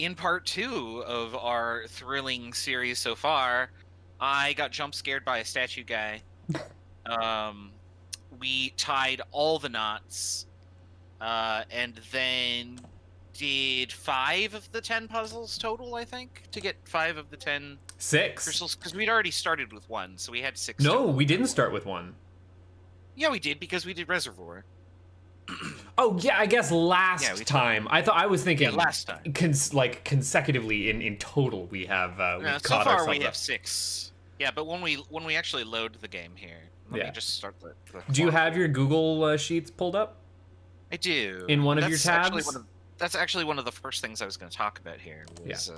in part 2 of our thrilling series so far, I got jump scared by a statue guy. We tied all the knots, and then did 5 of the 10 puzzles total, I think, to get 5 of the 10 6 crystals, because we'd already started with 1, so we had 6 No, total. we didn't start with 1. Yeah, we did, because we did Reservoir. Oh yeah, I guess last time. I was thinking last time. Consecutively in total we have so caught far ourselves we up. have 6. Yeah, but when we actually load the game here, let me just start the Do you have your Google Sheets pulled up? I do. In one of your tabs? That's actually one of the first things I was going to talk about here. Was,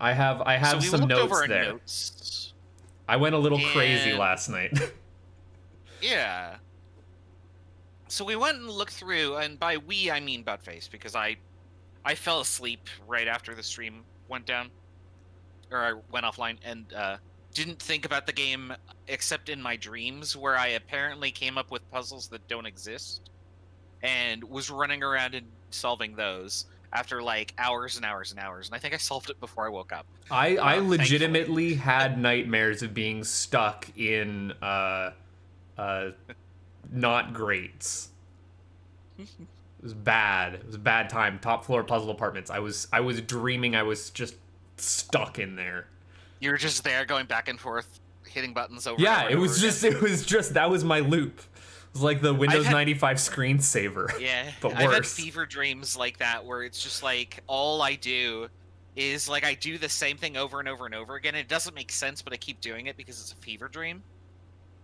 I have some notes there. Notes. I went a little crazy last night. Yeah. So we went and looked through, and by we I mean Buttface, because I fell asleep right after the stream went down, or I went offline, and didn't think about the game except in my dreams, where I apparently came up with puzzles that don't exist, and was running around and solving those after like hours and hours and hours, and I think I solved it before I woke up. I legitimately had nightmares of being stuck in not Grates. It was bad. It was a bad time. Top floor puzzle apartments. I was dreaming I was just stuck in there. You were just there going back and forth, hitting buttons over. Yeah, it was just that was my loop. It was like the Windows 95 screensaver. Yeah, but worse. I've had fever dreams like that where it's just like all I do is like I do the same thing over and over and over again. It doesn't make sense, but I keep doing it because it's a fever dream.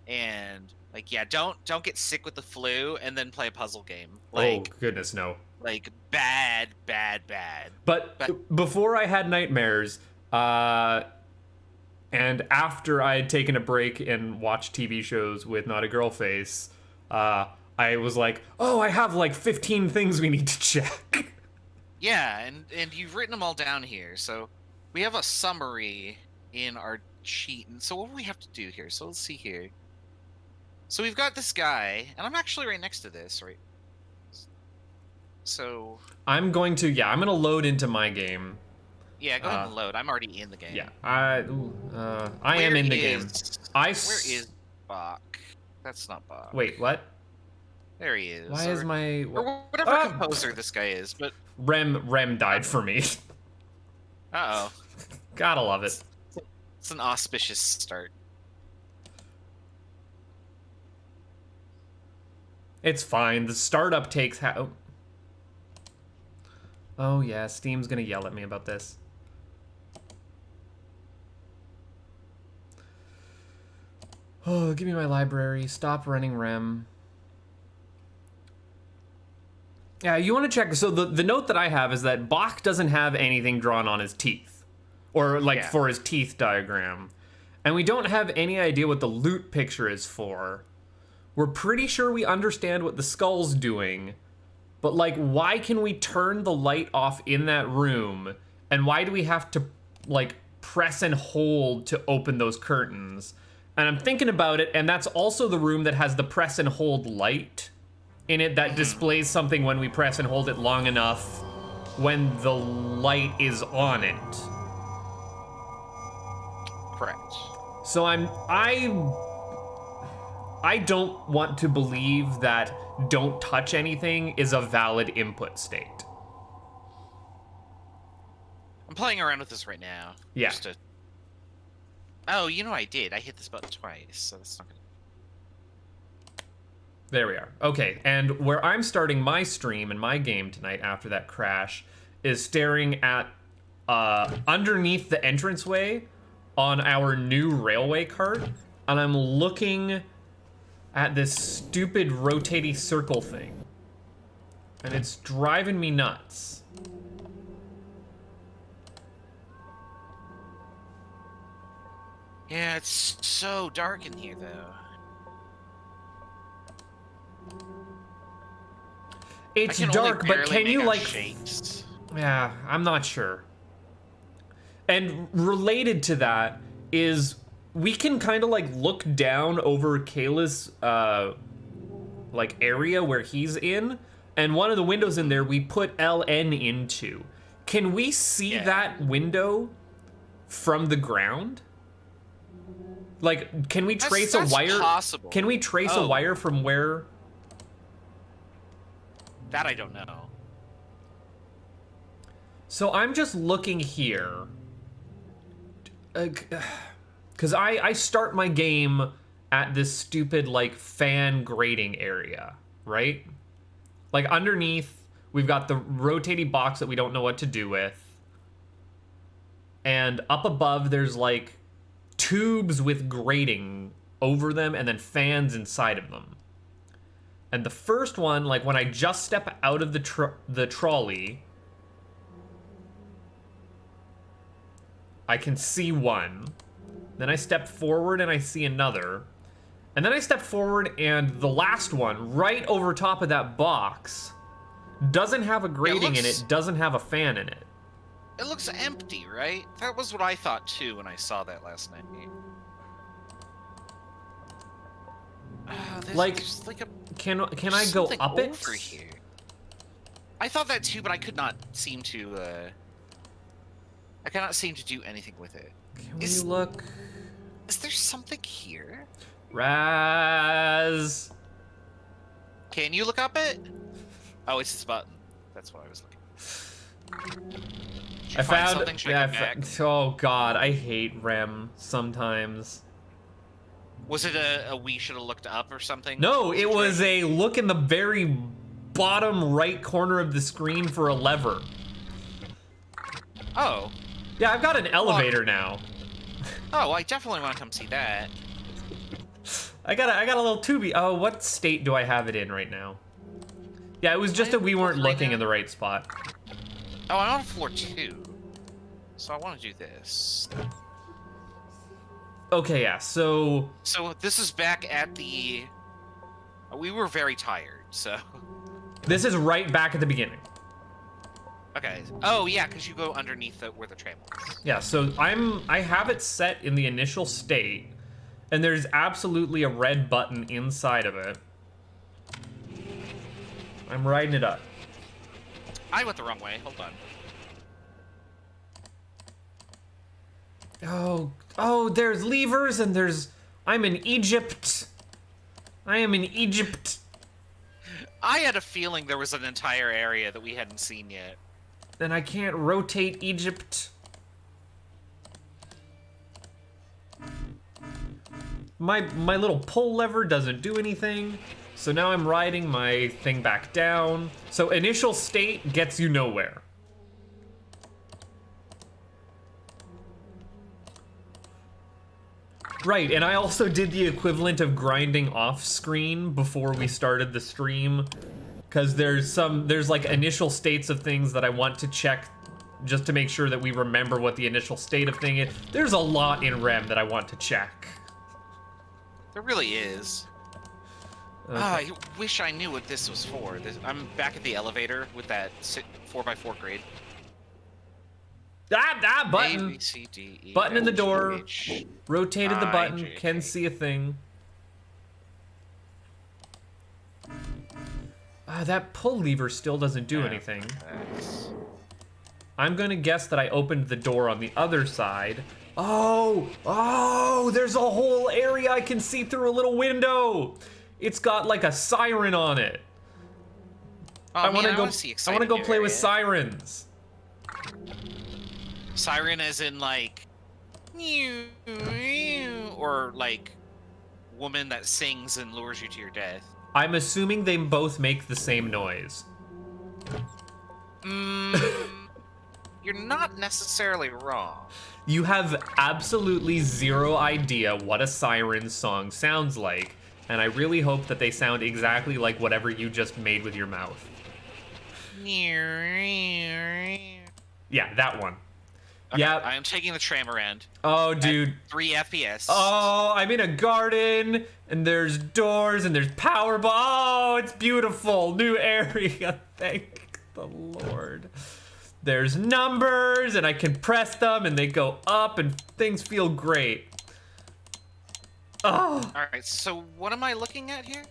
And like, yeah, don't get sick with the flu and then play a puzzle game. Like, oh goodness, no. Like bad. But before I had nightmares, and after I had taken a break and watched TV shows with Not a Girl Face, I was like, oh, I have like 15 things we need to check. Yeah, and you've written them all down here. So we have a summary in our sheet. And so what do we have to do here? So let's see here. So we've got this guy, and I'm actually right next to this, right? So I'm going to load into my game. Yeah, go ahead and load. I'm already in the game. Yeah, I am in the game. Where is Bach? That's not Bach. Wait, what? There he is. Why is my... Or whatever composer this guy is, but... RHEM died for me. Uh-oh. Gotta love it. It's an auspicious start. It's fine. The startup takes Oh yeah, Steam's gonna yell at me about this. Oh, give me my library. Stop running RHEM. Yeah, you want to check. So the note that I have is that Bach doesn't have anything drawn on his teeth. Or like for his teeth diagram. And we don't have any idea what the loot picture is for. We're pretty sure we understand what the skull's doing. But like, why can we turn the light off in that room? And why do we have to like press and hold to open those curtains? And I'm thinking about it, and that's also the room that has the press and hold light in it that displays something when we press and hold it long enough when the light is on it. Correct. So I don't want to believe that don't touch anything is a valid input state. I'm playing around with this right now. Yeah. Oh, you know I did. I hit this button twice, so that's not gonna... There we are. Okay, and where I'm starting my stream and my game tonight after that crash is staring at underneath the entranceway on our new railway cart, and I'm looking at this stupid rotating circle thing. And it's driving me nuts. Yeah, it's so dark in here, though. It's dark, but can you, like... Shapes. Yeah, I'm not sure. And related to that is we can kind of, like, look down over Kayla's, like, area where he's in, and one of the windows in there we put LN into. Can we see that window from the ground? Like, can we trace a wire? Possible. Can we trace a wire from where? That I don't know. So I'm just looking here. Because I start my game at this stupid, like, fan grating area, right? Like, underneath, we've got the rotating box that we don't know what to do with. And up above, there's, like, tubes with grating over them and then fans inside of them. And the first one, like, when I just step out of the trolley, I can see one. Then I step forward and I see another. And then I step forward and the last one, right over top of that box, doesn't have a grating in it, doesn't have a fan in it. It looks empty, right? That was what I thought too when I saw that last night. Like a, can I go up it? Here. I thought that too, but I could not seem to. I cannot seem to do anything with it. Can we look? Is there something here? Raz. Can you look up it? Oh, it's this button. That's what I was looking. I found. Yeah, oh god, I hate RHEM sometimes. Was it a we should have looked up or something? No, it was a look in the very bottom right corner of the screen for a lever. Oh. Yeah, I've got an elevator now. Oh, I definitely want to come see that. I got a little tubey. Oh, what state do I have it in right now? Yeah, it was just that we weren't looking in the right spot. Oh, I'm on floor 2. So I want to do this. Okay, yeah, so... So this is back at the... We were very tired, so... This is right back at the beginning. Okay. Oh, yeah, because you go underneath where the tram was. Yeah, so I have it set in the initial state, and there's absolutely a red button inside of it. I'm riding it up. I went the wrong way. Hold on. Oh, there's levers and there's... I'm in Egypt. I am in Egypt. I had a feeling there was an entire area that we hadn't seen yet. And I can't rotate Egypt. My little pull lever doesn't do anything. So now I'm riding my thing back down. So initial state gets you nowhere. Right, and I also did the equivalent of grinding off screen before we started the stream. Because there's like initial states of things that I want to check just to make sure that we remember what the initial state of thing is. There's a lot in RHEM that I want to check. There really is. Okay. I wish I knew what this was for. I'm back at the elevator with that 4x4 grid. Button. A, B, C, D, E, button in the F, door. H, Rotated the button. J, Can K. see a thing. That pull lever still doesn't do anything. I'm gonna guess that I opened the door on the other side. Oh, there's a whole area I can see through a little window. It's got like a siren on it. Oh, I want to go play with sirens. Siren as in like, or like woman that sings and lures you to your death. I'm assuming they both make the same noise. You're not necessarily wrong. You have absolutely zero idea what a siren song sounds like, and I really hope that they sound exactly like whatever you just made with your mouth. Yeah, that one. Okay, yeah. I am taking the tram around. Oh, dude. 3 FPS. Oh, I'm in a garden, and there's doors, and there's power ball. Oh, it's beautiful. New area. Thank the Lord. There's numbers, and I can press them, and they go up, and things feel great. Oh. All right, so what am I looking at here?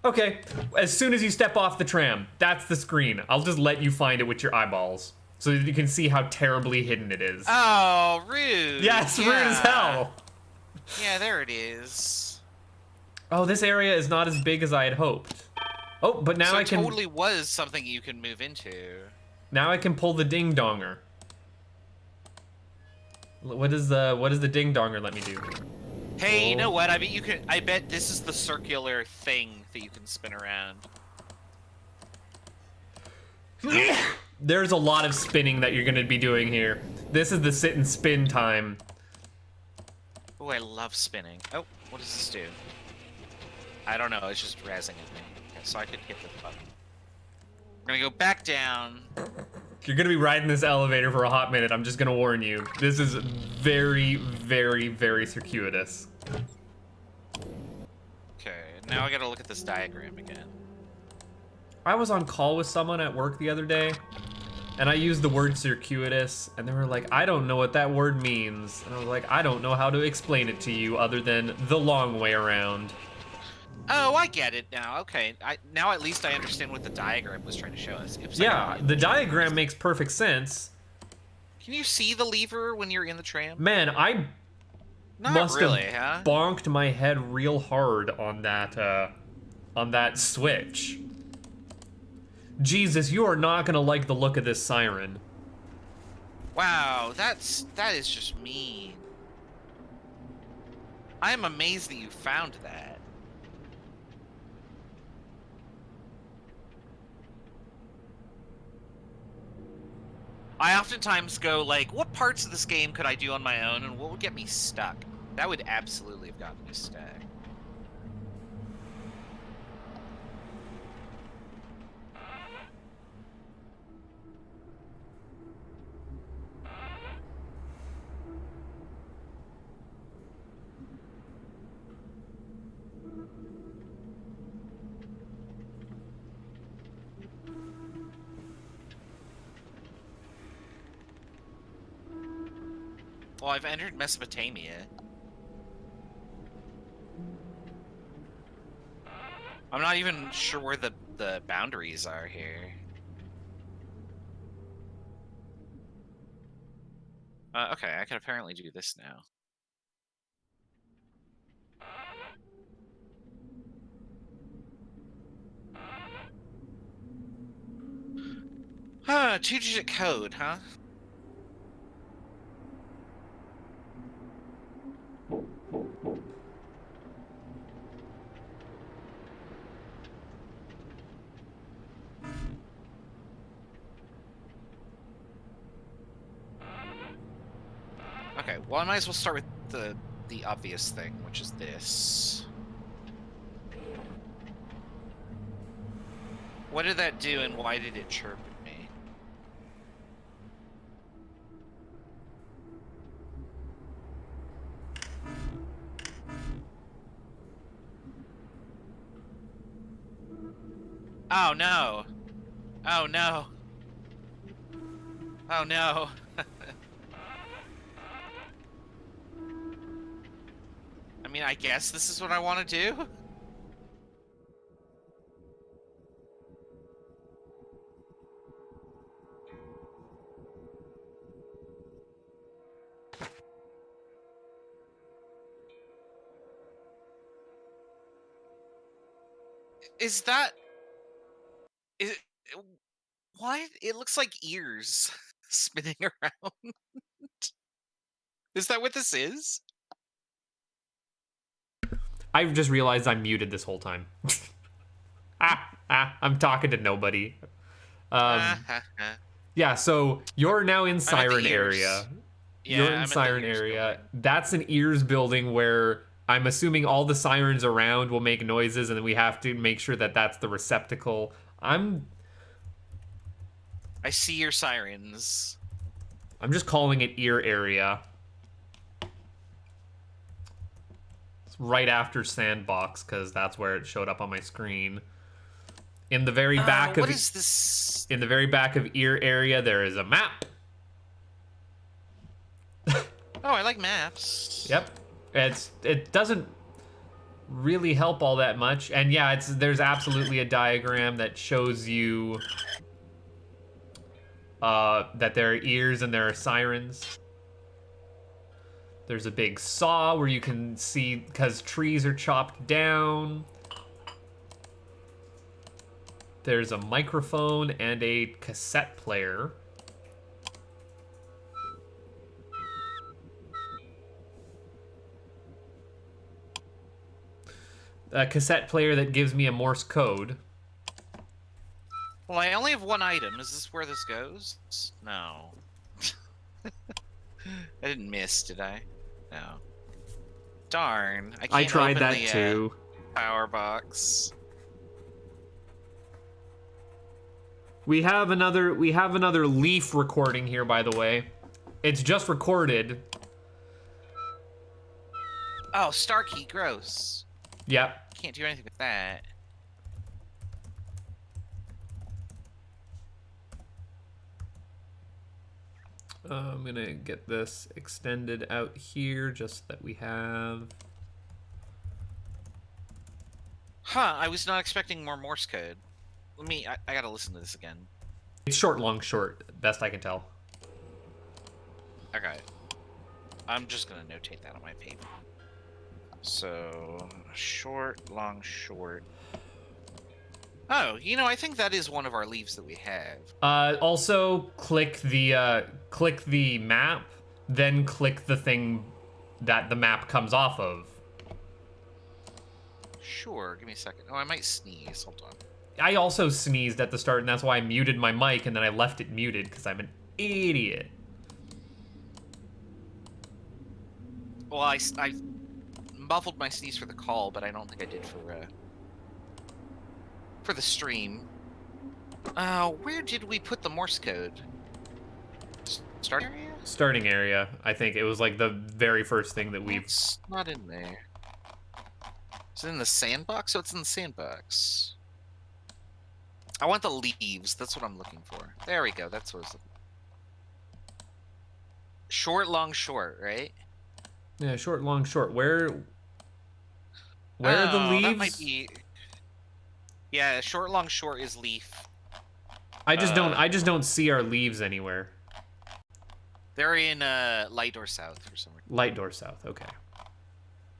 Okay, as soon as you step off the tram, that's the screen. I'll just let you find it with your eyeballs so that you can see how terribly hidden it is. Oh, rude. Yeah, it's rude as hell. Yeah, there it is. Oh, this area is not as big as I had hoped. Oh, but now So I it can... totally was something you can move into. Now I can pull the ding-donger. What does the ding-donger let me do? Hey, you know what? I bet this is the circular thing that you can spin around. There's a lot of spinning that you're gonna be doing here. This is the sit and spin time. Oh, I love spinning. Oh, what does this do? I don't know. It's just razzing at me. Okay, so I could hit the button. I'm gonna go back down. You're gonna be riding this elevator for a hot minute. I'm just gonna warn you. This is very, very, very circuitous. Okay, now I gotta look at this diagram again. I was on call with someone at work the other day, and I used the word circuitous, and they were like, I don't know what that word means. And I was like, I don't know how to explain it to you other than the long way around. Oh, I get it now. Okay, now at least I understand what the diagram was trying to show us. Yeah, the diagram makes perfect sense. Can you see the lever when you're in the tram? Man, I Not must really, have huh? bonked my head real hard on that switch. Jesus, you are not gonna like the look of this siren. Wow, that is just mean. I am amazed that you found that. I oftentimes go like, what parts of this game could I do on my own and what would get me stuck? That would absolutely have gotten me stuck. Well, I've entered Mesopotamia. I'm not even sure where the boundaries are here. Okay, I can apparently do this now. Huh, 2-digit code, huh? Okay, well, I might as well start with the obvious thing, which is this. What did that do, and why did it chirp at me? Oh no! Oh no! Oh no! I mean, I guess this is what I want to do? Is that... Is, why? It looks like ears spinning around. Is that what this is? I've just realized I'm muted this whole time. I'm talking to nobody. Yeah, so you're now in Siren area. Yeah, you're in Siren area. That's an ears building where I'm assuming all the sirens around will make noises, and then we have to make sure that that's the receptacle. I see your sirens. I'm just calling it ear area. It's right after sandbox because that's where it showed up on my screen. In the very back what is this? In the very back of ear area, there is a map. Oh, I like maps. Yep. It doesn't really help all that much. And yeah, there's absolutely a diagram that shows you that there are ears and there are sirens. There's a big saw where you can see, because trees are chopped down. There's a microphone and a cassette player. A cassette player that gives me a Morse code. Well, I only have one item. Is this where this goes? No. I didn't miss, did I? No. Darn. I can't I tried open that the, too. Power box. We have another Leaf recording here, by the way. It's just recorded. Oh, star key, gross. Yep. Can't do anything with that. I'm gonna get this extended out here just so that we have. Huh, I was not expecting more Morse code. I gotta listen to this again. It's short, long, short, best I can tell. Okay. I'm just gonna notate that on my paper. So, short, long, short. Oh, you know, I think that is one of our leaves that we have. Also, click the map, then click the thing that the map comes off of. Sure, give me a second. Oh, I might sneeze. Hold on. I also sneezed at the start, and that's why I muted my mic, and then I left it muted, because I'm an idiot. Well, I muffled my sneeze for the call, but I don't think I did for the stream. Where did we put the Morse code? Starting area? Starting area, I think. It was like the very first thing that we've... It's not in there. Is it in the sandbox? Oh, it's in the sandbox. I want the leaves. That's what I'm looking for. There we go. That's what I was looking for. Short, long, short, right? Yeah, short, long, short. Where are the leaves? That might be... Yeah, short, long, short is leaf. I just don't see our leaves anywhere. They're in light or south for some reason. Light door south, okay.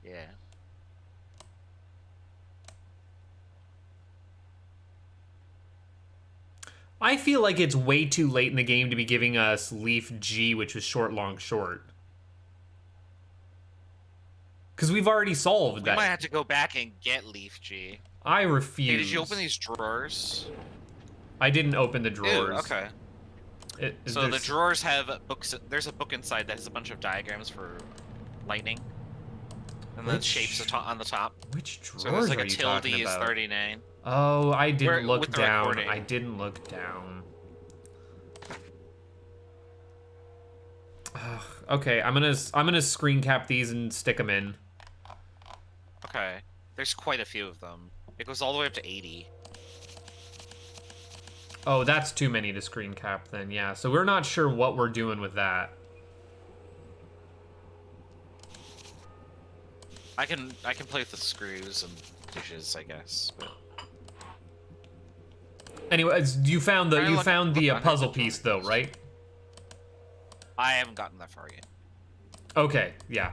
Yeah. I feel like it's way too late in the game to be giving us Leaf G, which is short, long, short. Because we've already solved that. We might have to go back and get Leaf G. I refuse. Hey, did you open these drawers? I didn't open the drawers. Ew, okay. So the drawers have books. There's a book inside that has a bunch of diagrams for lightning. And the shapes on the top. Which drawers so there's like are a you tilde talking is about? 39. Oh, I didn't look down. Recording. I didn't look down. Ugh, okay, I'm gonna screen cap these and stick them in. Okay. There's quite a few of them. It goes all the way up to 80. Oh, that's too many to screen cap then, yeah. So we're not sure what we're doing with that. I can play with the screws and dishes, I guess. But... Anyways, you found the puzzle piece though, right? I haven't gotten that far yet. Okay, yeah.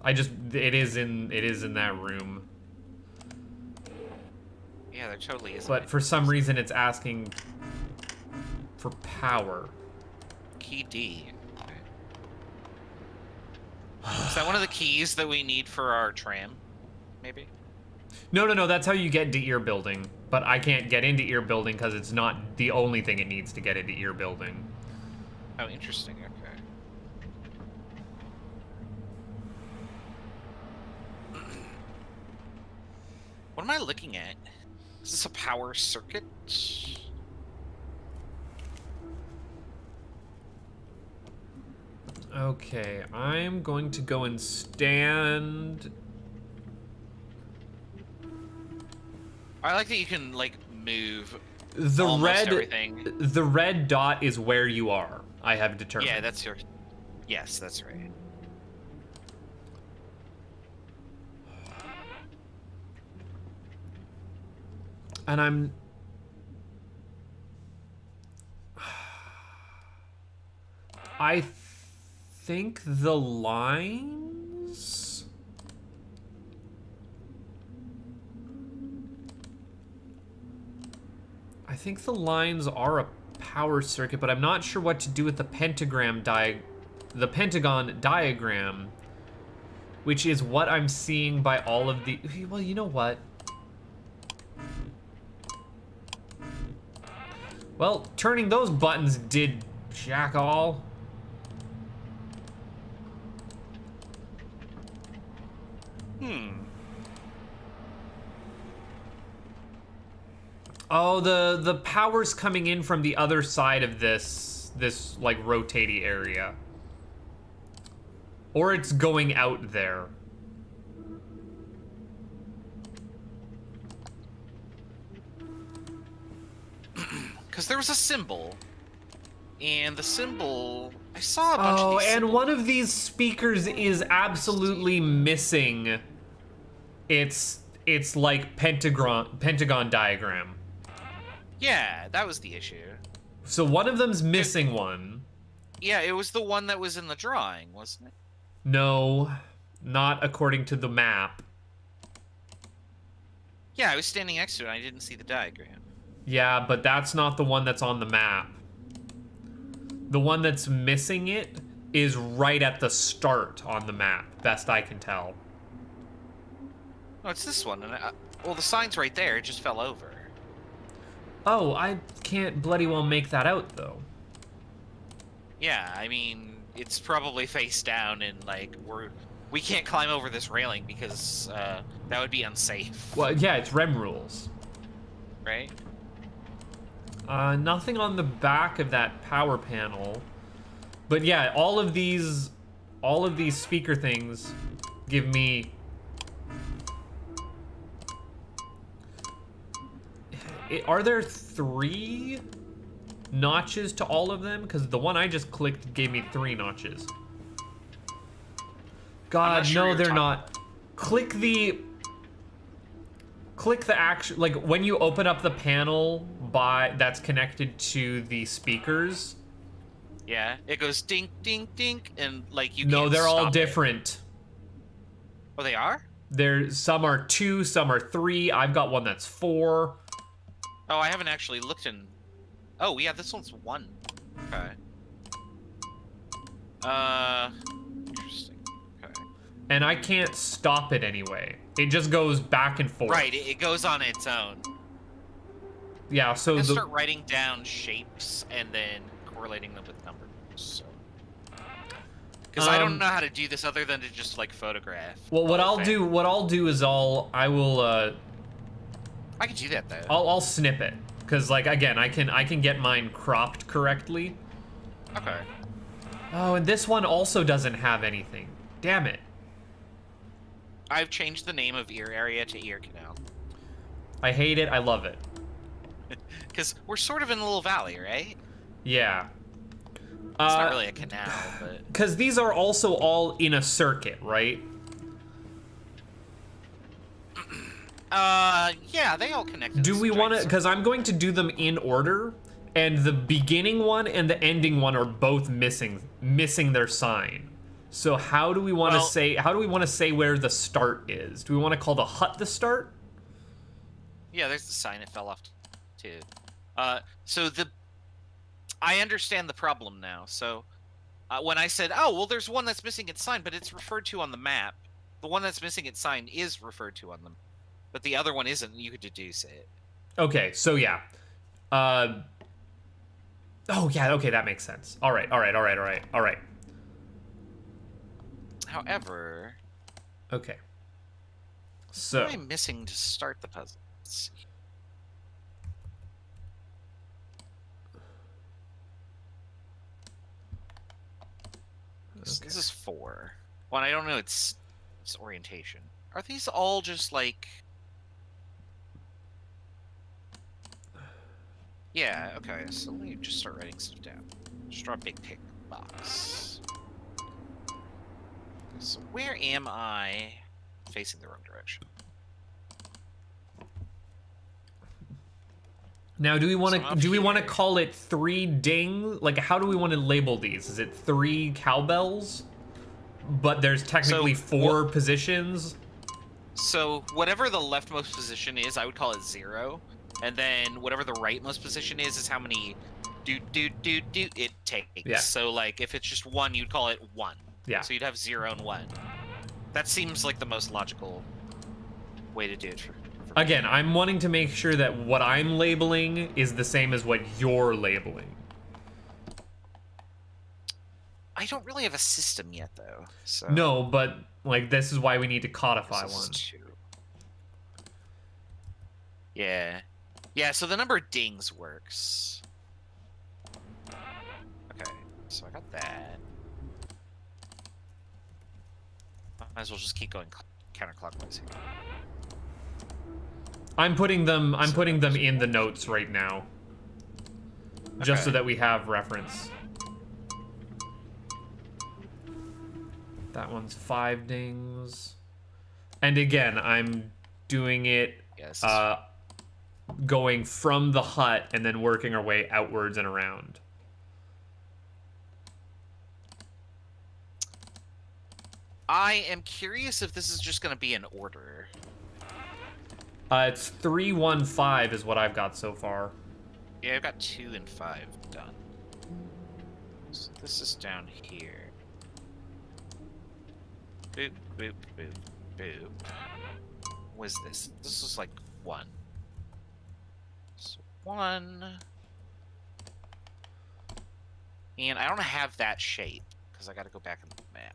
It is in that room. Yeah, there totally is. But for some reason it's asking for power. Key D. Okay. Is that one of the keys that we need for our tram? Maybe? No, that's how you get into ear building. But I can't get into ear building because it's not the only thing it needs to get into ear building. Oh, interesting. Okay. What am I looking at? Is this a power circuit? Okay, I'm going to go and stand. I like that you can like move The almost everything. The red dot is where you are. I have determined. Yeah, that's your. Yes, that's right. And I'm... I think the lines... I think the lines are a power circuit, but I'm not sure what to do with the pentagon diagram, which is what I'm seeing by all of the... Well, you know what? Well, turning those buttons did jack all. Oh, the power's coming in from the other side of this like rotating area. Or it's going out there. Because there was a symbol. And the symbol... I saw a bunch of Oh, these and symbols. one of these speakers is absolutely missing. It's like pentagon diagram. Yeah, that was the issue. So one of them's missing one. Yeah, it was the one that was in the drawing, wasn't it? No, not according to the map. Yeah, I was standing next to it and I didn't see the diagram. Yeah, but that's not the one that's on the map. The one that's missing it is right at the start on the map, best I can tell. Oh, it's this one. And well, the sign's right there. It just fell over. Oh, I can't bloody well make that out, though. Yeah, I mean, it's probably face down and, like, we can't climb over this railing because that would be unsafe. Well, yeah, it's RHEM rules. Right? Nothing on the back of that power panel. But yeah, all of these speaker things give me... Are there 3 notches to all of them? Because the one I just clicked gave me 3 notches. God, sure no, they're not. Click the actual, like, when you open up the panel that's connected to the speakers. Yeah, it goes dink, dink, dink, and, like, you No, can't they're all stop it. different. Oh, they are? Some are 2, some are 3. I've got one that's 4. Oh, I haven't actually looked in... Oh, yeah, this one's 1. Okay. Interesting. Okay. And I can't stop it anyway. It just goes back and forth. Right, it goes on its own. Yeah, so I start writing down shapes and then correlating them with numbers. So. Because I don't know how to do this other than to just, like, photograph. Well, what I'll do is I will I can do that though. I'll snip it, because, like, again, I can get mine cropped correctly. Okay. Oh, and this one also doesn't have anything. Damn it. I've changed the name of ear area to ear canal. I hate it. I love it. Because we're sort of in a little valley, right? Yeah. It's not really a canal, but... Because these are also all in a circuit, right? Yeah, they all connect. Do we want to... Because I'm going to do them in order, and the beginning one and the ending one are both missing their sign. So how do we want to say... How do we want to say where the start is? Do we want to call the hut the start? Yeah, there's the sign. It fell off, too. So I understand the problem now. So when I said, oh, well, there's one that's missing its sign, but it's referred to on the map. The one that's missing its sign is referred to on the map. But the other one isn't. You could deduce it. Okay, so yeah. Oh, yeah, okay, that makes sense. All right. However... Okay. So... What am I missing to start the puzzle? Let's see. This is 4. Well, I don't know its orientation. Are these all just like... Yeah, okay, so let me just start writing stuff down. Just draw a big tick box. So where am I facing the wrong direction? Now, do we want So to here- call it 3 ding? Like, how do we want to label these? Is it 3 cowbells? But there's technically 4 positions. So whatever the leftmost position is, I would call it 0, and then whatever the rightmost position is how many do it takes. Yeah. So like if it's just 1, you'd call it 1. Yeah. So you'd have 0 and 1. That seems like the most logical way to do it. Again, I'm wanting to make sure that what I'm labeling is the same as what you're labeling. I don't really have a system yet, though. So No, but like this is why we need to codify this is one. 2. Yeah. Yeah, so the number of dings works. Okay, so I got that. Might as well just keep going counterclockwise here. I'm putting them in the notes right now. Just so Okay. that we have reference. That one's 5 dings. And again, I'm doing it Yes. going from the hut and then working our way outwards and around. I am curious if this is just going to be in order. It's 3, 1, 5 is what I've got so far. Yeah, I've got 2 and 5 done. So this is down here. Boop, boop, boop, boop. What is this? This is like 1. So 1. And I don't have that shape, because I got to go back in the map.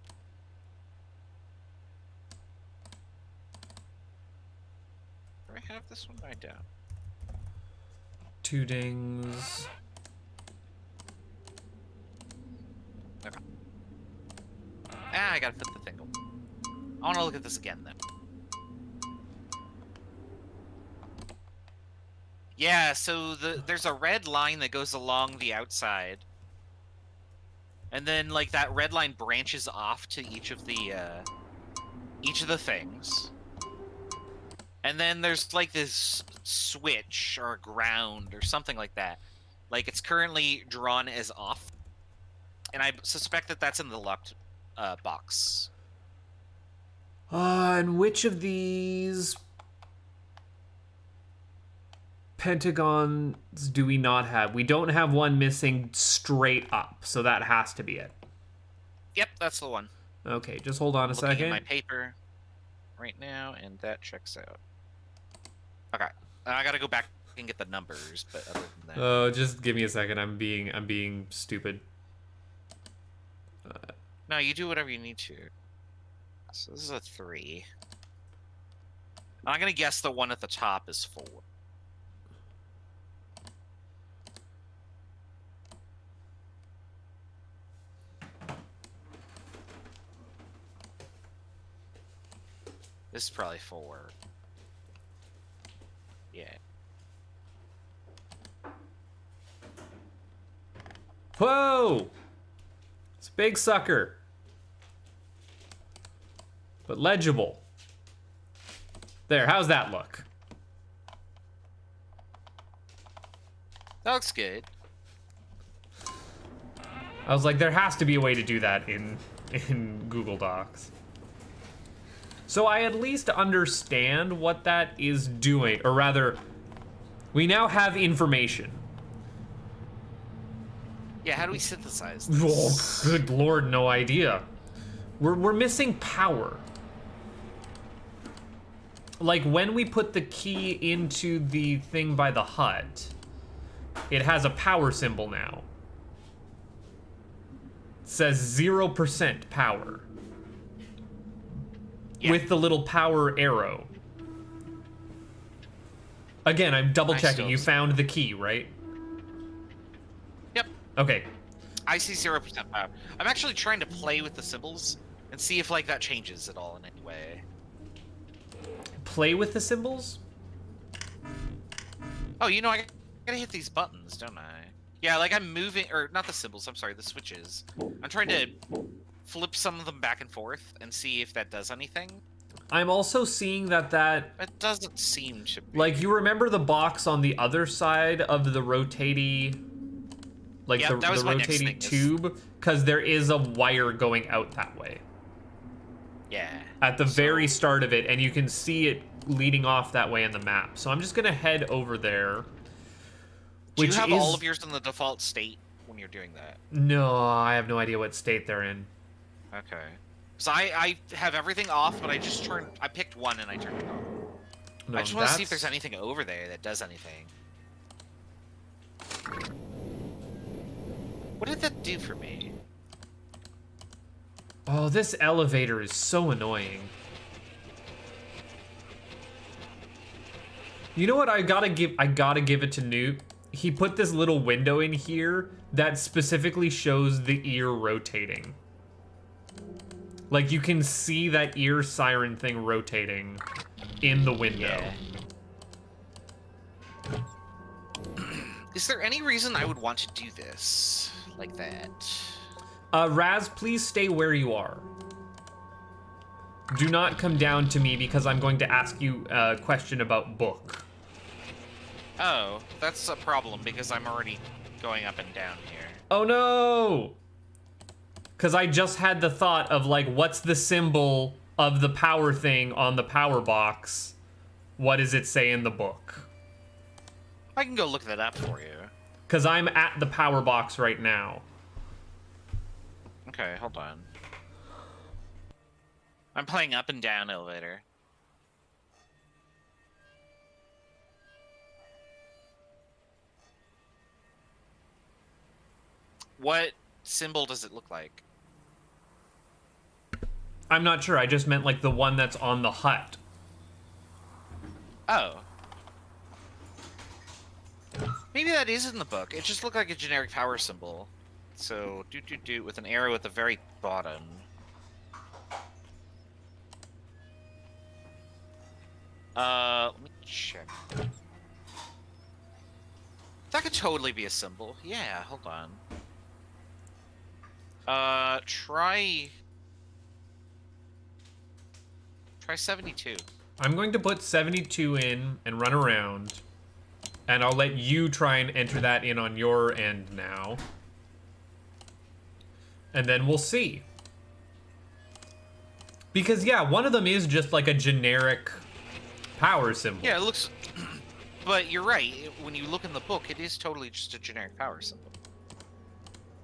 Do I have this one? I don't. 2 dings. Okay. Ah, I gotta fit the thing. I want to look at this again, then. Yeah, so there's a red line that goes along the outside. And then, like, that red line branches off to each of the things. And then there's, like, this switch or ground or something like that. Like, it's currently drawn as off. And I suspect that that's in the locked box. And which of these pentagons do we not have? We don't have one missing straight up, so that has to be it. Yep, that's the one. Okay, just hold on a Looking at second. my paper right now, and that checks out. Okay, I gotta go back and get the numbers, but other than that, Oh, just give me a second. I'm being stupid. no, you do whatever you need to. So this is a 3. I'm gonna guess the one at the top is 4. This is probably 4. Yeah. Whoa! It's a big sucker. But legible. There, how's that look? That looks good. I was like, there has to be a way to do that in Google Docs. So I at least understand what that is doing, or rather, we now have information. Yeah, how do we synthesize Oh, this? good lord, no idea. We're missing power. Like when we put the key into the thing by the hut, it has a power symbol now. It says 0% power. Yeah. With the little power arrow. Again, I'm double checking. You found the key, right? Yep. Okay. I see 0% power. I'm actually trying to play with the symbols and see if like that changes at all in any way. Play with the symbols? Oh, you know, I gotta hit these buttons, don't I? Yeah, like I'm moving, or not the symbols, I'm sorry, the switches. I'm trying to flip some of them back and forth and see if that does anything. I'm also seeing that It doesn't seem to be. like, you remember the box on the other side of the rotatey, like Yep, that was the my next rotatey thing, tube? Because there is a wire going out that way. Yeah. At the very start of it, and you can see it leading off that way in the map. So I'm just gonna head over there. Do you have all of yours in the default state when you're doing that? No, I have no idea what state they're in. Okay. So I have everything off, but I picked one and I turned it off. No, I just want to see if there's anything over there that does anything. What did that do for me? Oh, this elevator is so annoying. You know what I gotta give it to Newt? He put this little window in here that specifically shows the ear rotating. Like, you can see that ear siren thing rotating in the window. Yeah. Is there any reason I would want to do this like that? Raz, please stay where you are. Do not come down to me because I'm going to ask you a question about book. Oh, that's a problem because I'm already going up and down here. Oh no! Because I just had the thought of, like, what's the symbol of the power thing on the power box? What does it say in the book? I can go look that up for you. Because I'm at the power box right now. Okay, hold on. I'm playing up and down elevator. What symbol does it look like? I'm not sure, I just meant, like, the one that's on the hut. Oh. Maybe that is in the book. It just looked like a generic power symbol. So, do with an arrow at the very bottom. Let me check. That could totally be a symbol. Yeah, hold on. Try 72. I'm going to put 72 in and run around. And I'll let you try and enter that in on your end now. And then we'll see. Because, yeah, one of them is just like a generic power symbol. Yeah, it looks... But you're right. When you look in the book, it is totally just a generic power symbol.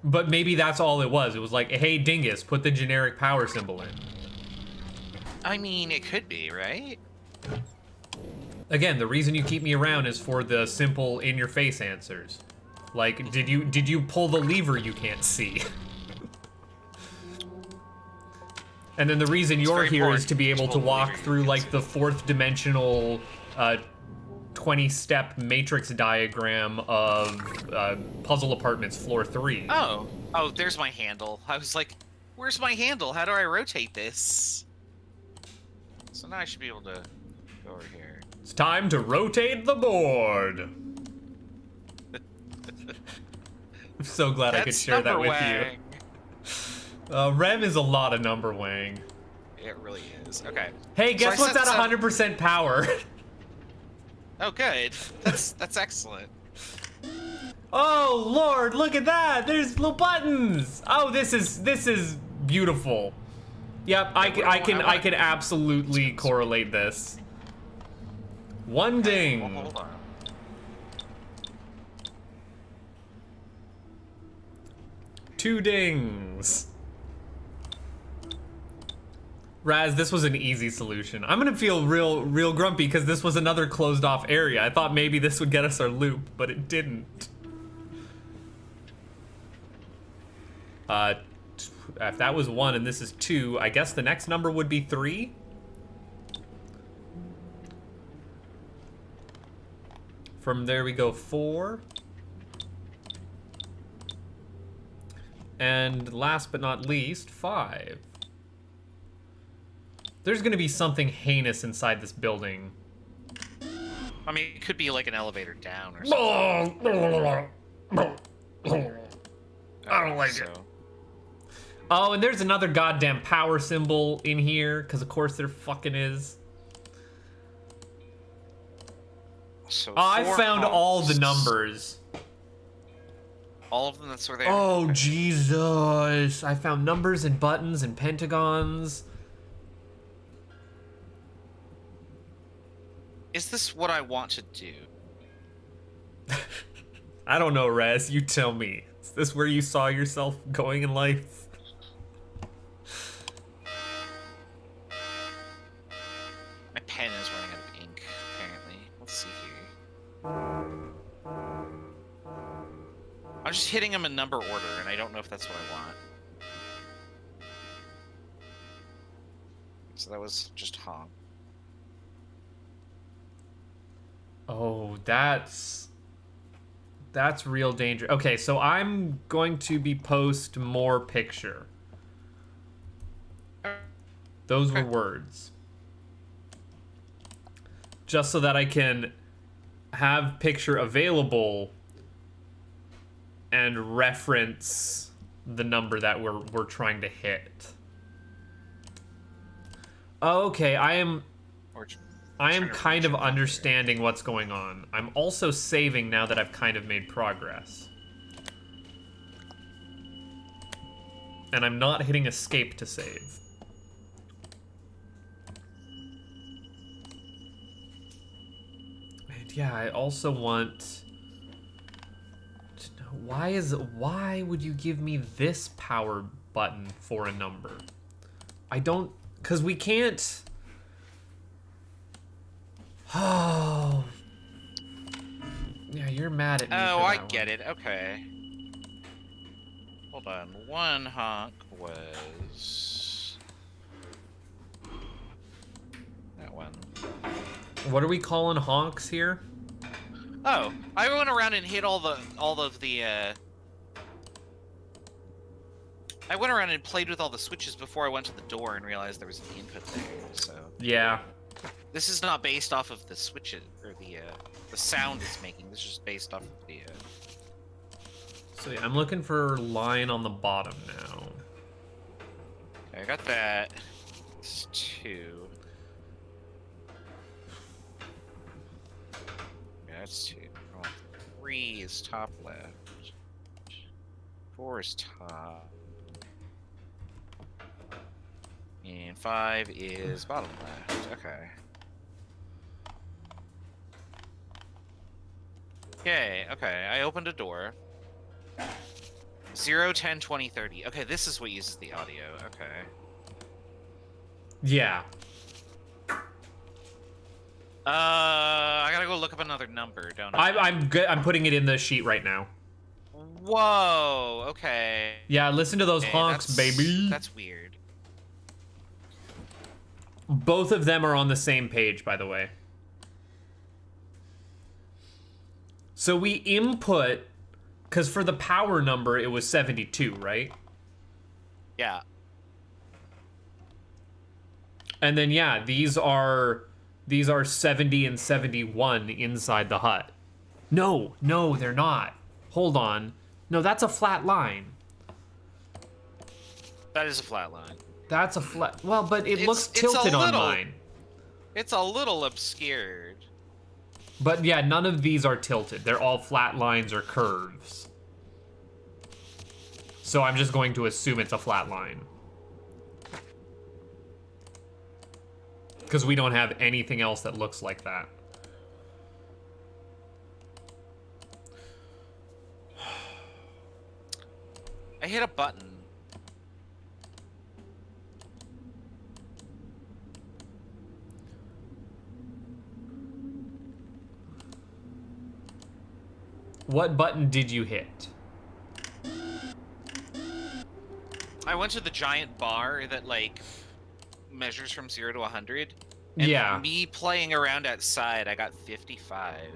But maybe that's all it was. It was like, hey, dingus, put the generic power symbol in. I mean, it could be, right? Again, the reason you keep me around is for the simple in-your-face answers. Like, did you pull the lever you can't see? And then the reason you're here is to be able to walk through, like, the fourth dimensional 20-step matrix diagram of Puzzle Apartments Floor 3. Oh, there's my handle. I was like, where's my handle? How do I rotate this? So now I should be able to go over here. It's time to rotate the board. I'm so glad I could share that with you. RHEM is a lot of number wang. It really is. Okay. Hey, guess what's at 100% power? Oh, good. That's excellent. Oh Lord, look at that! There's little buttons. Oh, this is beautiful. Yep, I can absolutely correlate this. One ding. Well, hold on. Two dings. Raz, this was an easy solution. I'm gonna feel real grumpy because this was another closed off area. I thought maybe this would get us our loop, but it didn't. If that was 1 and this is 2, I guess the next number would be 3. From there we go 4. And last but not least, 5. There's gonna be something heinous inside this building. I mean, it could be like an elevator down or something. I don't like it. Oh, and there's another goddamn power symbol in here, because of course there fucking is. So Oh, I found all the honks. numbers. All of them, that's where they are? Oh, Okay. Jesus. I found numbers and buttons and pentagons. Is this what I want to do? I don't know, Raz. You tell me. Is this where you saw yourself going in life? My pen is running out of ink, apparently. Let's see here. I'm just hitting them in number order, and I don't know if that's what I want. So that was just honk. Oh, that's real danger. Okay, so I'm going to be post more picture. Those were words. Just so that I can have picture available and reference the number that we're trying to hit. Okay, I am kind of understanding what's going on. I'm also saving now that I've kind of made progress. And I'm not hitting escape to save. And yeah, I also want to know why would you give me this power button for a number? I don't, because we can't. Oh. Yeah, you're mad at me. Oh, I get it. Okay. Hold on. One honk was that one. What are we calling honks here? Oh, I went around and hit all of the. I went around and played with all the switches before I went to the door and realized there was an input there. So. Yeah. This is not based off of the switches or the sound it's making. This is just based off of the. So yeah, I'm looking for line on the bottom now. Okay, I got that. It's 2. Yeah, that's 2. Oh, 3 is top left. 4 is top. And 5 is bottom left. Okay. Okay, I opened a door. 0, 10, 20, 30. Okay, this is what uses the audio. Okay. Yeah. I gotta go look up another number, don't I? I'm good. I'm putting it in the sheet right now. Whoa, okay. Yeah, listen to those Okay, honks, baby. That's weird. Both of them are on the same page, by the way. So we input, because for the power number, it was 72, right? Yeah. And then, yeah, these are 70 and 71 inside the hut. No, they're not. Hold on. No, that's a flat line. That is a flat line. That's a flat... Well, but it looks tilted on mine. It's a little obscured. But yeah, none of these are tilted. They're all flat lines or curves. So I'm just going to assume it's a flat line. Because we don't have anything else that looks like that. I hit a button. What button did you hit? I went to the giant bar that, like, measures from 0 to 100. And Yeah. me playing around outside, I got 55.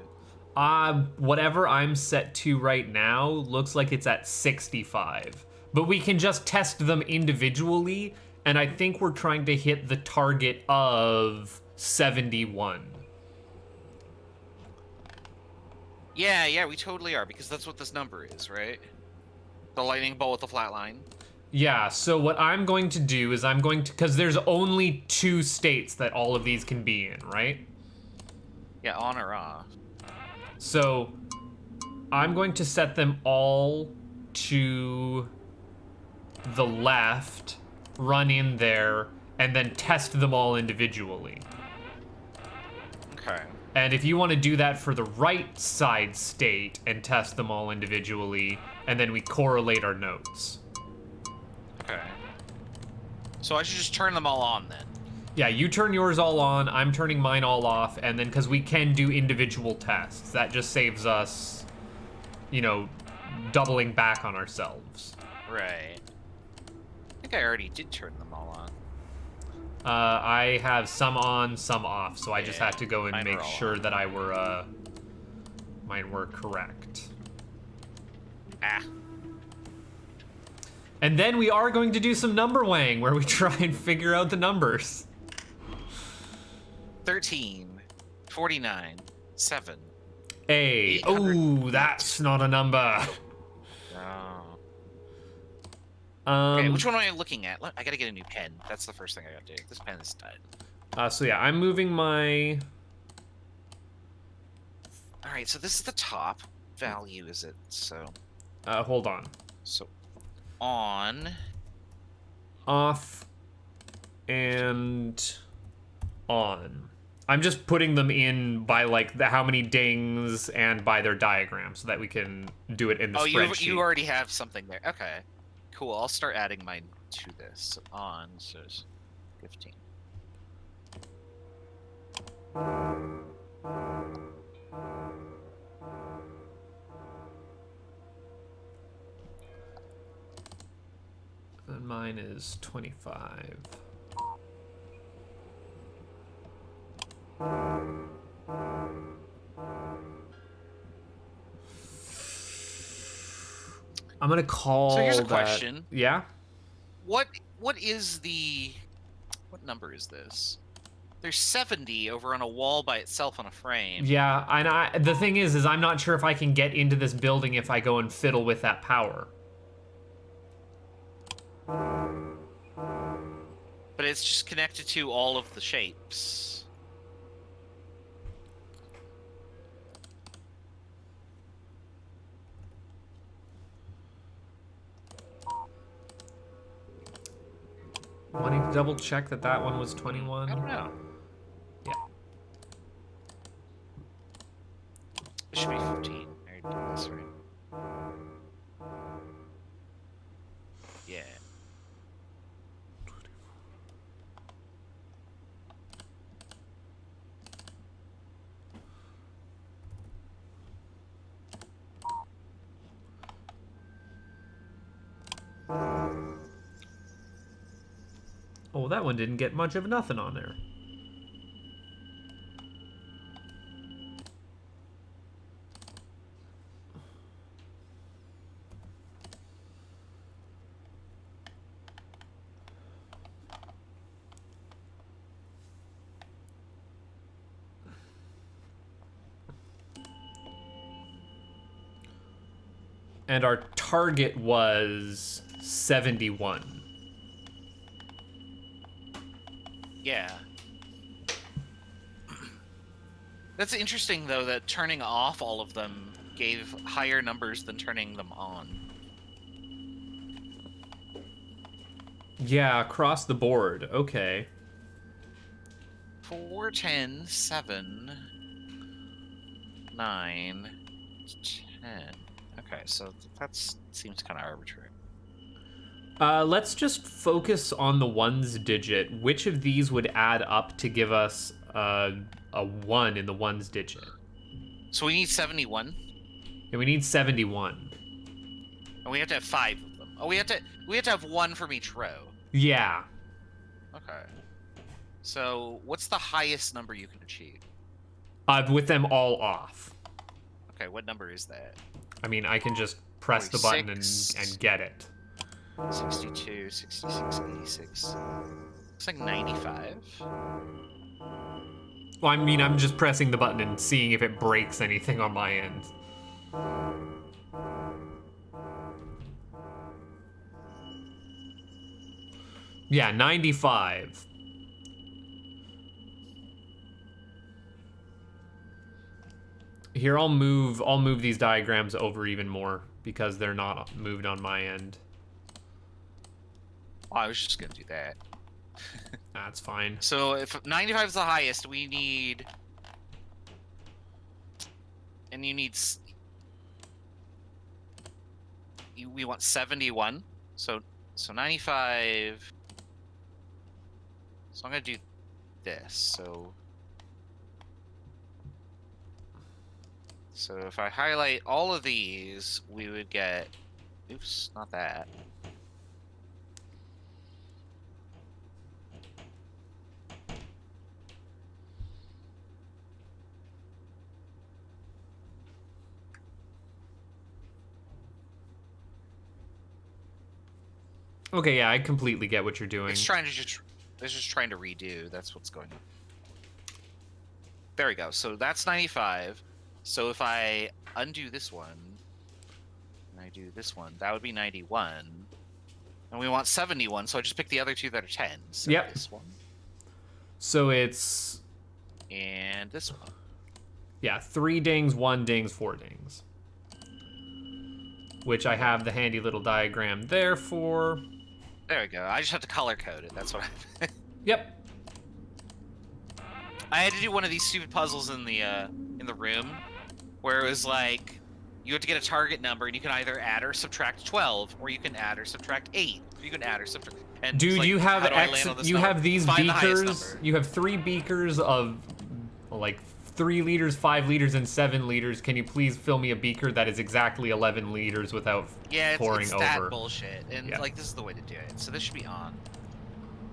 Whatever I'm set to right now looks like it's at 65. But we can just test them individually, and I think we're trying to hit the target of 71. Yeah, we totally are, because that's what this number is, right? The lightning bolt with the flat line. Yeah, so what I'm going to do is I'm going to, because there's only 2 states that all of these can be in, right? Yeah, on or off. So I'm going to set them all to the left, run in there, and then test them all individually. Okay. And if you want to do that for the right side state and test them all individually, and then we correlate our notes. Okay. So I should just turn them all on then. Yeah, you turn yours all on, I'm turning mine all off, and then because we can do individual tests, that just saves us, you know, doubling back on ourselves. Right. I think I already did turn them all on. I have some on, some off, so I just had to go and mine make are all sure on. that mine were correct. Ah. And then we are going to do some number weighing, where we try and figure out the numbers. 13, 49, 7. Oh, that's not a number. Oh. Um, Okay, which one am I looking at? I gotta get a new pen. That's the first thing I gotta do. This pen is dead. So yeah, I'm moving my... Alright, so this is the top. Value is it? So hold on. so on. Off and on. I'm just putting them in by like how many dings and by their diagram so that we can do it in the spreadsheet. You already have something there. Okay. Cool. I'll start adding mine to this. So on, so it's 15. And mine is 25. I'm gonna call. So here's a that... question. Yeah. What number is this? There's 70 over on a wall by itself on a frame. Yeah, and the thing is I'm not sure if I can get into this building if I go and fiddle with that power. But it's just connected to all of the shapes. Wanting to double check that one was 21. I don't know. Yeah. It should be 15. I already did this, right? Yeah. Oh, that one didn't get much of nothing on there. And our target was 71. Yeah. That's interesting, though, that turning off all of them gave higher numbers than turning them on. Yeah, across the board. Okay. 4, 10, 7, 9, 10. Okay, so that seems kind of arbitrary. Let's just focus on the ones digit. Which of these would add up to give us a 1 in the ones digit? So we need 71? And we need 71. And we have to have 5 of them. Oh, we have to have 1 from each row. Yeah. Okay. So what's the highest number you can achieve? With them all off. Okay, what number is that? I mean, I can just press the button and 46. get it. 62, 66, 86. Looks like 95. Well, I mean, I'm just pressing the button and seeing if it breaks anything on my end. Yeah, 95. Here, I'll move these diagrams over even more because they're not moved on my end. Oh, I was just gonna do that. That's fine. So if 95 is the highest, we need, and you need, we want 71. So 95. So I'm gonna do this. So if I highlight all of these, we would get, oops, not that. Okay, yeah, I completely get what you're doing. It's just trying to redo. That's what's going on. There we go. So that's 95. So if I undo this one, and I do this one, that would be 91. And we want 71, so I just pick the other two that are 10. So Yep. This one. So it's... And this one. Yeah, 3 dings, 1 dings, 4 dings. Which I have the handy little diagram there for. There we go. I just have to color code it. That's what I... Yep. I had to do one of these stupid puzzles in the room, where it was like, you have to get a target number, and you can either add or subtract 12, or you can add or subtract 8, or you can add or subtract... And Dude, like, you have you have these Find the highest beakers. number. You have 3 beakers of like 3 liters, 5 liters, and 7 liters. Can you please fill me a beaker that is exactly 11 liters without pouring it's over? that bullshit, and Yeah. like this is the way to do it. So this should be on.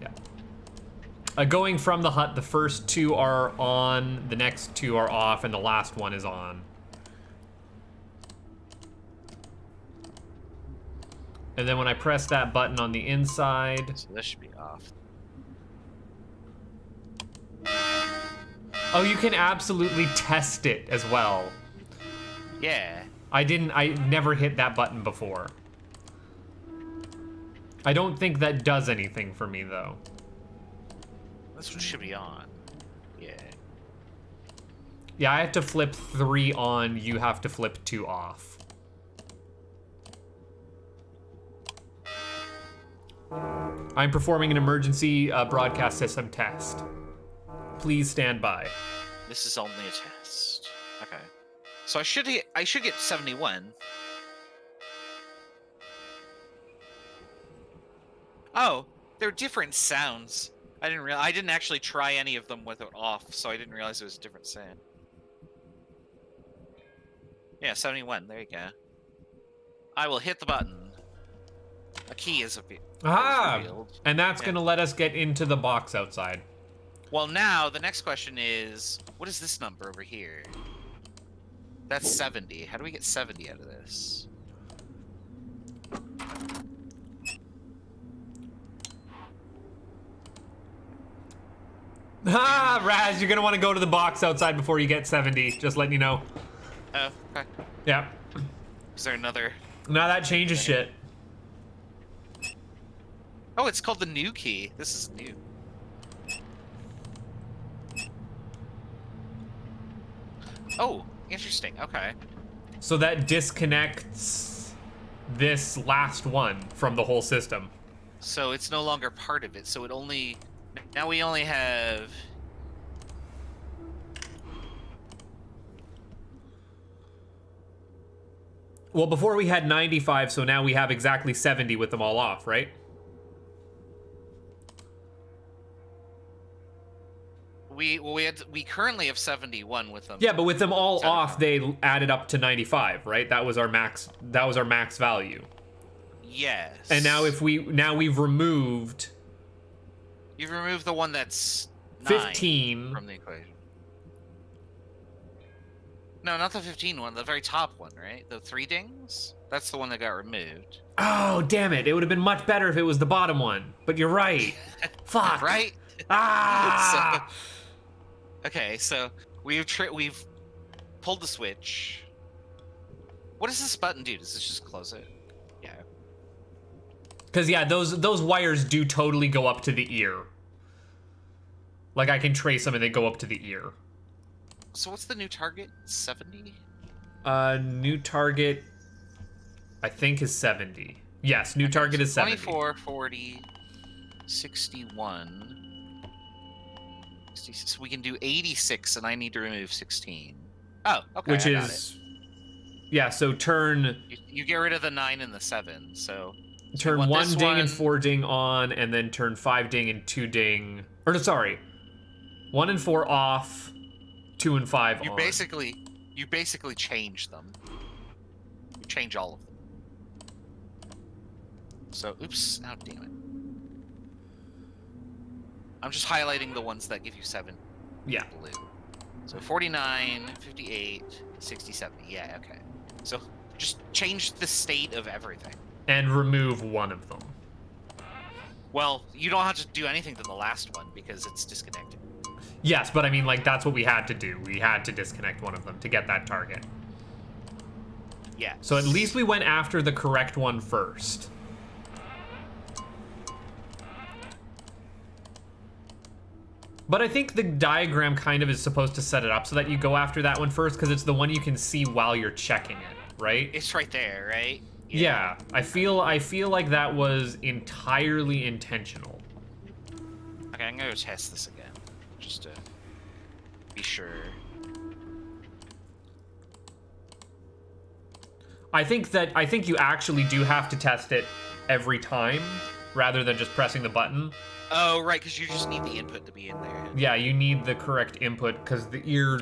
Yeah. Going from the hut, the first 2 are on, the next 2 are off, and the last one is on. And then when I press that button on the inside... So this should be off. Oh, you can absolutely test it as well. Yeah. I never hit that button before. I don't think that does anything for me, though. This one should be on. Yeah. Yeah, I have to flip 3 on, you have to flip 2 off. I'm performing an emergency broadcast system test. Please stand by. This is only a test. Okay. So I should get 71. Oh, they're different sounds. I didn't actually try any of them with it off, so I didn't realize it was a different sound. Yeah, 71. There you go. I will hit the button. A key is revealed. And that's gonna let us get into the box outside. Well, now the next question is, what is this number over here? That's 70. How do we get 70 out of this? Ah, Raz, you're gonna want to go to the box outside before you get 70. Just letting you know. Oh, okay. Yeah. Is there another? Now that changes shit. Oh, it's called the new key. This is new. Oh, interesting. Okay. So that disconnects this last one from the whole system. So it's no longer part of it. So it only... Now we only have... Well, before we had 95, so now we have exactly 70 with them all off, right? We currently have 71 with them. Yeah, but with them all off, they added up to 95, right? That was our max. That was our max value. Yes. And now we've removed. You've removed the one that's 15 from the equation. No, not the 15 one. The very top one, right? The 3 dings. That's the one that got removed. Oh, damn it! It would have been much better if it was the bottom one. But you're right. Fuck. Right? Ah. Okay, so we've pulled the switch. What does this button do? Does this just close it? Yeah. Because, yeah, those wires do totally go up to the ear. Like, I can trace them and they go up to the ear. So what's the new target? 70? New target, I think, is 70. Yes, new target is 70. 24, 40, 61. 66. So we can do 86, and I need to remove 16. Oh, okay. Which is... Yeah, so turn... You get rid of the 9 and the 7, so... Turn 1 ding and 4 ding on, and then turn 5 ding and 2 ding... Or, no, sorry. 1 and 4 off, 2 and 5 on. You basically change them. You change all of them. So, oops. Oh, damn it. I'm just highlighting the ones that give you 7 Yeah. blue. So 49, 58, 60, 70. Yeah, okay. So just change the state of everything. And remove one of them. Well, you don't have to do anything to the last one because it's disconnected. Yes, but I mean, like, that's what we had to do. We had to disconnect one of them to get that target. Yeah. So at least we went after the correct one first. But I think the diagram kind of is supposed to set it up so that you go after that one first because it's the one you can see while you're checking it, right? It's right there, right? Yeah, I feel like that was entirely intentional. Okay, I'm gonna go test this again, just to be sure. I think you actually do have to test it every time rather than just pressing the button. Oh, right, because you just need the input to be in there. Yeah, you need the correct input because the ear...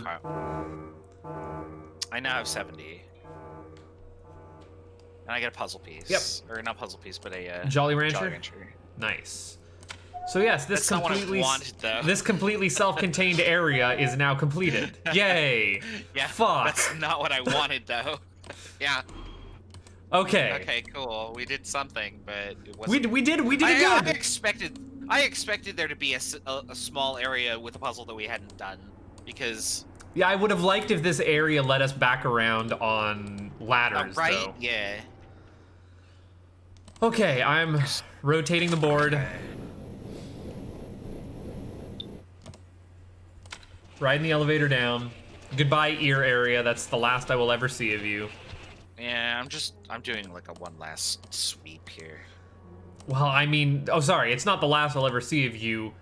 I now have 70. And I get a puzzle piece. Yep. Or not puzzle piece, but a... Jolly Rancher? Jolly Rancher. Nice. So yes, this That's completely... not what I wanted, though. This completely self-contained area is now completed. Yay! Yeah, Fuck! that's not what I wanted, though. Yeah. Okay. Okay, cool. We did something, but it wasn't... We did it good! I expected there to be a small area with a puzzle that we hadn't done, because... Yeah, I would have liked if this area led us back around on ladders, right? though. Yeah. Okay, I'm rotating the board. Okay. Riding the elevator down. Goodbye, ear area. That's the last I will ever see of you. Yeah, I'm doing like a one last sweep here. Well, I mean, oh, sorry, it's not the last I'll ever see of you.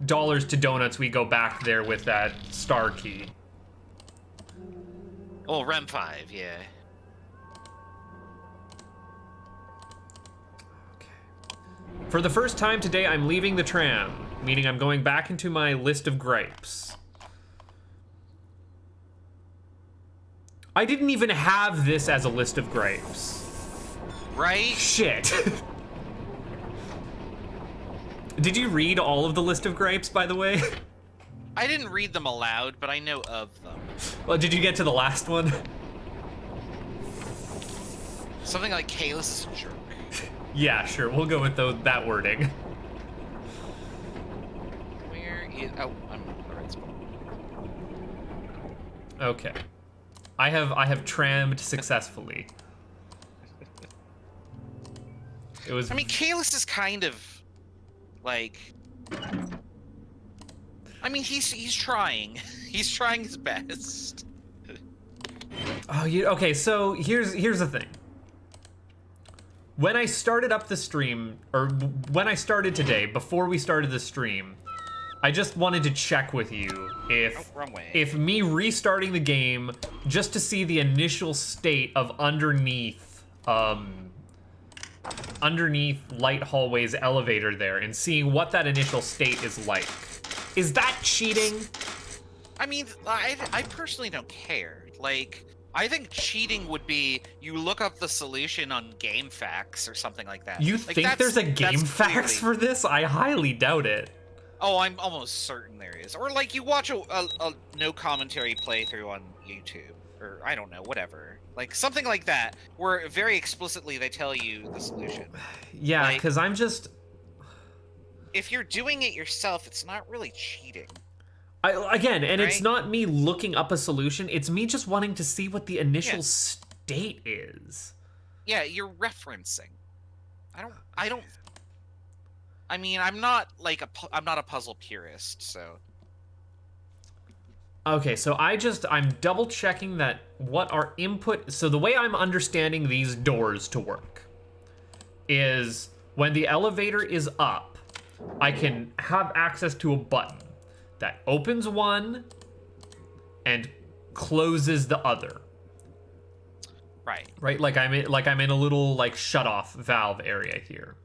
Dollars to donuts, we go back there with that star key. Oh, RHEM 5, yeah. Okay. For the first time today, I'm leaving the tram, meaning I'm going back into my list of gripes. I didn't even have this as a list of gripes. Right? Shit. Did you read all of the list of gripes, by the way? I didn't read them aloud, but I know of them. Well, did you get to the last one? Something like Kalis is a jerk. Yeah, sure. We'll go with that wording. Where is... Oh, I'm in the right spot. Okay. I have trammed successfully. It was... I mean, Kalis is kind of... like... I mean, he's trying. He's trying his best. Oh, okay, so here's the thing. When I started up the stream, or when I started today, before we started the stream, I just wanted to check with you if me restarting the game just to see the initial state of underneath Light Hallway's elevator there and seeing what that initial state is like. Is that cheating? I mean, I personally don't care. Like, I think cheating would be you look up the solution on GameFAQs or something like that. You like, think there's a GameFAQs for this? I highly doubt it. Oh, I'm almost certain there is. Or like you watch a no commentary playthrough on YouTube, or I don't know, whatever. Like something like that, where very explicitly they tell you the solution. Yeah, because like, I'm just... If you're doing it yourself, it's not really cheating. Again, and right? It's not me looking up a solution, it's me just wanting to see what the initial state is. Yeah, you're referencing. I don't. I mean, I'm not like I'm not a puzzle purist, so. Okay, so I'm double checking that what our input. So the way I'm understanding these doors to work is when the elevator is up, I can have access to a button that opens one and closes the other. Right, like I'm in a little like shut off valve area here.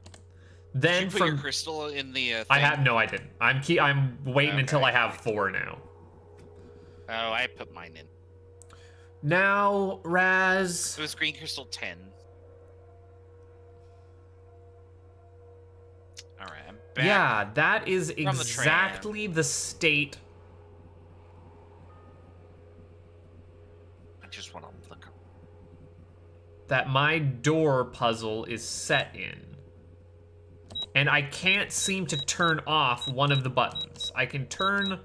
Then Did you put your crystal in the thing? I didn't. I'm waiting until I have 4 now. Oh, I put mine in. Now, Raz. It was green crystal 10. All right, I'm back. Yeah, that is exactly the state. I just want to look. That my door puzzle is set in. And I can't seem to turn off one of the buttons. I can turn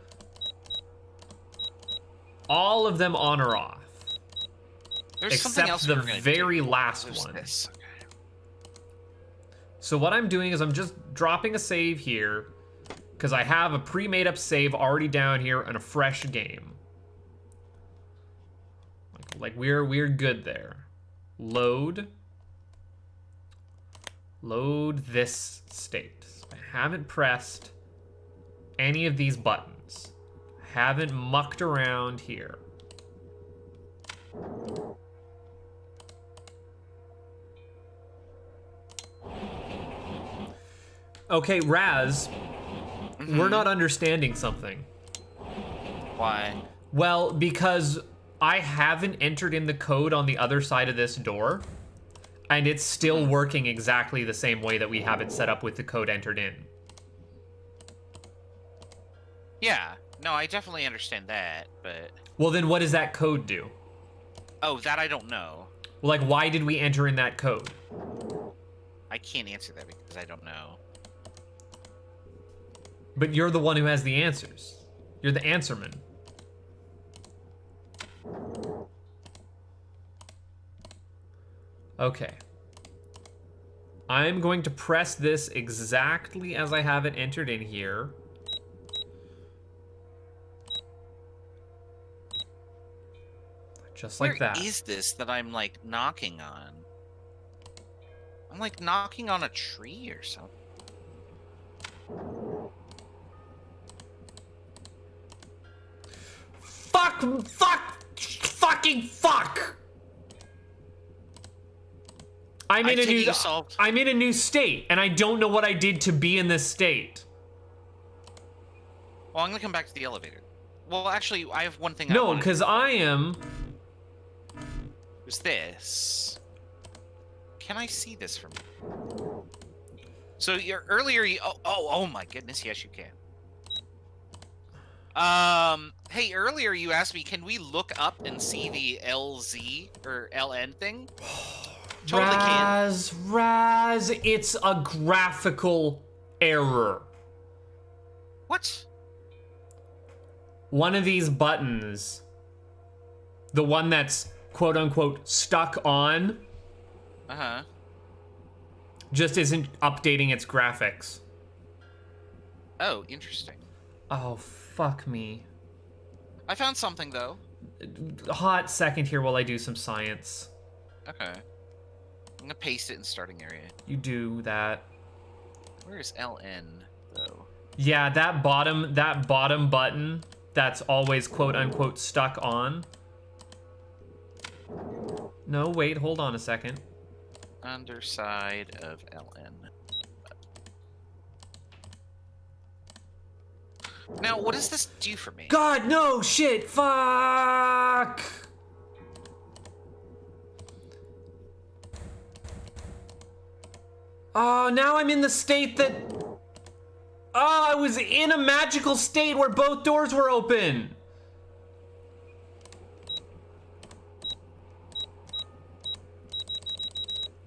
all of them on or off. There's something else except the very last one. This. Okay. So what I'm doing is I'm just dropping a save here because I have a pre-made up save already down here and a fresh game. Like we're good there. Load this state. I haven't pressed any of these buttons. Haven't mucked around here. Okay, Raz, we're not understanding something. Why? Well, because I haven't entered in the code on the other side of this door, and it's still working exactly the same way that we have it set up with the code entered in. Yeah. No, I definitely understand that, but... Well, then what does that code do? Oh, that I don't know. Well, like, why did we enter in that code? I can't answer that because I don't know. But you're the one who has the answers. You're the answerman. Okay. I'm going to press this exactly as I have it entered in here. Just like that. Where is this that I'm, like, knocking on? I'm, like, knocking on a tree or something. Fucking fuck! I'm in a new state, and I don't know what I did to be in this state. Well, I'm gonna come back to the elevator. Well, actually, I have one thing. No, because I am. Who's this? Can I see this from? So earlier, oh my goodness, yes you can. Hey, earlier you asked me, can we look up and see the LZ or LN thing? Totally Raz, it's a graphical error. What? One of these buttons, the one that's quote unquote stuck on, just isn't updating its graphics. Oh, interesting. Oh, fuck me. I found something though. Hot second here while I do some science. Okay. I'm gonna paste it in starting area. You do that. Where is LN though? Yeah, that bottom button that's always quote unquote stuck on. No, wait, hold on a second. Underside of LN. Now, what does this do for me? God, no, shit, fuck! Oh, now I'm in the state that... Oh, I was in a magical state where both doors were open.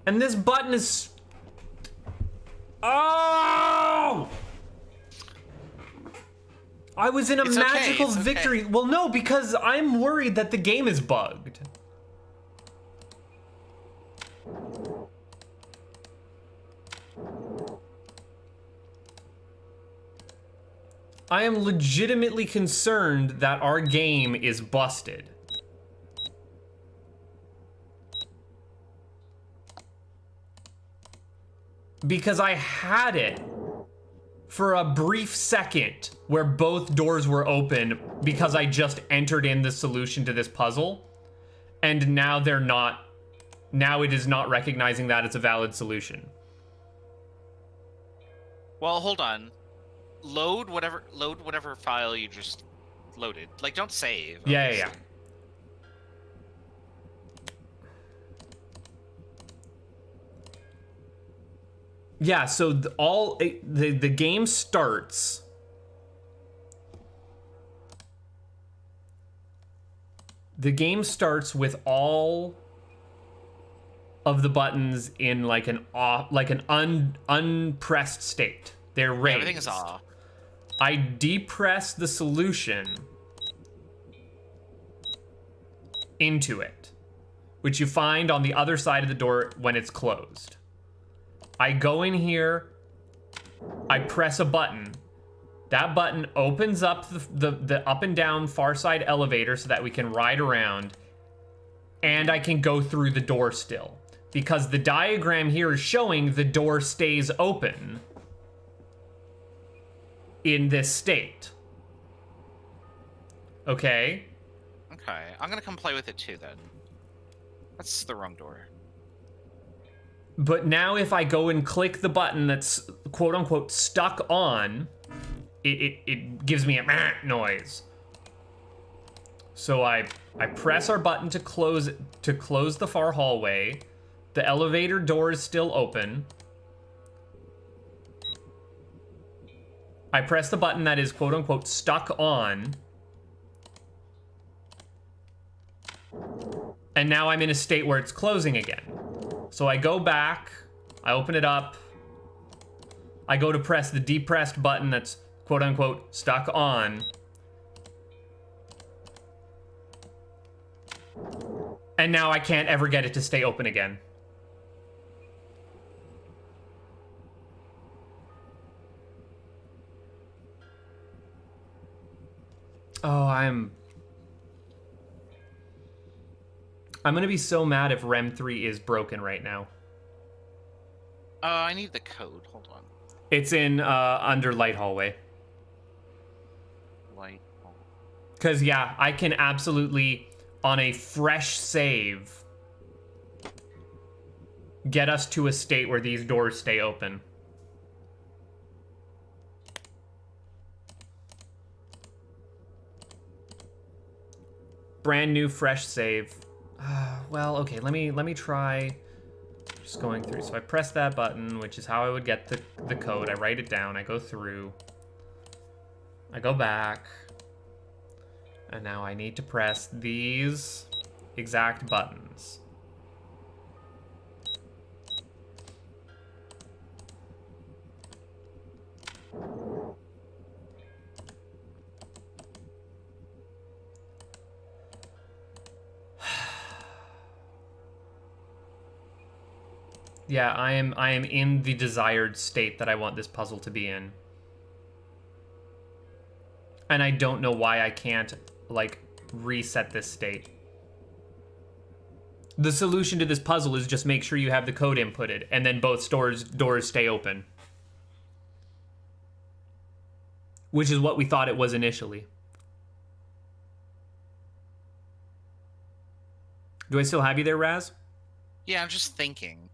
And this button is... Oh! I was in a magical victory. Well, no, because I'm worried that the game is bugged. I am legitimately concerned that our game is busted. Because I had it for a brief second where both doors were open because I just entered in the solution to this puzzle, and now they're not. Now it is not recognizing that as a valid solution. Well, hold on. Load whatever file you just loaded. Like, don't save. Yeah. Yeah, so the game starts. The game starts with all of the buttons in like an unpressed state. They're raised. Everything is off. I depress the solution into it, which you find on the other side of the door when it's closed. I go in here, I press a button. That button opens up the up and down far side elevator so that we can ride around, and I can go through the door still. Because the diagram here is showing the door stays open in this state. Okay? Okay, I'm gonna come play with it too then. That's the wrong door. But now if I go and click the button that's quote unquote stuck on, it gives me a meh noise. So I press our button to close the far hallway. The elevator door is still open. I press the button that is quote unquote stuck on. And now I'm in a state where it's closing again. So I go back, I open it up, I go to press the depressed button that's quote unquote stuck on. And now I can't ever get it to stay open again. Oh, I'm gonna be so mad if RHEM 3 is broken right now. I need the code. Hold on. It's in under light hallway. Light hallway. Cause yeah, I can absolutely on a fresh save get us to a state where these doors stay open. Brand new fresh save. Well, okay, let me try just going through. So I press that button, which is how I would get the code. I write it down, I go through, I go back, and now I need to press these exact buttons. Yeah, I am in the desired state that I want this puzzle to be in. And I don't know why I can't, like, reset this state. The solution to this puzzle is just make sure you have the code inputted, and then both doors stay open. Which is what we thought it was initially. Do I still have you there, Raz? Yeah, I'm just thinking.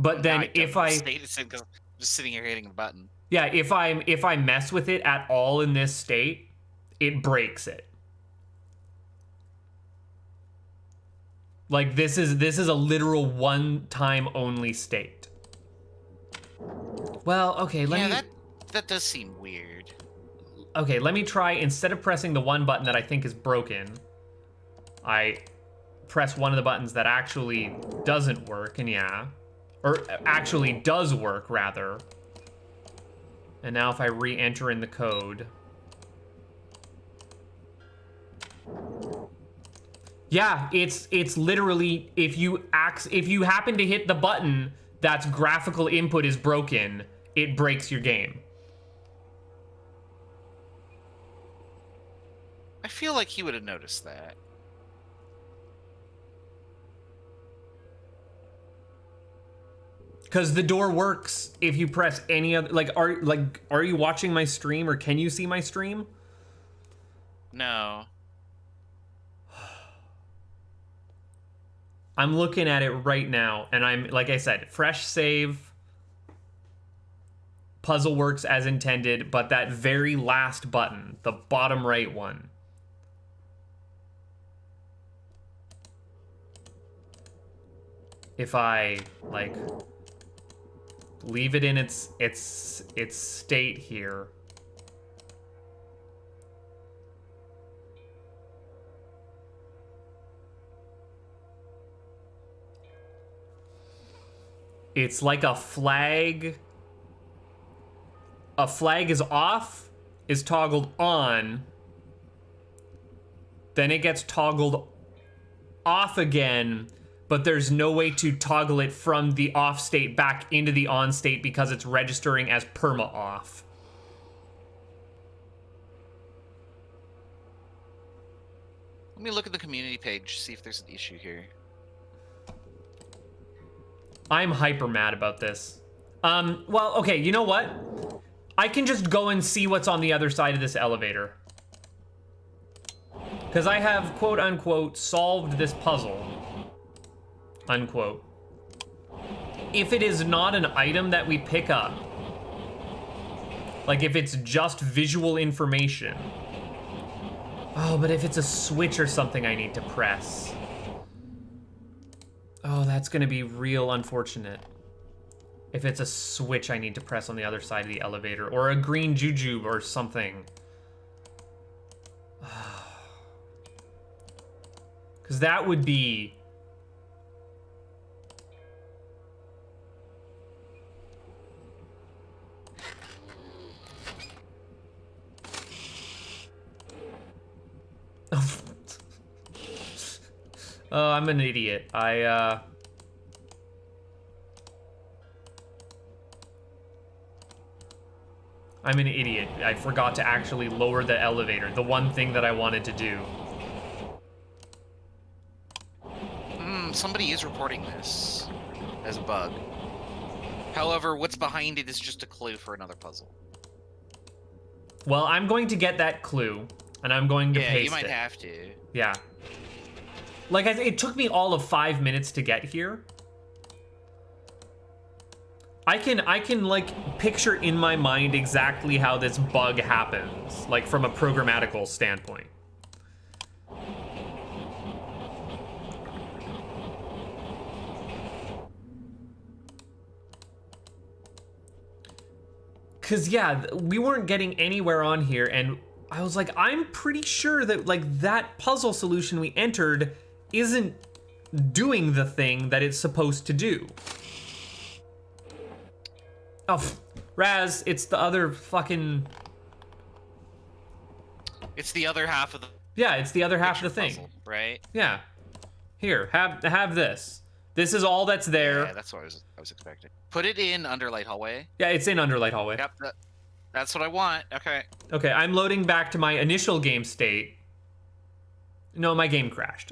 But then if I because I'm just sitting here hitting the button. Yeah, if I mess with it at all in this state, it breaks it. Like this is a literal one time only state. Well, okay, that does seem weird. Okay, let me try, instead of pressing the one button that I think is broken, I press one of the buttons that actually doesn't work, and yeah. Or actually does work, rather. And now if I re-enter in the code. Yeah, it's literally, if you happen to hit the button that's graphical input is broken, it breaks your game. I feel like he would have noticed that. Because the door works if you press any other... Are you watching my stream, or can you see my stream? No. I'm looking at it right now, and I'm, like I said, fresh save. Puzzle works as intended, but that very last button, the bottom right one. If I, like... leave it in its state here. It's like a flag. A flag is off, is toggled on. Then it gets toggled off again, but there's no way to toggle it from the off state back into the on state because it's registering as perma off. Let me look at the community page, see if there's an issue here. I'm hyper mad about this. Well, okay, you know what? I can just go and see what's on the other side of this elevator. Because I have, quote unquote, solved this puzzle. Unquote. If it is not an item that we pick up, like if it's just visual information. Oh, but if it's a switch or something I need to press. Oh, that's gonna be real unfortunate. If it's a switch I need to press on the other side of the elevator, or a green jujube or something. Because that would be... Oh, I'm an idiot. I'm an idiot. I forgot to actually lower the elevator, the one thing that I wanted to do. Somebody is reporting this as a bug. However, what's behind it is just a clue for another puzzle. Well, I'm going to get that clue, and I'm going to paste it. Yeah, you might have to. Yeah. Like, it took me all of 5 minutes to get here. I can like picture in my mind exactly how this bug happens, like from a programmatical standpoint. Cause yeah, we weren't getting anywhere on here, and I was like, I'm pretty sure that like that puzzle solution we entered isn't doing the thing that it's supposed to do. Oh, Raz, it's the other fucking... It's the other half of the... Yeah, it's the other half of the thing. Puzzle, right? Yeah. Here, have this. This is all that's there. Yeah, that's what I was expecting. Put it in Underlight Hallway. Yeah, it's in Underlight Hallway. Yep, that's what I want. Okay. Okay, I'm loading back to my initial game state. No, my game crashed.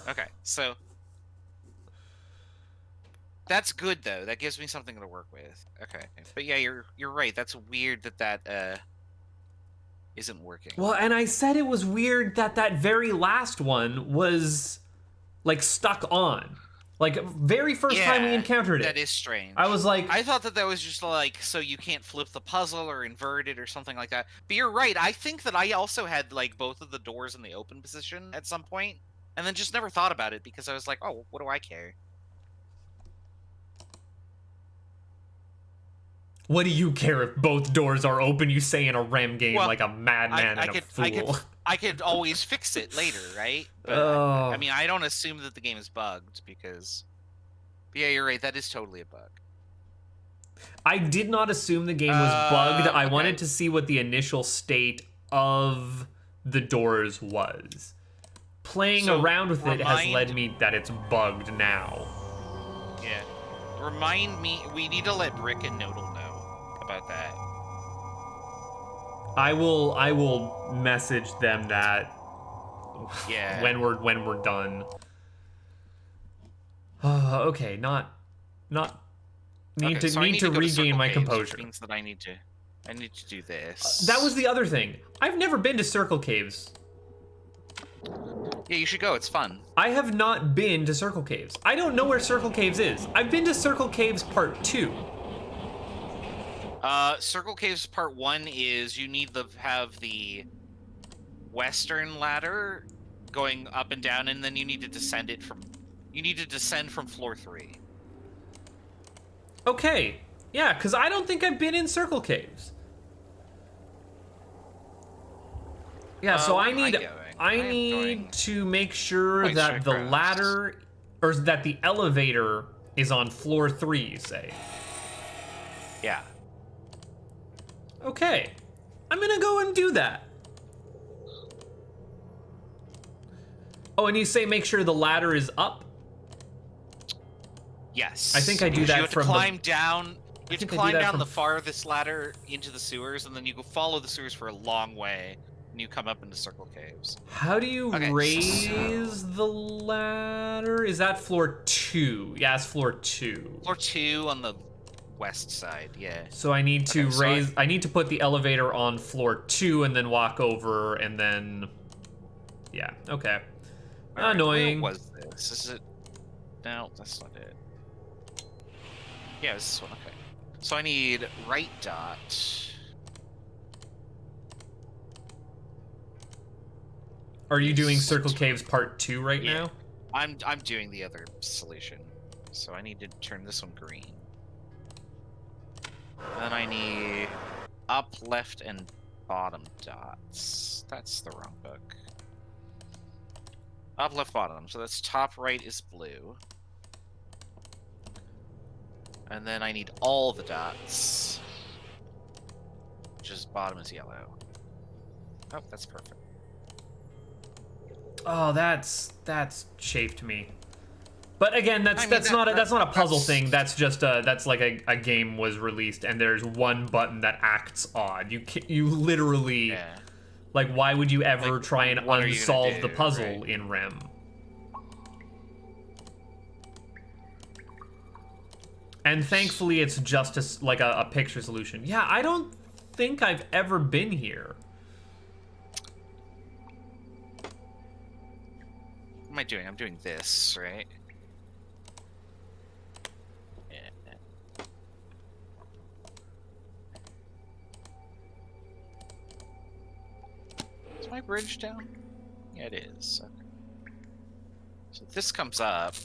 Okay, so... That's good, though. That gives me something to work with. Okay. But yeah, you're right. That's weird that isn't working. Well, and I said it was weird that that very last one was, like, stuck on. Like, very first time we encountered it. That is strange. I was like... I thought that was just, like, so you can't flip the puzzle or invert it or something like that. But you're right. I think that I also had, like, both of the doors in the open position at some point, and then just never thought about it because I was like, oh, what do I care? What do you care if both doors are open, you say in a RHEM game, well, like a madman and a fool? I could always fix it later, right? But, I mean, I don't assume that the game is bugged because... But yeah, you're right. That is totally a bug. I did not assume the game was bugged. I wanted to see what the initial state of the doors was. Playing around with it has led me that it's bugged now. Yeah. Remind me, we need to let Brick and Nodal know about that. I will message them that Yeah. when we're done. Okay, not need Okay, to so I need to go regain Circle my Caves, composure. Which means that I need to do this. That was the other thing. I've never been to Circle Caves. Yeah, you should go. It's fun. I have not been to Circle Caves. I don't know where Circle Caves is. I've been to Circle Caves Part 2. Circle Caves Part 1 is you need to have the western ladder going up and down, and then you need to descend it from... You need to descend from floor 3. Okay. Yeah, because I don't think I've been in Circle Caves. Yeah, so I need to make sure that the ladder, or that the elevator is on floor 3, you say? Yeah. Okay. I'm gonna go and do that. Oh, and you say make sure the ladder is up? Yes. I think I do that from You have to climb down. You have to climb down the from... farthest ladder into the sewers, and then you go follow the sewers for a long way, and you come up into Circle Caves. How do you raise the ladder? Is that floor 2? Yeah, it's floor 2. Floor 2 on the west side, yeah. So I need to I need to put the elevator on floor 2 and then walk over and then... Yeah, okay. Right, annoying. where was this? Is it... No, that's not it. Yeah, this one, okay. So I need right dot. Are you doing Circle Caves Part 2 right now? I'm doing the other solution. So I need to turn this one green. Then I need up, left, and bottom dots. That's the wrong book. Up, left, bottom. So that's top, right is blue. And then I need all the dots. Which is bottom is yellow. Oh, that's perfect. Oh, that's chafed me. But again, that's not a puzzle thing. That's just that's like a game was released and there's one button that acts odd. You literally like, why would you ever try and unsolve the puzzle in RHEM? And thankfully, it's just like a picture solution. Yeah, I don't think I've ever been here. What am I doing? I'm doing this, right? Yeah. Is my bridge down? Yeah, it is. Okay. So this comes up.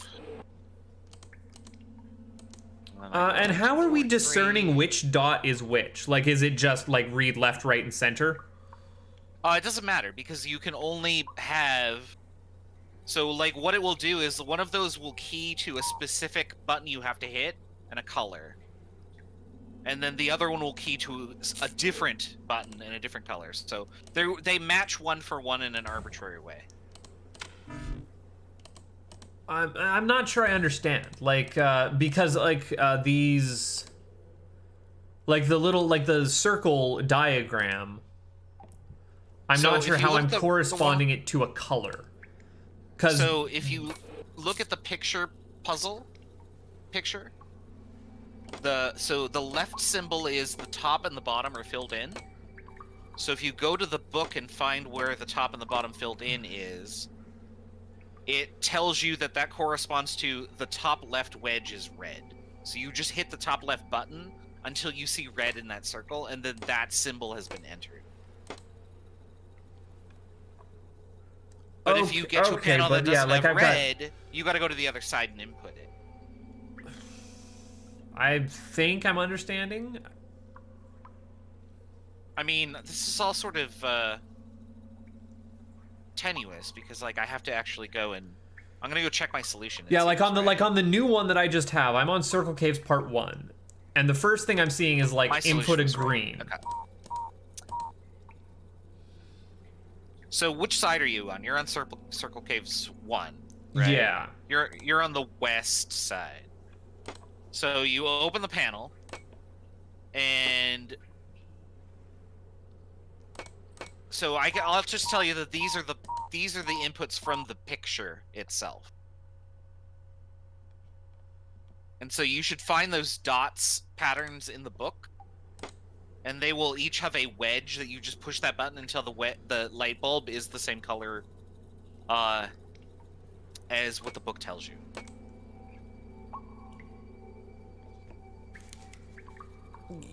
And how are we discerning which dot is which? Like, is it just like read left, right, and center? It doesn't matter because you can only have... So, like, what it will do is one of those will key to a specific button you have to hit and a color. And then the other one will key to a different button and a different color. So they match one for one in an arbitrary way. I'm not sure I understand. Like, because, like, these... Like, the little, like, the circle diagram... I'm not sure how I'm corresponding it to a color. So if you look at the picture picture, so the left symbol is the top and the bottom are filled in. So if you go to the book and find where the top and the bottom filled in is, it tells you that corresponds to the top left wedge is red. So you just hit the top left button until you see red in that circle, and then that symbol has been entered. But if you get to a panel that doesn't have red, you got to go to the other side and input it. I think I'm understanding. I mean, this is all sort of tenuous because, like, I have to actually go and I'm gonna go check my solution. Yeah, like on the new one that I just have, I'm on Circle Caves Part 1, and the first thing I'm seeing is like input a green. Okay. So which side are you on? You're on Circle Caves 1, right? Yeah. You're on the west side. So you open the panel, and so I'll just tell you that these are the inputs from the picture itself. And so you should find those dots patterns in the book, and they will each have a wedge that you just push that button until the light bulb is the same color as what the book tells you.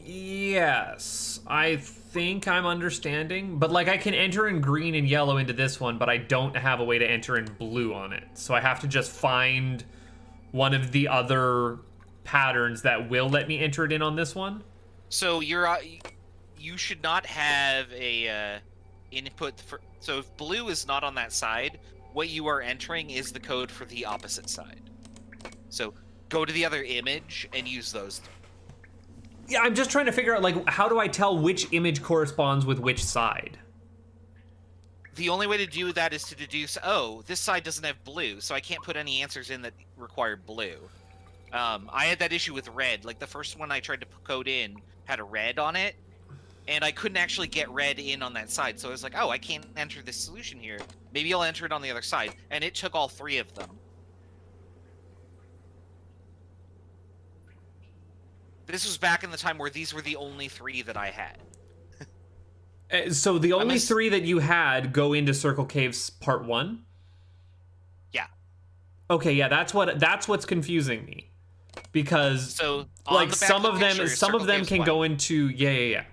Yes, I think I'm understanding, but like I can enter in green and yellow into this one, but I don't have a way to enter in blue on it. So I have to just find one of the other patterns that will let me enter it in on this one. So you should not have a input for. So if blue is not on that side, what you are entering is the code for the opposite side. So go to the other image and use those. Yeah, I'm just trying to figure out, like, how do I tell which image corresponds with which side? The only way to do that is to deduce, oh, this side doesn't have blue, so I can't put any answers in that require blue. I had that issue with red. Like, the first one I tried to code in had a red on it, and I couldn't actually get red in on that side. So I was like, oh, I can't enter this solution here. Maybe I'll enter it on the other side. And it took all three of them. This was back in the time where these were the only three that I had. So the only three that you had go into Circle Caves Part 1? Yeah. Okay, yeah, that's what's confusing me. Because so like some of them can go into yeah.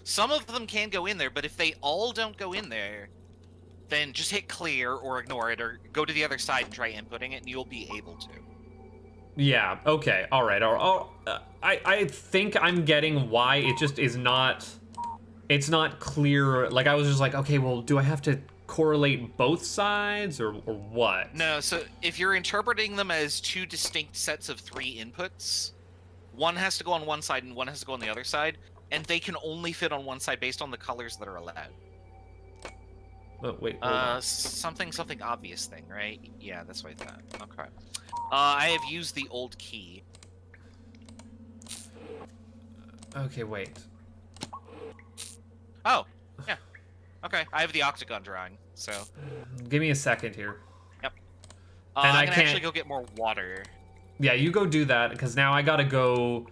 Some of them can go in there, but if they all don't go in there, then just hit clear or ignore it or go to the other side and try inputting it and you'll be able to. Yeah, okay, all right. I think I'm getting why it just is not, it's not clear. Like, I was just like, okay, well, do I have to correlate both sides or what? No, so if you're interpreting them as two distinct sets of three inputs, one has to go on one side and one has to go on the other side, and they can only fit on one side based on the colors that are allowed. Oh, wait, hold on. Something obvious thing, right? Yeah, that's what I thought. Okay. I have used the old key. Okay, wait. Oh, yeah. Okay, I have the octagon drawing, so. Give me a second here. Yep. And I'm gonna actually go get more water. Yeah, you go do that, because now I gotta go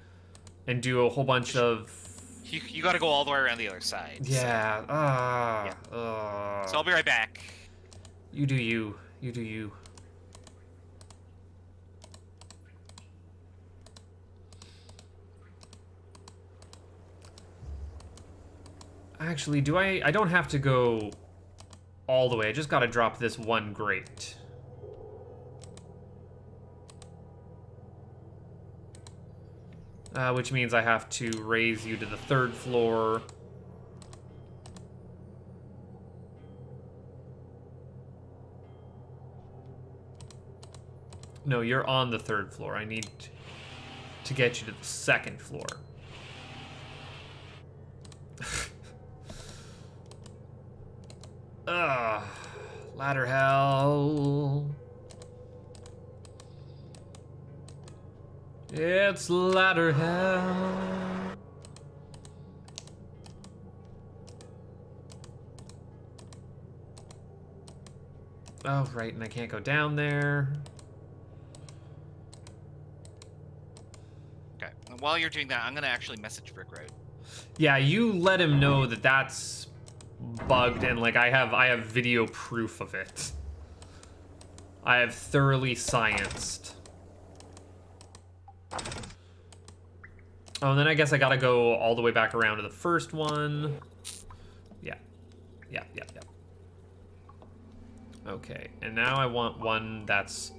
and do a whole bunch of... You gotta go all the way around the other side. Yeah, So I'll be right back. You do you. You do you. Actually, I don't have to go all the way. I just gotta drop this one grate. Which means I have to raise you to the 3rd floor. No, you're on the 3rd floor. I need to get you to the 2nd floor. Ugh. Ladder hell. It's ladder hell. Oh, right, and I can't go down there. Okay, and while you're doing that, I'm gonna actually message Brick Road. Yeah, you let him know that that's bugged, and like I have video proof of it. I have thoroughly scienced. Oh, and then I guess I gotta go all the way back around to the first one. Yeah. Okay, and now I want one that's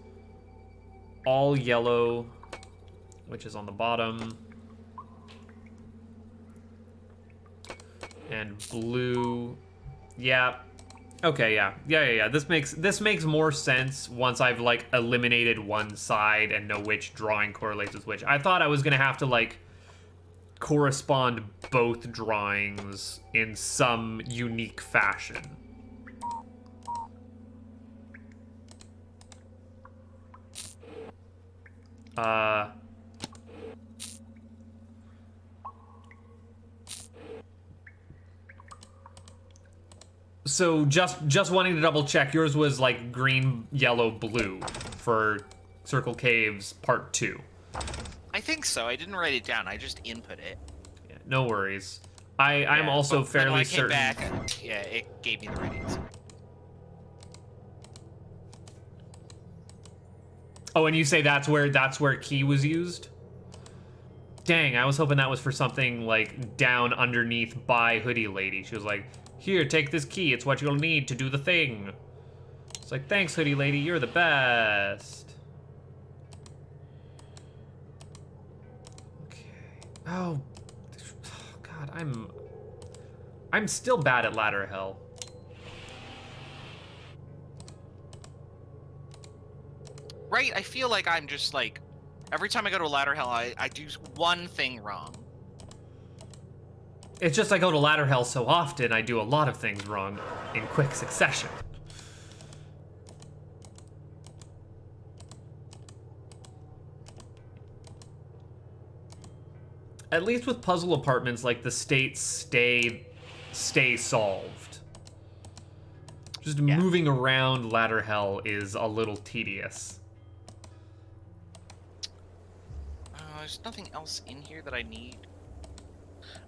all yellow, which is on the bottom. And blue. Yeah. Okay, yeah. This makes more sense once I've like eliminated one side and know which drawing correlates with which. I thought I was gonna have to like correspond both drawings in some unique fashion. So just wanting to double check, yours was like green, yellow, blue for Circle Caves Part 2. I think so. I didn't write it down. I just input it. Yeah, no worries. I'm also fairly when I certain. came back, yeah, it gave me the right answer. Oh, and you say that's where key was used? Dang, I was hoping that was for something like down underneath by Hoodie Lady. She was like, here, take this key. It's what you'll need to do the thing. It's like, thanks, Hoodie Lady. You're the best. Okay. Oh, God, I'm still bad at ladder hell. Right? I feel like I'm just like, every time I go to a ladder hell, I do one thing wrong. It's just I go to ladder hell so often, I do a lot of things wrong in quick succession. At least with puzzle apartments, like the states stay solved. Just moving around ladder hell is a little tedious. There's nothing else in here that I need.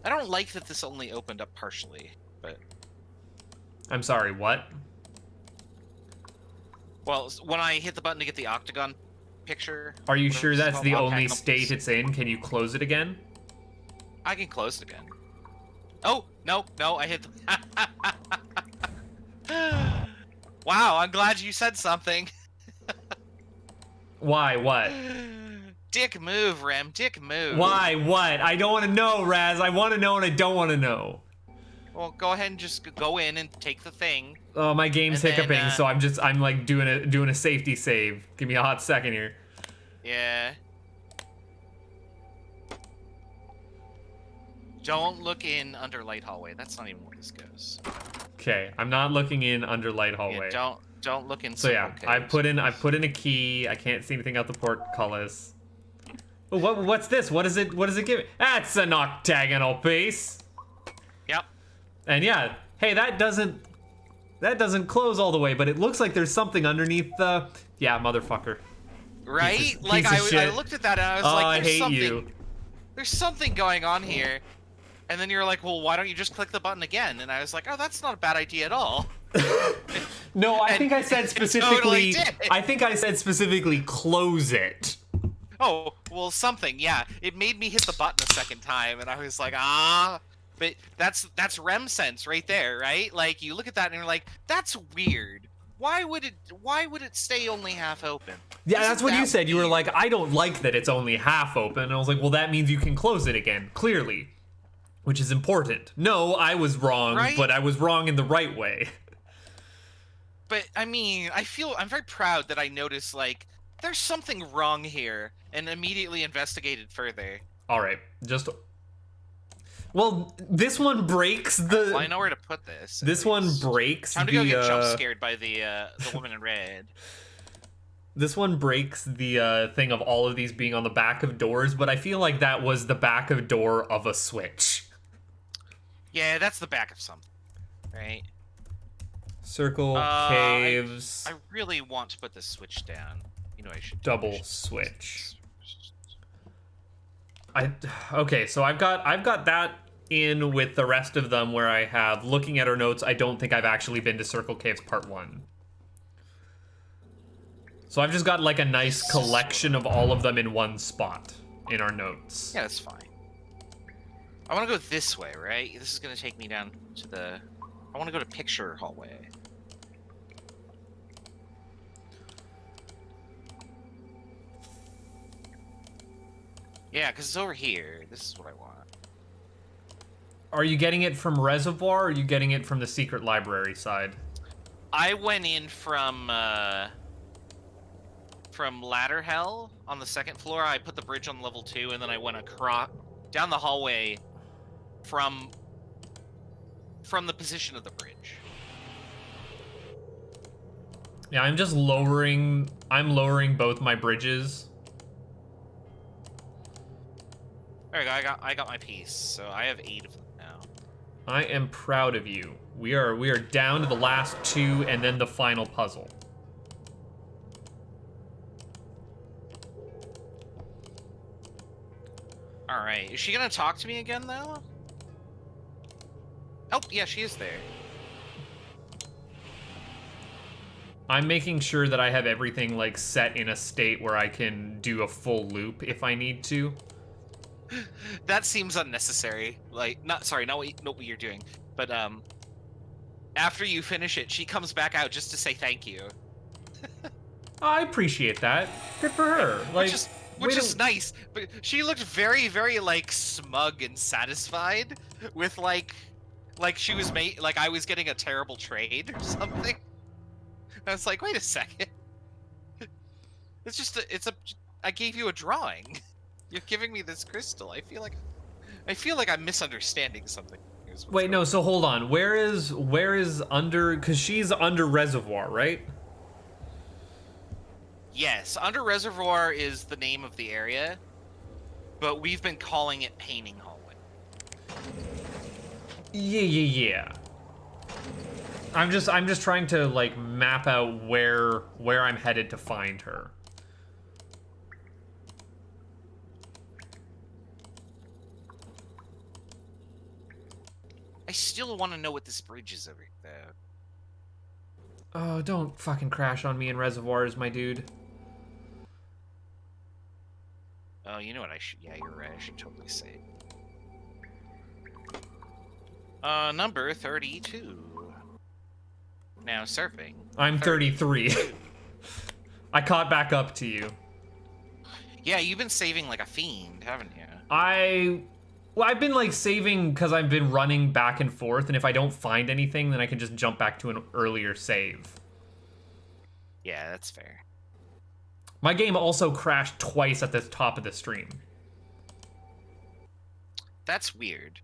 I don't like that this only opened up partially, but... I'm sorry, what? Well, when I hit the button to get the octagon picture... Are you sure that's the only octagonal state piece. it's in? Can you close it again? I can close it again. Oh, no, I hit the... Wow, I'm glad you said something. Why, what? Dick move, Rem. Dick move. Why, what? I don't want to know, Raz. I want to know and I don't want to know. Well, go ahead and just go in and take the thing. Oh, my game's And hiccuping, then, so I'm like doing a safety save. Give me a hot second here. Yeah. Don't look in under light hallway. That's not even where this goes. Okay, I'm not looking in under light hallway. Yeah, don't look in. So yeah, caves. I put in a key. I can't see anything out the portcullis. Oh, what's this? What is it? What does it give me? That's an octagonal piece. Yep. And yeah, hey, that doesn't close all the way, but it looks like there's something underneath the. Yeah, motherfucker. Right? Piece of Like I shit. looked at that and I was Oh, like, I "There's hate something. you. There's something going on here." And then you're like, "Well, why don't you just click the button again?" And I was like, "Oh, that's not a bad idea at all." No, I think I said specifically. Totally did. I think I said specifically close it. Oh, well, something, yeah. It made me hit the button a second time, and I was like, ah. But that's REM sense right there, right? Like, you look at that and you're like, that's weird. Why would it stay only half open? Yeah, Isn't that's what you that said. You were weird? like, I don't like that it's only half open. And I was like, well, that means you can close it again, clearly. Which is important. No, I was wrong, Right? but I was wrong in the right way. But, I mean, I'm very proud that I noticed, like, there's something wrong here, and immediately investigated further. All right, just... Well, this one breaks the... Well, I know where to put this. This one breaks Time to the... go get jump scared by the woman in red. This one breaks the thing of all of these being on the back of doors, but I feel like that was the back of door of a switch. Yeah, that's the back of something, right? Circle, caves... I really want to put this switch down. You know I should double switch. Okay, so I've got that in with the rest of them where I have, looking at our notes, I don't think I've actually been to Circle Caves Part 1. So I've just got like a nice collection of all of them in one spot in our notes. Yeah, that's fine. I want to go this way, right? This is going to take me down to the... I want to go to picture hallway. Yeah, because it's over here. This is what I want. Are you getting it from Reservoir, or are you getting it from the secret library side? I went in from Ladder Hell on the second floor. I put the bridge on level 2, and then I went across down the hallway from the position of the bridge. Yeah, I'm lowering both my bridges. There we go. I got my piece. So I have 8 of them now. I am proud of you. We are down to the last 2 and then the final puzzle. All right. Is she gonna talk to me again though? Oh, yeah, she is there. I'm making sure that I have everything like set in a state where I can do a full loop if I need to. That seems unnecessary. Like, not what you're doing, but after you finish it, she comes back out just to say thank you. I appreciate that. Good for her. Like, which is nice. But she looked very, very like smug and satisfied with like she was like I was getting a terrible trade or something. I was like, wait a second. It's just I gave you a drawing. You're giving me this crystal. I feel like I'm misunderstanding something. Wait, no, so hold on. Where is under, because she's under reservoir, right? Yes, under reservoir is the name of the area, but we've been calling it painting hallway. Yeah. I'm just trying to like map out where I'm headed to find her. I still want to know what this bridge is over there. Oh, don't fucking crash on me in reservoirs, my dude. Oh, you know what I should... Yeah, you're right. I should totally say. Number 32. Now surfing. I'm 33. I caught back up to you. Yeah, you've been saving like a fiend, haven't you? Well, I've been like saving because I've been running back and forth, and if I don't find anything, then I can just jump back to an earlier save. Yeah, that's fair. My game also crashed twice at the top of the stream. That's weird.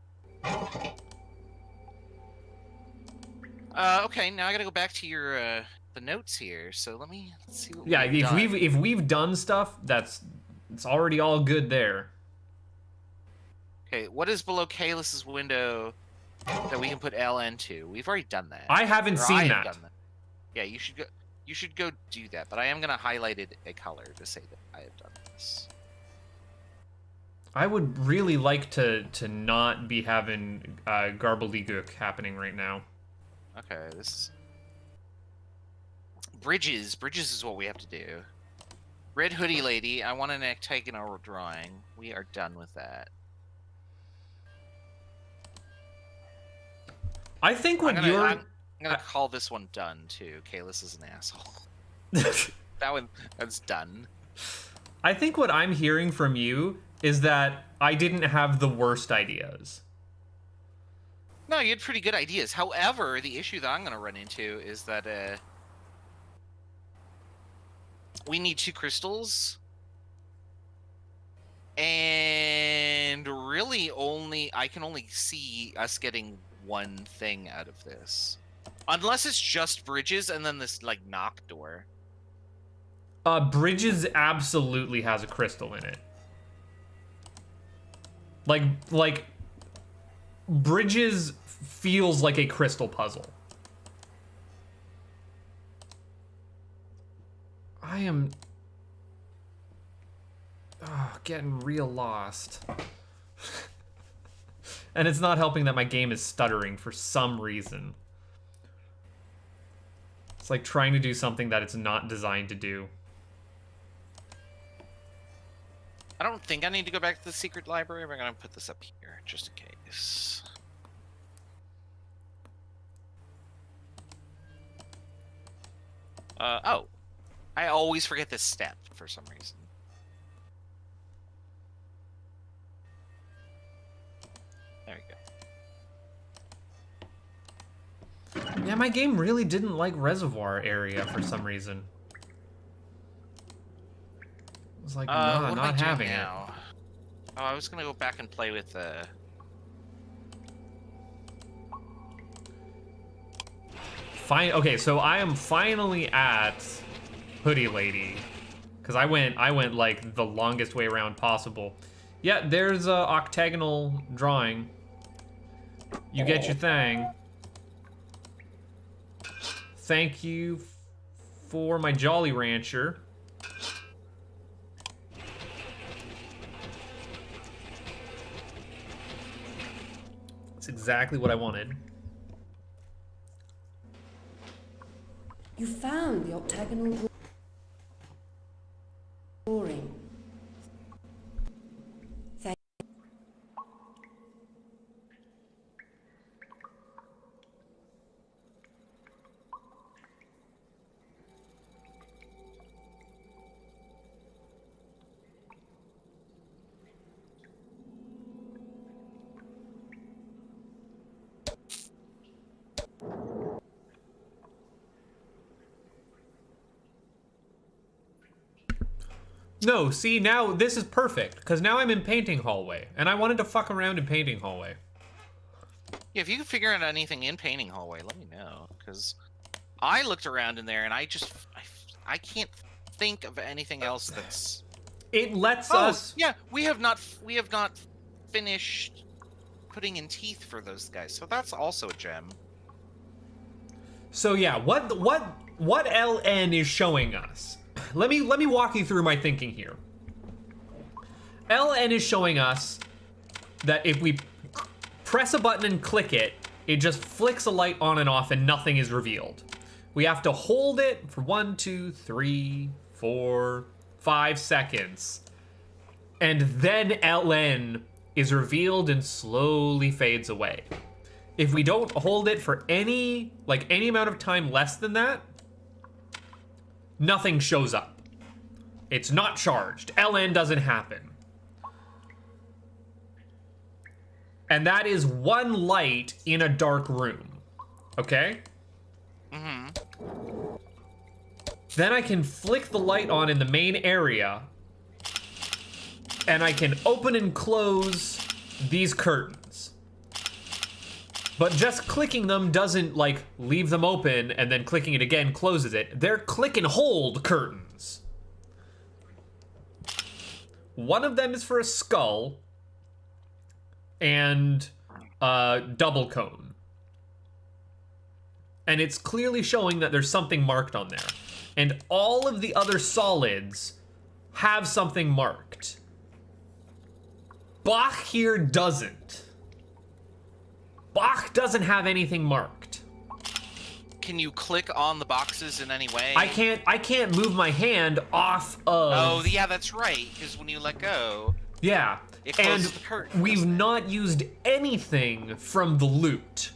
Okay, now I gotta go back to your the notes here. So let's see what. Yeah, if we've done stuff, it's already all good there. Okay, what is below Kalis's window that we can put L into? We've already done that. I haven't seen that. Done that. Yeah, you should go. You should go do that. But I am gonna highlight it a color to say that I have done this. I would really like to not be having garbledy-gook happening right now. Okay, this is... Bridges. Bridges is what we have to do. Red hoodie lady, I want an octagonal drawing. We are done with that. I think what I'm gonna call this one done too. Kalis is an asshole. That's done. I think what I'm hearing from you is that I didn't have the worst ideas. No, you had pretty good ideas. However, the issue that I'm gonna run into is that we need 2 crystals, and really I can only see us getting one thing out of this, unless it's just bridges and then this like knock door. Bridges absolutely has a crystal in it. Like Bridges feels like a crystal puzzle. I am getting real lost. And it's not helping that my game is stuttering for some reason. It's like trying to do something that it's not designed to do. I don't think I need to go back to the secret library, but I'm gonna put this up here just in case. Oh. I always forget this step for some reason. There we go. Yeah, my game really didn't like reservoir area for some reason. It was like, nah, not having it. Oh, I was gonna go back and play with the... Fine. Okay, so I am finally at Hoodie Lady, because I went like the longest way around possible. Yeah, there's a octagonal drawing. You get your thing. Thank you for my Jolly Rancher. That's exactly what I wanted. You found the octagonal drawing. Thank No, see, now this is perfect, because now I'm in painting hallway, and I wanted to fuck around in painting hallway. Yeah, if you can figure out anything in painting hallway, let me know, because I looked around in there and I can't think of anything else that's. It lets us. Yeah, we have not finished putting in teeth for those guys, so that's also a gem. So yeah, what LN is showing us? Let me walk you through my thinking here. LN is showing us that if we press a button and click it, it just flicks a light on and off and nothing is revealed. We have to hold it for 1, 2, 3, 4, 5 seconds. And then LN is revealed and slowly fades away. If we don't hold it for any amount of time less than that, nothing shows up. It's not charged. LN doesn't happen. And that is one light in a dark room. Okay? Mm-hmm. Then I can flick the light on in the main area, and I can open and close these curtains. But just clicking them doesn't, like, leave them open and then clicking it again closes it. They're click and hold curtains. One of them is for a skull and a double cone. And it's clearly showing that there's something marked on there. And all of the other solids have something marked. Bach here doesn't. Bach doesn't have anything marked. Can you click on the boxes in any way? I can't move my hand off of. Oh, yeah, that's right. Because when you let go. Yeah, It and closes the curtain, we've doesn't it? not used anything from the loot.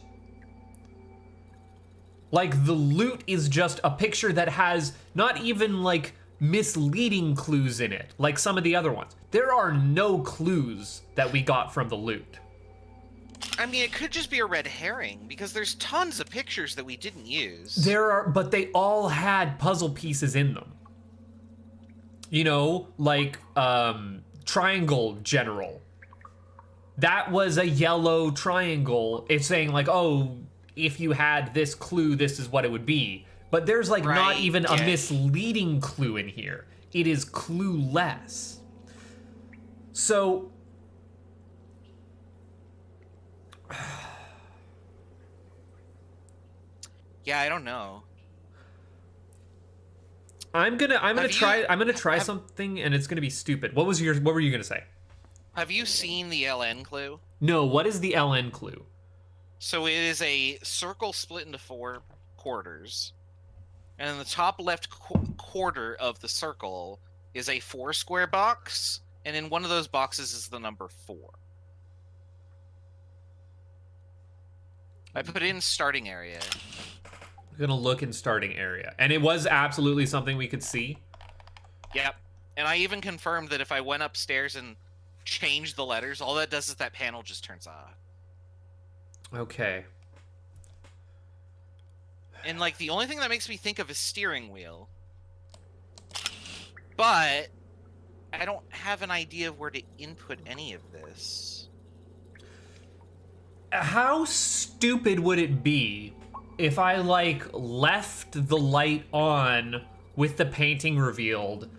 Like, the loot is just a picture that has not even, like, misleading clues in it, like some of the other ones. There are no clues that we got from the loot. I mean, it could just be a red herring, because there's tons of pictures that we didn't use. There are, but they all had puzzle pieces in them. You know, like, triangle general. That was a yellow triangle. It's saying, like, oh, if you had this clue, this is what it would be. But there's, like, not Right, even yeah. a misleading clue in here. It is clueless. So... Yeah, I don't know. I'm gonna try have- something, and it's gonna be stupid. What were you gonna say? Have you seen the LN clue? No, what is the LN clue? So it is a circle split into 4 quarters. And in the top left quarter of the circle is a 4 square box. And in one of those boxes is the number 4. I put in starting area. I'm gonna look in starting area. And it was absolutely something we could see. Yep. And I even confirmed that if I went upstairs and changed the letters, all that does is that panel just turns off. Okay. And, like, the only thing that makes me think of is steering wheel. But I don't have an idea of where to input any of this. How stupid would it be if I, like, left the light on with the painting revealed,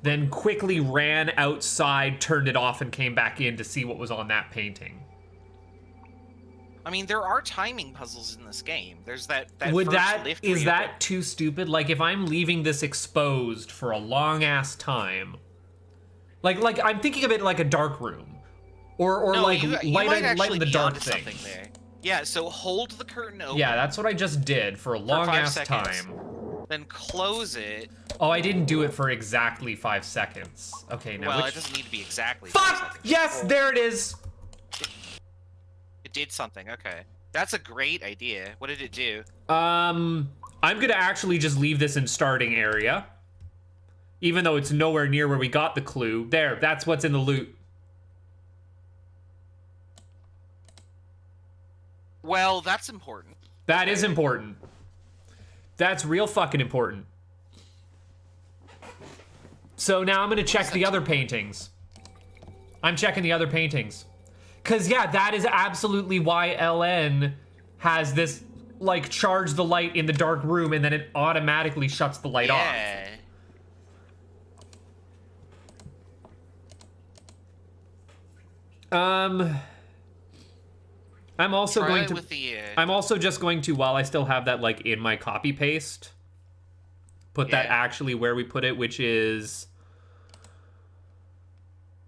then quickly ran outside, turned it off, and came back in to see what was on that painting? I mean, there are timing puzzles in this game. There's that Would first that lift is where you that too stupid? Like if I'm leaving this exposed for a long ass time, like I'm thinking of it like a dark room, or No, like you light might actually the be dark onto something things. there. Yeah, so hold the curtain open. Yeah, that's what I just did for a long 5 ass seconds. time. Then close it. Oh, I didn't do it for exactly 5 seconds. Okay, now Well, which... it doesn't need to be exactly 5 Fuck! seconds. Yes, there it is! It did something, okay. That's a great idea. What did it do? I'm gonna actually just leave this in starting area. Even though it's nowhere near where we got the clue. There, that's what's in the loot. Well, that's important. That is important. That's real fucking important. So now I'm gonna check the other paintings. I'm checking the other paintings. Cause yeah, that is absolutely why LN has this, like, charge the light in the dark room and then it automatically shuts the light off. Yeah. I'm also Try going it to. with the, I'm also just going to, while I still have that like in my copy paste, put that Yeah. actually where we put it, which is.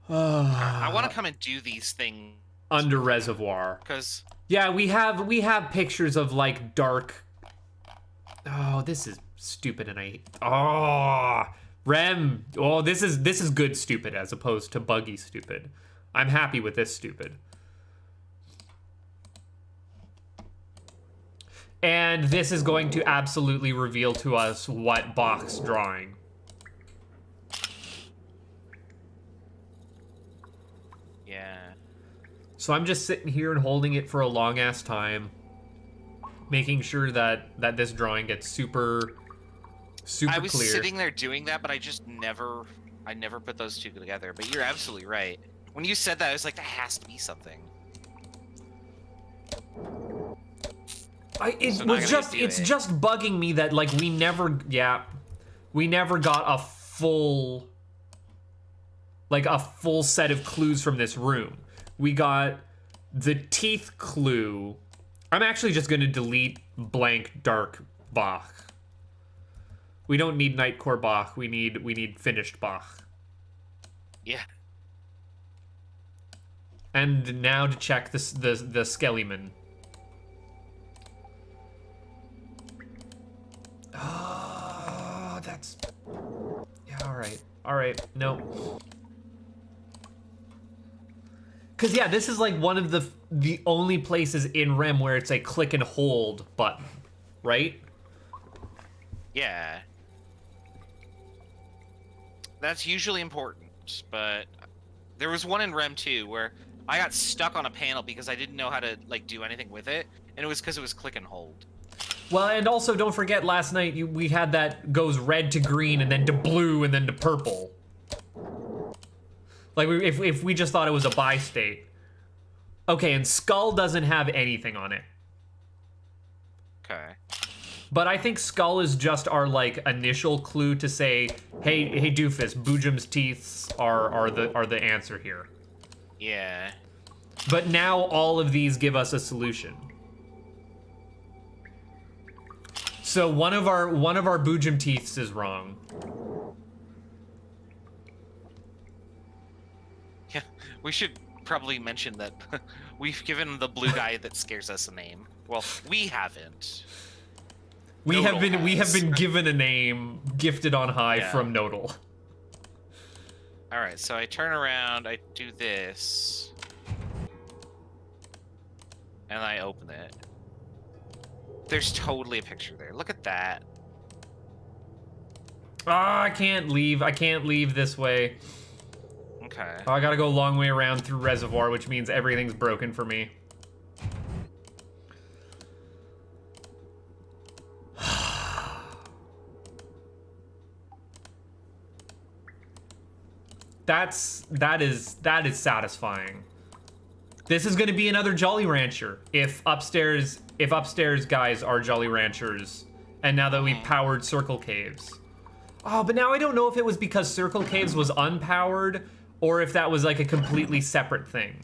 I want to come and do these things Under reservoir. because Yeah, we have pictures of like dark. Oh, this is stupid, and I. Oh, RHEM. Oh, this is good stupid as opposed to buggy stupid. I'm happy with this stupid. And this is going to absolutely reveal to us what Bach's drawing. yeah. So I'm just sitting here and holding it for a long ass time, making sure that this drawing gets super I was clear. sitting there doing that, but I never put those two together. But you're absolutely right. When you said that, I was like, that has to be something. It's So not gonna just do it's it. just bugging me that like we never got a full set of clues from this room. We got the teeth clue. I'm actually just gonna delete blank dark Bach. We don't need Nightcore Bach. We need finished Bach. Yeah. And now to check the Skellyman. Oh, that's... Yeah, alright, no. Because, yeah, this is like one of the only places in RHEM where it's a click and hold button, right? Yeah. That's usually important, but there was one in RHEM 2 where I got stuck on a panel because I didn't know how to like do anything with it, and it was because it was click and hold. Well, and also don't forget last night we had that goes red to green and then to blue and then to purple. Like if we just thought it was a bi state. Okay, and Skull doesn't have anything on it. Okay. But I think Skull is just our like initial clue to say, hey doofus, Boojum's teeth are the answer here. Yeah. But now all of these give us a solution. So one of our Boojum teeths is wrong. Yeah. We should probably mention that we've given the blue guy that scares us a name. Well, we haven't. We have Nodal been given a name, gifted on high Yeah. from Nodal. All right, so I turn around, I do this, and I open it. There's totally a picture there. Look at that. Ah, I can't leave. I can't leave this way. Okay. Oh, I gotta go a long way around through Reservoir, which means everything's broken for me. That is satisfying. This is going to be another Jolly Rancher if upstairs guys are Jolly Ranchers, and now that we powered Circle Caves. Oh, but now I don't know if it was because Circle Caves was unpowered or if that was like a completely separate thing.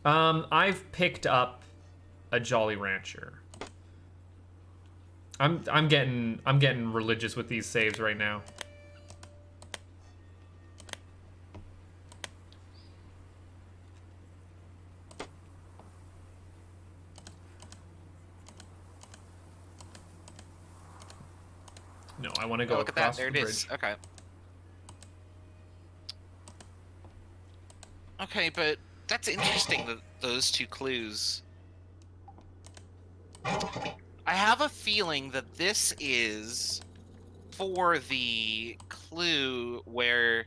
I've picked up a Jolly Rancher. I'm getting religious with these saves right now. No, I want to go look at that. across There the it bridge. is. Okay. Okay, but that's interesting, that those two clues. I have a feeling that this is for the clue where,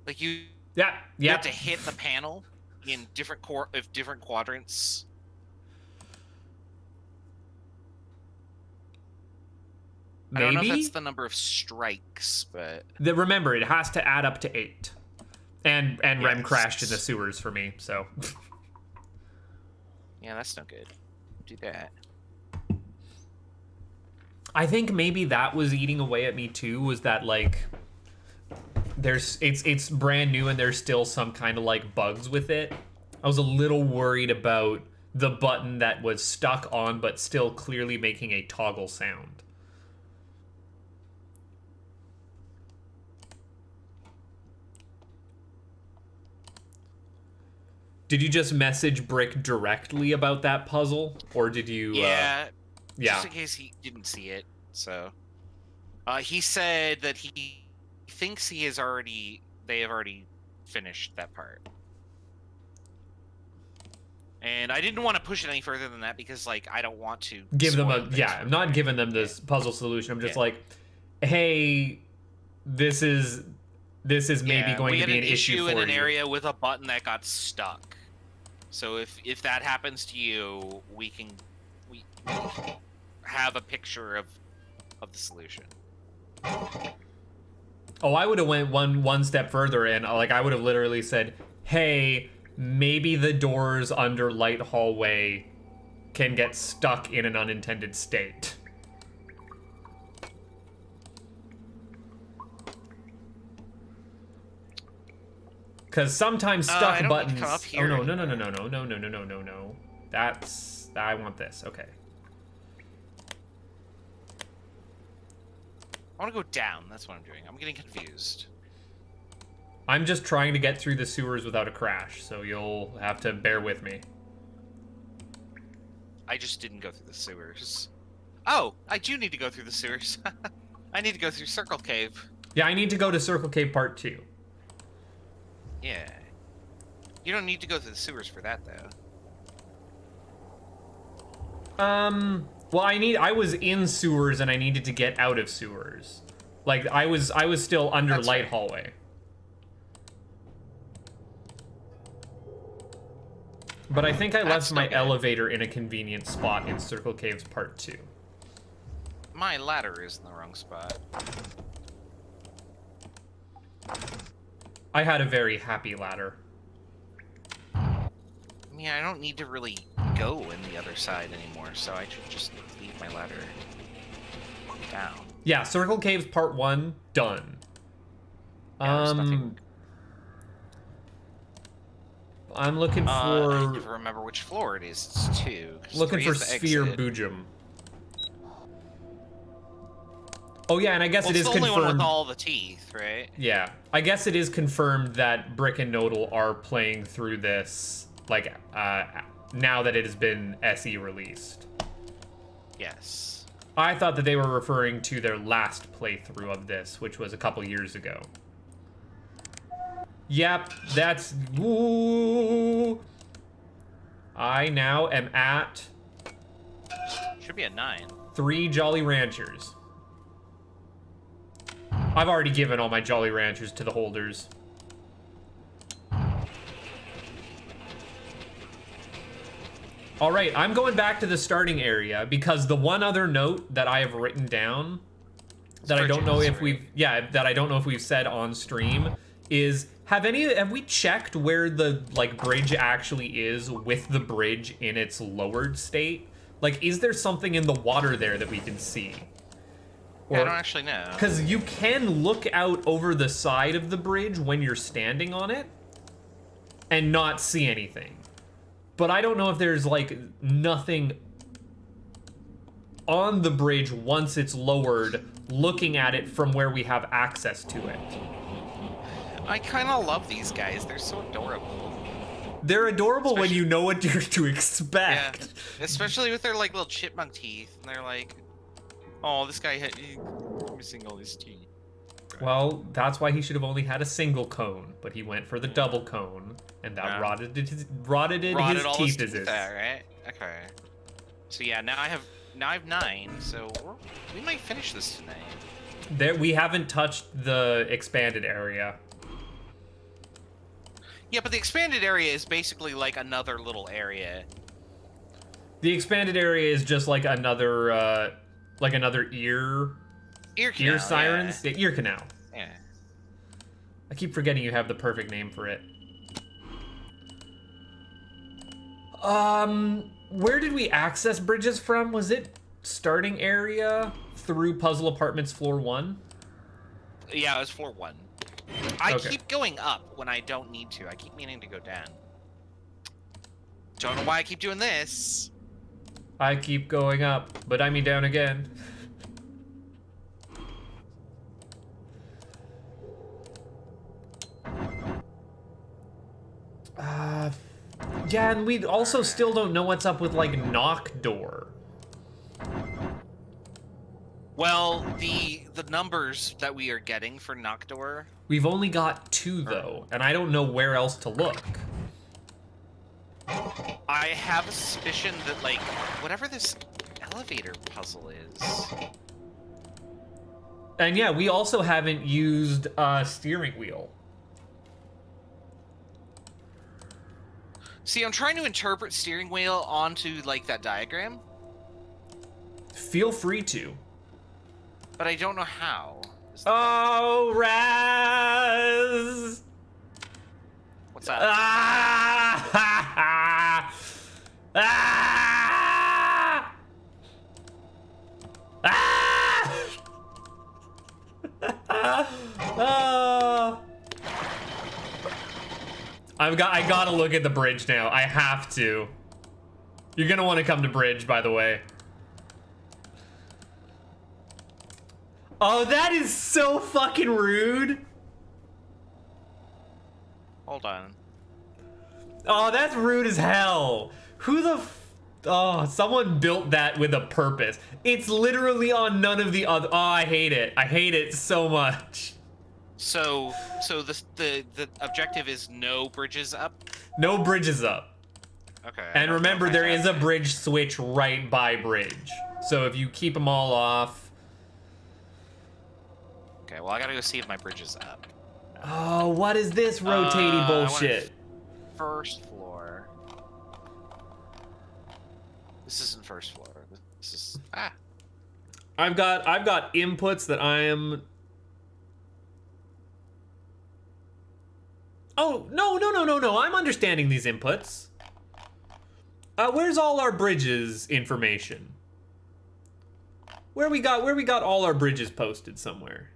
like, you have to hit the panel in different different quadrants. Maybe? I don't know if that's the number of strikes, but remember, it has to add up to 8. And RHEM Yes. crashed in the sewers for me, so. yeah, that's no good. Do that. I think maybe that was eating away at me too, was that like it's brand new and there's still some kind of like bugs with it. I was a little worried about the button that was stuck on but still clearly making a toggle sound. Did you just message Brick directly about that puzzle, or did you? Yeah. Yeah. Just in case he didn't see it, so. He said that he thinks they have already finished that part. And I didn't want to push it any further than that because, like, I don't want to give them spoil things I'm not giving them this puzzle solution. I'm just like, hey, this is maybe going to be an issue for in an you. area with a button that got stuck. So if that happens to you, we have a picture of the solution. Oh, I would have went one step further, and like I would have literally said, hey, maybe the doors under Light Hallway can get stuck in an unintended state. Because sometimes stuck I don't buttons. need to come up Oh here no. I want this. Okay. I want to go down. That's what I'm doing. I'm getting confused. I'm just trying to get through the sewers without a crash, so you'll have to bear with me. I just didn't go through the sewers. Oh, I do need to go through the sewers. I need to go through Circle Cave. Yeah, I need to go to Circle Cave Part 2. Yeah. You don't need to go through the sewers for that, though. Well, I was in sewers and I needed to get out of sewers. Like I was still under That's Light right. Hallway. But I think I left my no good. elevator in a convenient spot in Circle Caves Part 2. My ladder is in the wrong spot. I had a very happy ladder. I mean, I don't need to really go in the other side anymore, so I should just leave my ladder down. Yeah, Circle Caves Part 1 done. Yeah, there's nothing. I'm looking for I never remember which floor it is. It's 2. 'cause looking 3 for is the Sphere exit. Boojum. Oh yeah, and I guess Well, it it's is the only one confirmed. with all the teeth, right? Yeah, I guess it is confirmed that Brick and Nodal are playing through this, like, now that it has been SE released. Yes. I thought that they were referring to their last playthrough of this, which was a couple years ago. Yep, that's... Ooh. I now am at Should be a 9. 3 Jolly Ranchers. I've already given all my Jolly Ranchers to the holders. All right, I'm going back to the starting area because the one other note that I have written down that I don't know if we've said on stream is have we checked where the bridge actually is with the bridge in its lowered state? Like, is there something in the water there that we can see? Yeah, I don't actually know. Because you can look out over the side of the bridge when you're standing on it and not see anything. But I don't know if there's, like, nothing on the bridge once it's lowered, looking at it from where we have access to it. I kind of love these guys. They're so adorable. They're adorable when you know what you're to expect. Yeah, especially with their like little chipmunk teeth, and they're like, "Oh, this guy had missing all his teeth." Right. Well, that's why he should have only had a single cone, but he went for the double cone, and that rotted his teeth. All his teeth out, right? Okay. So yeah, now I have 9. So we might finish this tonight. We haven't touched the expanded area. Yeah, but the expanded area is basically like another little area. The expanded area is just like another ear sirens. Yeah. Yeah, ear canal. Yeah. I keep forgetting you have the perfect name for it. Where did we access bridges from? Was it starting area through Puzzle Apartments floor 1? Yeah, it was floor 1. I keep going up when I don't need to. I keep meaning to go down. Don't know why I keep doing this. I keep going up, but I mean down again. Yeah, and we also still don't know what's up with, like, knock door. Well, the numbers that we are getting for knock door. We've only got 2, though, and I don't know where else to look. I have a suspicion that, like, whatever this elevator puzzle is. And yeah, we also haven't used a steering wheel. See, I'm trying to interpret steering wheel onto, like, that diagram. Feel free to. But I don't know how. Oh, Raz! What's that? Ah! Ah! Ah! Ah! I gotta look at the bridge now. I have to. You're gonna want to come to bridge, by the way. Oh, that is so fucking rude. Hold on. Oh, that's rude as hell. Who the oh, someone built that with a purpose. It's literally on none of the other. Oh, I hate it. I hate it so much. So the objective is no bridges up? No bridges up. Okay. And remember, there is a bridge switch right by bridge. So if you keep them all off. Okay, well, I gotta go see if my bridge is up. Oh, what is this rotating bullshit? First floor. This isn't first floor. This is I've got inputs that I am. Oh, no. I'm understanding these inputs. Where's all our bridges information? Where we got all our bridges posted somewhere.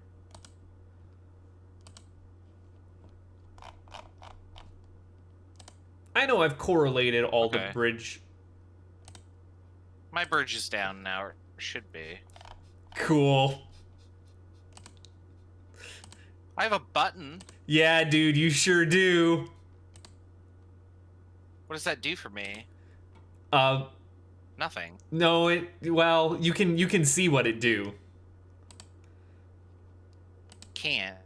I know I've correlated all the bridge. My bridge is down now, or should be. Cool. I have a button. Yeah, dude, you sure do. What does that do for me? Nothing. No, well, you can see what it do. Can't,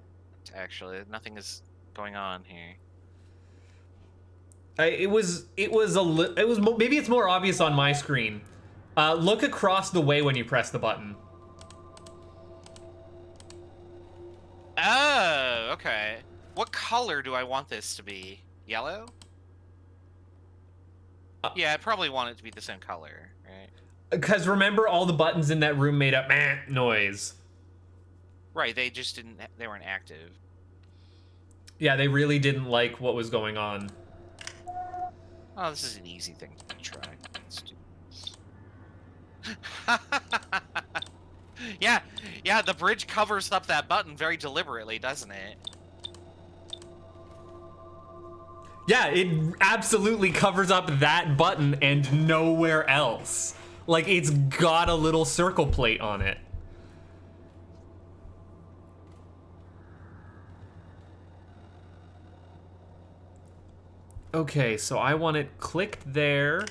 actually. Nothing is going on here. Maybe it's more obvious on my screen. Look across the way when you press the button. Oh, okay. What color do I want this to be? Yellow? Yeah, I probably want it to be the same color, right? Because remember, all the buttons in that room made a meh noise. Right, they weren't active. Yeah, they really didn't like what was going on. Oh, this is an easy thing to try. Let's do this. Yeah, the bridge covers up that button very deliberately, doesn't it? Yeah, it absolutely covers up that button and nowhere else. Like, it's got a little circle plate on it. Okay, so I want it clicked there.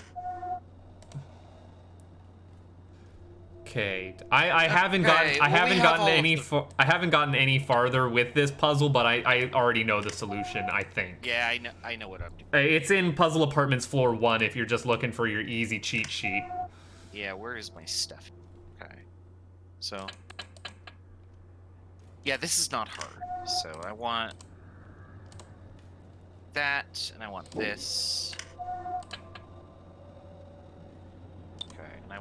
Okay, I haven't gotten any farther with this puzzle, but I already know the solution, I think. Yeah, I know what I'm doing. It's in Puzzle Apartments Floor 1 if you're just looking for your easy cheat sheet. Yeah, where is my stuff? Okay. So yeah, this is not hard. So I want that, and I want this. Okay, and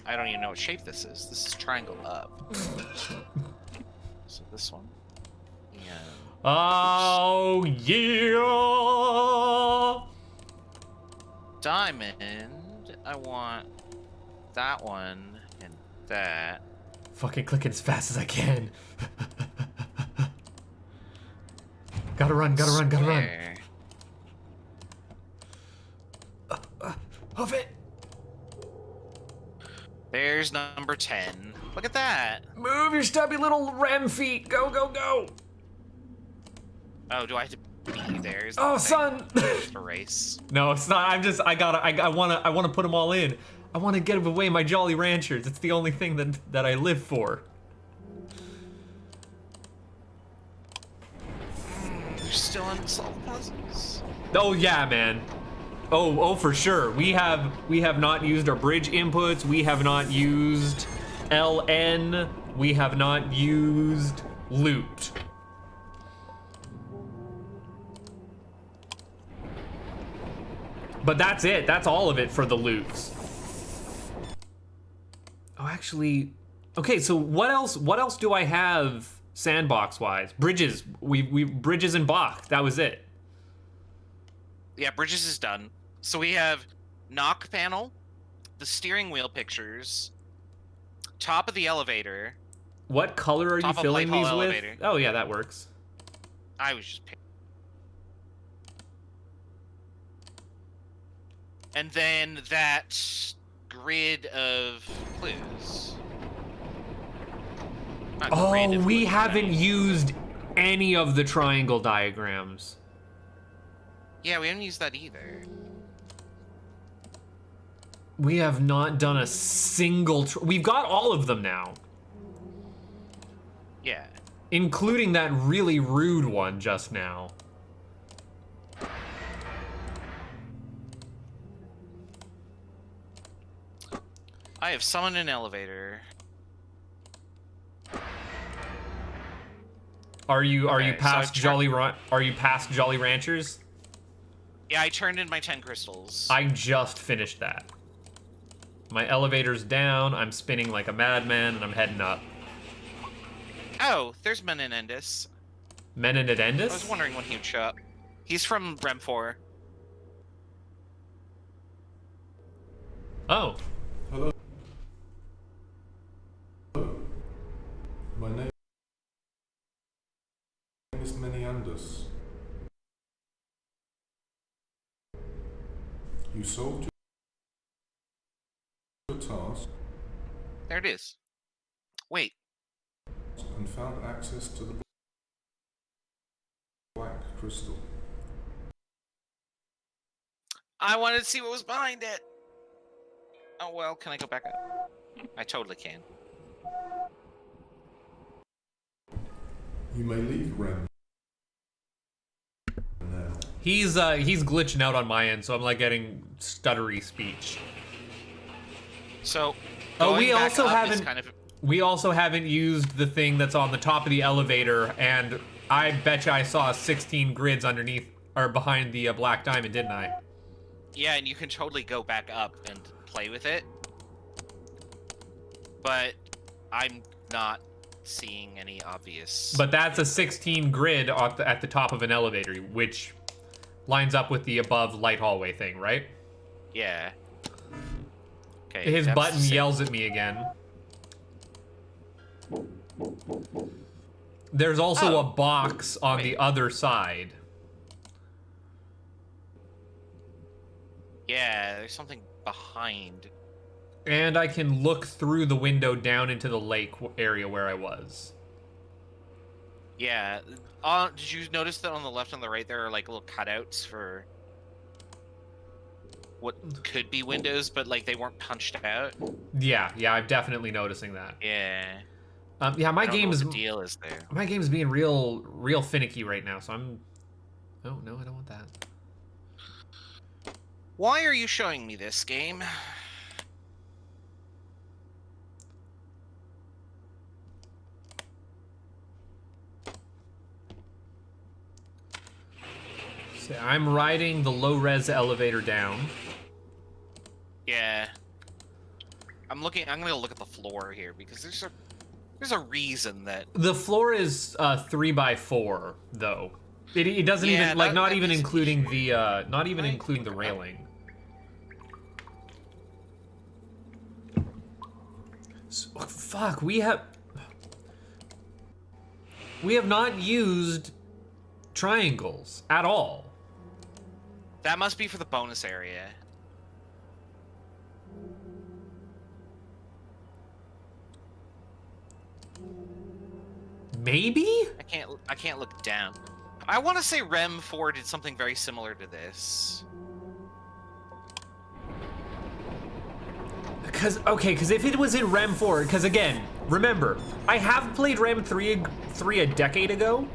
I don't even know what shape this is. This is triangle up. So this one. Yeah. Oh, yeah! Diamond. I want that one and that. Fucking clicking as fast as I can. Gotta run. Square. Hoof it! There's number 10. Look at that. Move your stubby little RHEM feet. Go, go, go. Oh, do I have to be there? Is that Oh, the son. thing? Erase. No, it's not. I wanna put them all in. I wanna get away my Jolly Ranchers. It's the only thing that I live for. You're still unsolved puzzles. Oh yeah, man. Oh, for sure. We have not used our bridge inputs. We have not used LN. We have not used loot. But that's it. That's all of it for the loots. Oh, actually, okay. So what else? What else do I have sandbox wise? Bridges. We bridges and Bach. That was it. Yeah, Bridges is done. So we have knock panel, the steering wheel pictures, top of the elevator. What color are you Top of filling Light these Hall with? elevator. Oh yeah, that works. I was just picking. And then that grid of clues. Not grid Oh, of we clues, haven't right? used any of the triangle diagrams. Yeah, we haven't used that either. We have not done a single. We've got all of them now, Yeah. including that really rude one just now. I have summoned an elevator. Are you Okay, so past I've Are you past Jolly Ranchers? Yeah, I turned in my 10 crystals. I just finished that. My elevator's down. I'm spinning like a madman, and I'm heading up. Oh, there's Menendez. Menendez? I was wondering when he'd show up. He's from RHEM 4. Oh. Hello. My name is Menendez. You solved your task There it is. Wait. and found access to the black crystal. I wanted to see what was behind it. Oh, well, can I go back up? I totally can. You may leave RHEM now. He's glitching out on my end, so I'm like getting stuttery speech. So, Oh, we going back also up is haven't kind of... we also haven't used the thing that's on the top of the elevator, and I bet you I saw 16 grids underneath or behind the black diamond, didn't I? Yeah, and you can totally go back up and play with it. But I'm not seeing any obvious... But that's a 16 grid at the top of an elevator, which lines up with the above light hallway thing, right? Yeah. Okay, His that's button the same. yells at me again. There's also Oh, a box on the wait. other side. Yeah, there's something behind. And I can look through the window down into the lake area where I was. Yeah. Did you notice that on the left and the right there are like little cutouts for what could be windows, but like they weren't punched out? Yeah, I'm definitely noticing that. Yeah. Yeah, my I don't know game's what the deal is there. my game's being real finicky right now, so I'm. Oh no, I don't want that. Why are you showing me this game? So I'm riding the low-res elevator down. Yeah. I'm gonna look at the floor here because there's a reason that The floor is 3x4 though. It doesn't Yeah, even like that- not that even makes- including the not even including the railing. Fuck, we have not used triangles at all. that must be for the bonus area. Maybe? I can't look down. I want to say RHEM 4 did something very similar to this. Because if it was in RHEM 4, because again, remember, I have played RHEM 3 a decade ago,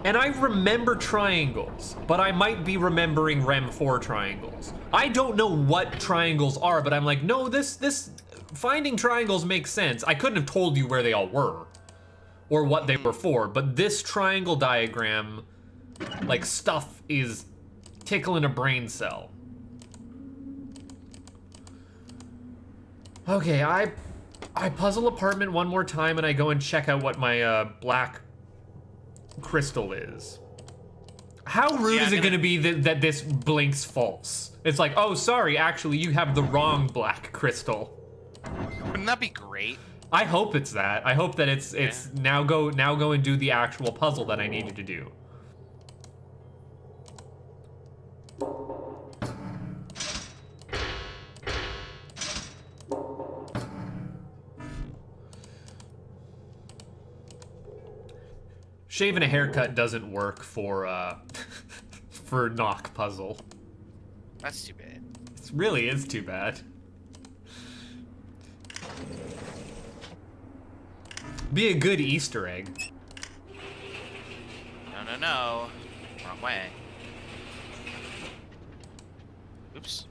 and I remember triangles, but I might be remembering RHEM 4 triangles. I don't know what triangles are, but I'm like, no, this finding triangles makes sense. I couldn't have told you where they all were or what they were for, but this triangle diagram, like, stuff is tickling a brain cell. Okay, I puzzle apartment one more time and I go and check out what my black crystal is. How rude is it gonna be that this blinks false? It's like, oh, sorry, actually, you have the wrong black crystal. Wouldn't that be great? I hope it's that. I hope that it's now go and do the actual puzzle that I needed to do. Shaving a haircut doesn't work for for knock puzzle. That's too bad. It really is too bad. Be a good Easter egg. No. Wrong way. Oops.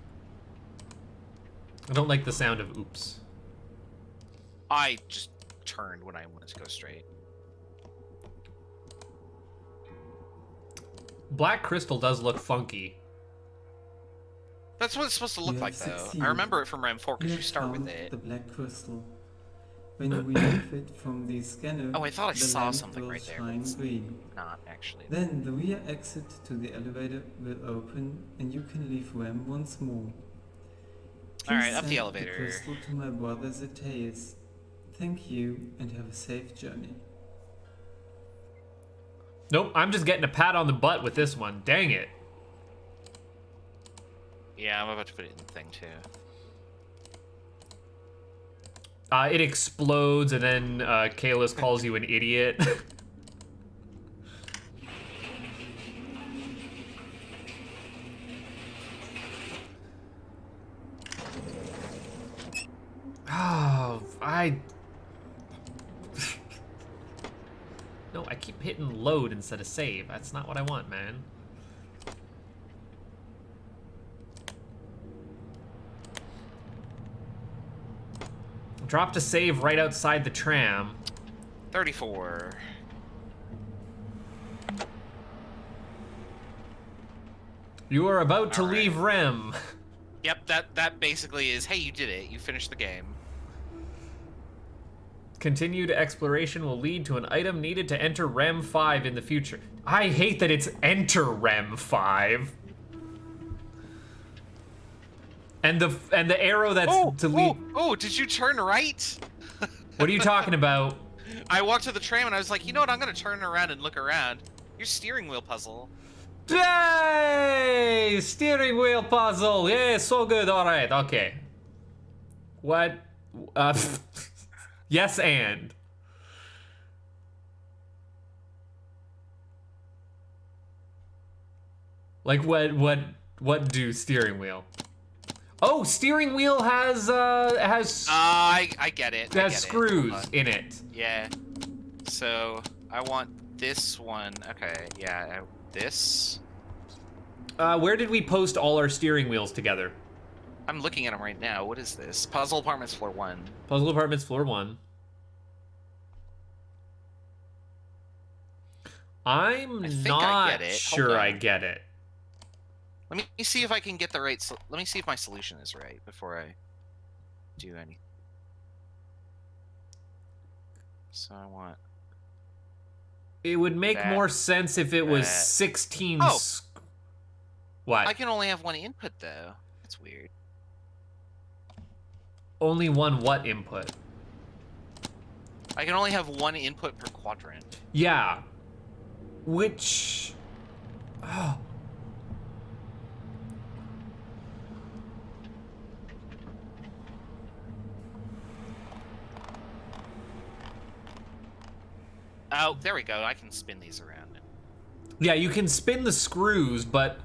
I don't like the sound of oops. I just turned when I wanted to go straight. Black crystal does look funky. That's what it's supposed to look You like, have though. I succeeded. remember it from RHEM 4 because you have start with found it. the black crystal. When you remove it from the scanner, Oh, I thought I the saw lamp something will right there. shine It's green. not actually. Then the rear exit to the elevator will open and you can leave RHEM once more. Alright, Please up the send elevator. The crystal to my brother Zeteius. Thank you and have a safe journey. Nope, I'm just getting a pat on the butt with this one. Dang it. Yeah, I'm about to put it in the thing too. It explodes and then Kalis calls you an idiot. Oh, No, I keep hitting load instead of save. That's not what I want, man. Dropped a save right outside the tram. 34. You are about to All right. leave RHEM. Yep, that basically is, hey, you did it. You finished the game. Continued exploration will lead to an item needed to enter RHEM 5 in the future. I hate that it's enter RHEM 5. And the arrow that's to lead. Oh, did you turn right? What are you talking about? I walked to the tram and I was like, you know what? I'm gonna turn around and look around. Your steering wheel puzzle. Yay! Steering wheel puzzle. Yeah, so good. All right. Okay. What? Yes, and. Like what do steering wheel? Oh, steering wheel has I get it. I has get screws it. in it. Yeah. So I want this one. Okay. Yeah. This. Where did we post all our steering wheels together? I'm looking at them right now. What is this? Puzzle Apartments Floor 1. Puzzle Apartments Floor 1. I'm not sure I get it. Let me see if I can get the right. Let me see if my solution is right before I do anything. So I want. It would make more sense if it was 16. Oh. What? I can only have one input though. That's weird. Only one what input? I can only have one input per quadrant. Yeah. Which. Oh. Oh, there we go. I can spin these around. Yeah, you can spin the screws, but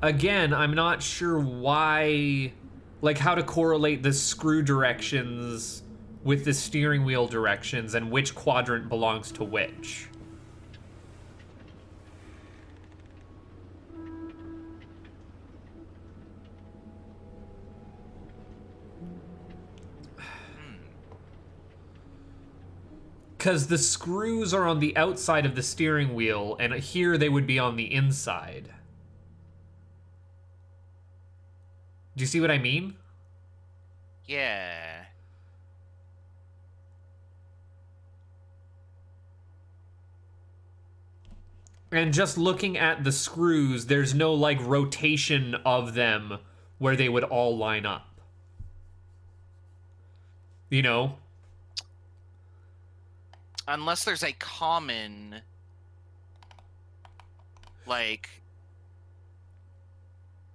again, I'm not sure why, like how to correlate the screw directions with the steering wheel directions and which quadrant belongs to which. Because the screws are on the outside of the steering wheel, and here they would be on the inside. Do you see what I mean? Yeah. And just looking at the screws, there's no, like, rotation of them where they would all line up. You know? Unless there's a common, like,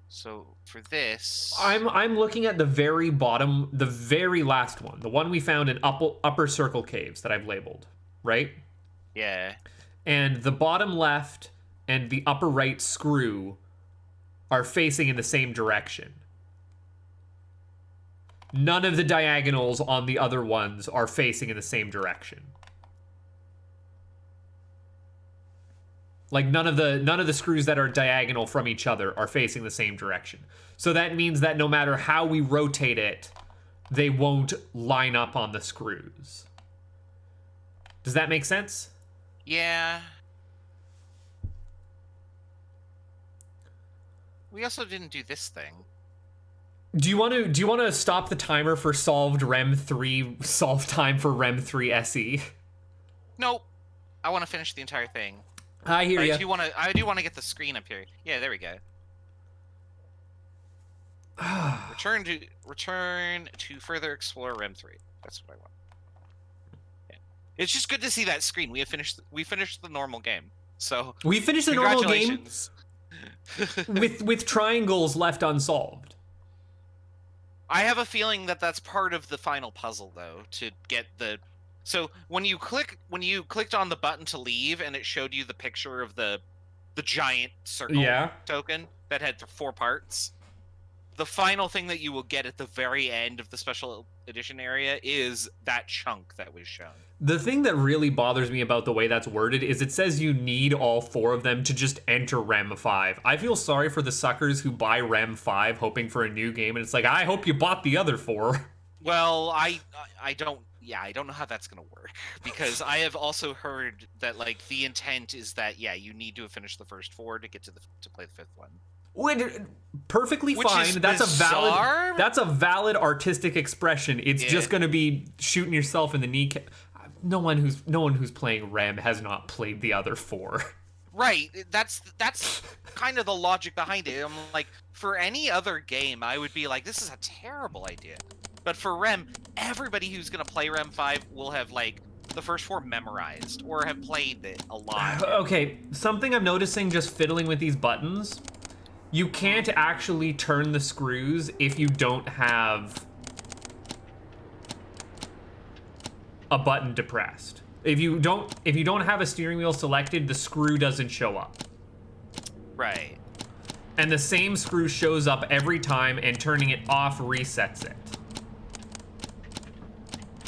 so for this, I'm looking at the very bottom, the very last one, the one we found in upper circle caves that I've labeled, right? yeah, And the bottom left and the upper right screw are facing in the same direction. None of the diagonals on the other ones are facing in the same direction. Like none of the screws that are diagonal from each other are facing the same direction. So that means that no matter how we rotate it, they won't line up on the screws. Does that make sense? yeah. We also didn't do this thing. Do you want to stop the timer for solve time for RHEM 3 SE? Nope. I want to finish the entire thing. I hear you. I do want to get the screen up here. Yeah, there we go. return to further explore RHEM 3. That's what I want. Yeah. It's just good to see that screen. We finished the normal game. So we finished the normal game congratulations. with triangles left unsolved. I have a feeling that that's part of the final puzzle, though, to get the. So when you clicked on the button to leave, and it showed you the picture of the giant circle token that had 4 parts. The final thing that you will get at the very end of the special edition area is that chunk that was shown. The thing that really bothers me about the way that's worded is it says you need all 4 of them to just enter RHEM 5. I feel sorry for the suckers who buy RHEM 5 hoping for a new game, and it's like, I hope you bought the other 4. Well, I don't know how that's gonna work, because I have also heard that, like, the intent is that, yeah, you need to have finished the first 4 to get to play the 5th one. Perfectly Which fine. is That's bizarre. a valid artistic expression. It's just going to be shooting yourself in the kneecap. No one who's playing RHEM has not played the other 4. Right. That's kind of the logic behind it. I'm like, for any other game, I would be like, this is a terrible idea. But for RHEM, everybody who's going to play RHEM 5 will have, like, the first 4 memorized or have played it a lot. Okay, something I'm noticing just fiddling with these buttons, you can't actually turn the screws if you don't have a button depressed. If you don't have a steering wheel selected, the screw doesn't show up. Right. And the same screw shows up every time, and turning it off resets it.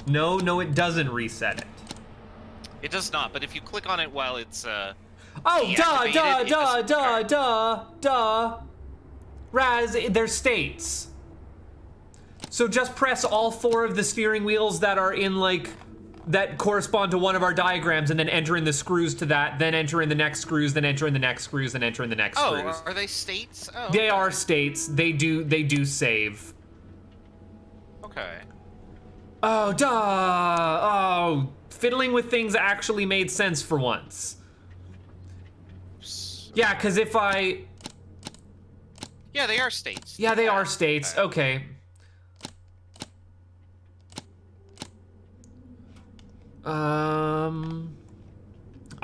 No, it doesn't reset it. It does not, but if you click on it while it's Oh, deactivated, duh. Raz, they're states. So just press all 4 of the steering wheels that are in, like, that correspond to one of our diagrams, and then enter in the screws to that, then enter in the next screws, then enter in the next screws, then enter in the next screws. Oh, are they states? Oh, They are states. They do save. Okay. Oh, duh. Oh, fiddling with things actually made sense for once. Yeah, because if I... Yeah, they are states. Yeah, they are states. Okay.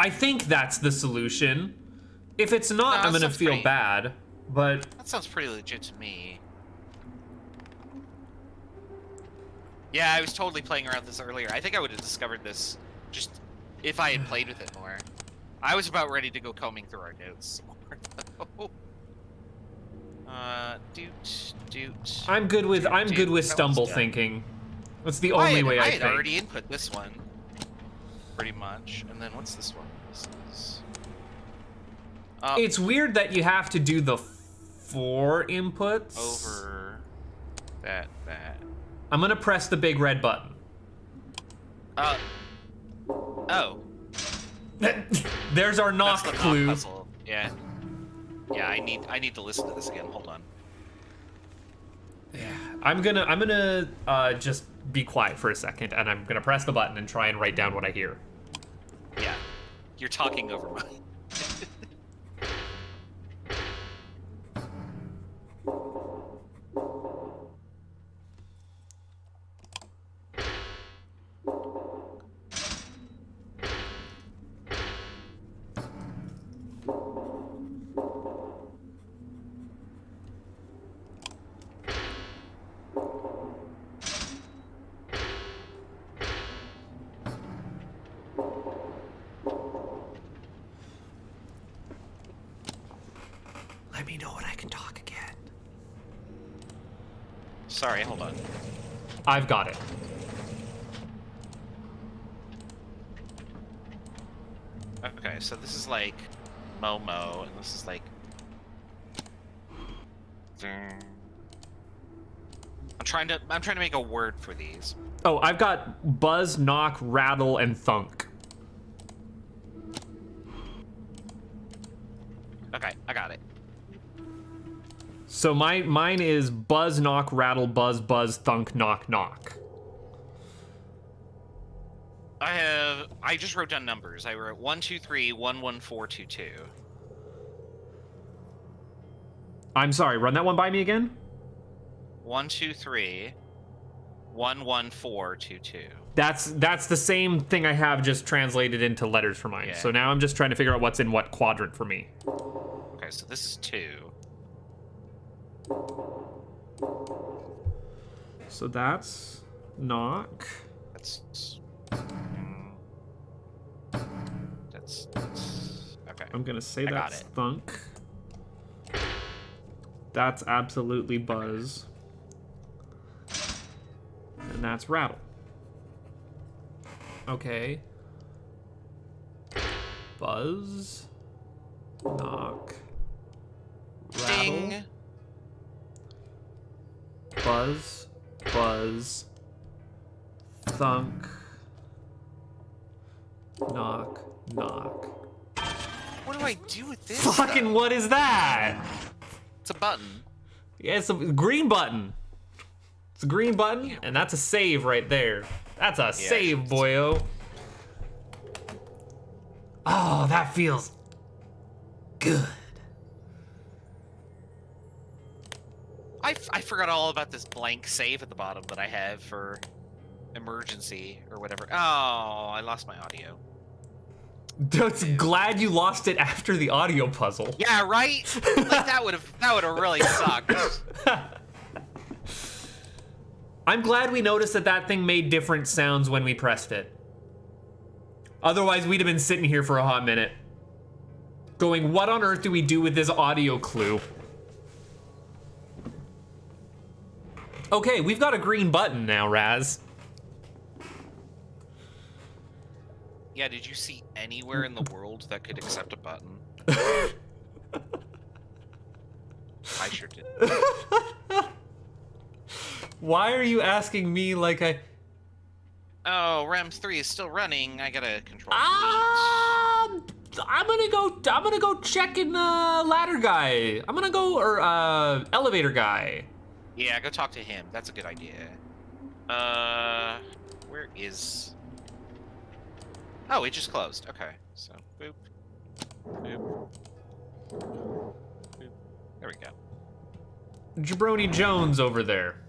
I think that's the solution. If it's not, I'm gonna feel bad, but... That sounds pretty legit to me. Yeah, I was totally playing around with this earlier. I think I would have discovered this just if I had played with it more. I was about ready to go combing through our notes. Doot. I'm good with stumble thinking. That's the only way I had think. already input this one. Pretty much. And then what's this one? This is... It's weird that you have to do the 4 inputs. Over that. I'm gonna press the big red button. Oh. There's our knock That's the clue. knock puzzle. Yeah. Yeah, I need to listen to this again. Hold on. Yeah. I'm gonna just be quiet for a second, and I'm gonna press the button and try and write down what I hear. Yeah. You're talking over mine. Let me know when I can talk again. Sorry, hold on. I've got it. Okay, so this is like Momo, and this is like... I'm trying to make a word for these. Oh, I've got buzz, knock, rattle, and thunk. Okay, I got it. So mine is buzz, knock, rattle, buzz, buzz, thunk, knock, knock. I just wrote down numbers. I wrote 1 2 3 1 1 4 2 2. I'm sorry, run that one by me again? 1 2 3 1 1 4 2 2. That's the same thing I have, just translated into letters for mine. Yeah. So now I'm just trying to figure out what's in what quadrant for me. Okay, so this is 2. So that's knock. That's okay. I'm gonna say I got that's it. thunk. That's absolutely buzz. And that's rattle. Okay. Buzz. Knock. Rattle. Ding. Buzz. Buzz. Thunk. Knock. Knock. What do I do with this? Fucking stuff? what is that? It's a button. Yeah, it's a green button. It's a green button, and that's a save right there. That's a save, boyo. Oh, that feels good. I forgot all about this blank save at the bottom that I have for emergency or whatever. Oh, I lost my audio. Just glad you lost it after the audio puzzle. Yeah, right? Like that would have really sucked. I'm glad we noticed that thing made different sounds when we pressed it. Otherwise, we'd have been sitting here for a hot minute. Going, what on earth do we do with this audio clue? Okay, we've got a green button now, Raz. Yeah, did you see anywhere in the world that could accept a button? I sure did. Why are you asking me like I... Oh, RHEM 3 is still running. I gotta control I'm gonna go check in ladder guy. I'm gonna go, or elevator guy. Yeah, go talk to him. That's a good idea. Where is... Oh, it just closed. Okay, so boop, boop, boop. There we go. Jabroni Jones over there.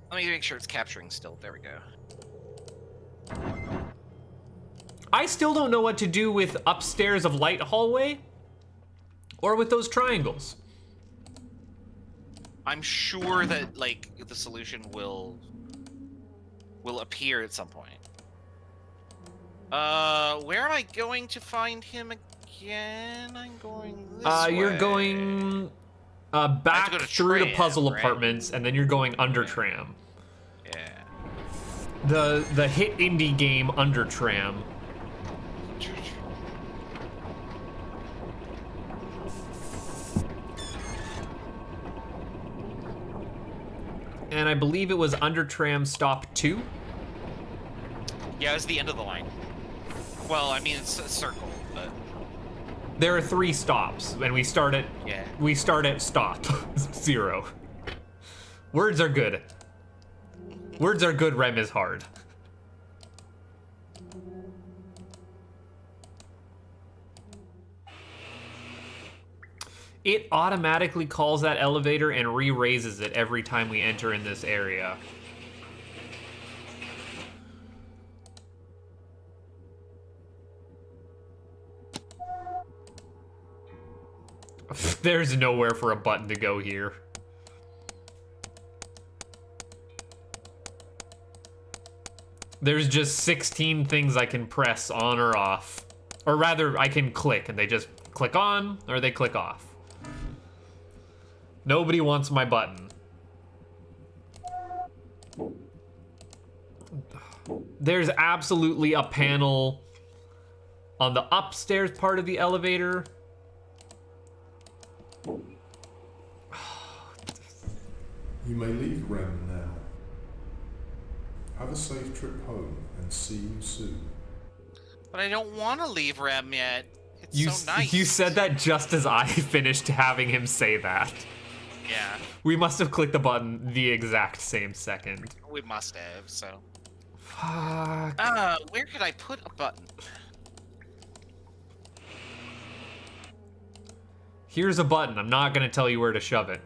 Let me make sure it's capturing still. There we go. I still don't know what to do with upstairs of light hallway or with those triangles. I'm sure that like the solution will appear at some point. Where am I going to find him again? I'm going this way. You're going back through the puzzle apartments, and then you're going under tram. Yeah. The hit indie game Under Tram. And I believe it was Under Tram Stop 2. Yeah, it was the end of the line. Well, I mean, it's a circle, but... There are 3 stops, and we start at... Yeah. We start at stop 0. Words are good. Words are good, RHEM is hard. It automatically calls that elevator and re-raises it every time we enter in this area. There's nowhere for a button to go here. There's just 16 things I can press on or off. Or rather, I can click and they just click on or they click off. Nobody wants my button. There's absolutely a panel on the upstairs part of the elevator. You may leave RHEM now. Have a safe trip home and see you soon. But I don't want to leave RHEM yet. It's so nice. You said that just as I finished having him say that. Yeah. We must have clicked the button the exact same second. We must have, so... Fuck. Where could I put a button? Here's a button. I'm not gonna tell you where to shove it.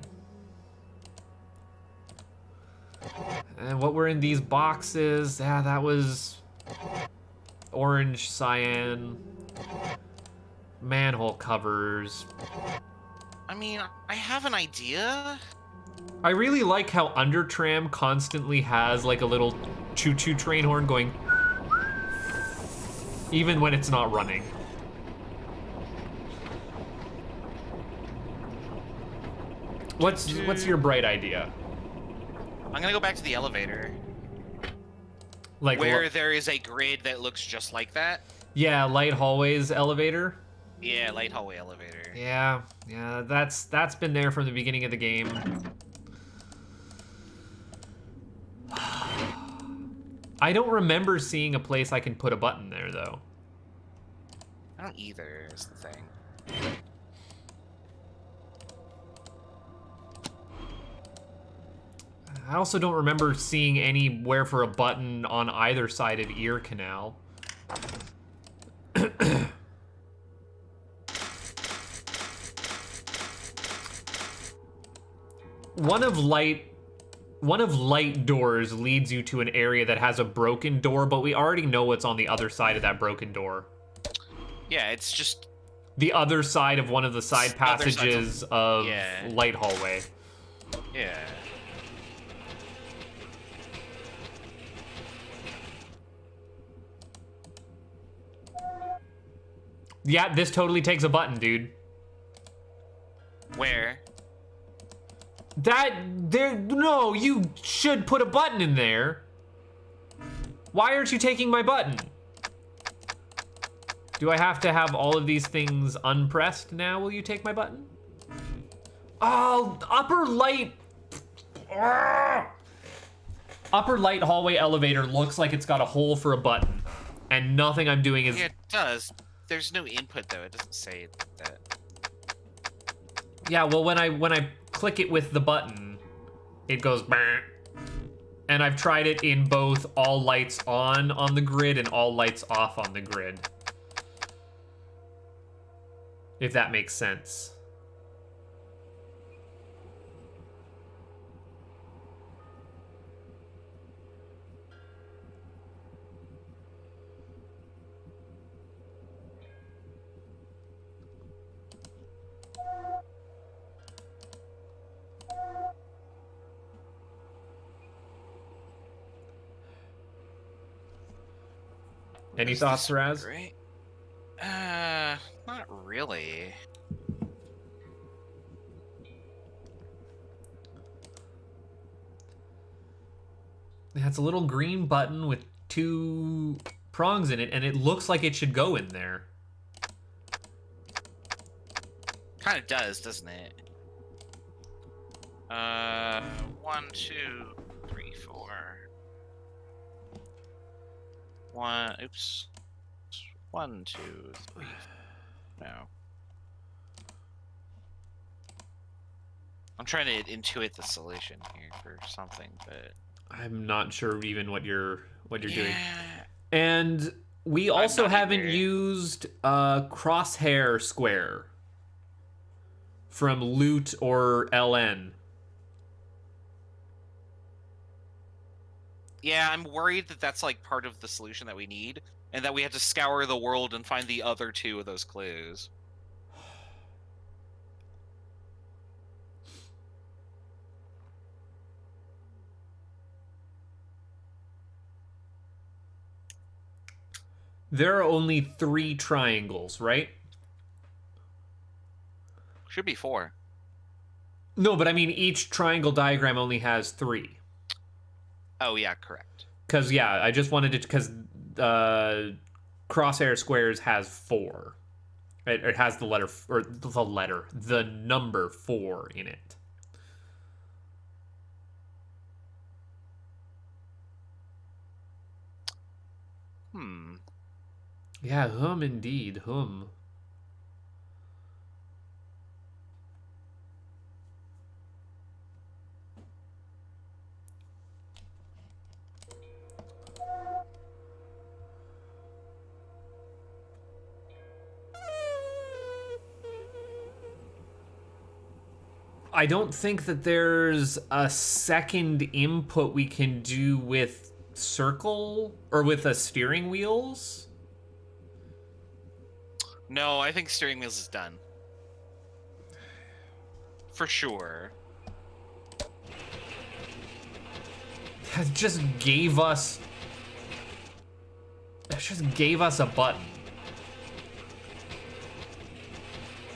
And what were in these boxes? Yeah, that was orange, cyan, manhole covers. I mean, I have an idea. I really like how Under Tram constantly has like a little choo-choo train horn going, even when it's not running. What's your bright idea? I'm gonna go back to the elevator. Like where there is a grid that looks just like that. Yeah, light hallways elevator. Yeah, light hallway elevator. Yeah, that's been there from the beginning of the game. I don't remember seeing a place I can put a button there though. I don't either, is the thing. I also don't remember seeing anywhere for a button on either side of ear canal. One of light one of light doors leads you to an area that has a broken door, but we already know what's on the other side of that broken door. Yeah, it's just the other side of one of the side passages of light hallway. Yeah. Yeah, this totally takes a button, dude. Where? No, you should put a button in there. Why aren't you taking my button? Do I have to have all of these things unpressed now? Will you take my button? Oh, upper light. Upper light hallway elevator looks like it's got a hole for a button. And nothing I'm doing is... Yeah, it does. There's no input, though. It doesn't say that. Yeah, well, when I click it with the button, it goes... Bah. And I've tried it in both all lights on the grid and all lights off on the grid. If that makes sense. Any thoughts, Raz? Great. Not really. Yeah, it's a little green button with 2 prongs in it, and it looks like it should go in there. Kind of does, doesn't it? 1, 2, 3, 4. Oops. 1, 2, 3. No. I'm trying to intuit the solution here for something, but I'm not sure even what you're doing. And we also haven't used crosshair square from loot or LN. Yeah, I'm worried that that's like part of the solution that we need, and that we have to scour the world and find the other 2 of those clues. There are only 3 triangles, right? Should be 4. No, but I mean each triangle diagram only has 3. Oh yeah, correct. Because yeah, I just wanted to, because crosshair squares has 4. It has the number 4 in it. Yeah, indeed, I don't think that there's a second input we can do with circle or with a steering wheels. No, I think steering wheels is done. For sure. That just gave us a button.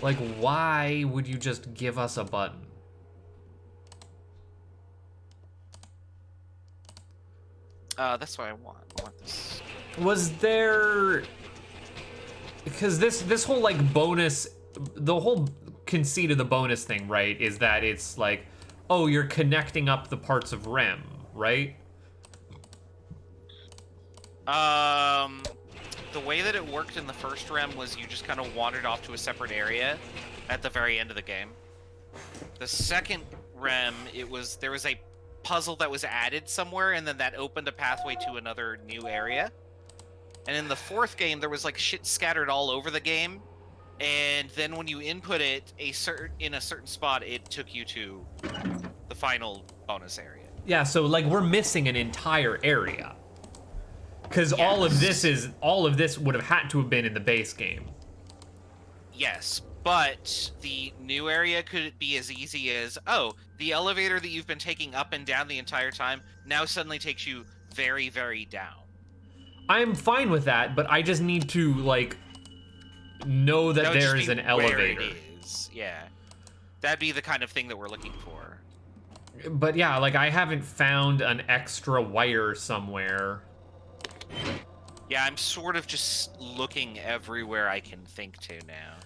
Like, why would you just give us a button? That's what I want. I want this. Was there... Because this whole, like, bonus... The whole conceit of the bonus thing, right, is that it's like, oh, you're connecting up the parts of RHEM, right? The way that it worked in the first RHEM was you just kind of wandered off to a separate area at the very end of the game. The second RHEM, there was a puzzle that was added somewhere, and then that opened a pathway to another new area. And in the fourth game, there was like shit scattered all over the game, and then when you input it in a certain spot, it took you to the final bonus area. Yeah, so like we're missing an entire area. Because all of this would have had to have been in the base game. Yes, but the new area could be as easy as, oh, the elevator that you've been taking up and down the entire time now suddenly takes you very, very down. I'm fine with that, but I just need to, like, know that there's an elevator. Where it is. Yeah. That'd be the kind of thing that we're looking for. But yeah, like, I haven't found an extra wire somewhere. Yeah, I'm sort of just looking everywhere I can think to now.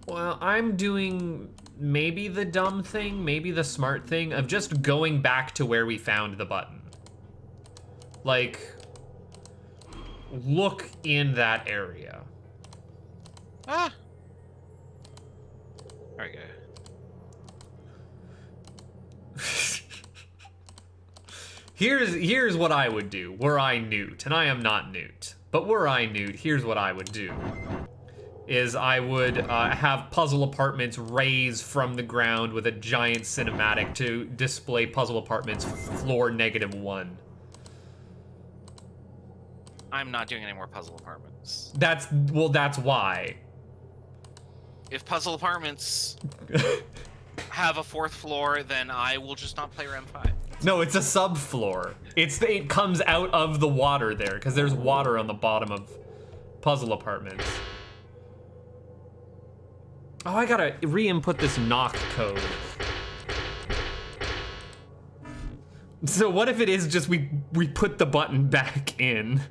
Well, I'm doing maybe the dumb thing, maybe the smart thing of just going back to where we found the button. Like, look in that area. Ah! There we go. Here's what I would do were I Newt, and I am not Newt, but were I Newt, here's what I would do. Is I would have puzzle apartments raise from the ground with a giant cinematic to display puzzle apartments floor -1. I'm not doing any more puzzle apartments. That's why. If puzzle apartments have a 4th floor, then I will just not play RHEM 5. No, it's a subfloor. It comes out of the water there, because there's water on the bottom of puzzle apartments. Oh, I gotta re-input this knock code. So what if it is just we put the button back in?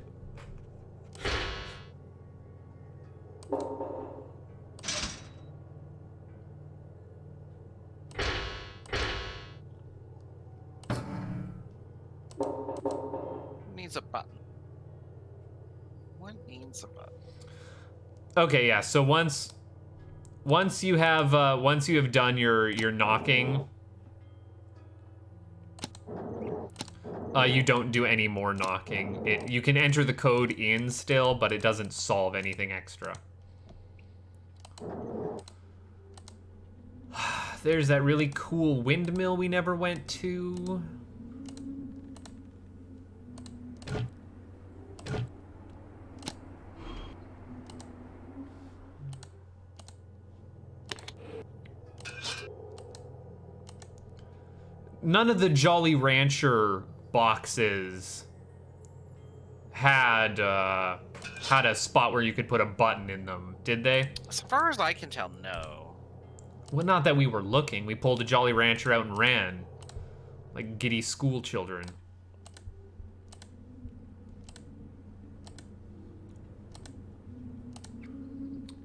Needs a button. What needs a button? Okay, yeah. So once you have done your knocking, you don't do any more knocking. You can enter the code in still, but it doesn't solve anything extra. There's that really cool windmill we never went to. None of the Jolly Rancher boxes had a spot where you could put a button in them, did they? As far as I can tell, no. Well, not that we were looking. We pulled a Jolly Rancher out and ran. Like giddy school children.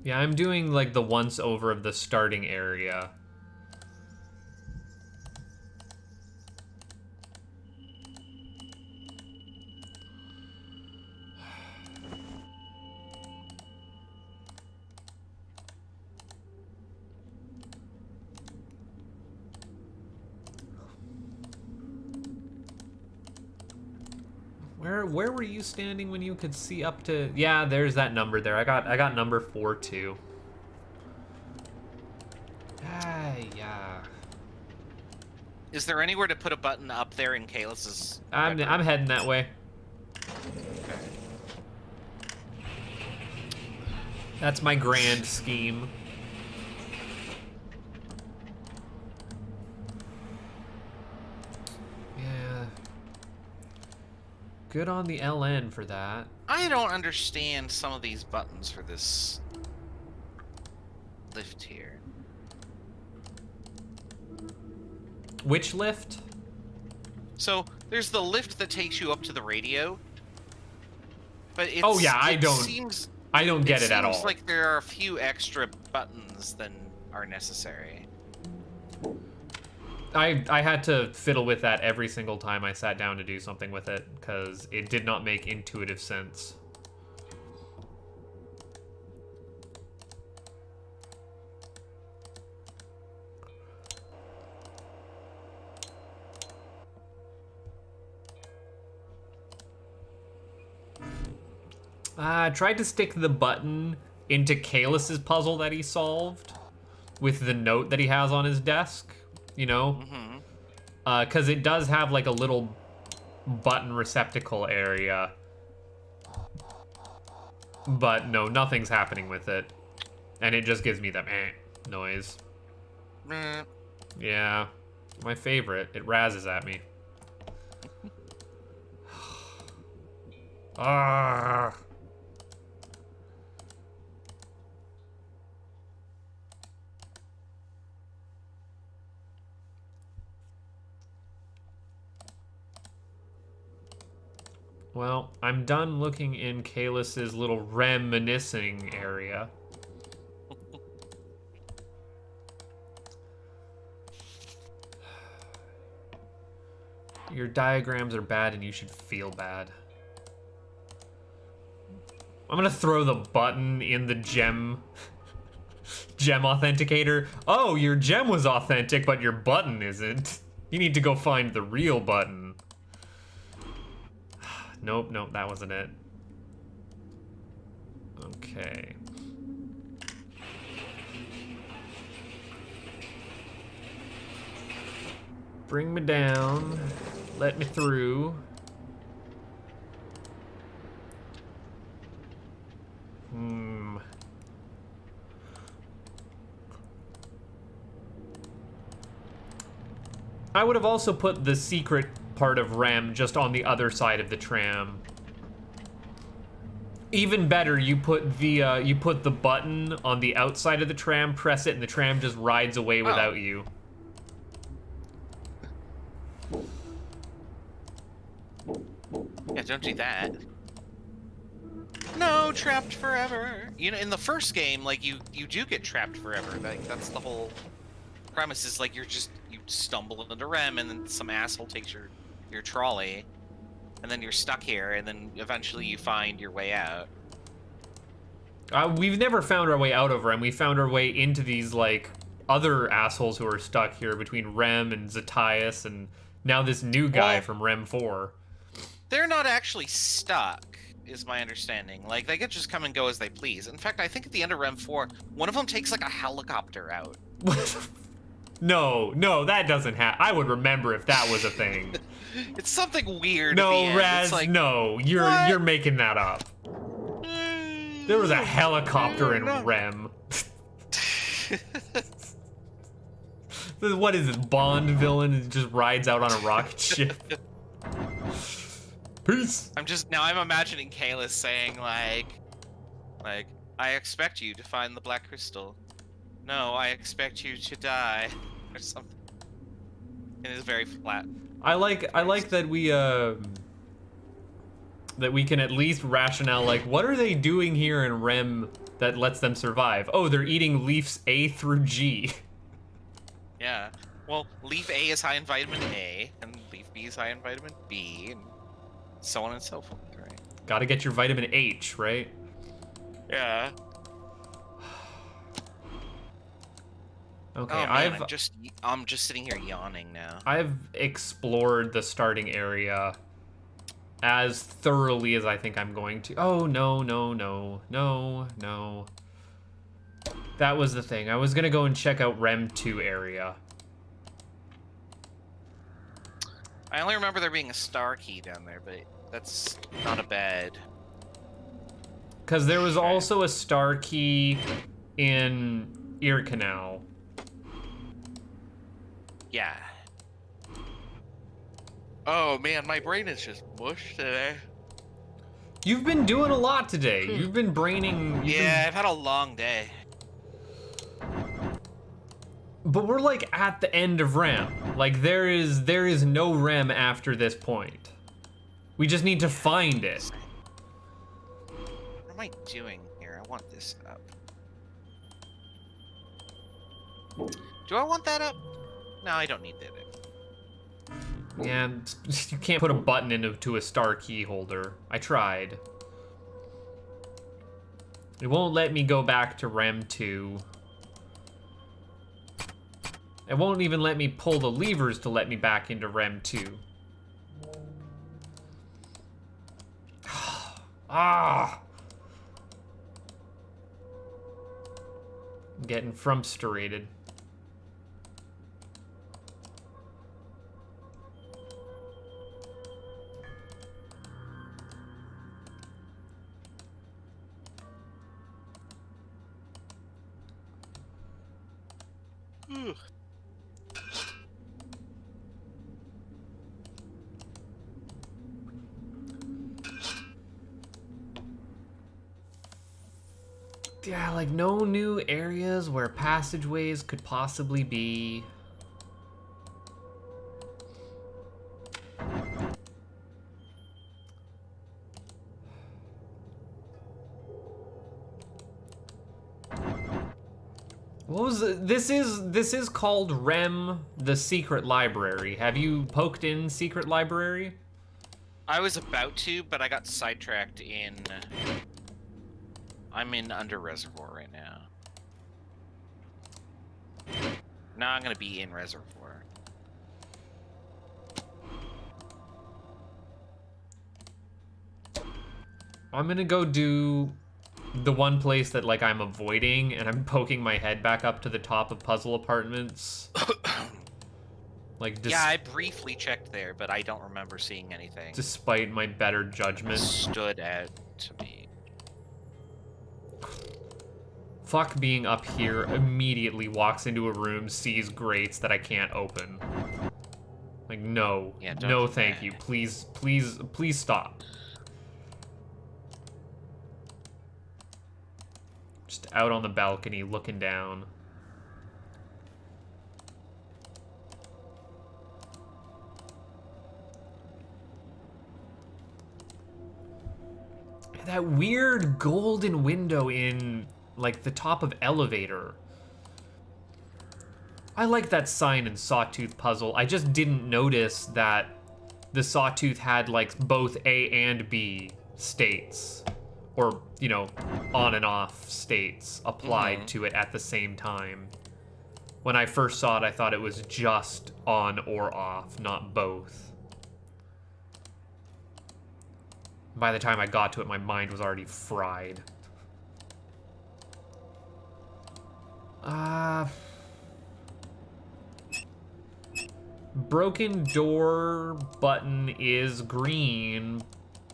Yeah, I'm doing like the once over of the starting area. Where were you standing when you could see up to? Yeah, there's that number there. I got number 4 too. Ah, yeah. Is there anywhere to put a button up there in Kalis's? I'm heading that way. That's my grand scheme. Yeah. Good on the LN for that. I don't understand some of these buttons for this lift here. Which lift? So there's the lift that takes you up to the radio, but it's, oh yeah, I don't get it at all. It seems like there are a few extra buttons than are necessary. I had to fiddle with that every single time I sat down to do something with it, because it did not make intuitive sense. I tried to stick the button into Kalis's puzzle that he solved with the note that he has on his desk, you know? Mm-hmm. Because it does have like a little button receptacle area. But no, nothing's happening with it. And it just gives me that noise. Meh. Yeah, my favorite. It razzes at me. Ah. Well, I'm done looking in Kalis's little reminiscing area. Your diagrams are bad and you should feel bad. I'm gonna throw the button in the gem authenticator. Oh, your gem was authentic, but your button isn't. You need to go find the real button. Nope, that wasn't it. Okay. Bring me down. Let me through. I would have also put the secret part of RHEM just on the other side of the tram. Even better, you put the button on the outside of the tram, press it, and the tram just rides away without you. Yeah, don't do that. No, trapped forever. You know, in the first game, like you do get trapped forever. Like that's the whole premise. Is like you stumble into REM, and then some asshole takes your trolley, and then you're stuck here, and then eventually you find your way out. We've never found our way out of REM. We found our way into these like other assholes who are stuck here between REM and Zatias, and now this new guy from REM 4. They're not actually stuck, is my understanding. Like, they could just come and go as they please. In fact, I think at the end of REM 4, one of them takes, like, a helicopter out. No, that doesn't happen. I would remember if that was a thing. It's something weird No, at the end. Raz, It's like, no. You're making that up. There was a helicopter in REM. What is this, Bond villain who just rides out on a rocket ship? Peace. I'm imagining Kalis saying like, I expect you to find the black crystal. No, I expect you to die, or something. It is very flat. I like that we can at least rationale, like, what are they doing here in REM that lets them survive? Oh, they're eating leaves A through G. Yeah. Well, leaf A is high in vitamin A, and leaf B is high in vitamin B, and so on and so forth, right? Gotta get your vitamin H, right? Yeah. Okay, oh, man, I'm just sitting here yawning now. I've explored the starting area as thoroughly as I think I'm going to. Oh, no. That was the thing. I was gonna go and check out REM 2 area. I only remember there being a star key down there, but that's not a bad. Because there was also a star key in Ear Canal. Yeah. Oh man, my brain is just mush today. You've been doing a lot today. You've been braining. I've had a long day. But we're like at the end of REM. Like there is no REM after this point. We just need to find it. What am I doing here? I want this up. Do I want that up? No, I don't need that up. Yeah, you can't put a button into a star key holder. I tried. It won't let me go back to REM 2. It won't even let me pull the levers to let me back into REM 2. Ah! I'm getting frustrated. Yeah, like no new areas where passageways could possibly be. What was this is called RHEM the Secret Library. Have you poked in Secret Library? I was about to, but I got sidetracked in... I'm in Under Reservoir right now. Now I'm gonna be in Reservoir. I'm gonna go do the one place that like I'm avoiding, and I'm poking my head back up to the top of Puzzle Apartments. Like, yeah, I briefly checked there, but I don't remember seeing anything. Despite my better judgment. Stood out to me. Fuck being up here, immediately walks into a room, sees grates that I can't open. Like, no. Yeah, no, thank you. Please, please, please stop. Just out on the balcony, looking down. That weird golden window in, like, the top of elevator. I like that sign in Sawtooth Puzzle. I just didn't notice that the Sawtooth had, like, both A and B states. Or, you know, on and off states applied to it at the same time. When I first saw it, I thought it was just on or off, not both. By the time I got to it, my mind was already fried. Broken door button is green,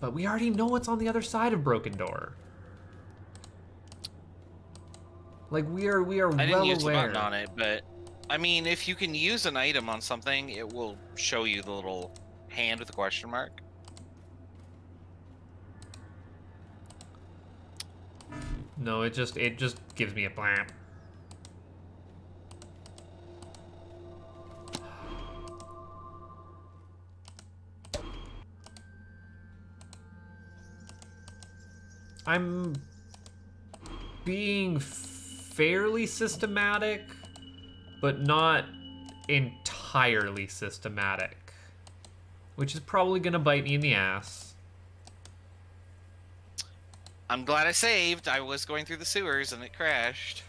but we already know what's on the other side of broken door. Like, we are well aware. I didn't use the button on it, but I mean, if you can use an item on something, it will show you the little hand with a question mark. No, it just gives me a blam. I'm being fairly systematic, but not entirely systematic, which is probably gonna bite me in the ass. I'm glad I saved. I was going through the sewers and it crashed.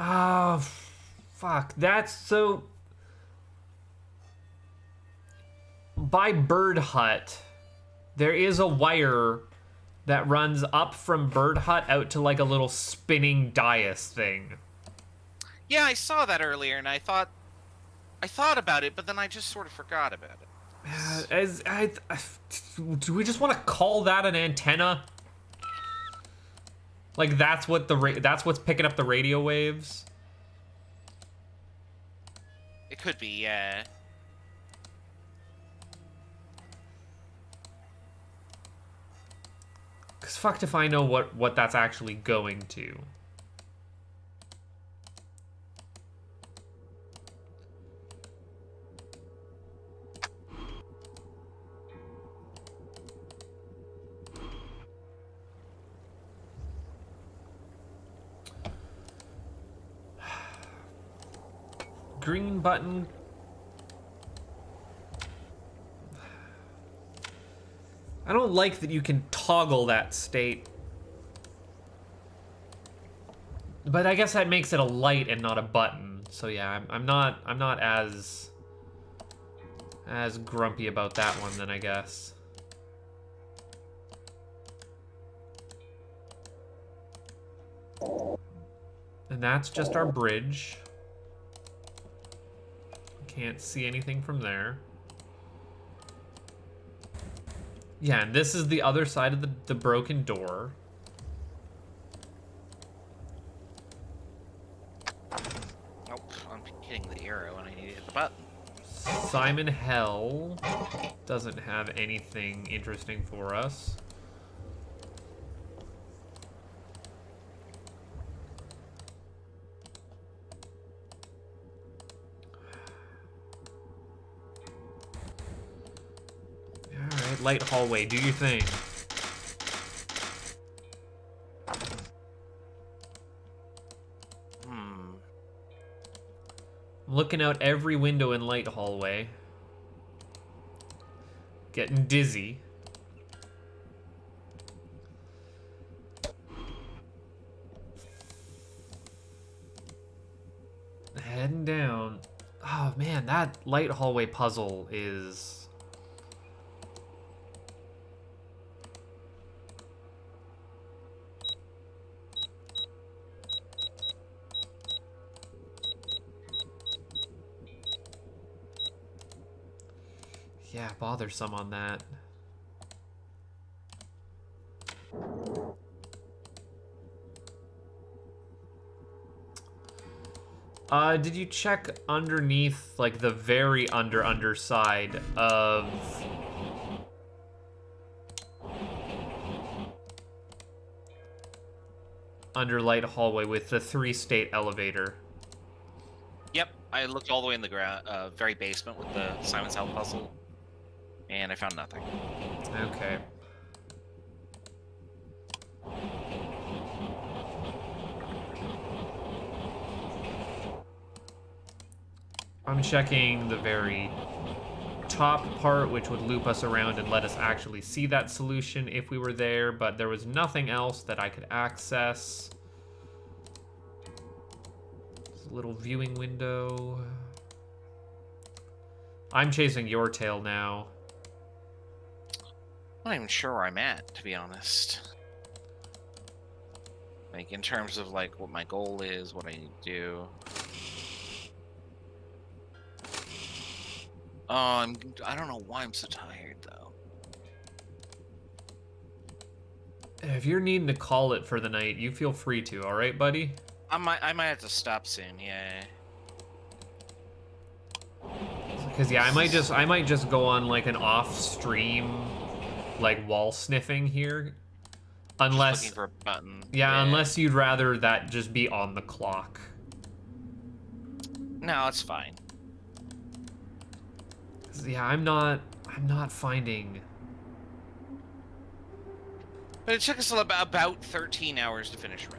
Oh, fuck. That's so... By Bird Hut, there is a wire that runs up from Bird Hut out to like a little spinning dais thing. Yeah, I saw that earlier and I thought about it, but then I just sort of forgot about it. Do we just want to call that an antenna? Like that's what's picking up the radio waves? It could be, yeah. Cause fucked if I know what that's actually going to. Green button. I don't like that you can toggle that state. But I guess that makes it a light and not a button. So yeah, I'm not as grumpy about that one then, I guess. And that's just our bridge. Can't see anything from there. Yeah, and this is the other side of the broken door. Nope, I'm hitting the arrow and I need to hit the button. Simon Hell doesn't have anything interesting for us. Alright, light hallway, do your thing. I'm looking out every window in light hallway. Getting dizzy. Heading down. Oh man, that light hallway puzzle is... yeah, bothersome on that. Did you check underneath, like, the very underside of... under light hallway with the 3-state elevator? Yep, I looked all the way in the very basement with the Simon's Hell puzzle, and I found nothing. Okay. I'm checking the very top part, which would loop us around and let us actually see that solution if we were there, but there was nothing else that I could access. There's a little viewing window. I'm chasing your tail now. I'm not even sure where I'm at, to be honest. Like, in terms of, like, what my goal is, what I need to do. Oh, I don't know why I'm so tired, though. If you're needing to call it for the night, you feel free to, alright, buddy? I might have to stop soon, yeah. Because, yeah, I might just go on, like, an off-stream, like, wall sniffing here. Unless... Just looking for a button. Yeah, unless you'd rather that just be on the clock. No, it's fine. Yeah, I'm not finding... But it took us about 13 hours to finish RHEM,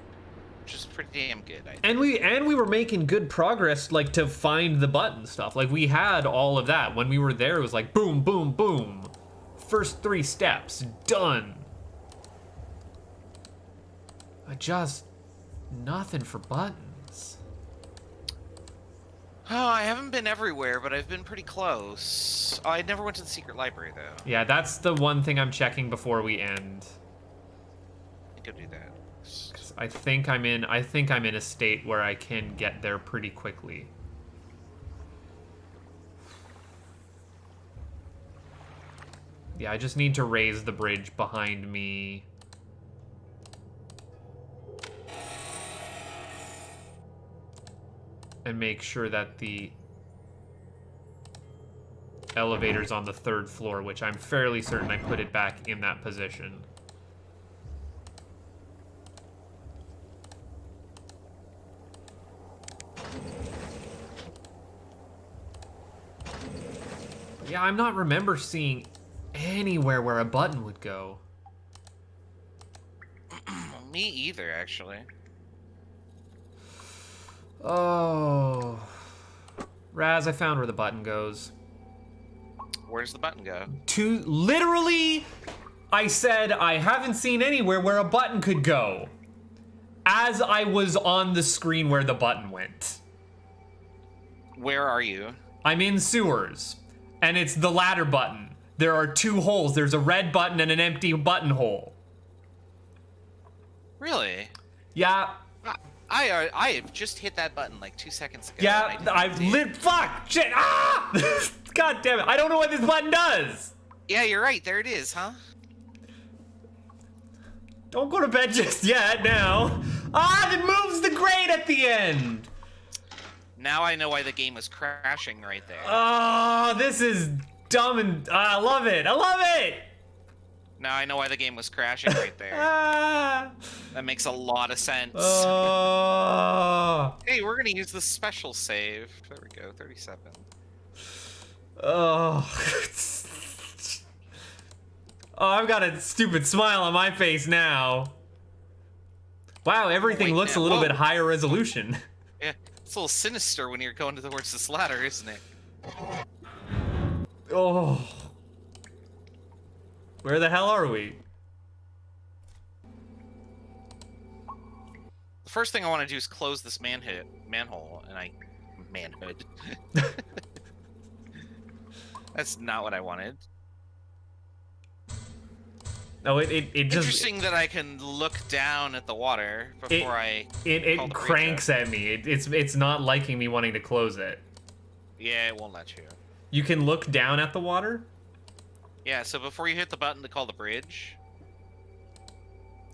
which is pretty damn good, I think. And we were making good progress, like, to find the button stuff. Like, we had all of that. When we were there, it was like, boom, boom, boom. First 3 steps, done. Just nothing for buttons. Oh, I haven't been everywhere, but I've been pretty close. Oh, I never went to the secret library, though. Yeah, that's the one thing I'm checking before we end. I could do that. 'Cause I think I'm in a state where I can get there pretty quickly. Yeah, I just need to raise the bridge behind me. And make sure that the elevator's on the 3rd floor, which I'm fairly certain I put it back in that position. Yeah, I'm not remember seeing anywhere where a button would go. Me either, actually. Oh. Raz, I found where the button goes. Where's the button go? Literally, I said I haven't seen anywhere where a button could go. As I was on the screen where the button went. Where are you? I'm in sewers, and it's the ladder button. There are 2 holes. There's a red button and an empty button hole. Really? Yeah. I have just hit that button like 2 seconds ago. Yeah, I've lit. Fuck! Shit! Ah! God damn it! I don't know what this button does. Yeah, you're right. There it is, huh? Don't go to bed just yet. Now. Ah! It moves the grate at the end. Now I know why the game was crashing right there. Oh, this is dumb and I love it. I love it. Now I know why the game was crashing right there. Ah. That makes a lot of sense. Oh. Hey, we're gonna use the special save. There we go, 37. Oh. Oh, I've got a stupid smile on my face now. Wow, everything Wait, looks a now- little whoa. bit higher resolution. Yeah, it's a little sinister when you're going towards this ladder, isn't it? Oh. Where the hell are we? The first thing I want to do is close this manhole, and manhood. That's not what I wanted. Oh, it just Interesting that I can look down at the water before I. call it the cranks at me. It's not liking me wanting to close it. Yeah, it won't let you. You can look down at the water? Yeah, so before you hit the button to call the bridge,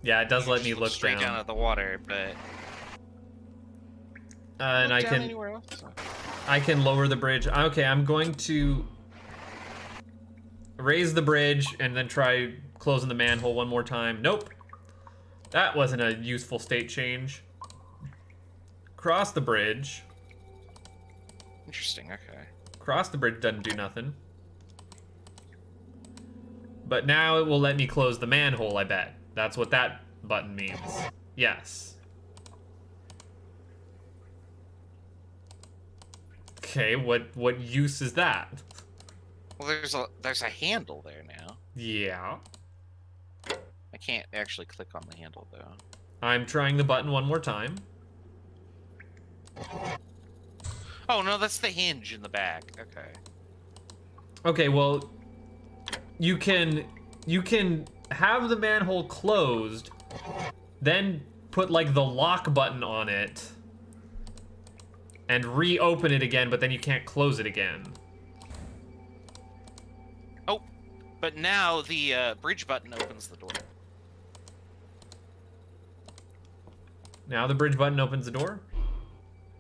Yeah, it does you let just me look straight down at the water, but and look I down can anywhere else. I can lower the bridge. Okay, I'm going to raise the bridge and then try closing the manhole one more time. Nope. That wasn't a useful state change. Cross the bridge. Interesting. Okay. Cross the bridge doesn't do nothing. But now it will let me close the manhole, I bet. That's what that button means. Yes. Okay, what use is that? Well, there's a handle there now. Yeah. I can't actually click on the handle though. I'm trying the button one more time. Oh no, that's the hinge in the back. Okay. Okay, well, you can have the manhole closed, then put like the lock button on it and reopen it again, but then you can't close it again. Oh, but now the bridge button opens the door. Now the bridge button opens the door.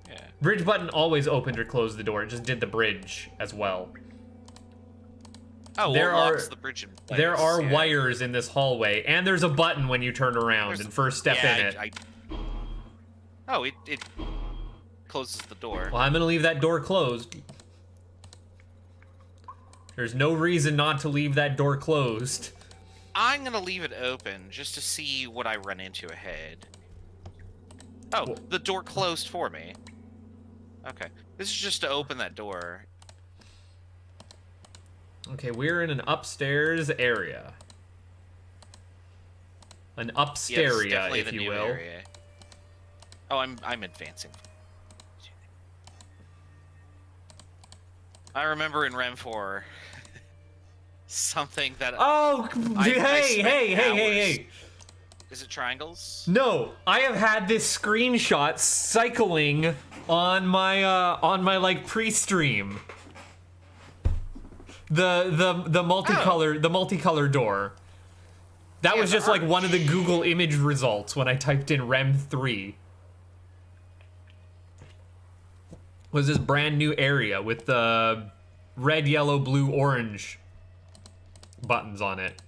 Yeah. Bridge button always opened or closed the door. It just did the bridge as well. Oh, There well, it locks are- the bridge in place. There are yeah. wires in this hallway, and there's a button when you turn around There's- and first step yeah, in it. Oh, it closes the door. Well, I'm gonna leave that door closed. There's no reason not to leave that door closed. I'm gonna leave it open just to see what I run into ahead. Oh, the door closed for me. Okay. This is just to open that door. Okay, we're in an upstairs area. An Yeah, this is upstaria, definitely if the you new will. area. Oh, I'm advancing. I remember in RHEM 4 something that Oh, I hey. spent Is it triangles? No, I have had this screenshot cycling on my like pre-stream. The multicolor door. That Yeah, was the just like one of the arch. Google image results when I typed in RHEM 3. Was this brand new area with the red, yellow, blue, orange buttons on it.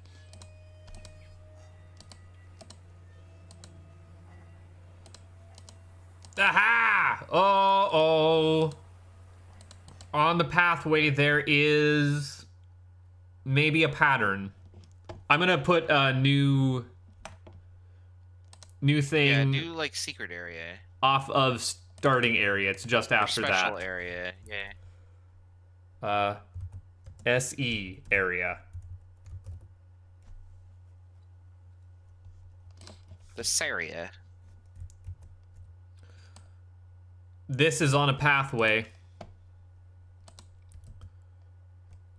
Aha! Uh-oh. On the pathway there is maybe a pattern. I'm gonna put a new thing Yeah, new like secret area. off of starting area. It's just Or after special that. area. Yeah. SE area. This area. This is on a pathway.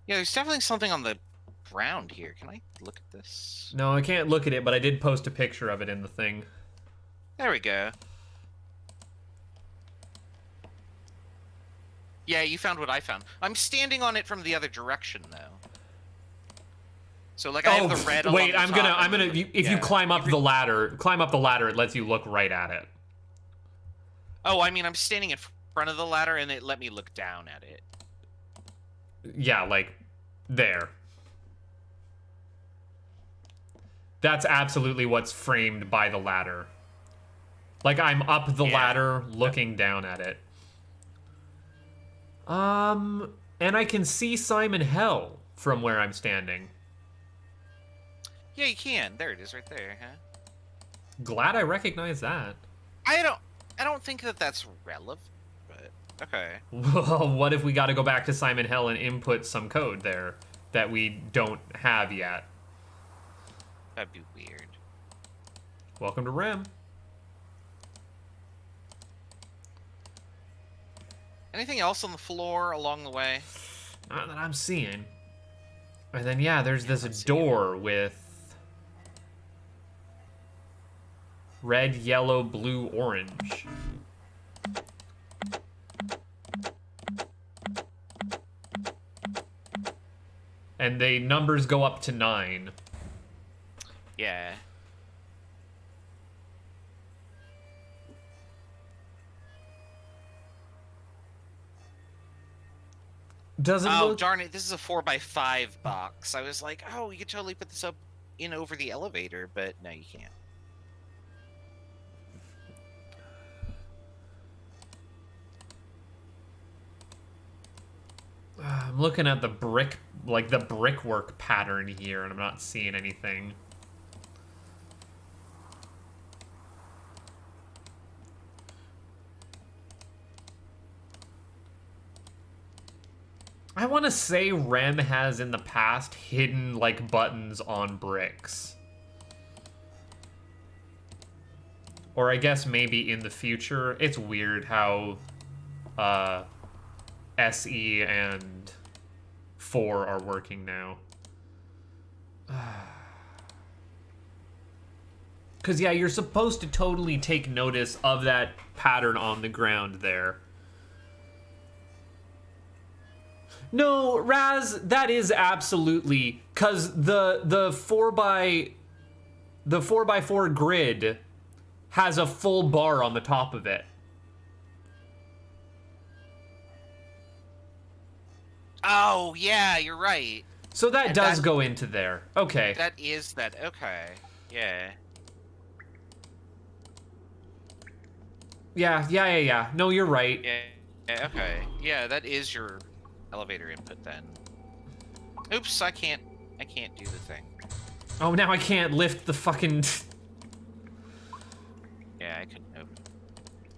Yeah, there's definitely something on the ground here. Can I look at this? No, I can't look at it, but I did post a picture of it in the thing. There we go. Yeah, you found what I found. I'm standing on it from the other direction, though. So, like, I have the red along wait, the I'm top gonna, and if you yeah. climb up the ladder, it lets you look right at it. Oh, I mean, I'm standing in front of the ladder, and it let me look down at it. Yeah, like there. That's absolutely what's framed by the ladder. Like I'm up the ladder looking down at it. And I can see Simon Hell from where I'm standing. Yeah, you can. There it is, right there, huh? Glad I recognize that. I don't think that that's relevant, but okay. Well, what if we got to go back to Simon Hell and input some code there that we don't have yet? That'd be weird. Welcome to RHEM. Anything else on the floor along the way? Not that I'm seeing. And then, yeah, there's this door with red, yellow, blue, orange. And the numbers go up to 9. Yeah. Doesn't Oh, look... darn it. This is a 4x5 box. I was like, oh, you could totally put this up in over the elevator, but no, you can't. I'm looking at the brick, like the brickwork pattern here, and I'm not seeing anything. I want to say RHEM has in the past hidden like buttons on bricks. Or I guess maybe in the future. It's weird how SE and 4 are working now. Because, yeah, you're supposed to totally take notice of that pattern on the ground there. No, Raz, that is absolutely... Because the 4x4 grid has a full bar on the top of it. Oh, yeah, you're right. So that And does go into there. Okay. That is that. Okay. Yeah. Yeah. No, you're right. Yeah, okay. Yeah, that is your elevator input then. Oops, I can't do the thing. Oh, now I can't lift the fucking... Yeah, I couldn't open.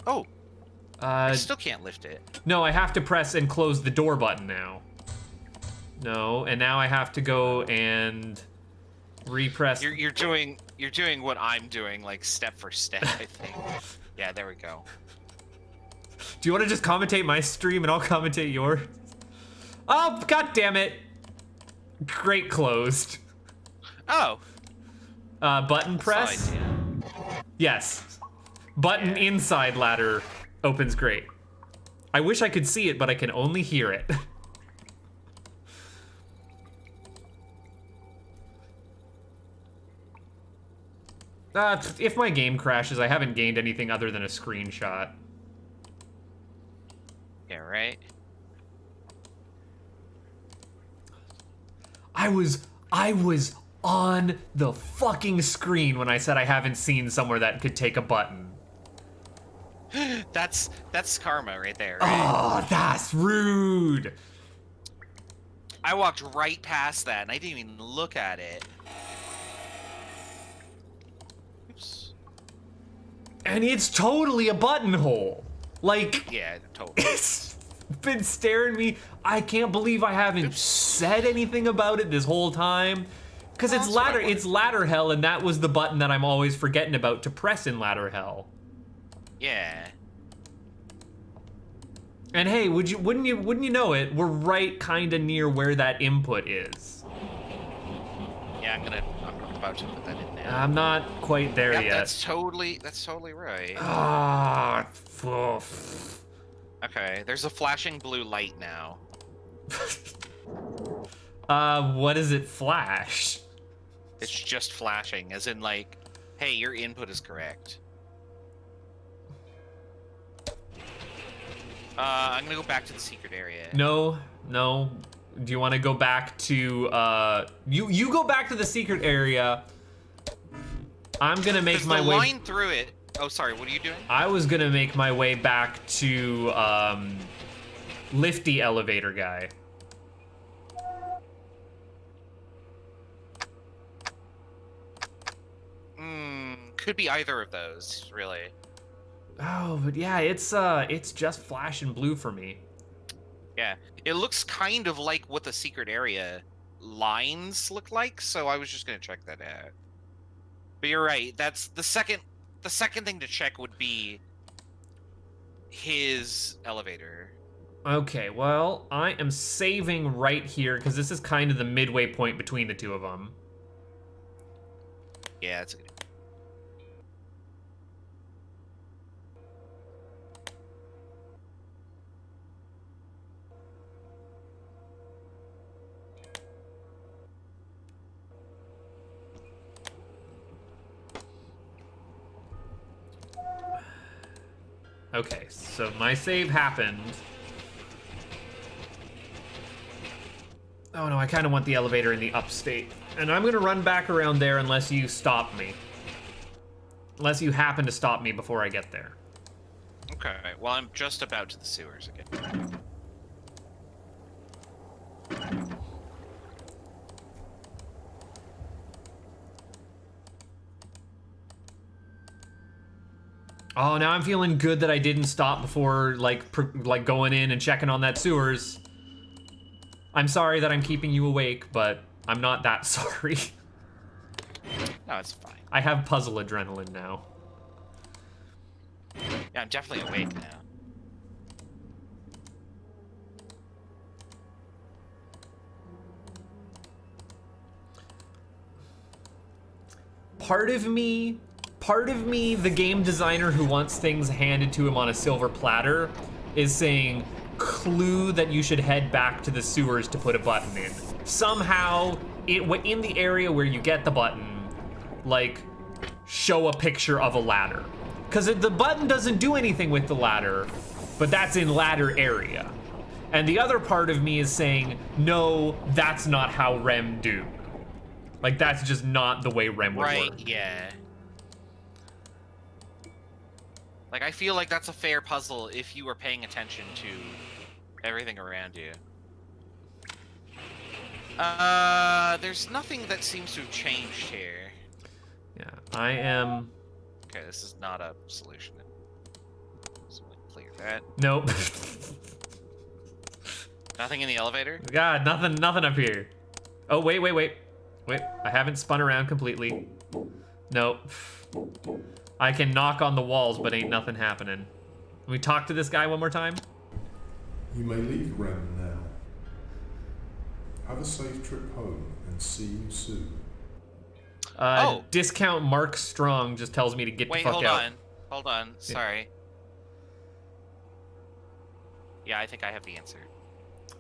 Oh, I still can't lift it. No, I have to press and close the door button now. No, and now I have to go and repress. You're doing what I'm doing, like step for step, I think. Yeah, there we go. Do you want to just commentate my stream and I'll commentate yours? Oh, god damn it. Great closed. Oh. Button press? Side, yeah. Yes. Button inside ladder opens grate. I wish I could see it, but I can only hear it. If my game crashes, I haven't gained anything other than a screenshot. Yeah, right. I was on the fucking screen when I said I haven't seen somewhere that could take a button. That's karma right there. Right? Oh, that's rude. I walked right past that and I didn't even look at it. Oops. And it's totally a buttonhole. Like, Yeah, totally. it's been staring me. I can't believe I haven't said anything about it this whole time. Because it's ladder hell, and that was the button that I'm always forgetting about to press in ladder hell. Yeah. And hey, wouldn't you know it? We're right kind of near where that input is. Yeah, I'm about to put that in now. I'm not quite there Yep, yet. that's totally right. Ah, Okay, there's a flashing blue light now. what does it flash? It's just flashing, as in like, hey, your input is correct. I'm gonna go back to the secret area. No. Do you want to go back to you go back to the secret area. I'm gonna make my the way. line through it. Oh, sorry. What are you doing? I was gonna make my way back to Lifty elevator guy. Could be either of those, really. Oh, but yeah, it's just flashing blue for me. Yeah, it looks kind of like what the secret area lines look like, so I was just gonna check that out. But you're right. That's the second thing to check would be his elevator. Okay, well, I am saving right here because this is kind of the midway point between the two of them. Yeah, that's a good. Okay, so my save happened. Oh no, I kind of want the elevator in the upstate. And I'm gonna run back around there unless you stop me. Unless you happen to stop me before I get there. Okay, well, I'm just about to the sewers again. Oh, now I'm feeling good that I didn't stop before, like going in and checking on that sewers. I'm sorry that I'm keeping you awake, but I'm not that sorry. No, it's fine. I have puzzle adrenaline now. Yeah, I'm definitely awake now. Part of me, the game designer who wants things handed to him on a silver platter, is saying, clue that you should head back to the sewers to put a button in. Somehow, in the area where you get the button, like, show a picture of a ladder. Because the button doesn't do anything with the ladder, but that's in ladder area. And the other part of me is saying, no, that's not how RHEM do. Like, that's just not the way RHEM would work. Right, yeah. Like, I feel like that's a fair puzzle if you were paying attention to everything around you. There's nothing that seems to have changed here. Yeah, I am... Okay, this is not a solution. So clear that. Nope. Nothing in the elevator? God, nothing up here. Oh, wait. Wait, I haven't spun around completely. Nope. I can knock on the walls, but ain't nothing happening. Can we talk to this guy one more time? You may leave RHEM now. Have a safe trip home and see you soon. Discount Mark Strong just tells me to get the fuck out. Wait, hold on. Sorry. Yeah, I think I have the answer.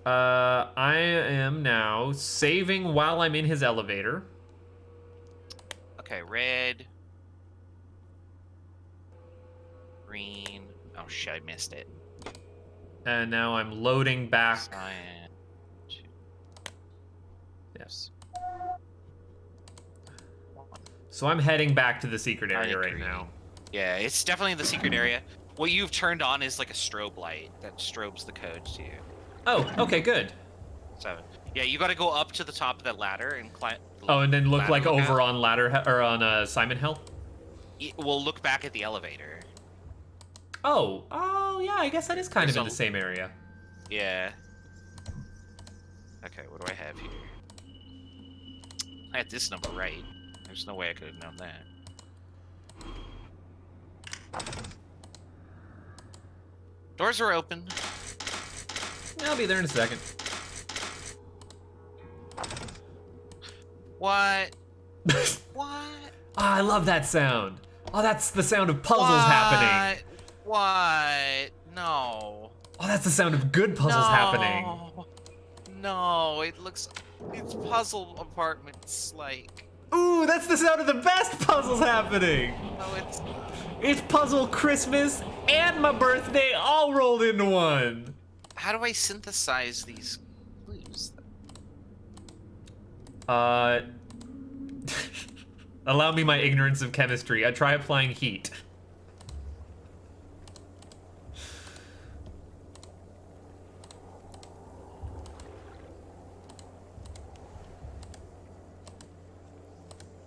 I am now saving while I'm in his elevator. Okay, red. Green. Oh shit, I missed it. And now I'm loading back. Cyan. Yes. So I'm heading back to the secret area right now. Yeah, it's definitely the secret area. What you've turned on is like a strobe light that strobes the code to you. Oh, okay, good. So, yeah, you got to go up to the top of that ladder and climb. Oh, and then look like over on ladder or on Simon Hill. We'll look back at the elevator. Oh, yeah, I guess that is kind of in the same area. Yeah. Okay, what do I have here? I had this number right. There's no way I could have known that. Doors are open. I'll be there in a second. What? What? I love that sound. Oh, that's the sound of puzzles happening. What? No. Oh, that's the sound of good puzzles happening. No, it's puzzle apartments, like. Ooh, that's the sound of the best puzzles happening. Oh, It's puzzle Christmas and my birthday all rolled into one. how do I synthesize these clues? Allow me my ignorance of chemistry. I try applying heat.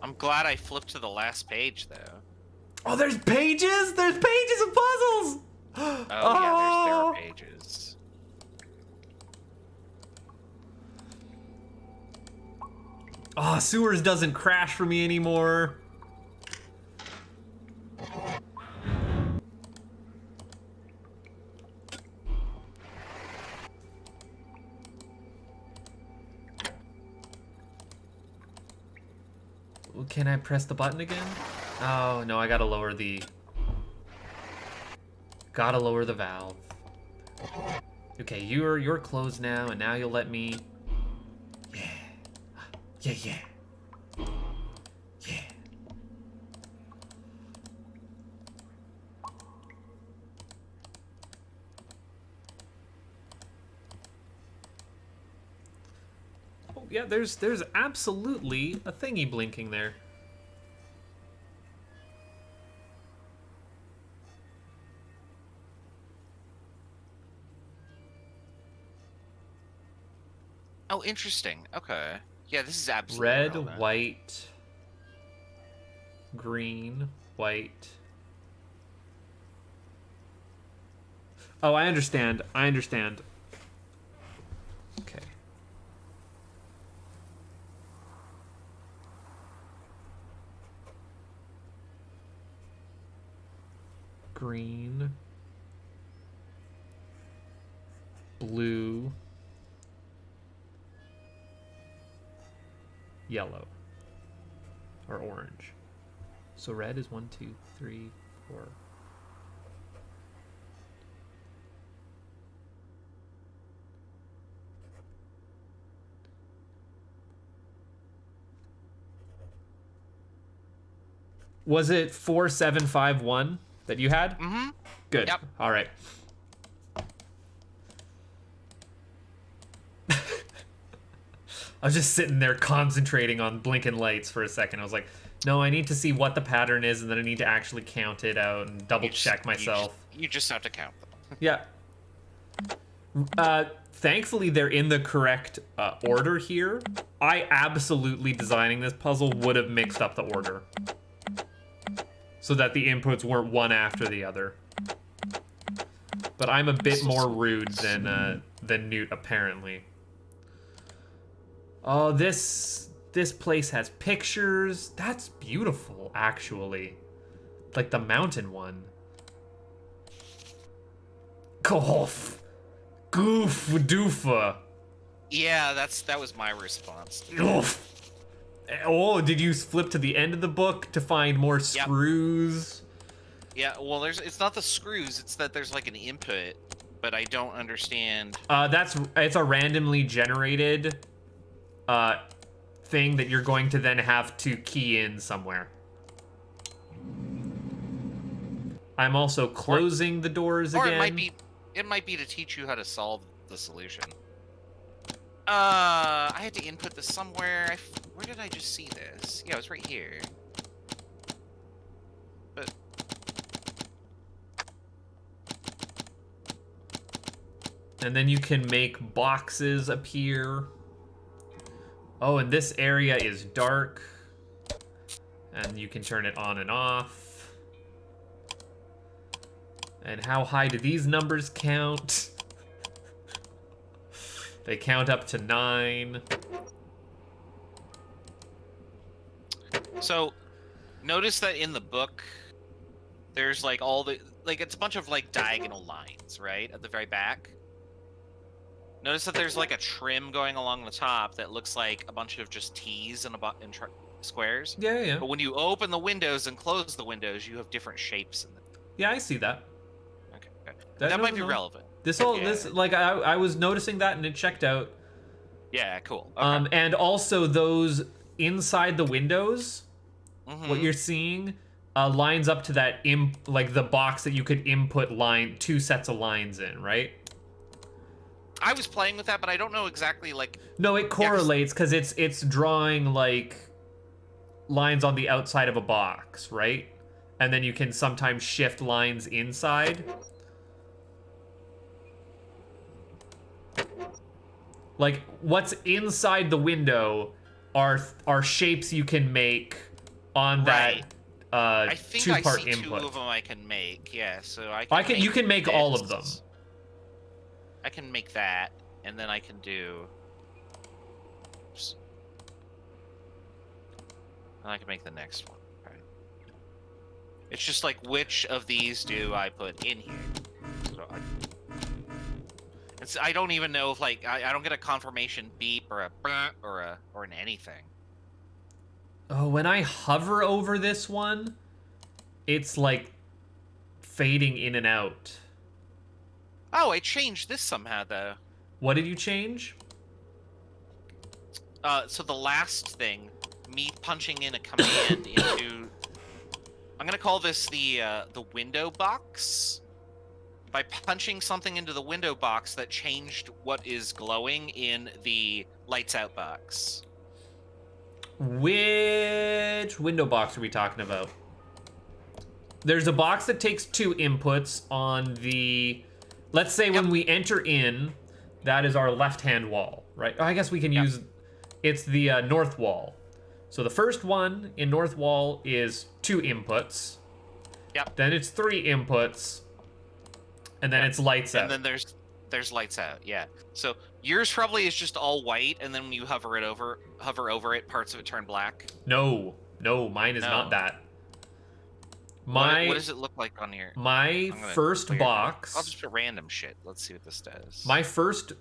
I'm glad I flipped to the last page, though. Oh, there's pages? There's pages of puzzles! Oh, yeah, there are pages. Oh, sewers doesn't crash for me anymore. Can I press the button again? Oh, no, I gotta lower the... Gotta lower the valve. Okay, you're closed now, and now you'll let me... Yeah. Yeah, yeah. Yeah. Oh, yeah, there's absolutely a thingy blinking there. Oh, interesting. Okay. Yeah, this is absolutely Red, relevant. white, green, white. Oh, I understand. I understand. Okay. Green. Blue. Yellow. Or orange. So red is 1, 2, 3, 4. Was it 4751 that you had? Mm-hmm. Good. Yep. All right. I was just sitting there concentrating on blinking lights for a second. I was like, no, I need to see what the pattern is, and then I need to actually count it out and double check myself. You just have to count them. Yeah. Thankfully, they're in the correct order here. I absolutely, designing this puzzle, would have mixed up the order so that the inputs weren't one after the other. But I'm a bit more rude than Newt, apparently. Oh, this place has pictures. That's beautiful, actually. Like the mountain one. Goof. Goof doofa. Yeah, that was my response. Oof. Oh, did you flip to the end of the book to find more screws? Yeah, well, it's not the screws. It's that there's like an input, but I don't understand. It's a randomly generated thing that you're going to then have to key in somewhere. I'm also closing the doors again. Or it might be to teach you how to solve the solution. I had to input this somewhere. Where did I just see this? Yeah, it was right here. But and then you can make boxes appear. Oh, and this area is dark. And you can turn it on and off. And how high do these numbers count? They count up to 9. so, notice that in the book, there's like it's a bunch of like diagonal lines, right, at the very back. Notice that there's like a trim going along the top that looks like a bunch of just T's and squares. Yeah. But when you open the windows and close the windows, you have different shapes in them. Yeah, I see that. Okay. That might be no. relevant. I was noticing that and it checked out. Yeah, cool. Okay. And also those inside the windows, what you're seeing, lines up to that like the box that you could input two sets of lines in, right? I was playing with that, but I don't know exactly like. No, it correlates because it's drawing like lines on the outside of a box, right? And then you can sometimes shift lines inside. Like what's inside the window are shapes you can make on that I think two-part I see input. 2 of them I can make. Yeah, so You can make all of them. I can make that, and then I can do. Oops. And I can make the next one. Okay. It's just like, which of these do I put in here? So I don't even know if like I don't get a confirmation beep or a or an anything. Oh, when I hover over this one, it's like fading in and out. Oh, I changed this somehow though. What did you change? So the last thing, me punching in a command into, I'm gonna call this the window box. By punching something into the window box, that changed what is glowing in the lights out box. Which window box are we talking about? There's a box that takes 2 inputs on the... Let's say when we enter in, that is our left-hand wall, right? I guess we can use... It's the north wall. So the first one in north wall is 2 inputs. Yep. Then it's 3 inputs. And then it's lights out. And then there's lights out, yeah. So yours probably is just all white, and then when you hover over it, parts of it turn black. No, mine is not that. What does it look like on here? My first box. I'll just put random shit. Let's see what this does. My first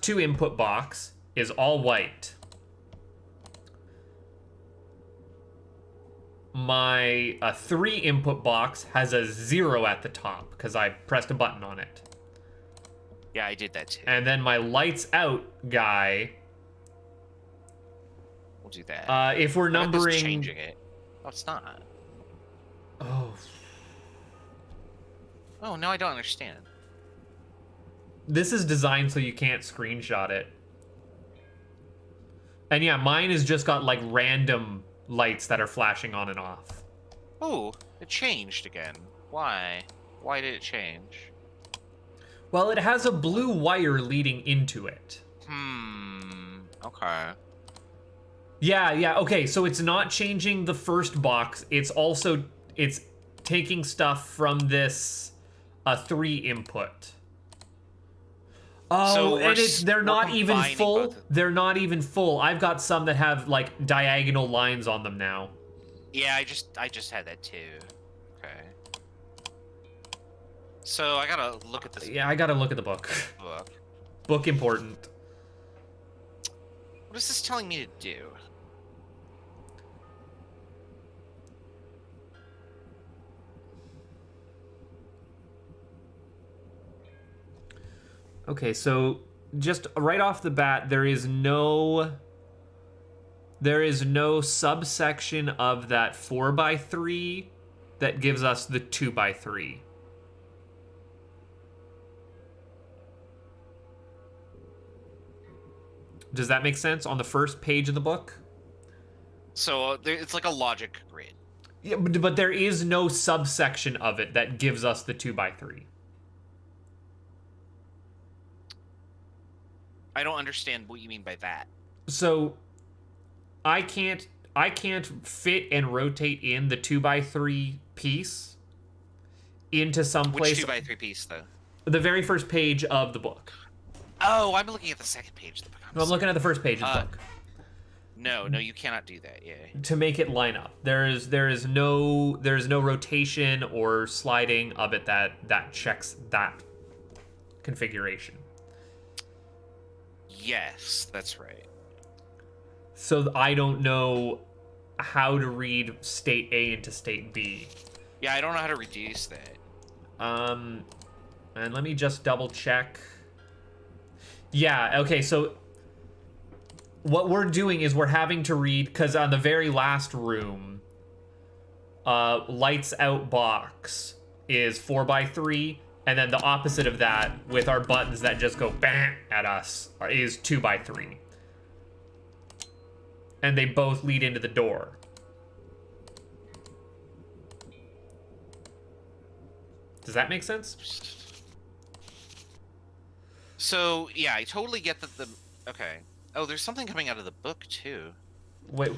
2 input box is all white. My 3 input box has a 0 at the top because I pressed a button on it. Yeah, I did that too. And then my lights out guy. We'll do that. If we're numbering, changing it. Oh, it's not. Oh. Oh no, I don't understand. This is designed so you can't screenshot it. And yeah, mine has just got like random lights that are flashing on and off. Oh, it changed again. Why? Why did it change? Well, it has a blue wire leading into it. Okay. Yeah, okay, so it's not changing the first box. It's taking stuff from this 3 input. Oh, so and they're not even full. They're not even full. I've got some that have like diagonal lines on them now. Yeah, I just had that too. Okay. So I gotta look at this. Yeah, I gotta look at the book. Book important. What is this telling me to do? Okay, so just right off the bat, there is no subsection of that 4x3 that gives us the 2x3. Does that make sense on the first page of the book? So it's like a logic grid. Yeah, but there is no subsection of it that gives us the 2x3. I don't understand what you mean by that. So I can't fit and rotate in the 2x3 piece into some place. Which 2x3 piece though? The very first page of the book. Oh, I'm looking at the second page of the book. No, I'm looking at the first page of the book. No, you cannot do that. Yeah. To make it line up, there is no rotation or sliding of it that checks that configuration. Yes, that's right. So I don't know how to read state A into state B. Yeah, I don't know how to reduce that. And let me just double check. Yeah, okay, so what we're doing is we're having to read, because on the very last room, lights out box is 4x3, and then the opposite of that, with our buttons that just go bang at us, is 2x3. And they both lead into the door. Does that make sense? So, yeah, I totally get that the... Okay. Oh, there's something coming out of the book, too. Wait.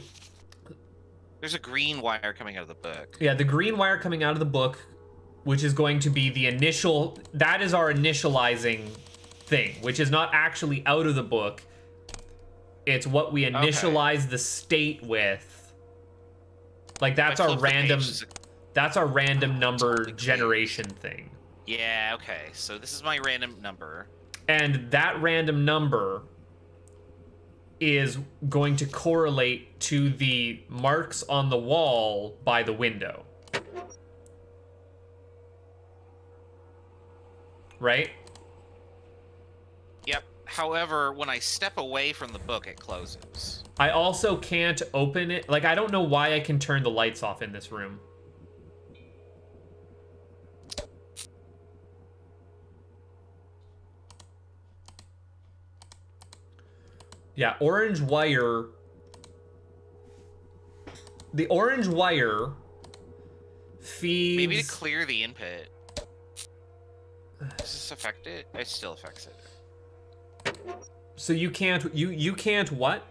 There's a green wire coming out of the book. Yeah, the green wire coming out of the book, which is going to be the initial... That is our initializing thing, which is not actually out of the book. It's what we initialize the state with. Like, that's our random... That's our random number generation thing. Yeah, okay. So this is my random number. And that random number is going to correlate to the marks on the wall by the window. Right? Yep. However, when I step away from the book, it closes. I also can't open it. Like, I don't know why I can turn the lights off in this room. Yeah, orange wire. The orange wire feeds... Maybe to clear the input. Does this affect it? It still affects it. So you can't... You can't what?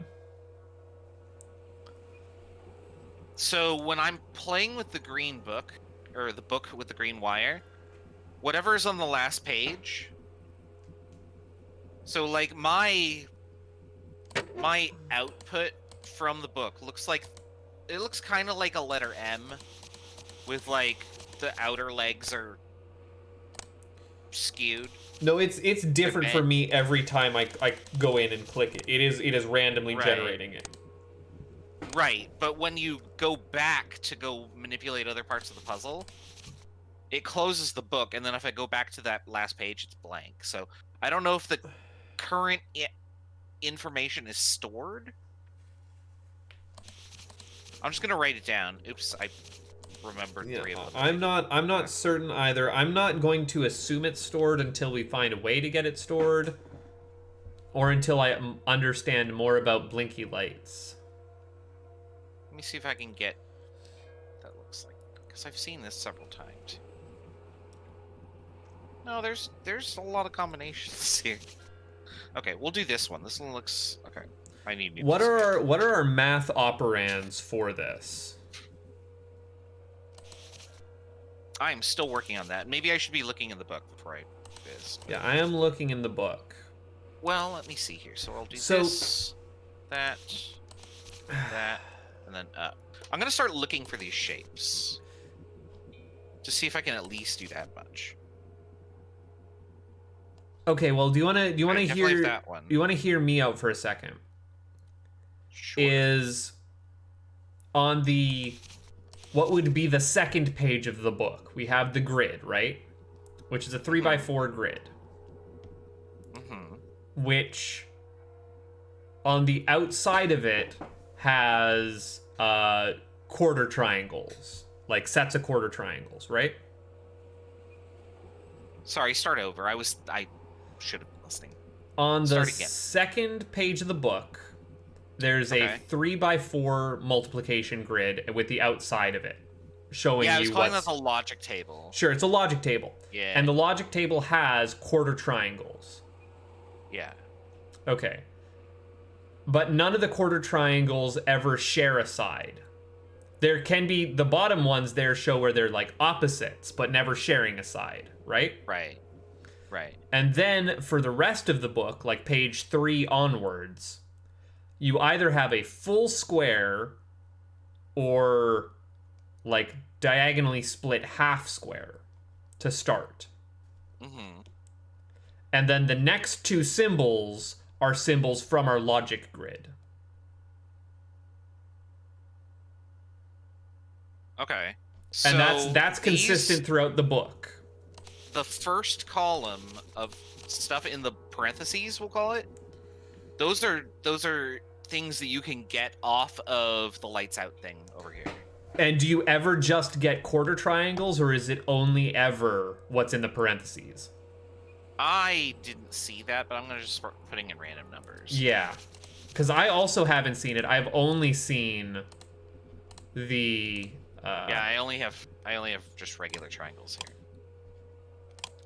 So when I'm playing with the green book, or the book with the green wire, whatever's on the last page... So, like, my output from the book looks like, it looks kind of like a letter M, with like the outer legs are skewed. No, it's different for me every time I go in and click it. It is randomly generating it. Right, but when you go back to go manipulate other parts of the puzzle, it closes the book, and then if I go back to that last page, it's blank. So I don't know if the current information is stored. I'm just gonna write it down. Oops, I remembered 3 of them. I'm not certain either. I'm not going to assume it's stored until we find a way to get it stored, or until I understand more about blinky lights. Let me see if I can get that looks like, because I've seen this several times. No, there's a lot of combinations here. Okay, we'll do this one. This one looks okay. I need. What are our math operands for this? I'm still working on that. Maybe I should be looking in the book before I do this. Yeah, I am looking in the book. Well, let me see here. So I'll do this, that, and then up. I'm gonna start looking for these shapes to see if I can at least do that much. Okay, well, do you want to hear that one. You want to hear me out for a second? Sure. Is on the what would be the second page of the book. We have the grid, right? Which is a 3x4 grid. Which on the outside of it has quarter triangles, like sets of quarter triangles, right? Sorry, start over. I should have been listening. On the second page of the book, there's a 3x4 multiplication grid with the outside of it showing you I was calling that the logic table. Sure, it's a logic table. Yeah. And the logic table has quarter triangles. Yeah. Okay. But none of the quarter triangles ever share a side. There can be the bottom ones there show where they're like opposites, but never sharing a side, right? Right. And then for the rest of the book, like page 3 onwards, you either have a full square or like diagonally split half square to start. And then the next 2 symbols are symbols from our logic grid. Okay. And that's consistent throughout the book. The first column of stuff in the parentheses, we'll call it, those are things that you can get off of the lights out thing over here. And do you ever just get quarter triangles, or is it only ever what's in the parentheses? I didn't see that, but I'm gonna just start putting in random numbers. Yeah, because I also haven't seen it. I've only seen the. Yeah, I only have just regular triangles here.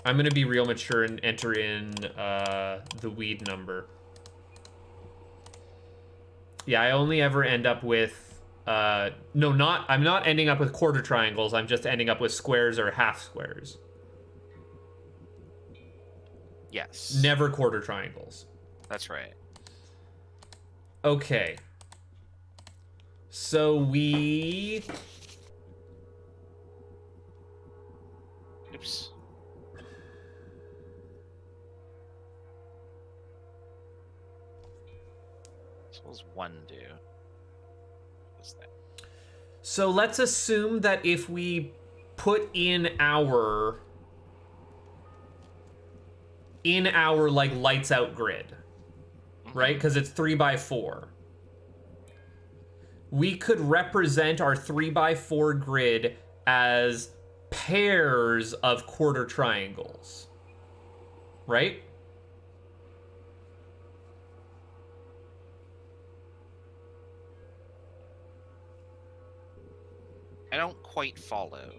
I'm gonna be real mature and enter in the weed number. Yeah, I only ever end up with. No, I'm not ending up with quarter triangles. I'm just ending up with squares or half squares. Yes. Never quarter triangles. That's right. Okay. So we... Oops. Suppose one do. What's that? So let's assume that if we put in our like lights out grid, right? Because it's 3x4. We could represent our 3x4 grid as pairs of quarter triangles, right? I don't quite follow.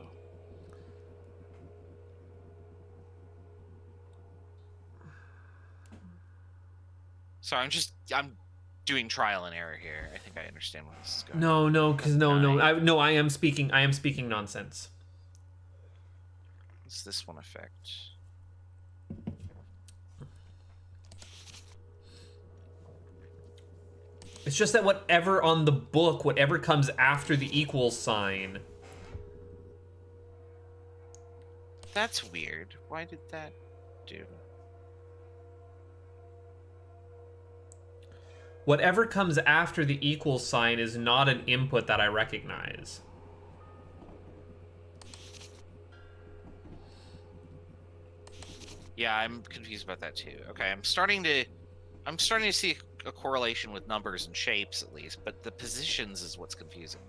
Sorry, I'm doing trial and error here. I think I understand where this is going. No, I am speaking nonsense. What's this one affect? It's just that whatever on the book, whatever comes after the equal sign. That's weird. Why did that do? Whatever comes after the equal sign is not an input that I recognize. Yeah, I'm confused about that too. Okay, I'm starting to see a correlation with numbers and shapes at least, but the positions is what's confusing.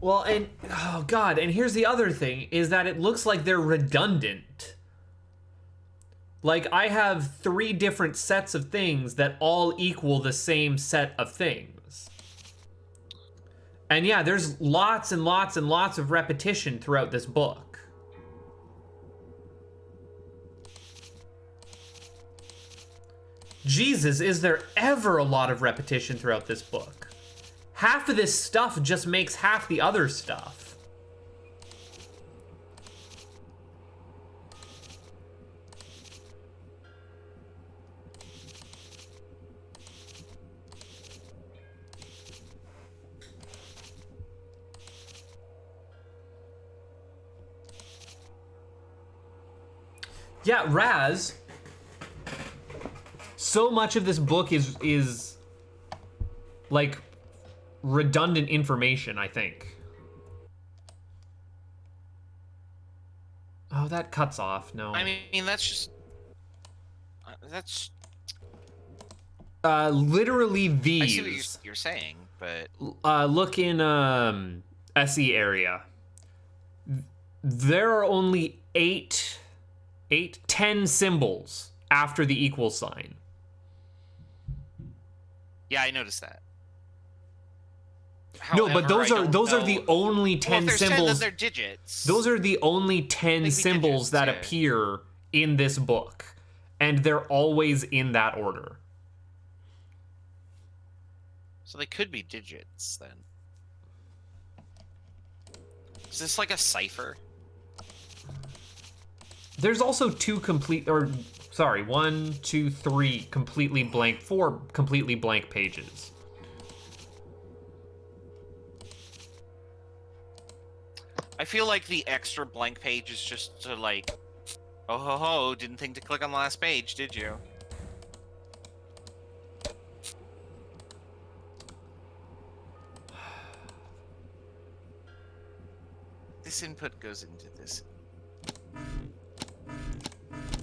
Well, and oh god, and here's the other thing, is that it looks like they're redundant. Like, I have 3 different sets of things that all equal the same set of things. And yeah, there's lots and lots and lots of repetition throughout this book. Jesus, is there ever a lot of repetition throughout this book? Half of this stuff just makes half the other stuff. Yeah, Raz. So much of this book is like redundant information, I think. Oh, that cuts off. No. I mean, that's just that's. Literally these. I see what you're saying, but look in SE area. There are only 10 symbols after the equal sign. Yeah, I noticed that. No, but However, those are the only 10 well, if symbols. 10, then they're digits. Those are the only 10 symbols digits, that yeah. appear in this book, and they're always in that order. So they could be digits then. Is this like a cipher? There's also 1, 2, 3 completely blank, 4 completely blank pages. I feel like the extra blank page is just to like Oh ho ho! Didn't think to click on the last page, did you? This input goes into this.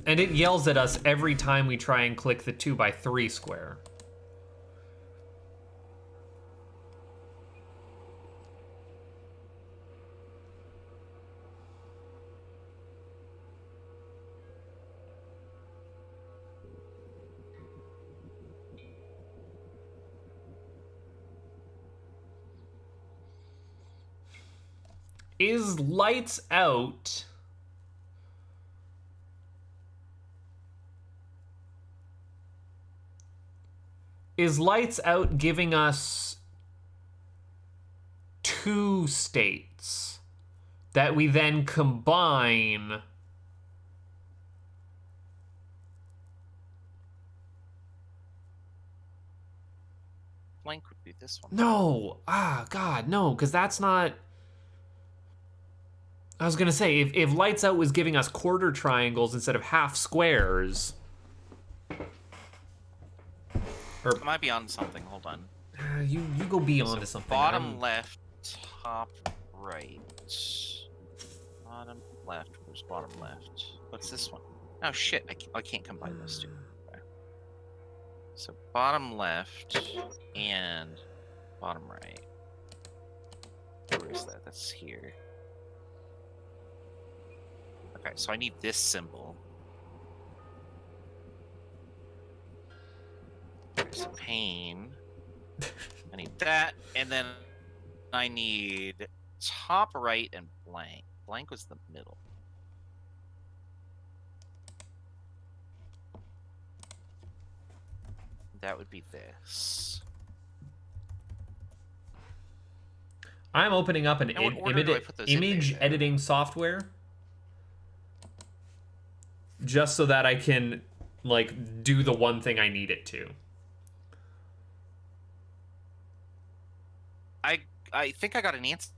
And it yells at us every time we try and click the 2x3 square. Is lights out? Is lights out giving us two states that we then combine? Blank would be this one. No. God, no, because that's not... I was gonna say, if lights out was giving us quarter triangles instead of half squares... I might be on something. Hold on. You go beyond to something. Bottom left, top right. Bottom left. Where's bottom left? What's this one? Oh shit! I can't combine those two. Okay. So bottom left and bottom right. Where is that? That's here. Okay, so I need this symbol. There's a pane. I need that, and then I need top right and blank. Blank was the middle. That would be this. I'm opening up an Now, what order do I put those in image there? editing software just so that I can like do the one thing I need it to. I think I got an answer.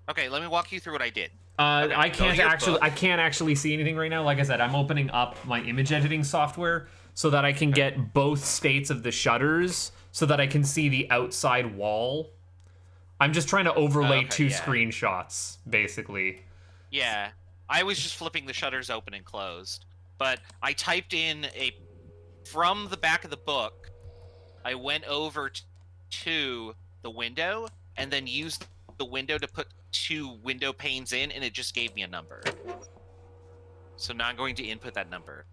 Okay, let me walk you through what I did. I go to can't your actually book. I can't actually see anything right now. Like I said, I'm opening up my image editing software so that I can get both states of the shutters so that I can see the outside wall. I'm just trying to overlay Okay, two yeah. screenshots, basically. Yeah, I was just flipping the shutters open and closed. But I typed in from the back of the book, I went over to the window and then used the window to put two window panes in, and it just gave me a number. So now I'm going to input that number.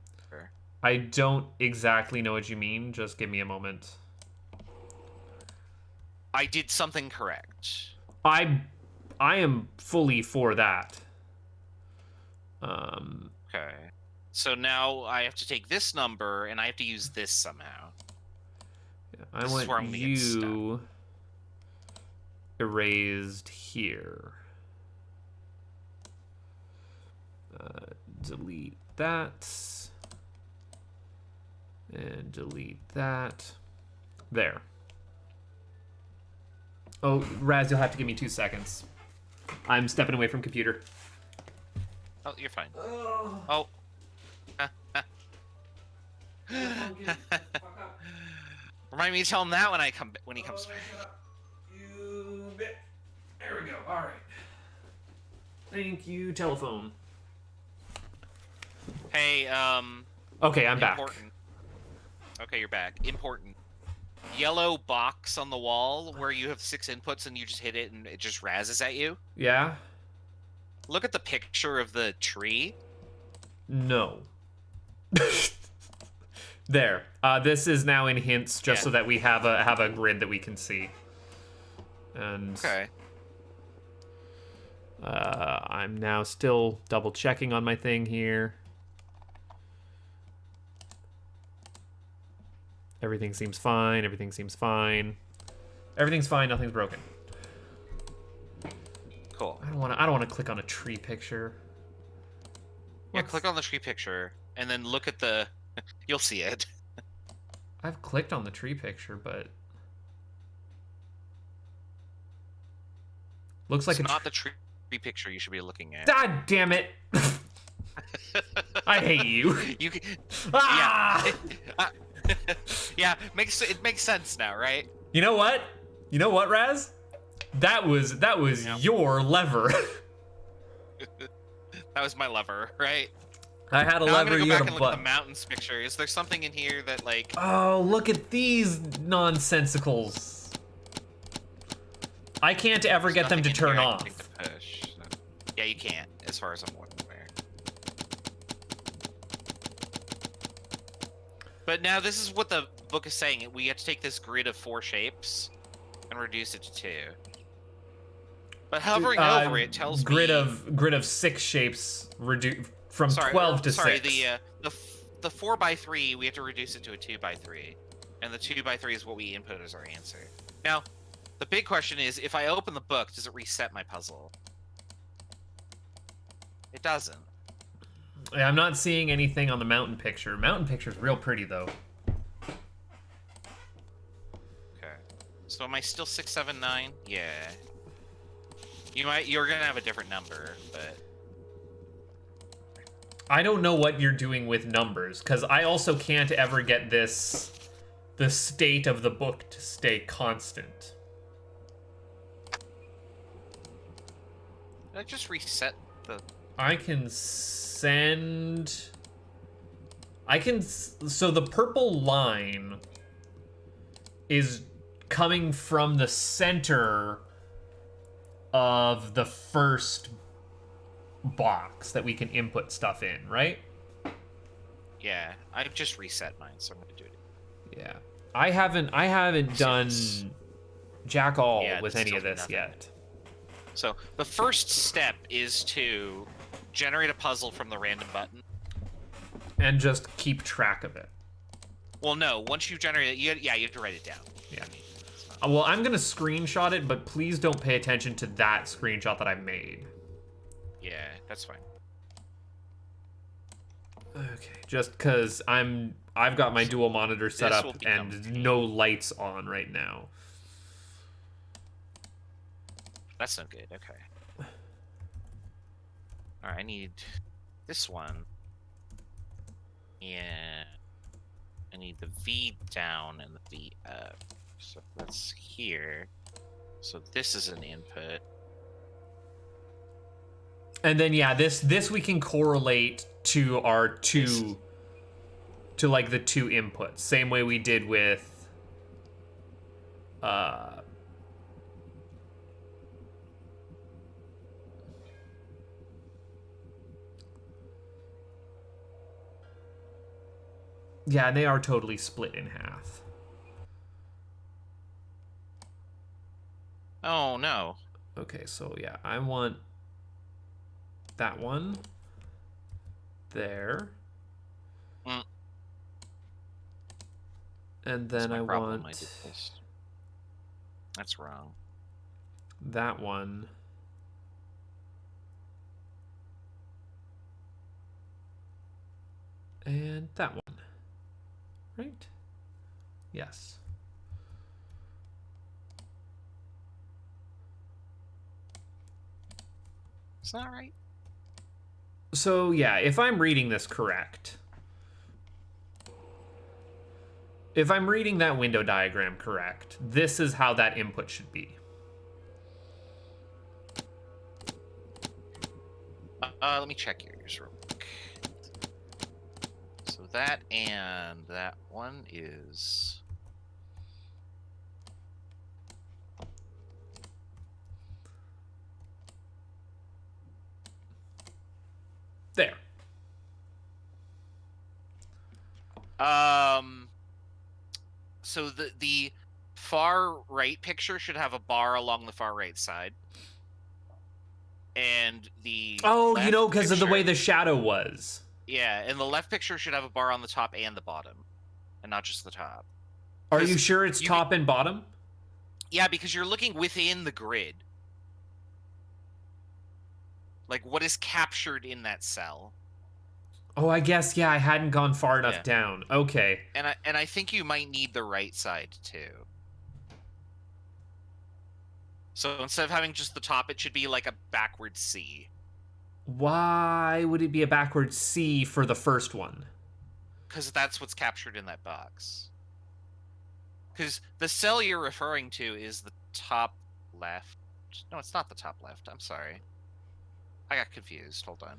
I don't exactly know what you mean. Just give me a moment. I did something correct. I am fully for that. Okay. So now I have to take this number and I have to use this somehow. I This is where I'm want gonna get stuck. you erased here. Delete that. And delete that. There. Oh, Raz, you'll have to give me 2 seconds. I'm stepping away from computer. Oh, you're fine. Oh. Remind me to tell him that when he comes back. You bet. There we go. All right. Thank you, telephone. Hey, Okay, I'm back. important. Okay, you're back. Important. Yellow box on the wall where you have 6 inputs and you just hit it and it just razzes at you. Yeah? Look at the picture of the tree. No. There. This is now in hints just Yeah. so that we have a grid that we can see. And Okay. I'm now still double checking on my thing here. Everything seems fine. Everything seems fine. Everything's fine. Nothing's broken. Cool. I don't want to click on a tree picture. Yeah, click on the tree picture and then look at the. You'll see it. I've clicked on the tree picture, but looks like It's a not the tree picture you should be looking at. God damn it! I hate you. You can, Ah! yeah, yeah. It makes sense now, right? You know what? You know what, Raz? That was Yeah. your lever. That was my lever, right? I had a Now I'm lever. gonna go You back had a and look at the button. mountains picture. Is there something in here that like? Oh, look at these nonsensicals. I can't ever There's get them to nothing in turn here I off. think to push, so. Yeah, you can't, as far as I'm aware. But now this is what the book is saying. We have to take this grid of 4 shapes and reduce it to 2. But hovering over it tells me grid of 6 shapes from 12 to 6. The 4x3 we have to reduce it to a 2x3, and the 2x3 is what we input as our answer. Now, the big question is, if I open the book, does it reset my puzzle? It doesn't. Yeah, I'm not seeing anything on the mountain picture. Mountain picture's real pretty though. Okay. So am I still 6, 7, 9? Yeah. You're gonna have a different number, but I don't know what you're doing with numbers, because I also can't ever get the state of the book to stay constant. did I just reset the? I can send... So the purple line is coming from the center of the first box that we can input stuff in, right? Yeah, I just reset mine, so I'm gonna do it. Yeah. I haven't done jack all Yeah, with that's any still of this nothing. yet. So the first step is to generate a puzzle from the random button. And just keep track of it. Well, no. Once you generate it, you have to write it down. Yeah. I mean, it's not- Well, I'm gonna screenshot it, but please don't pay attention to that screenshot that I made. Yeah, that's fine. Okay, just because I've got my dual monitor set This up will become and no lights on right now. That's no good. Okay. All right, I need this one. Yeah. I need the V down and the V up. So that's here. So this is an input. And then yeah, this we can correlate to our two to like the 2 inputs. Same way we did with yeah, and they are totally split in half. Oh no. Okay, so yeah, I want that one there. Mm. And That's then my I problem. want I did this. That's wrong. that one. And that one. Right? Yes. It's not right. So yeah, if I'm reading this correct, if I'm reading that window diagram correct, this is how that input should be. Let me check yours real quick. So that and that one is. There. So the far right picture should have a bar along the far right side. And the Oh, you know, because of the way picture- the shadow was. Yeah, and the left picture should have a bar on the top and the bottom, and not just the top. Are you 'Cause sure it's you top and bottom? Yeah, because you're looking within the grid. Like what is captured in that cell. Oh, I guess, yeah, I hadn't gone far enough Yeah. down. Okay. And I think you might need the right side too. So instead of having just the top, it should be like a backward C. Why would it be a backwards C for the first one? Because that's what's captured in that box. Because the cell you're referring to is the top left. No, it's not the top left. I'm sorry. I got confused. Hold on.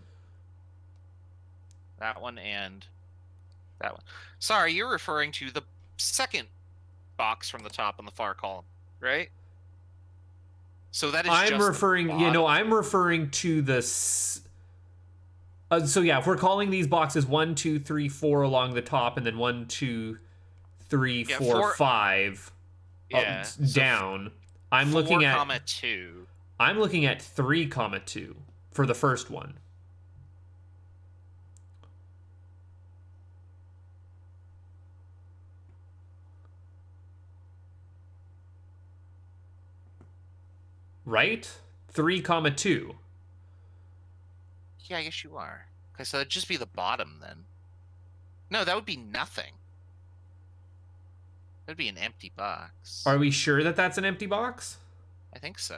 That one and that one. Sorry, you're referring to the second box from the top on the far column, right? So that is I'm just referring, I'm referring to the. So yeah, if we're calling these boxes 1, 2, 3, 4 along the top, and then 1, 2, 3, 4, 5 yeah, down. I'm 4, looking at 2. I'm looking at 3, 2 for the first one. Right? 3, 2. Yeah, I guess you are. Okay, so that'd just be the bottom then. No, that would be nothing. That'd be an empty box. Are we sure that that's an empty box? I think so.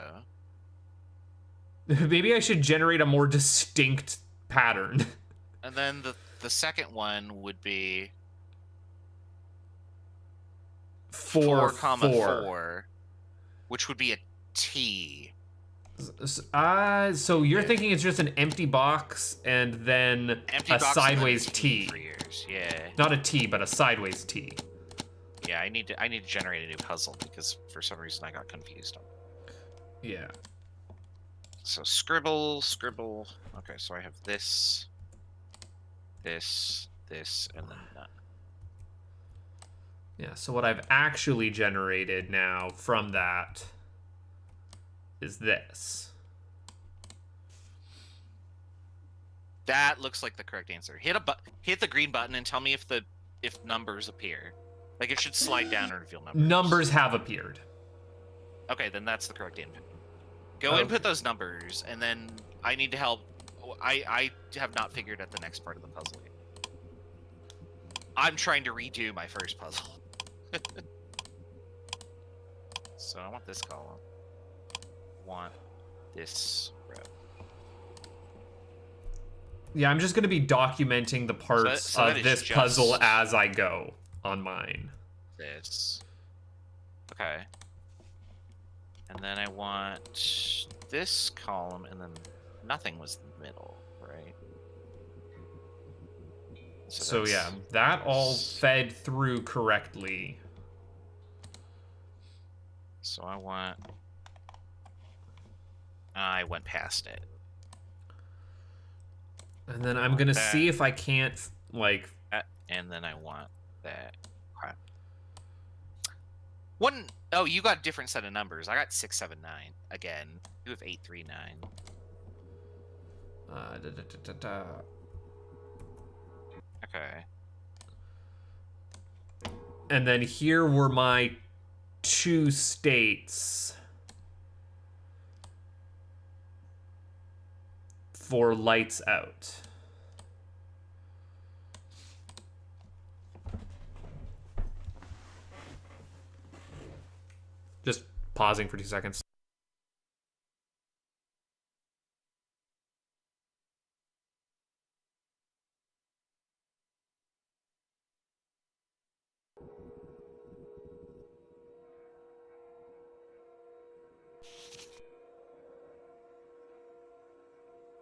Maybe I should generate a more distinct pattern. And then the second one would be 4, 4, which would be a T. So you're thinking it's just an empty box and then a sideways T. For years. Yeah. Not a T, but a sideways T. Yeah, I need to generate a new puzzle because for some reason I got confused. Yeah. So scribble. Okay, so I have this, and then none. Yeah, so what I've actually generated now from that is this. That looks like the correct answer. Hit the green button and tell me if numbers appear. Like it should slide down and reveal numbers. Numbers have appeared. Okay, then that's the correct input. Go input those numbers, and then I need to help. I have not figured out the next part of the puzzle yet. I'm trying to redo my first puzzle. So I want this column. Want this row. Yeah, I'm just going to be documenting the parts So that of is this just puzzle as I go on mine. This. Okay. And then I want this column, and then nothing was in the middle, right? So yeah, that all fed through correctly. So I went past it. And then I'm going to see if I can't, like... And then I want that. Crap. Oh, you got a different set of numbers. I got 679. Again, you have 839. Okay. And then here were my 2 states for lights out. Just pausing for 2 seconds.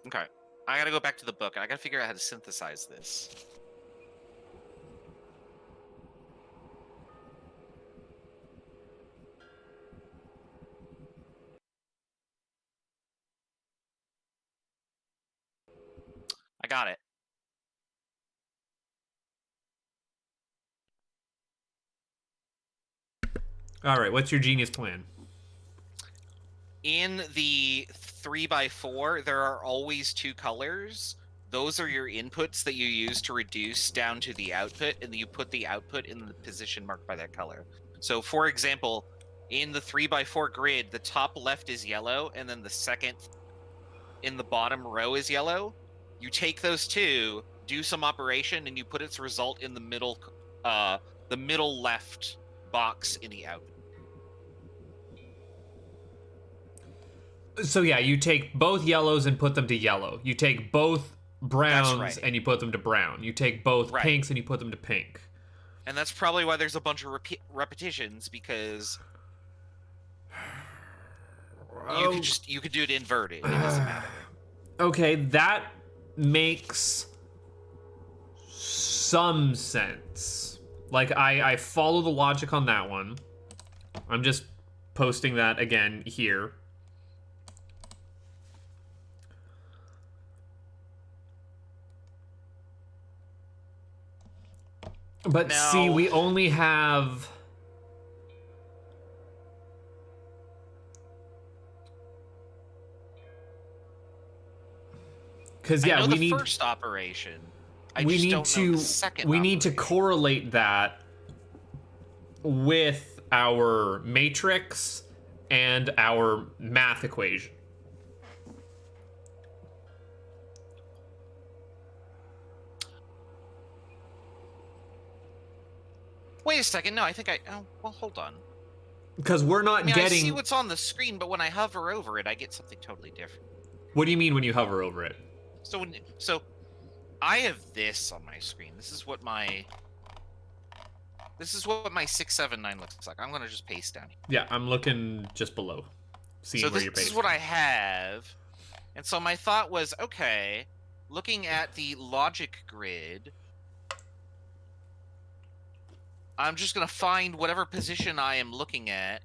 Okay. I gotta go back to the book. I gotta figure out how to synthesize this. I got it. All right, what's your genius plan? In the 3x4, there are always 2 colors. Those are your inputs that you use to reduce down to the output, and you put the output in the position marked by that color. So, for example, in the 3x4 grid, the top left is yellow, and then the second in the bottom row is yellow. You take those 2, do some operation, and you put its result in the middle left box in the output. So yeah, you take both yellows and put them to yellow. You take both browns right. and you put them to brown. You take both Right. pinks and you put them to pink. And that's probably why there's a bunch of repetitions, because you could do it inverted. It doesn't matter. Okay, that makes some sense. Like, I follow the logic on that one. I'm just posting that again here. But Now, see, we only have... Because yeah, I know we the need first operation. we just need don't know to the second we need to operation. correlate that with our matrix and our math equation. Wait a second. No, I think oh, well, hold on. Because we're not I mean, getting. I see what's on the screen, but when I hover over it, I get something totally different. What do you mean when you hover over it? So I have this on my screen. This is what my 679 looks like. I'm gonna just paste down here. Yeah, I'm looking just below, seeing So where you're this is pasting. what I have, and so my thought was, okay, looking at the logic grid, I'm just gonna find whatever position I am looking at.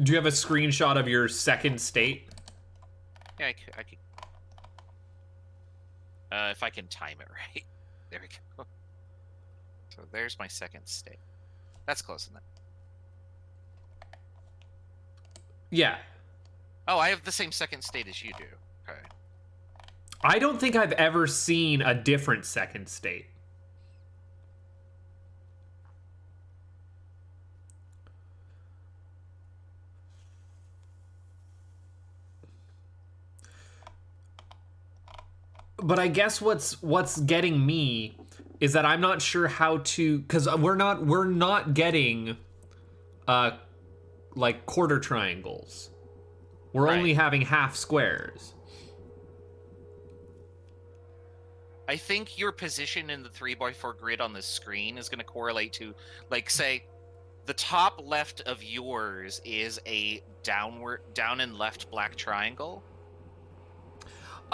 Do you have a screenshot of your second state? Yeah, I could. If I can time it right. There we go. So there's my second state. That's close enough. Yeah. Oh, I have the same second state as you do. Okay. I don't think I've ever seen a different second state. But I guess what's getting me is that I'm not sure how to, because we're not getting like quarter triangles. We're Right. only having half squares. I think your position in the 3x4 grid on this screen is going to correlate to, like, say, the top left of yours is a down and left black triangle.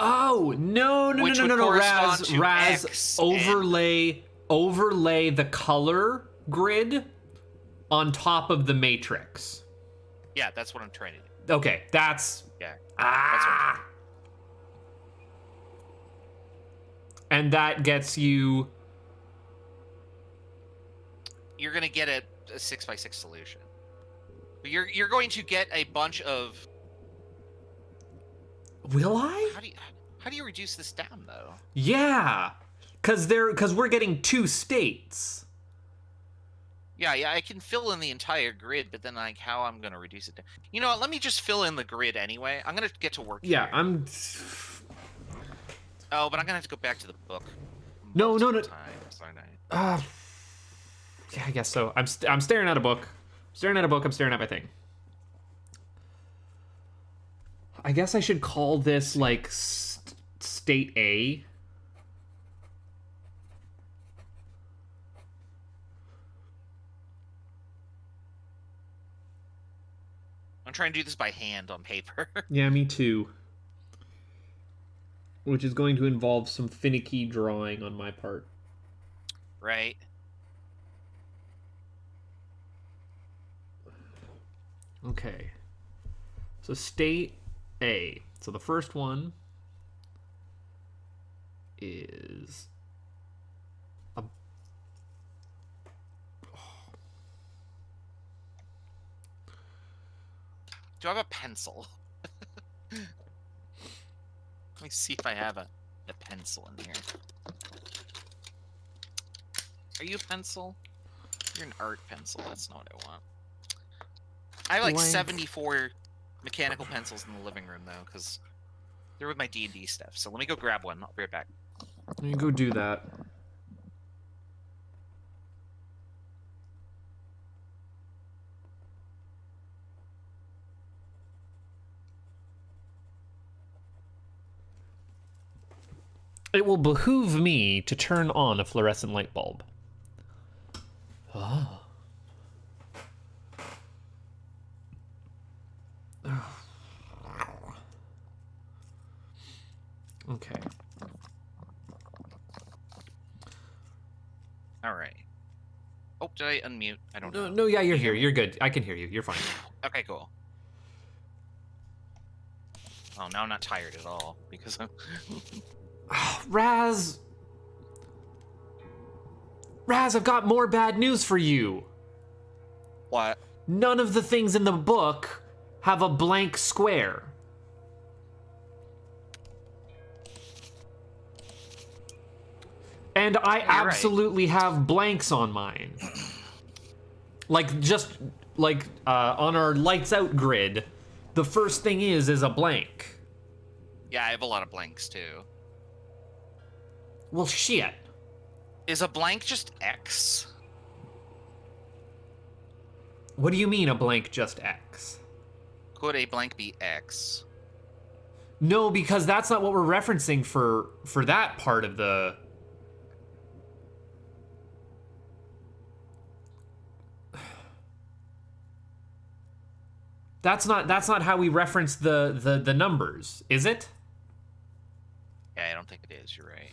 Oh, no, Which would correspond to Raz, X overlay the color grid on top of the matrix. Yeah, that's what I'm trying to do. Okay, that's... Yeah. Ah! And that gets you... You're going to get a 6x6 solution. But you're going to get a bunch of... Will I? How do you reduce this down, though? Yeah, because we're getting two states. Yeah, I can fill in the entire grid, but then, like, how I'm going to reduce it down. You know what, let me just fill in the grid anyway. I'm going to get to work Yeah, here. Oh, but I'm going to have to go back to the book. No. Times, aren't I? Yeah, I guess so. I'm staring at a book. I'm staring at my thing. I guess I should call this, like, state A. I'm trying to do this by hand on paper. Yeah, me too. Which is going to involve some finicky drawing on my part. Right. Okay. So state A. So the first one is a... Do I have a pencil? Let me see if I have a pencil in here. Are you a pencil? You're an art pencil. That's not what I want. I have like Blank. 74 mechanical pencils in the living room, though, because they're with my D&D stuff. So let me go grab one. I'll be right back. You go do that. It will behoove me to turn on a fluorescent light bulb. Oh. Okay. All right. Oh, did I unmute? I don't know. No, yeah, you're here. You're good. I can hear you. You're fine. Okay, cool. Oh, now I'm not tired at all because I'm... Raz, I've got more bad news for you. What? None of the things in the book have a blank square. And I absolutely have blanks on mine. Like, just, like, on our lights out grid, the first thing is a blank. Yeah, I have a lot of blanks, too. Well, shit. Is a blank just X? What do you mean, a blank just X? Could a blank be X? No, because that's not what we're referencing for that part of the... That's not how we reference the numbers, is it? Yeah, I don't think it is. You're right.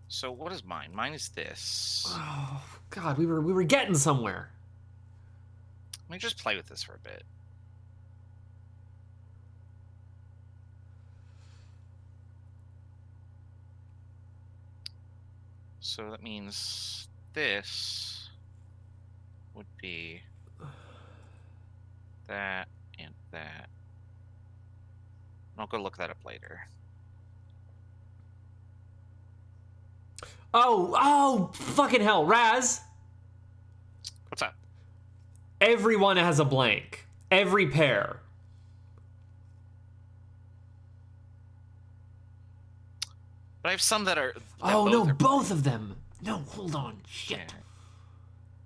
So what is mine? Mine is this. Oh God, we were getting somewhere. Let me just play with this for a bit. So that means this would be that and that. I'll go look that up later. Oh, fucking hell, Raz. What's up? Everyone has a blank. Every pair. But I have some that are... Oh, no, both of them. No, hold on. Shit. Yeah.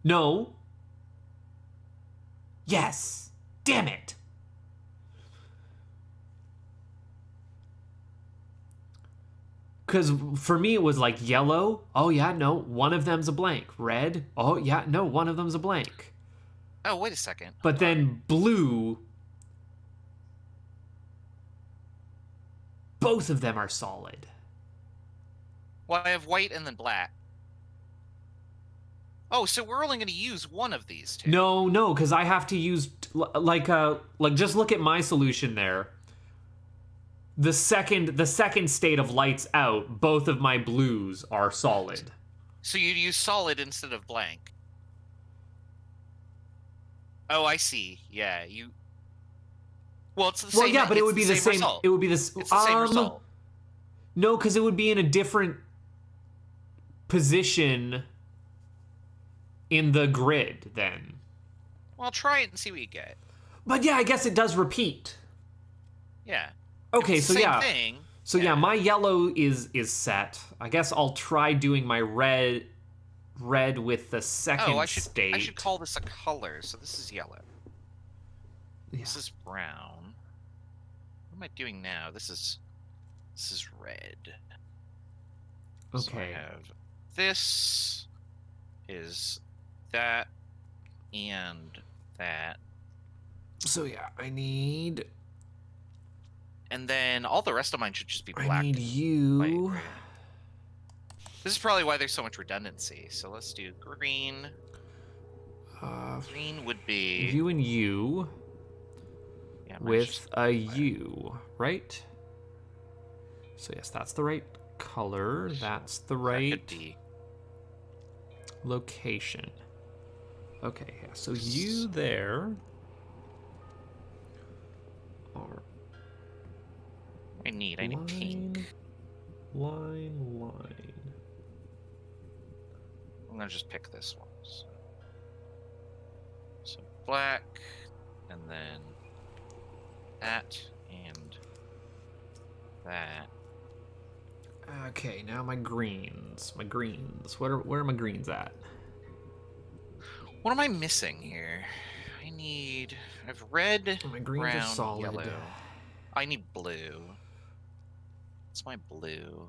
No. Yes. Damn it. Because for me, it was like yellow. Oh, yeah, no, one of them's a blank. Red. Oh, yeah, no, one of them's a blank. Oh, wait a second. But then blue. Both of them are solid. Well, I have white and then black. Oh, so we're only going to use one of these two. No, because I have to use like just look at my solution there. The second state of lights out, both of my blues are solid. So you'd use solid instead of blank. Oh, I see. Yeah, you. Well, it's the same. Well, yeah, but it would be the same. Result. It would be It's the same result. No, because it would be in a different position in the grid then. Well, try it and see what you get. But yeah, I guess it does repeat. Yeah. Okay, It's so the same yeah. thing. So yeah, my yellow is set. I guess I'll try doing my red with the second state. I should call this a color. So this is yellow. Yeah. This is brown. What am I doing now? This is red. Okay. So I have this is that and that. So yeah, I need And then all the rest of mine should just be black. I need you. White, this is probably why there's so much redundancy. So let's do green. Green would be You and you yeah, mine's with just a black. U, right? So yes, that's the right color. That's the That right could be. location. Okay, yeah. So you there are I need pink. Line. I'm gonna just pick this one. So black, and then that and that. Okay, now my greens. Where are my greens at? What am I missing here? I have red, My greens brown, are solid. yellow. I need blue. It's my blue.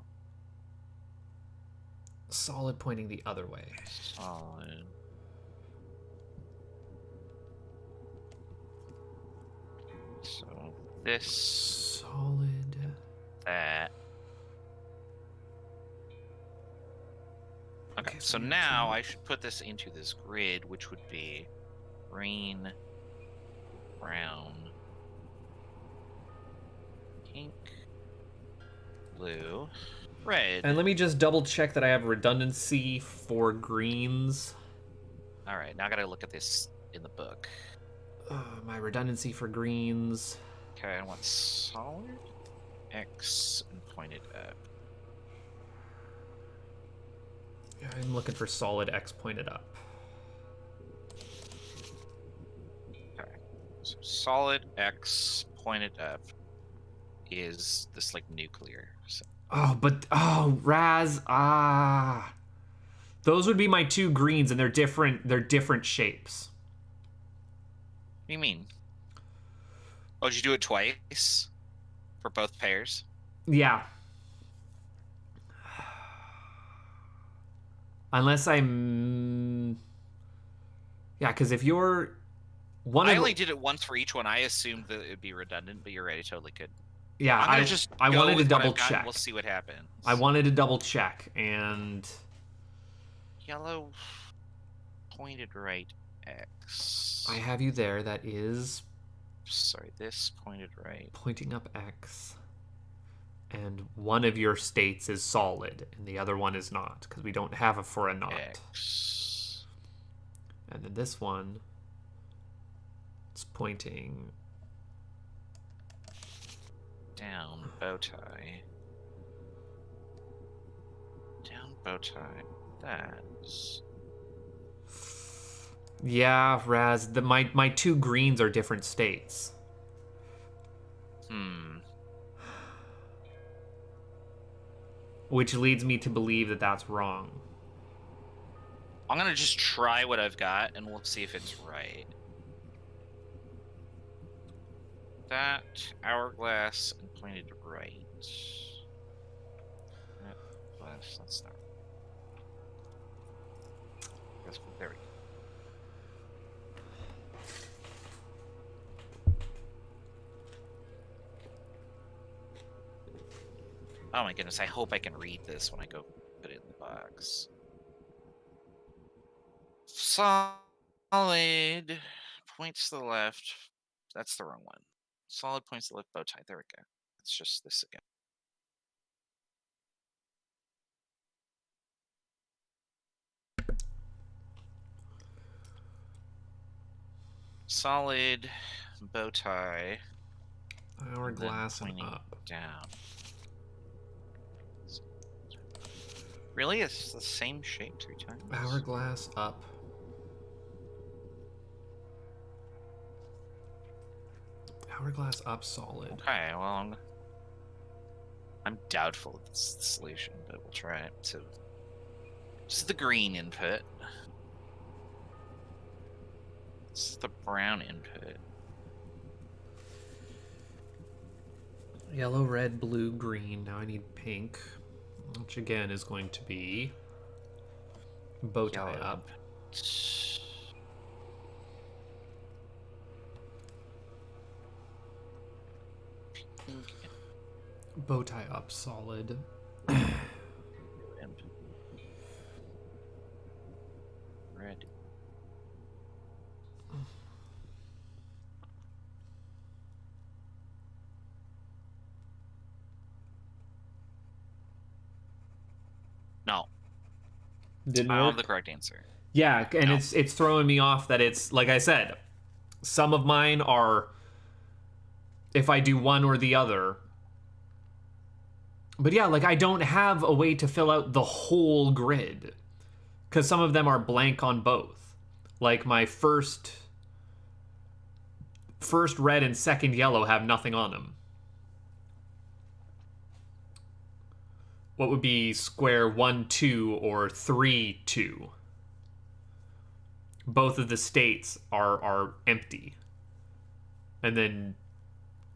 Solid pointing the other way. Solid. So this, Solid. that. Okay, Okay, so we have now to- I should put this into this grid, which would be green, brown, pink, blue, red. And let me just double check that I have redundancy for greens. All right, now I gotta look at this in the book. My redundancy for greens. Okay, I want solid X and pointed up. I'm looking for solid X pointed up. Okay, so solid X pointed up is this like nuclear. So, Raz, those would be my two greens, and they're different. They're different shapes. what do you mean? Oh, did you do it twice for both pairs? Yeah. Unless I'm. Yeah, because if you're one I of only did it once for each one. I assumed that it would be redundant, but you're right. It totally could. yeah, I'm gonna just. I go wanted to with what double I've got and check. We'll see what happens. I wanted to double check, and Yellow pointed right X. I have you there. That is Sorry, this pointed right. pointing up X. And one of your states is solid, and the other one is not, because we don't have a for a not. X. And then this one, it's pointing. Down bow tie. Down bow tie. That's. Yeah, Raz, my two greens are different states. Which leads me to believe that that's wrong. I'm gonna just try what I've got, and we'll see if it's right. That hourglass and pointed right. Hourglass, that's not. There we go. Oh my goodness, I hope I can read this when I go put it in the box. Solid points to the left. That's the wrong one. Solid points to the left bow tie. There we go. It's just this again. Solid bow tie. Hourglass and pointing up. down. Really? It's the same shape 3 times? Hourglass up. Hourglass up solid. Okay, well, I'm doubtful of this solution, but we'll try it. So, this is the green input. This is the brown input. Yellow, red, blue, green. Now I need pink, which again is going to be bow tie Yellow up. Pink Bow tie up solid. input. Red. No, Didn't I don't work. have the correct answer. Yeah, and No. it's throwing me off that it's like I said, some of mine are if I do one or the other. But yeah, like I don't have a way to fill out the whole grid cuz some of them are blank on both. Like my first red and second yellow have nothing on them. What would be square 1 2 or 3 2? Both of the states are empty. And then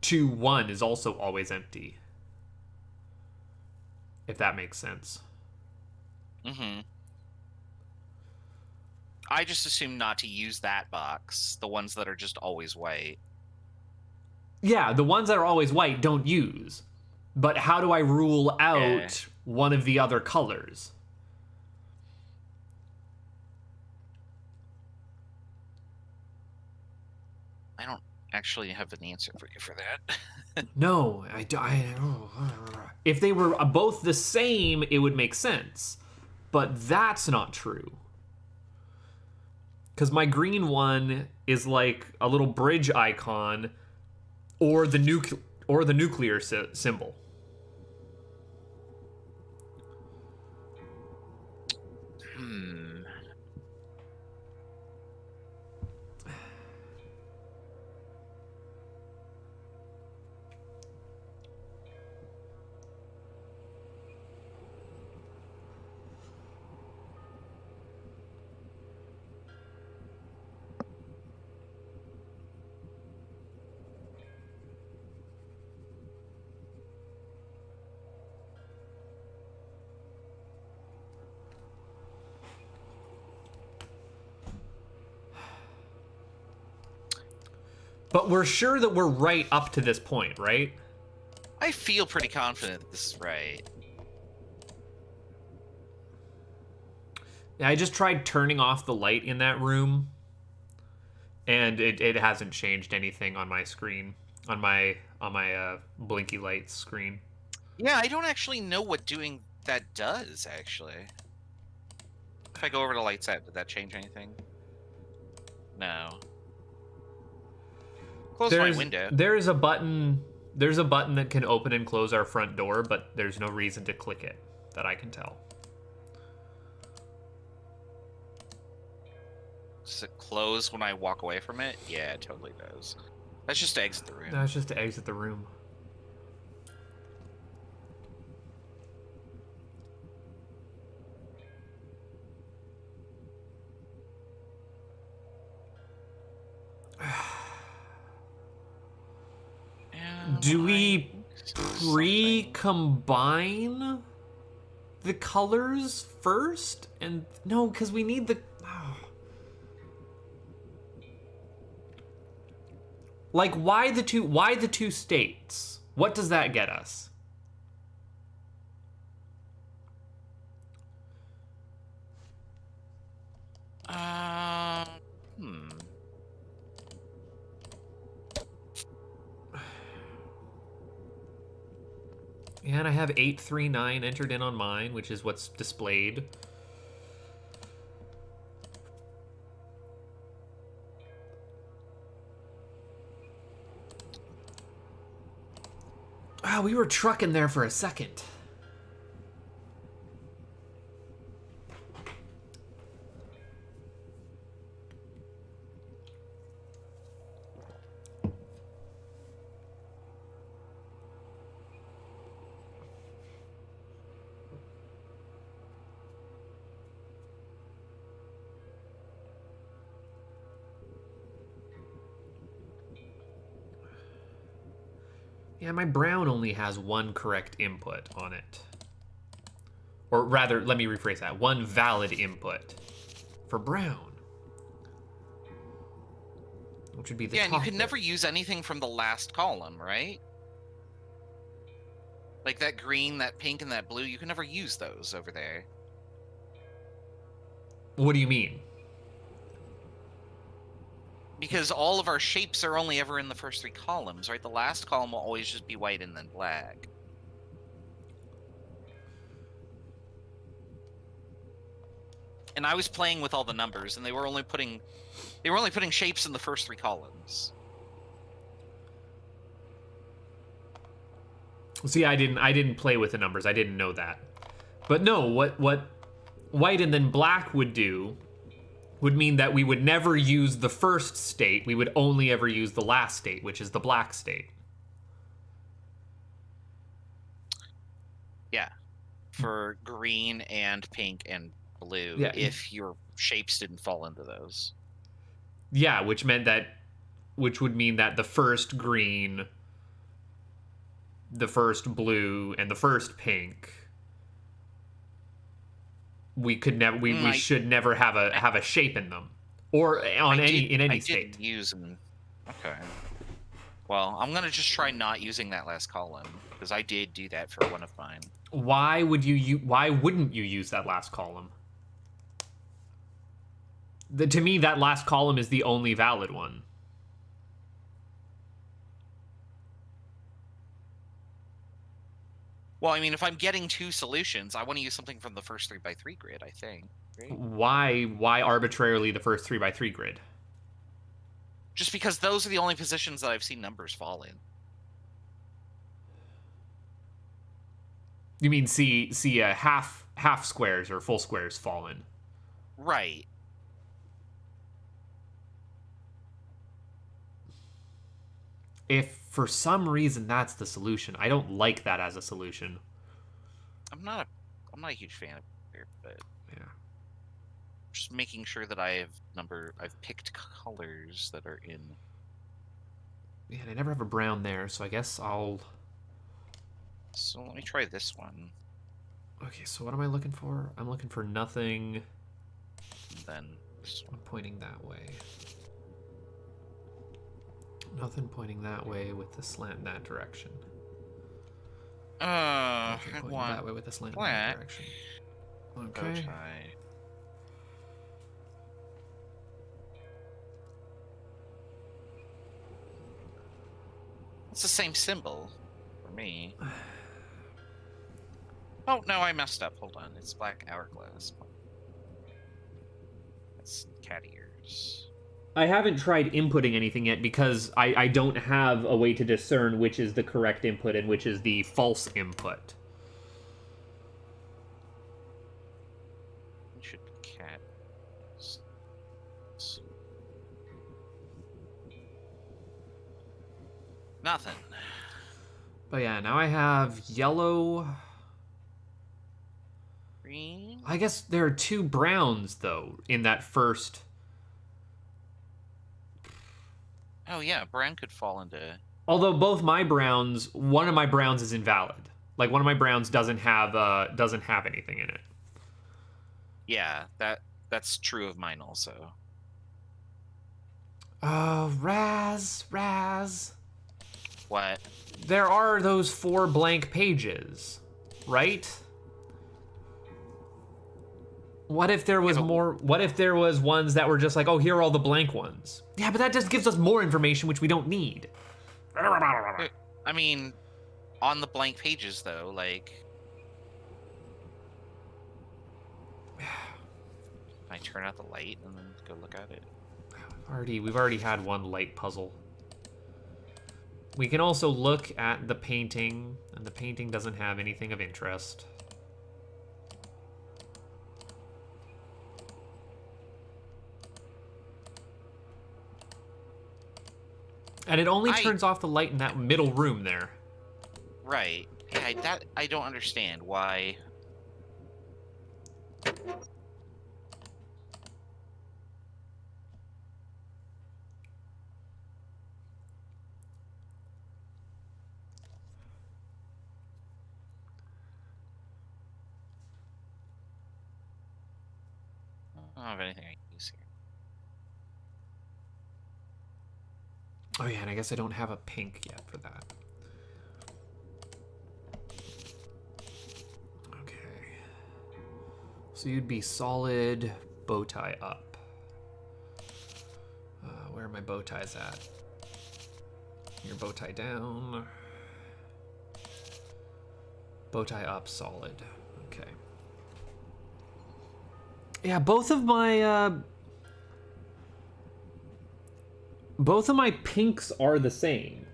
2, 1 is also always empty. If that makes sense. Mm-hmm. I just assume not to use that box. The ones that are just always white. Yeah, the ones that are always white don't use. But how do I rule out one of the other colors? I don't actually have an answer for you for that. No, if they were both the same, it would make sense. But that's not true. Because my green one is like a little bridge icon or the nuclear symbol. But we're sure that we're right up to this point, right? I feel pretty confident that this is right. Yeah, I just tried turning off the light in that room, and it hasn't changed anything on my screen, on my blinky lights screen. Yeah, I don't actually know what doing that does, actually. If I go over to light set, did that change anything? No. Close my window. There's a button that can open and close our front door, but there's no reason to click it that I can tell. Does it close when I walk away from it? Yeah, it totally does. That's just to exit the room. That's just to exit the room. Do we pre-combine the colors first? And no, because we need the... Like, why the two states? What does that get us? And I have 839 entered in on mine, which is what's displayed. Wow, we were trucking there for a second. Yeah, my brown only has one correct input on it. Or rather, let me rephrase that. One valid input for brown. Which would be the top. Yeah, and you can never use anything from the last column, right? Like that green, that pink, and that blue, you can never use those over there. What do you mean? Because all of our shapes are only ever in the first 3 columns, right? The last column will always just be white and then black. And I was playing with all the numbers, and they were only putting shapes in the first 3 columns. See, I didn't play with the numbers. I didn't know that. But no, what white and then black would do would mean that we would never use the first state. We would only ever use the last state, which is the black state. Yeah. For green and pink and blue, Yeah. if your shapes didn't fall into those. Yeah, which would mean that the first green the first blue, and the first pink, we could never we should never have a shape in them, or on in any state. Didn't use them. Okay. Well, I'm gonna just try not using that last column because I did do that for one of mine. Why wouldn't you use that last column? To me, that last column is the only valid one. Well, I mean, if I'm getting 2 solutions, I want to use something from the first 3x3 grid, I think. Right? Why arbitrarily the first 3x3 grid? Just because those are the only positions that I've seen numbers fall in. You mean see half squares or full squares fall in? Right. If for some reason that's the solution, I don't like that as a solution. I'm not a huge fan of it, but yeah, just making sure that I've picked colors that are in. Yeah, and I never have a brown there, so I guess I'll. So let me try this one. Okay, so what am I looking for? I'm looking for nothing. And then this one. I'm pointing that way. Nothing pointing that way with the slant in that direction. I pointing want that way with the slant black. in that direction. Okay. Bow tie. It's the same symbol for me. Oh no, I messed up. Hold on, it's black hourglass. That's cat ears. I haven't tried inputting anything yet because I don't have a way to discern which is the correct input and which is the false input. It should be cat. Nothing. But yeah, now I have yellow. Green. I guess there are 2 browns though in that first. Oh yeah, brown could fall into. Although both my browns, one of my browns is invalid. Like one of my browns doesn't have anything in it. Yeah, that's true of mine also. Raz. What? There are those 4 blank pages, right? What if there was more? What if there was ones that were just like, oh, here are all the blank ones? Yeah, but that just gives us more information, which we don't need. I mean, on the blank pages though, like, I turn out the light and then go look at it. We've already had one light puzzle. We can also look at the painting, and the painting doesn't have anything of interest. And it only turns off the light in that middle room there. Right. Yeah, I don't understand why. I don't have anything I can use here. Oh yeah, and I guess I don't have a pink yet for that. Okay. So you'd be solid, bow tie up. Where are my bow ties at? Your bow tie down. Bow tie up, solid. Okay. Yeah, both of my pinks are the same.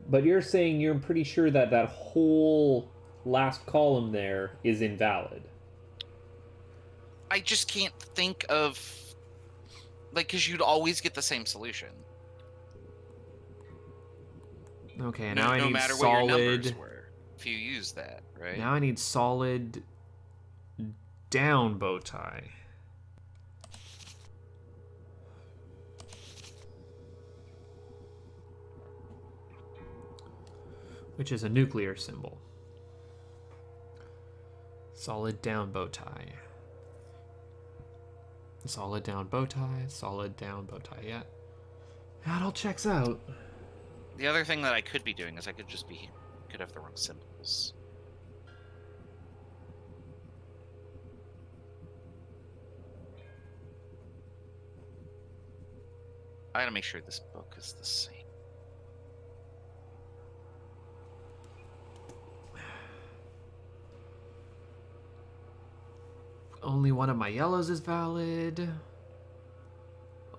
But you're saying you're pretty sure that that whole last column there is invalid. I just can't think of, like, because you'd always get the same solution. Okay, now I no need matter what your numbers solid. were, if you use that, right? Now I need solid down bow tie. which is a nuclear symbol. Solid down bow tie. Solid down bow tie, solid down bow tie, yeah. That all checks out. The other thing that I could be doing is I could have the wrong symbols. I gotta make sure this book is the same. Only one of my yellows is valid.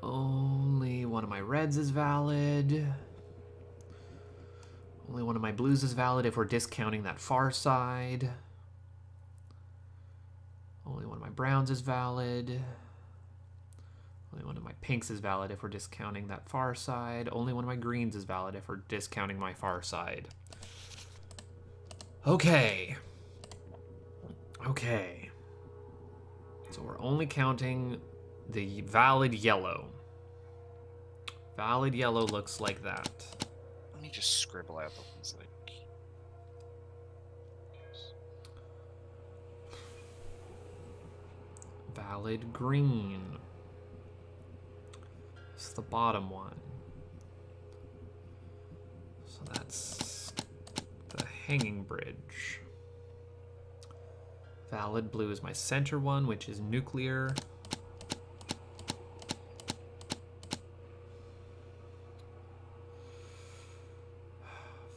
Only one of my reds is valid. Only one of my blues is valid if we're discounting that far side. Only one of my browns is valid. Only one of my pinks is valid if we're discounting that far side. Only one of my greens is valid if we're discounting my far side. Okay. Okay. So we're only counting the valid yellow. Valid yellow looks like that. Let me just scribble out the ones that I keep. Valid green. It's the bottom one. So that's the hanging bridge. Valid blue is my center one, which is nuclear.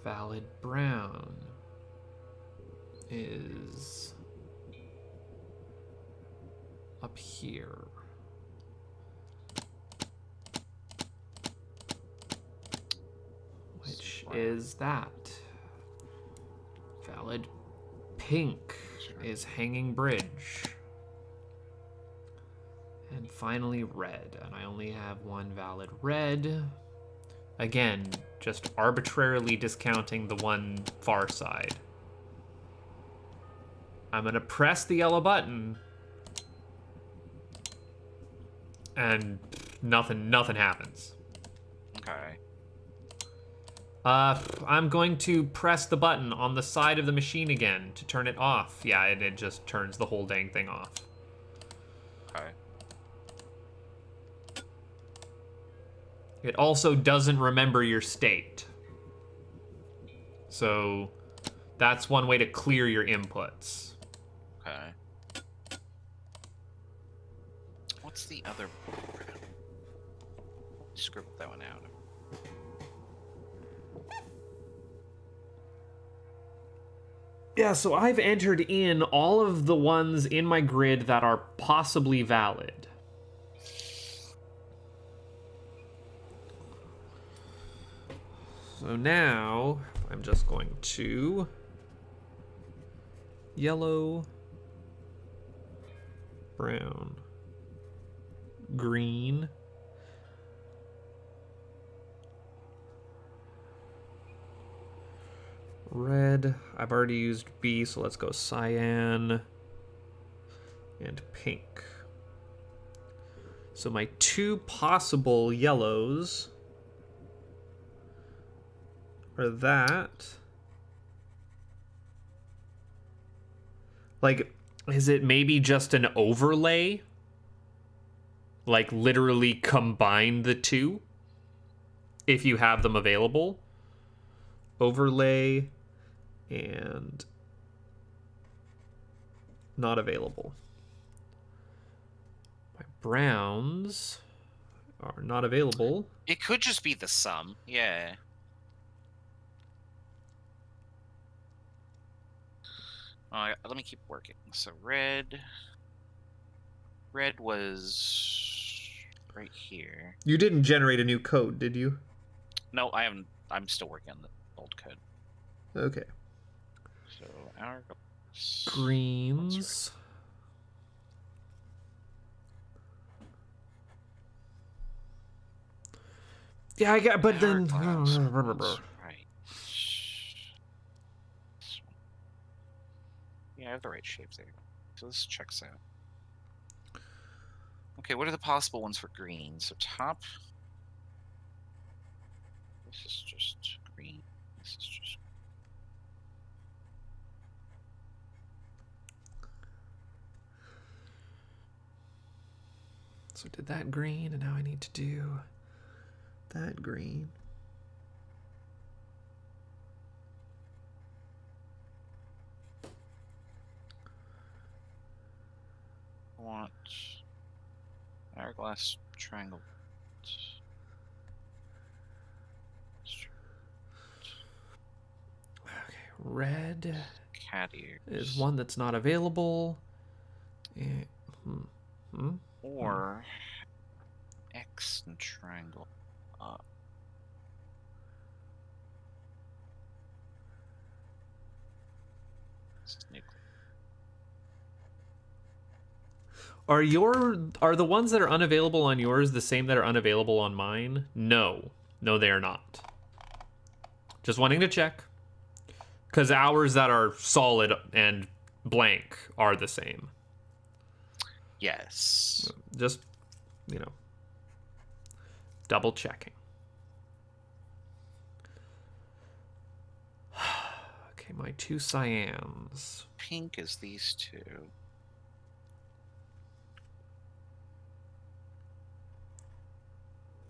Valid brown is up here. Which is that. Valid pink is hanging bridge. And finally red. And I only have one valid red. Again, just arbitrarily discounting the one far side. I'm gonna press the yellow button. And nothing happens. Okay. I'm going to press the button on the side of the machine again to turn it off. Yeah, it just turns the whole dang thing off. Okay. It also doesn't remember your state. So that's one way to clear your inputs. Okay. What's the other? Scribble that one out. Yeah, so I've entered in all of the ones in my grid that are possibly valid. So now I'm just going to yellow, brown, green, red. I've already used B, so let's go cyan and pink. So my two possible yellows are that. Like, is it maybe just an overlay? Like, literally combine the two if you have them available. Overlay and not available. My browns are not available. It could just be the sum. Yeah. Let me keep working. So red was right here. You didn't generate a new code, did you? No, I haven't. I'm still working on the old code. Okay. So our Greens. Yeah, I got, but then. Right. Yeah, I have the right shape there. So this checks out. Okay, what are the possible ones for green? So top. This is just green. This is just. So did that green, and now I need to do that green. I want hourglass triangle. Okay, red Cat ears. is one that's not available. Or X and triangle. Snake. Are the ones that are unavailable on yours the same that are unavailable on mine? No. No, they are not. Just wanting to check. Because ours that are solid and blank are the same. Yes. Just, double checking. Okay, my 2 cyans. Pink is these two.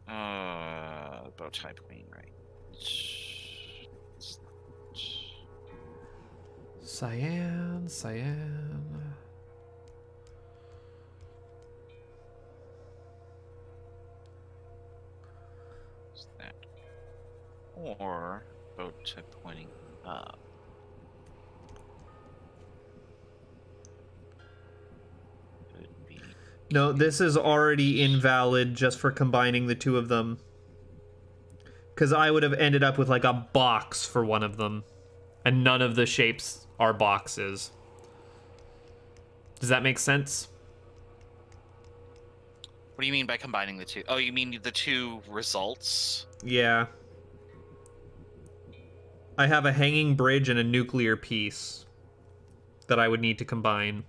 Bow tie queen, right? Cyan. What's that? Or bow tie pointing up. Could be. No, this is already invalid just for combining the two of them. Because I would have ended up with like a box for one of them. And none of the shapes are boxes. Does that make sense? What do you mean by combining the two? Oh, you mean the two results? Yeah. I have a hanging bridge and a nuclear piece that I would need to combine.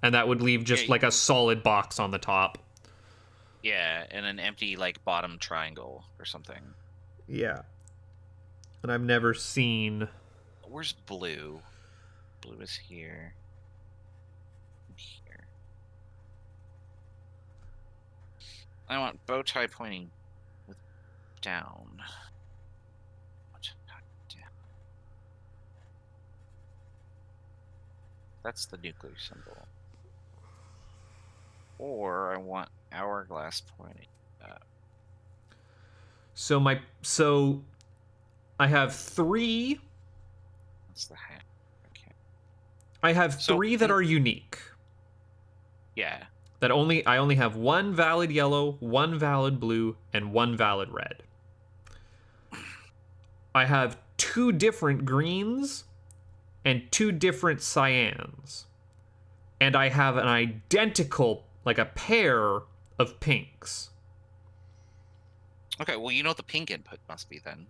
And that would leave just like a solid box on the top. Yeah, and an empty like bottom triangle or something. Yeah. And I've never seen... Where's blue? Blue is here. Here. I want bow tie pointing with down. Bow tie down. That's the nuclear symbol. Or I want hourglass pointing up. So I have 3. That's the hat. Okay. I have 3 that are unique. Yeah. I only have 1 valid yellow, 1 valid blue, and 1 valid red. I have 2 different greens and 2 different cyans. And I have an identical, like a pair of pinks. Okay, well, you know what the pink input must be then.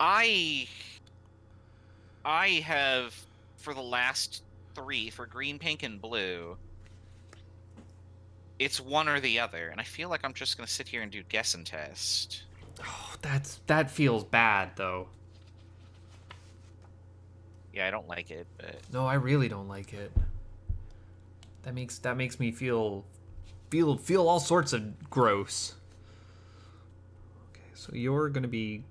I have, for the last 3, for green, pink, and blue, it's one or the other, and I feel like I'm just going to sit here and do guess and test. Oh, that feels bad, though. Yeah, I don't like it, but... No, I really don't like it. That makes me feel all sorts of gross. Okay, so you're gonna be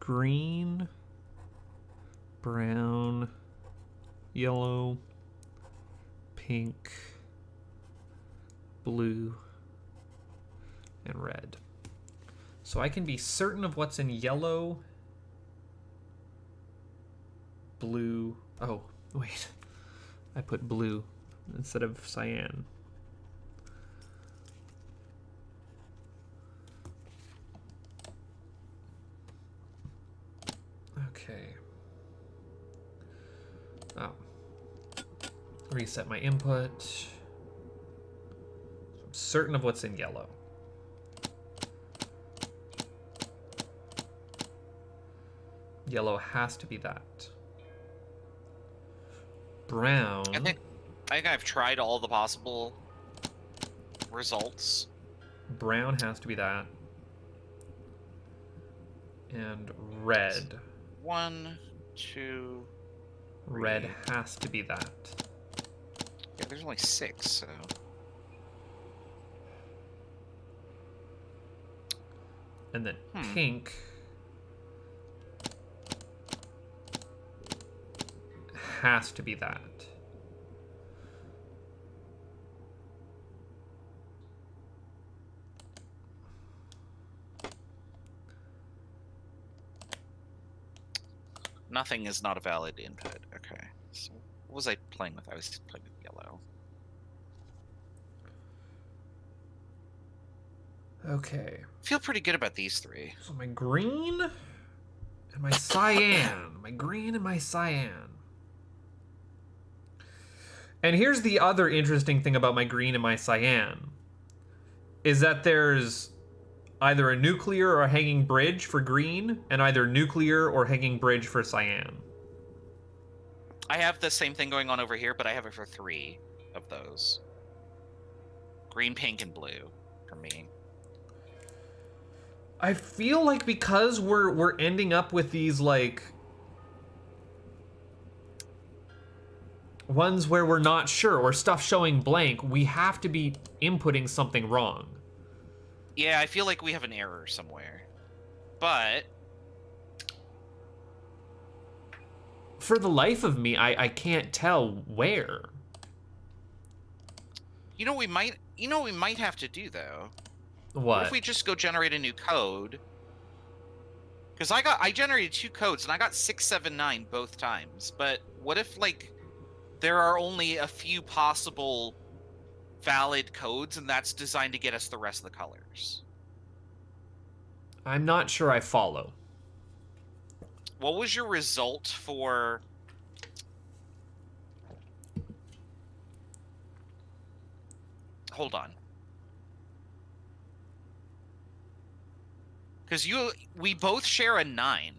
green, brown, yellow, pink, blue, and red. So I can be certain of what's in yellow, blue. Oh, wait. I put blue instead of cyan. Okay. Oh. Reset my input. So I'm certain of what's in yellow. Yellow has to be that. Brown. I think I've tried all the possible results. Brown has to be that. And red. 1, 2, 3. Red has to be that. Yep. there's only 6, so... And then pink has to be that. Nothing is not a valid input. Okay. So what was I playing with? I was playing with yellow. Okay. I feel pretty good about these 3. So my green and my cyan. My green and my cyan. And here's the other interesting thing about my green and my cyan. Is that there's either a nuclear or a hanging bridge for green, and either nuclear or hanging bridge for cyan. I have the same thing going on over here, but I have it for 3 of those. Green, pink, and blue for me. I feel like because we're ending up with these like ones where we're not sure or stuff showing blank, we have to be inputting something wrong. Yeah, I feel like we have an error somewhere. But for the life of me, I can't tell where. You know what we might have to do though? What? If we just go generate a new code? Because I generated 2 codes and I got 679 both times. But what if like there are only a few possible valid codes and that's designed to get us the rest of the colors? I'm not sure I follow. What was your result for... Hold on. Because we both share a 9.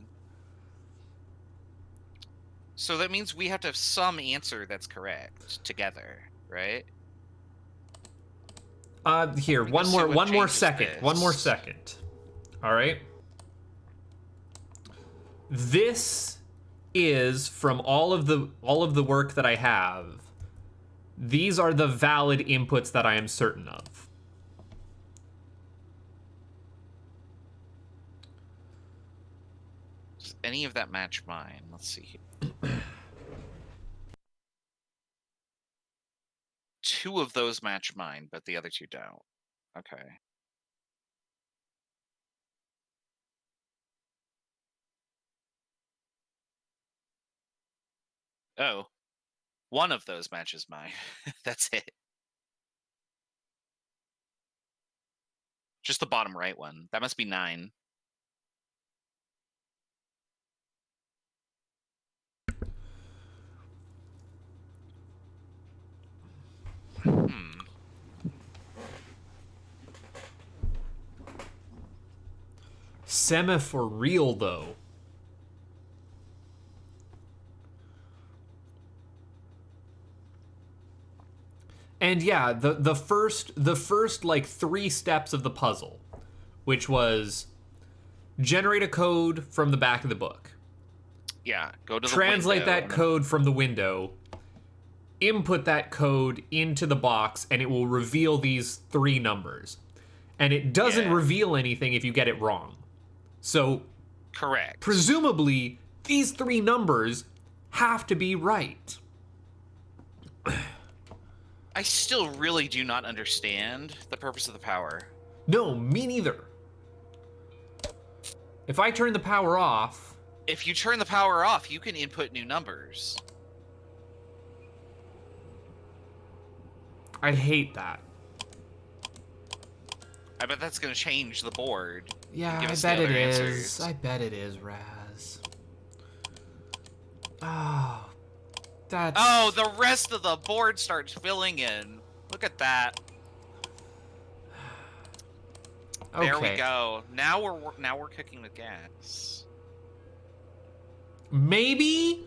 So that means we have to have some answer that's correct together, right? Here, one more second. One more second. All right. This is from all of the work that I have. These are the valid inputs that I am certain of. Does any of that match mine? Let's see here. 2 of those match mine, but the other 2 don't. Okay. Oh. One of those matches mine. That's it. Just the bottom right one. That must be 9. Semaphore real though. And yeah, the first like 3 steps of the puzzle, which was generate a code from the back of the book. Yeah, go to the translate window that code from the window, input that code into the box, and it will reveal these 3 numbers. And it doesn't reveal anything if you get it wrong. So, correct. Presumably, these 3 numbers have to be right. I still really do not understand the purpose of the power. No, me neither. If I turn the power off... If you turn the power off, you can input new numbers. I hate that. I bet that's going to change the board. Yeah, I bet it is. I bet it is, Raz. Oh, that's... Oh, the rest of the board starts filling in. Look at that. Okay. There we go. Now we're cooking with gas. Maybe,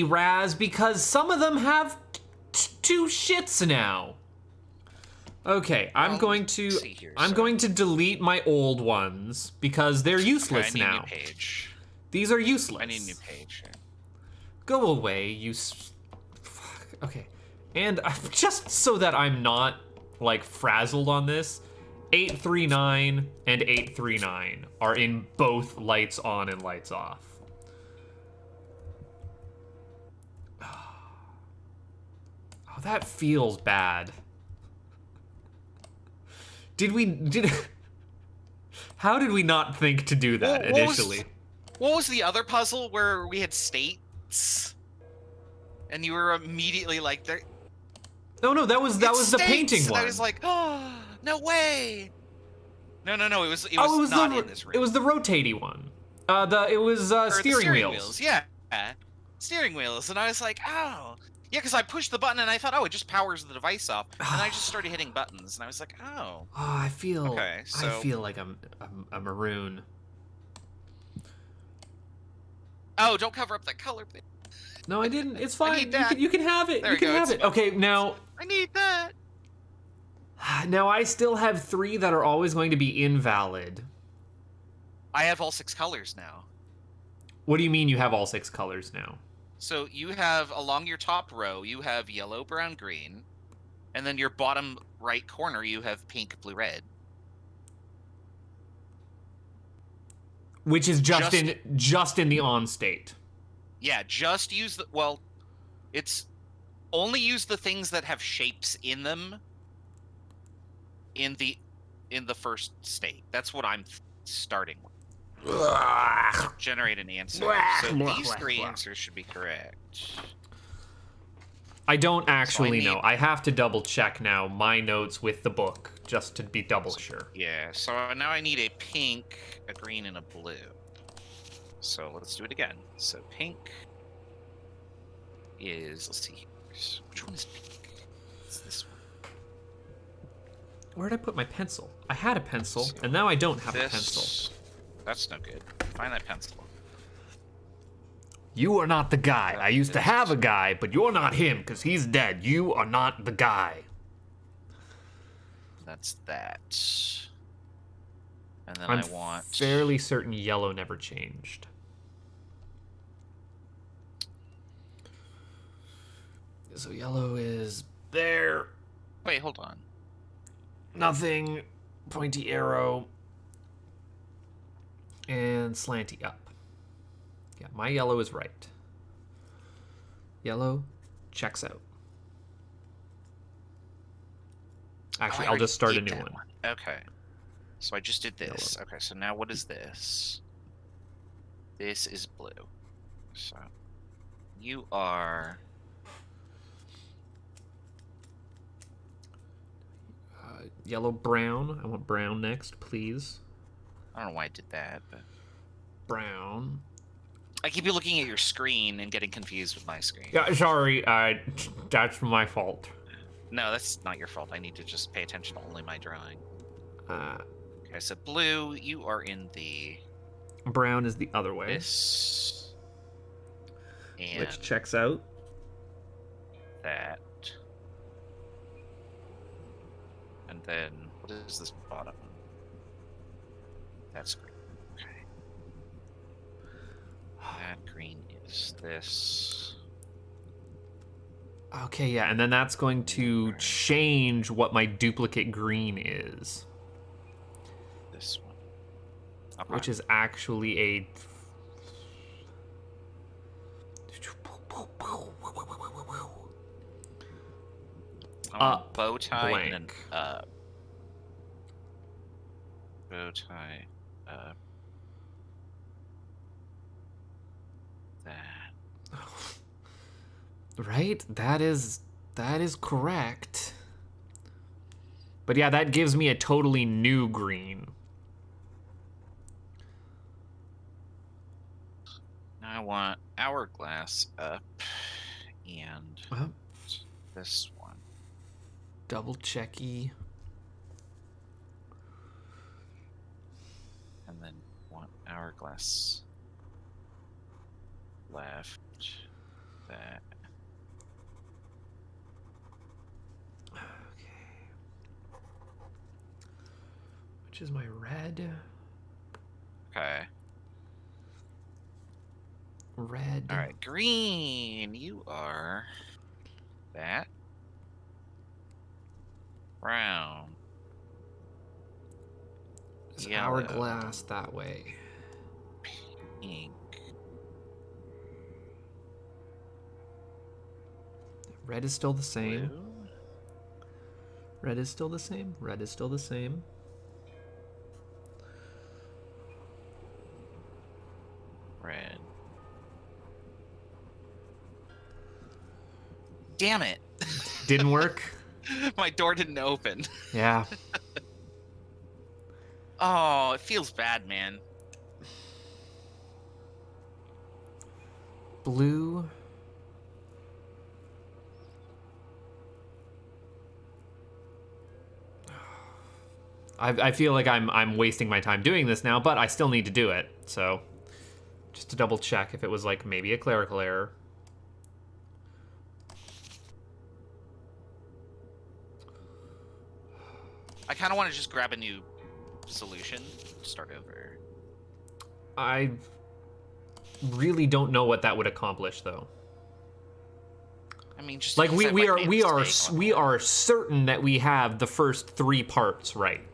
Raz, because some of them have 2 shits now. Okay, I'm going to delete my old ones because they're useless I need now. A new page. These are useless. I need a new page. Go away, you Okay. And just so that I'm not, like, frazzled on this, 839 and 839 are in both lights on and lights off. Oh, that feels bad. How did we not think to do that initially? What was the other puzzle where we had states? And you were immediately like, there. No, that was the painting and one. I was like, oh, no way. No, it was not in this room. It was the rotating one. It was steering wheels. Yeah, steering wheels. And I was like, oh, yeah, because I pushed the button and I thought, oh, it just powers the device up. And I just started hitting buttons, and I was like, oh. Oh, I feel like I'm a maroon. Oh, don't cover up that color. No, I didn't. It's fine. I need that. You can have it. There You can we go, have it's it. Okay, now. I need that. Now I still have 3 that are always going to be invalid. I have all 6 colors now. What do you mean you have all 6 colors now? So you have, along your top row, you have yellow, brown, green. And then your bottom right corner, you have pink, blue, red. Which is just in the on state. Yeah, just use the, well, it's only use the things that have shapes in them in the first state. That's what I'm starting with. Generate an answer. So these 3 answers should be correct. I don't actually know. I have to double check now my notes with the book just to be double sure. Yeah, so now I need a pink, a green, and a blue. So let's do it again. So pink is, let's see, which one is pink? It's this one. Where did I put my pencil? I had a pencil, and now I don't have a pencil. That's no good. Find that pencil. You are not the guy. I used to have a guy, but you're not him, because he's dead. You are not the guy. That's that. And then I'm I want... fairly certain yellow never changed. So yellow is there. Wait, hold on. Nothing. Pointy arrow. And slanty up. Yeah, my yellow is right. Yellow checks out. Actually, I'll just start a new one. Okay. So I just did this. Yellow. Okay, so now what is this? This is blue. So you are... yellow, brown. I want brown next, please. I don't know why I did that, but... Brown. I keep looking at your screen and getting confused with my screen. Yeah, sorry. That's my fault. No, that's not your fault. I need to just pay attention to only my drawing. Okay, so blue, you are in the... Brown is the other way. This. And which checks out. That. And then, what is this bottom? That's green. Okay. That green is this. Okay, yeah, and then that's going to change what my duplicate green is. This one. Okay. Which is actually a... bow tie blank. and an bow tie that. Right? That is correct. But yeah, that gives me a totally new green. Now I want hourglass up and this one. Double checky. And then want hourglass left. That. Okay. Which is my red? Okay. Red. All right, green. You are That. Brown. It's Yellow. hourglass that way. Pink. Red is still the same. Blue. Red is still the same. Red is still the same. Red. Damn it. Didn't work. My door didn't open. Yeah. Oh, it feels bad, man. Blue. I feel like I'm wasting my time doing this now, but I still need to do it. So, just to double check if it was like maybe a clerical error. I kind of want to just grab a new solution, start over. I really don't know what that would accomplish, though. I mean, just Like because we I've, like, made a mistake on we one. are certain that we have the first 3 parts right.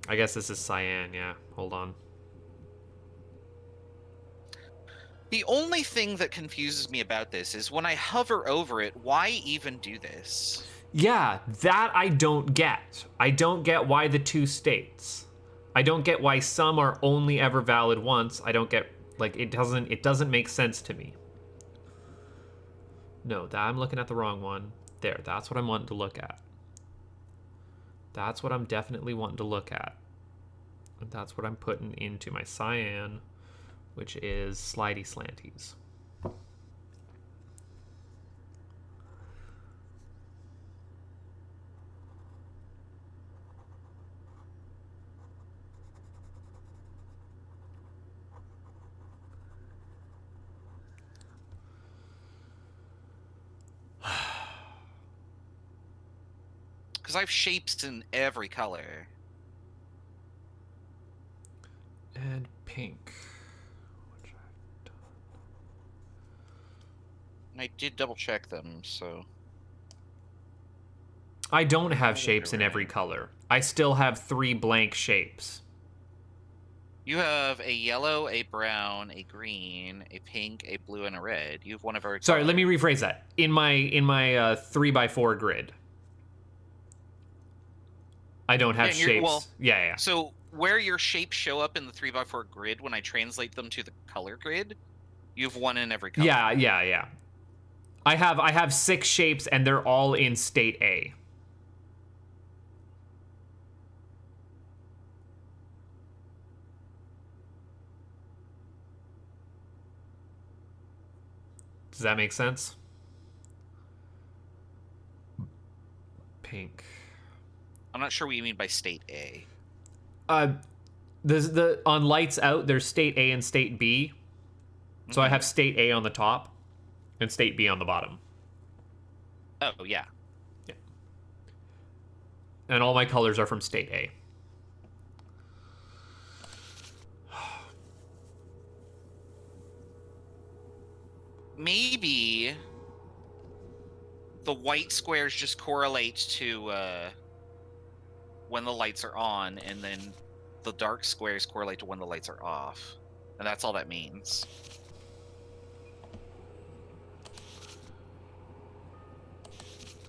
I guess this is cyan, yeah. Hold on. The only thing that confuses me about this is when I hover over it, why even do this? Yeah, that I don't get. I don't get why the 2 states. I don't get why some are only ever valid once. I don't get, like, it doesn't make sense to me. No, that I'm looking at the wrong one. There, that's what I'm wanting to look at. That's what I'm definitely wanting to look at. And that's what I'm putting into my cyan, which is slidey slanties. Because I have shapes in every color. And pink. Which I've done. I did double check them, so... I don't have think shapes you're in every right. color. I still have 3 blank shapes. You have a yellow, a brown, a green, a pink, a blue, and a red. You have one of our... Sorry, let me rephrase that. In my 3x4 grid, I don't have Yeah, you're- shapes. well, yeah. So where your shapes show up in the 3x4 grid, when I translate them to the color grid, you have one in every color. Yeah. I have 6 shapes and they're all in state A. Does that make sense? Pink. I'm not sure what you mean by state A. The on lights out, there's state A and state B. So I have state A on the top and state B on the bottom. Oh, yeah. And all my colors are from state A. Maybe the white squares just correlate to when the lights are on, and then the dark squares correlate to when the lights are off. And that's all that means.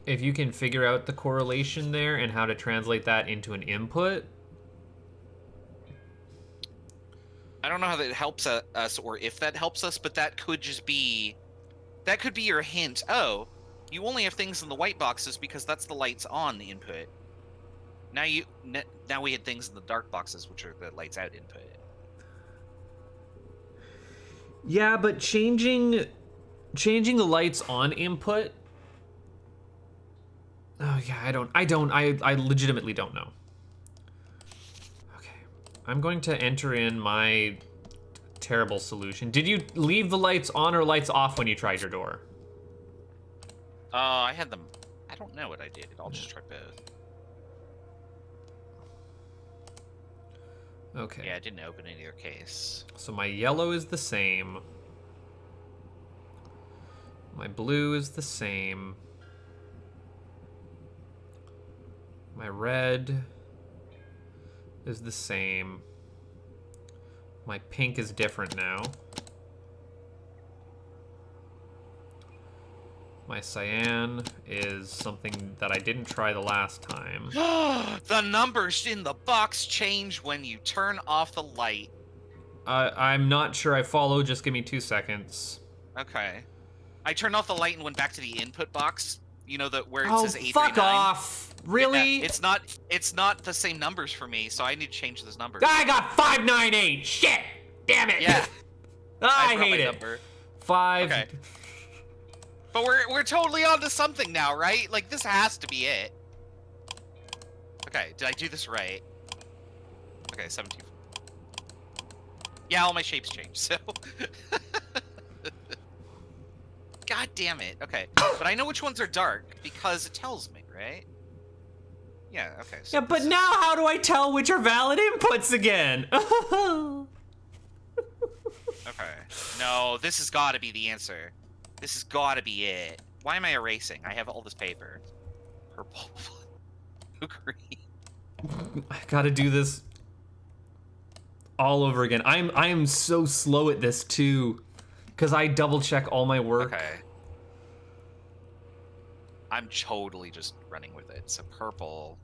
If you can figure out the correlation there and how to translate that into an input. I don't know how that helps us or if that helps us, but that could just be... That could be your hint. Oh, you only have things in the white boxes because that's the lights on the input. Now we had things in the dark boxes, which are the lights out input. Yeah, but changing the lights on input. Oh yeah, I legitimately don't know. Okay. I'm going to enter in my terrible solution. Did you leave the lights on or lights off when you tried your door? I had them. I don't know what I did. I'll just try both. Okay. Yeah, I didn't open either case. So my yellow is the same. My blue is the same. My red is the same. My pink is different now. My cyan is something that I didn't try the last time. The numbers in the box change when you turn off the light. I'm not sure I follow. Just give me 2 seconds. Okay. I turned off the light and went back to the input box. You know, where it Oh, says 839. fuck off! Really? Yeah, it's not the same numbers for me, so I need to change those numbers. I got 598. Shit! Damn it! Yeah. I brought hate my it. number. 5. Okay. But we're totally onto something now, right? Like, this has to be it. Okay, did I do this right? Okay, 17. Yeah, all my shapes changed, so... God damn it. Okay, but I know which ones are dark, because it tells me, right? Yeah, okay. So Yeah, but now how do I tell which are valid inputs again? Okay. No, this has got to be the answer. This has got to be it. Why am I erasing? I have all this paper. Purple. Blue, green. I gotta do this all over again. I am so slow at this too, because I double check all my work. Okay. I'm totally just running with it. So purple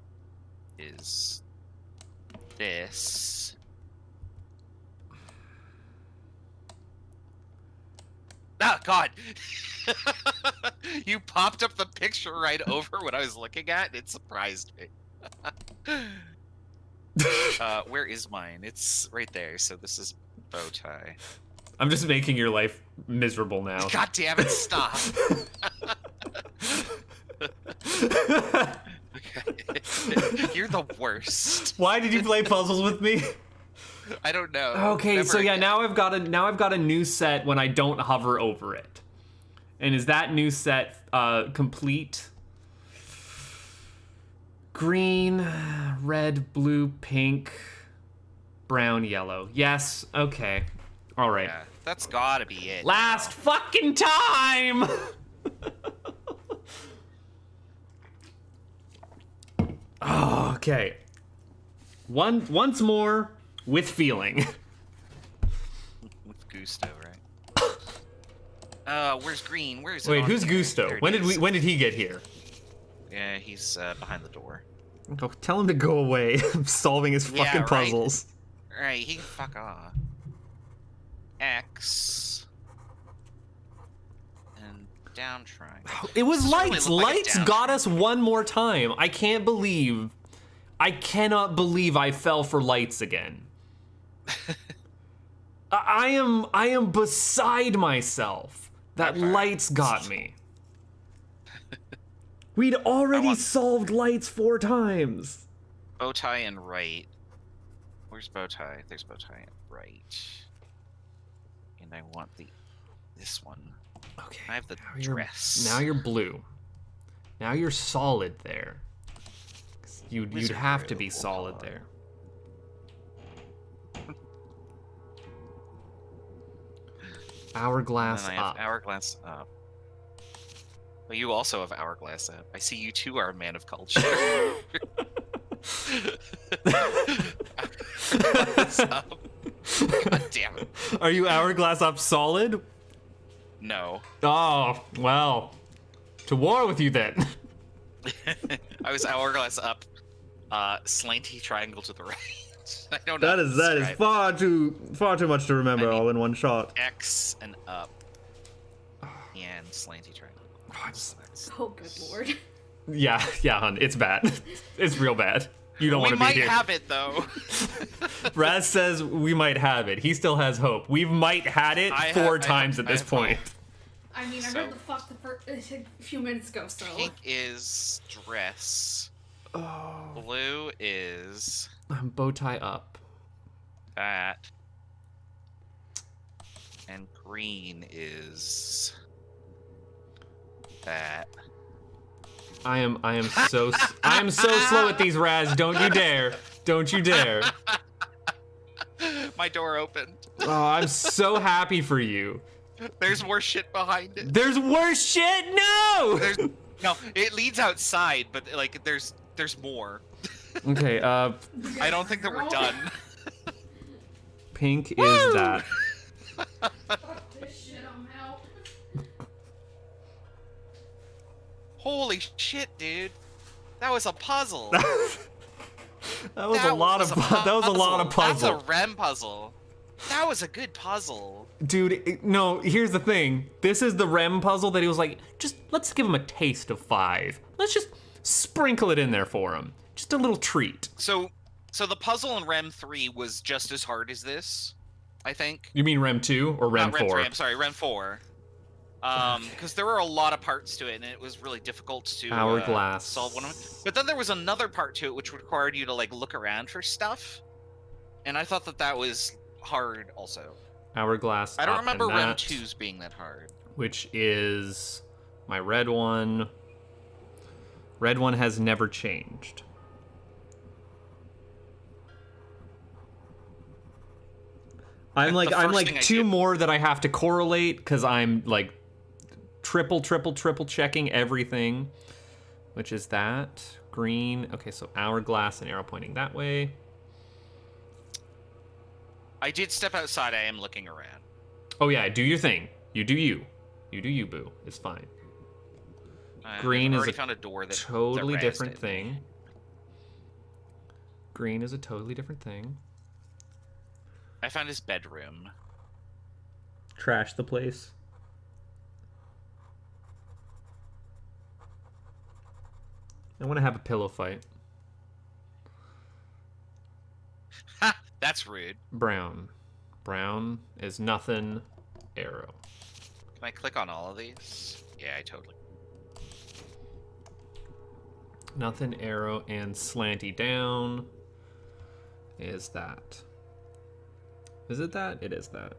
is this. Oh, God. You popped up the picture right over what I was looking at, and it surprised me. Where is mine? It's right there. So this is bow tie. I'm just making your life miserable now. God damn it, stop. You're the worst. Why did you play puzzles with me? I don't know. Okay, Never so yeah, again. now I've got a new set when I don't hover over it. And is that new set complete? Green, red, blue, pink, brown, yellow. Yes, okay. All right. Yeah, that's gotta be it. Last fucking time! Oh, okay. Once more with feeling. With gusto, right? Where's green? Where is it? Wait, on who's here? Gusto? There it When is. did he get here? Yeah, he's behind the door. Oh, tell him to go away. I'm solving his Yeah, fucking right? puzzles. Right, he can fuck off. X. And down triangle. It was This doesn't really lights. look like a Lights down got us one more time. I cannot believe I fell for lights again. I am beside myself that Okay. lights got me. We'd already solved lights 4 times. Bow tie and right. Where's bow tie? There's bow tie and right. And I want this one. Okay. I have the now you're- dress. Now you're blue. Now you're solid there. You'd Wizard have to robe. be solid there. Hourglass And then I have up. hourglass up. But you also have hourglass up. I see you too are a man of culture. Hourglass up. God damn it. Are you hourglass up solid? No. Oh, well. To war with you then. I was hourglass up, slanty triangle to the right. I don't know. That is far too much to remember I mean- all in one shot. X and up. And slanty triangle. Oh, good lord. Yeah, hun, it's bad. It's real bad. You don't We want to be might here. have it though. Raz says we might have it. He still has hope. We've might had it I 4 have- times at I this have point. hope. I mean, I So- heard the fuck a few minutes ago, so. Pink is dress. Oh, Blue is bow tie up. that. And green is that. I am so slow at these, Raz. Don't you dare. Don't you dare. my door opened. Oh, I'm so happy for you. There's more shit behind it. There's worse shit. No. No, it leads outside, but like there's more. Okay. I don't think that we're done. Pink is that. Fuck this shit, I'm out. Holy shit, dude. That was a puzzle. That was a lot of puzzle. That's a REM puzzle. That was a good puzzle. Dude, no, here's the thing. This is the REM puzzle that he was like, just let's give him a taste of 5. Let's just sprinkle it in there for him. Just a little treat. So the puzzle in REM 3 was just as hard as this, I think. You mean REM 2 or REM Not 4? 3, I'm sorry, REM 4. Because there were a lot of parts to it, and it was really difficult to Hourglass. solve one of them. But then there was another part to it which required you to like look around for stuff, and I thought that was hard also. Hourglass. I don't up remember and REM that, 2's being that hard. which is my red one. Red one has never changed. I'm like two more that I have to correlate because I'm like triple checking everything, which is that green. Okay, so hourglass and arrow pointing that way. I did step outside. I am looking around. Oh yeah, do your thing. You do you. You do you, boo. It's fine. Green I've is already a found a door that totally that different razzed it. thing. Green is a totally different thing. I found his bedroom. Trash the place. I want to have a pillow fight. Ha! That's rude. Brown. Brown is nothing. Arrow. Can I click on all of these? Yeah, I totally. Nothing, arrow, and slanty down is that. Is it that? It is that.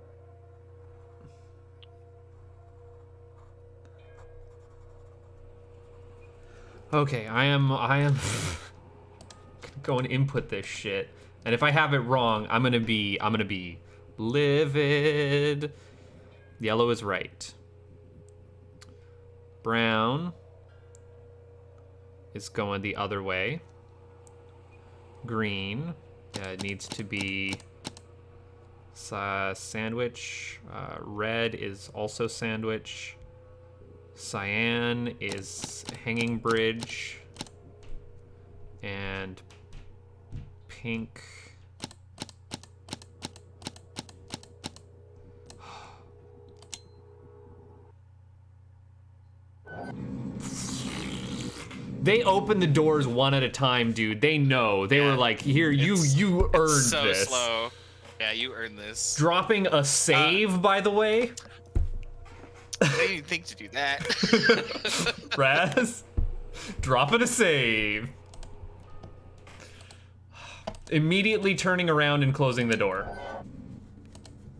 Okay, I am going to input this shit. And if I have it wrong, I'm gonna be livid. Yellow is right. Brown is going the other way. Green needs to be sandwich. Red is also sandwich. Cyan is hanging bridge. And pink. They open the doors one at a time, dude. They know. They were like, "Here, you earned so this." So slow. Yeah, you earned this. Dropping a save, by the way. I didn't even think to do that. Raz, dropping a save. Immediately turning around and closing the door.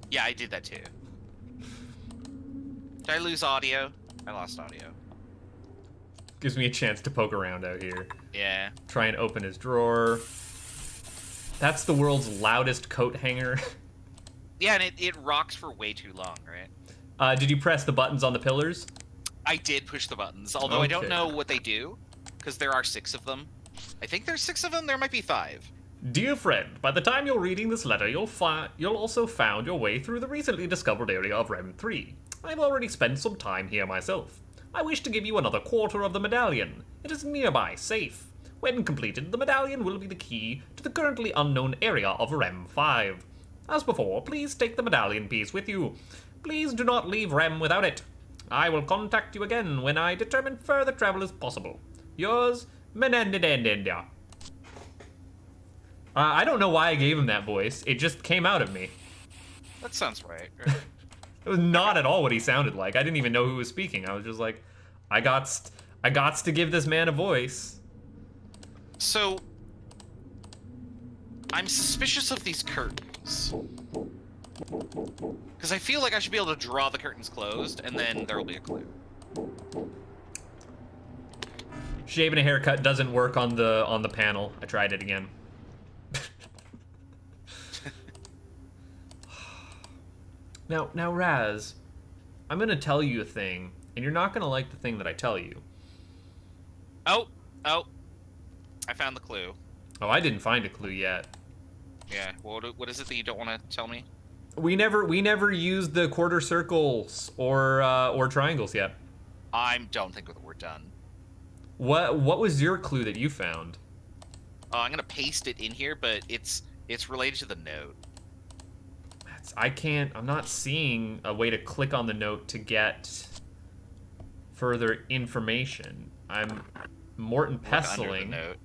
Yeah, I did that too. Did I lose audio? I lost audio. Gives me a chance to poke around out here. Yeah. Try and open his drawer. That's the world's loudest coat hanger. Yeah, and it rocks for way too long, right? Did you press the buttons on the pillars? I did push the buttons, although I don't Okay. know what they do, because there are 6 of them. I think there's 6 of them. There might be 5. Dear friend, by the time you're reading this letter, you'll also found your way through the recently discovered area of RHEM III. I've already spent some time here myself. I wish to give you another quarter of the medallion. It is nearby, safe. When completed, the medallion will be the key to the currently unknown area of RHEM V. As before, please take the medallion piece with you. Please do not leave RHEM without it. I will contact you again when I determine further travel is possible. Yours, Menendendenda. I don't know why I gave him that voice. It just came out of me. That sounds right. It was not at all what he sounded like. I didn't even know who was speaking. I was just like, I got to give this man a voice. So, I'm suspicious of these curtains. Because I feel like I should be able to draw the curtains closed, and then there will be a clue. Shaving a haircut doesn't work on the panel. I tried it again. Now, Raz, I'm gonna tell you a thing, and you're not gonna like the thing that I tell you. Oh, I found the clue. Oh, I didn't find a clue yet. Yeah. What is it that you don't want to tell me? We never used the quarter circles or triangles yet. I don't think that we're done. What was your clue that you found? I'm gonna paste it in here, but it's related to the note. I'm not seeing a way to click on the note to get further information. I'm Morton Look under the Pestling. note.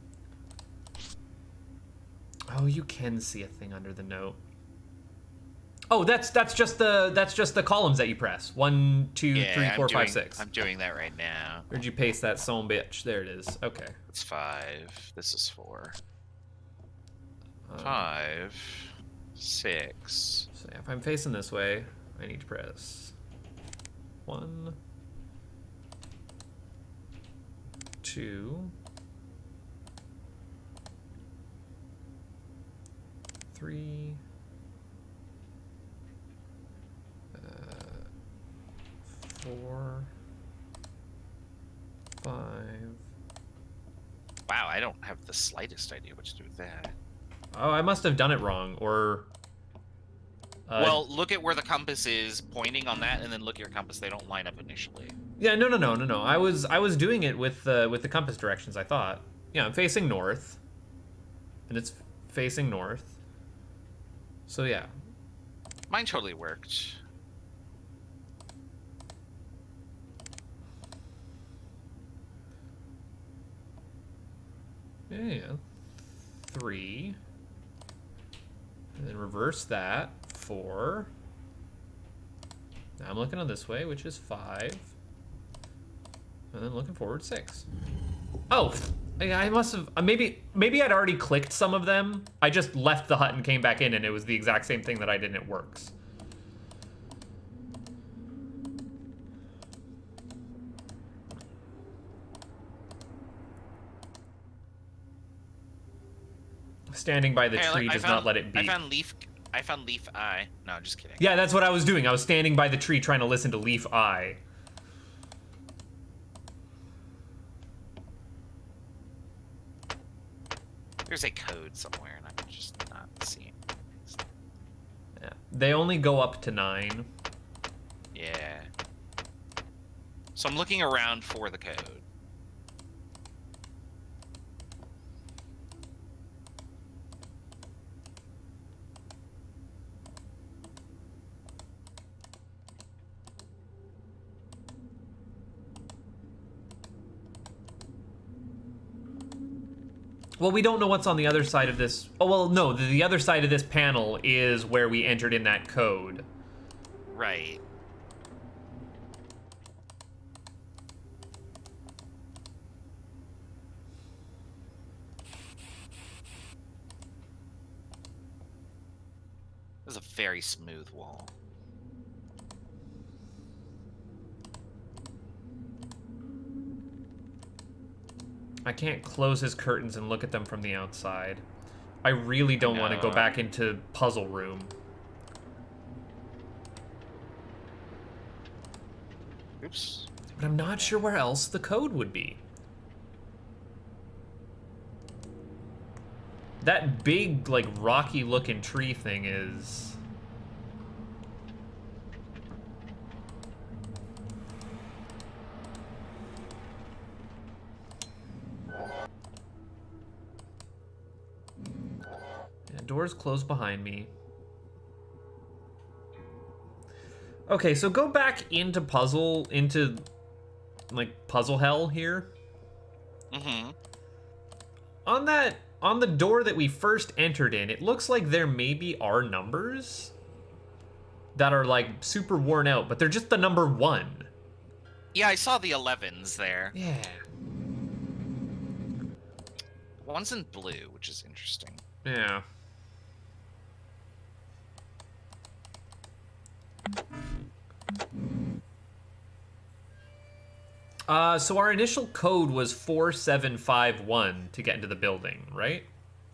Oh, you can see a thing under the note. Oh, that's just the columns that you press. 1, 2, 3, 4, 5, 6. I'm doing that right now. Where'd you paste that son bitch? There it is. Okay. It's 5. This is 4. 5, 6. So if I'm facing this way, I need to press 1, 2, 3, 4, 5. Wow, I don't have the slightest idea what to do with that. Oh, I must have done it wrong, or... well, look at where the compass is pointing on that, and then look at your compass. They don't line up initially. Yeah, no. I was doing it with the compass directions, I thought. Yeah, I'm facing north. And it's facing north. So yeah. Mine totally worked. Yeah. 3. And then reverse that. 4. Now I'm looking on this way, which is 5. And then looking forward, 6. Oh, I must have... Maybe I'd already clicked some of them. I just left the hut and came back in, and it was the exact same thing that I did, and it works. Standing by the tree does not let it beep. I found Leaf Eye. No, I'm just kidding. Yeah, that's what I was doing. I was standing by the tree trying to listen to Leaf Eye. There's a code somewhere, and I'm just not seeing it. Yeah. They only go up to 9. Yeah. So I'm looking around for the code. Well, we don't know what's on the other side of this. Oh, well, no, the other side of this panel is where we entered in that code. Right. This is a very smooth wall. I can't close his curtains and look at them from the outside. I really don't want to go back into puzzle room. Oops. But I'm not sure where else the code would be. That big, like, rocky-looking tree thing is... Doors closed behind me. Okay, so go back into like puzzle hell here. Mm-hmm. On the door that we first entered in, it looks like there maybe are numbers that are like super worn out, but they're just the number 1. Yeah, I saw the 11s there. Yeah. One's in blue, which is interesting. Yeah. So our initial code was 4751 to get into the building, right?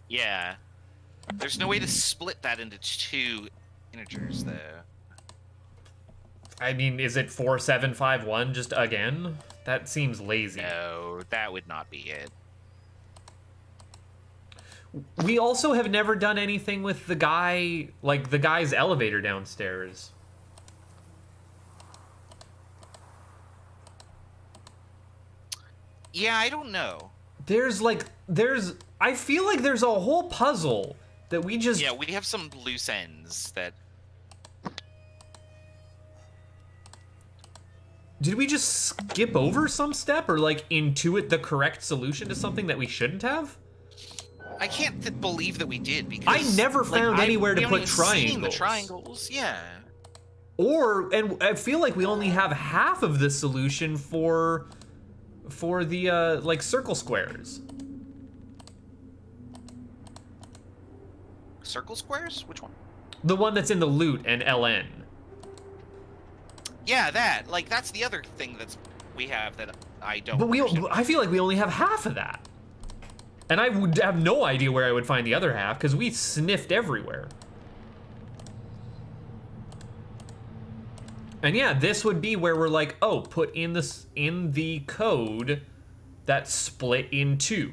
Yeah. There's no way to split that into 2 integers, though. I mean, is it 4751 just again? That seems lazy. No, that would not be it. We also have never done anything with the guy, like the guy's elevator downstairs. Yeah, I don't know. I feel like there's a whole puzzle that we just... Yeah, we have some loose ends that... Did we just skip over some step or like intuit the correct solution to something that we shouldn't have? I can't believe that we did because I never found anywhere to put triangles. The triangles, yeah. And I feel like we only have half of the solution for the like circle squares. Circle squares? Which one? The one that's in the loot and LN. Yeah, that. Like, that's the other thing we have that I don't. But I feel like we only have half of that. And I would have no idea where I would find the other half because we sniffed everywhere. And yeah, this would be where we're like, oh, put in the code that's split in two.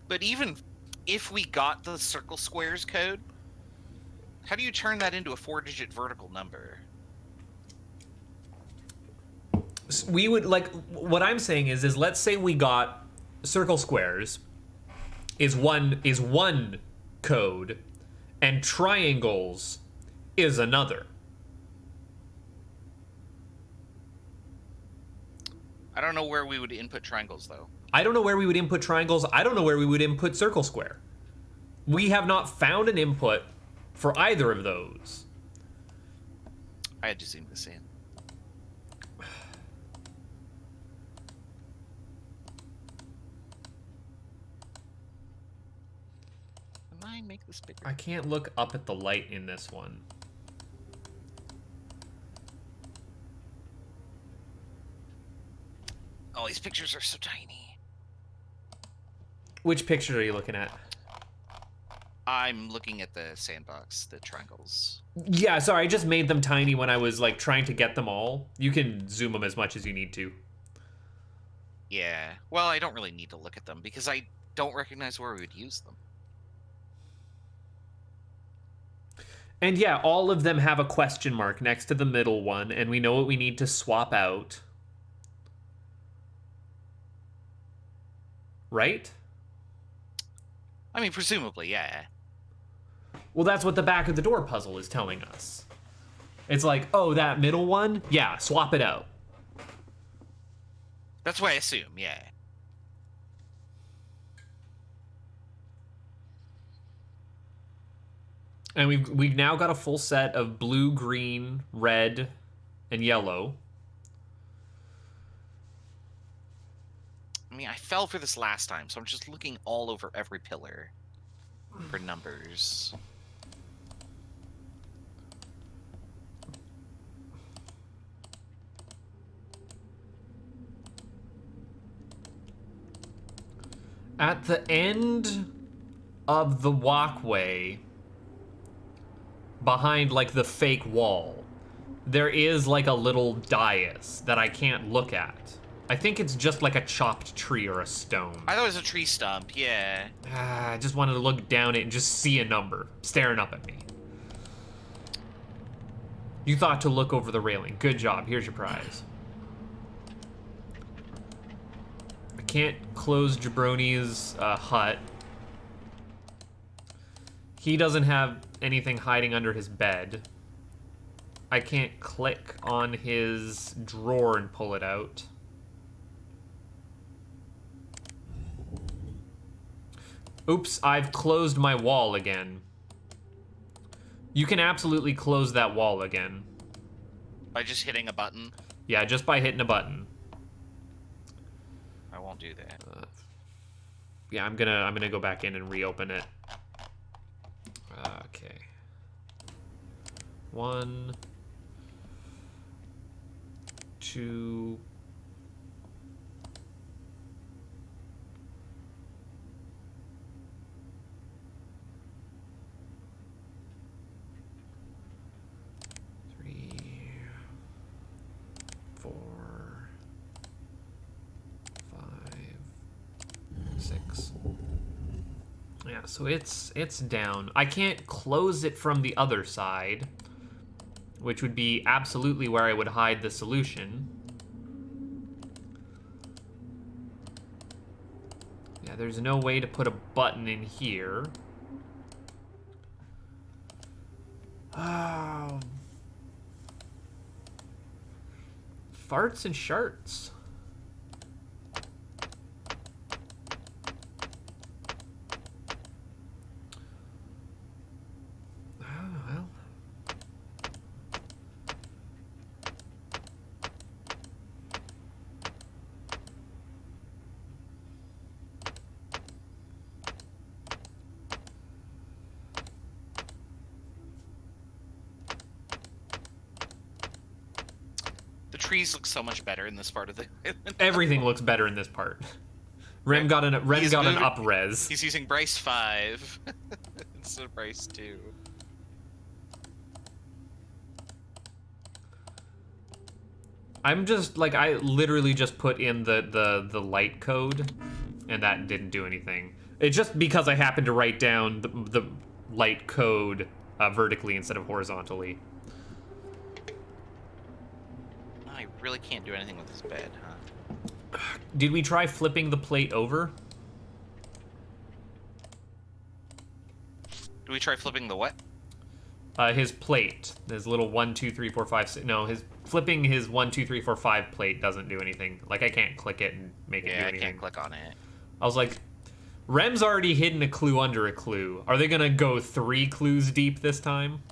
But even if we got the circle squares code, how do you turn that into a 4-digit vertical number? We would like, what I'm saying is let's say we got circle squares is one code and triangles is another. I don't know where we would input triangles though. I don't know where we would input triangles. I don't know where we would input circle square. We have not found an input for either of those. I had to zoom this in. Can I make this bigger? I can't look up at the light in this one. Oh, these pictures are so tiny. Which picture are you looking at? I'm looking at the sandbox, the triangles. Yeah, sorry, I just made them tiny when I was like trying to get them all. You can zoom them as much as you need to. Yeah. Well, I don't really need to look at them because I don't recognize where we would use them. And yeah, all of them have a question mark next to the middle one, and we know what we need to swap out. Right? I mean, presumably, yeah. Well, that's what the back of the door puzzle is telling us. It's like, oh, that middle one? Yeah, swap it out. That's what I assume, yeah. And we've now got a full set of blue, green, red, and yellow. I mean, I fell for this last time, so I'm just looking all over every pillar for numbers. At the end of the walkway, behind like the fake wall, there is like a little dais that I can't look at. I think it's just like a chopped tree or a stone. I thought it was a tree stump, yeah. I just wanted to look down it and just see a number staring up at me. You thought to look over the railing. Good job. Here's your prize. I can't close Jabroni's hut. He doesn't have anything hiding under his bed. I can't click on his drawer and pull it out. Oops, I've closed my wall again. You can absolutely close that wall again. By just hitting a button? Yeah, just by hitting a button. I won't do that. Yeah, I'm gonna go back in and reopen it. Okay. 1, 2. 4, 5, 6. Yeah, so it's down. I can't close it from the other side, which would be absolutely where I would hide the solution. Yeah, there's no way to put a button in here. Oh. Farts and sharts. The trees look so much better in this part of the island. Everything looks better in this part. Rem got an up res. He's using Bryce 5 instead of Bryce 2. I'm just like, I literally just put in the light code, and that didn't do anything. It's just because I happened to write down the light code vertically instead of horizontally. I really can't do anything with this bed, huh? Did we try flipping the plate over? Do we try flipping the what? His plate, his little 1, 2, 3, 4, 5, 6. No, flipping his 1, 2, 3, 4, 5 plate doesn't do anything. Like, I can't click it and make it do anything. Yeah, I can't click on it. I was like, Rem's already hidden a clue under a clue. Are they gonna go 3 clues deep this time?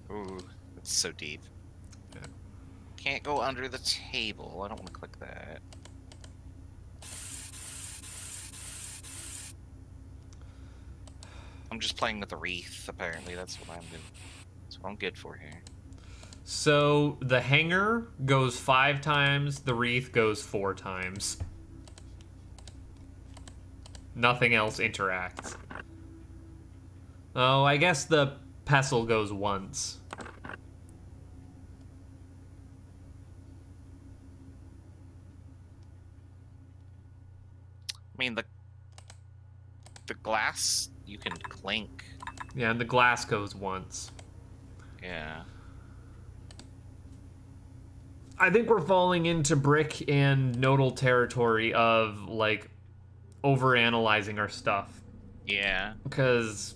Ooh, it's so deep. Yeah. Can't go under the table. I don't want to click that. I'm just playing with the wreath, apparently. That's what I'm good for here. So the hanger goes 5 times, the wreath goes 4 times. Nothing else interacts. Oh, I guess the pestle goes once. I mean, the glass you can clink. Yeah, and the glass goes once. Yeah. I think we're falling into brick and nodal territory of, like, overanalyzing our stuff. Yeah. Because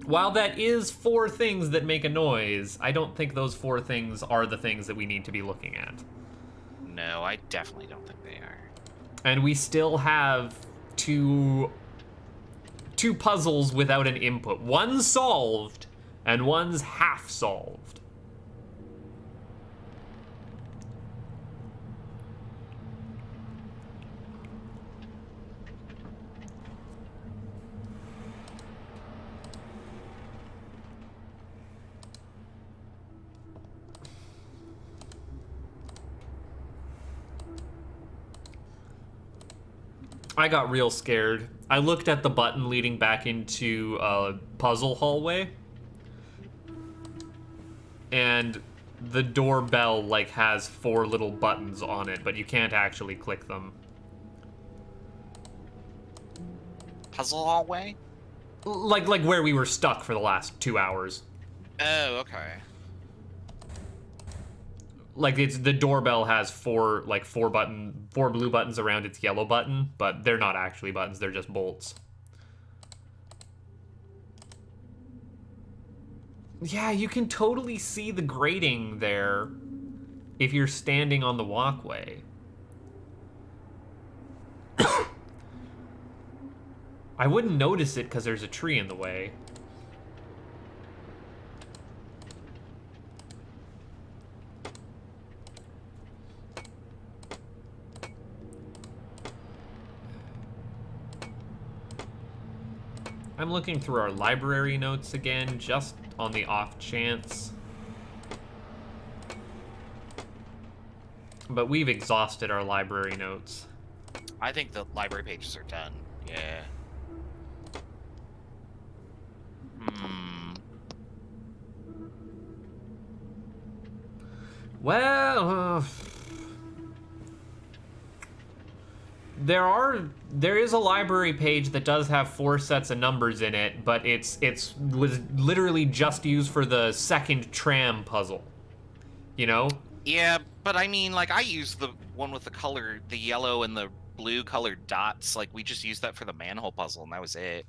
while that is 4 things that make a noise, I don't think those 4 things are the things that we need to be looking at. No, I definitely don't think they are. And we still have two puzzles without an input. One's solved, and one's half solved. I got real scared. I looked at the button leading back into a puzzle hallway, and the doorbell, like, has 4 little buttons on it, but you can't actually click them. Puzzle hallway? Like where we were stuck for the last 2 hours. Oh, okay. Like, it's the doorbell has 4 blue buttons around its yellow button, but they're not actually buttons, they're just bolts. Yeah, you can totally see the grating there if you're standing on the walkway. I wouldn't notice it because there's a tree in the way. I'm looking through our library notes again, just on the off chance. But we've exhausted our library notes. I think the library pages are done. Yeah. Well, there is a library page that does have 4 sets of numbers in it, but it's was literally just used for the second tram puzzle. You know? Yeah, but I mean, like, I use the one with the yellow and the blue colored dots. Like, we just used that for the manhole puzzle, and that was it.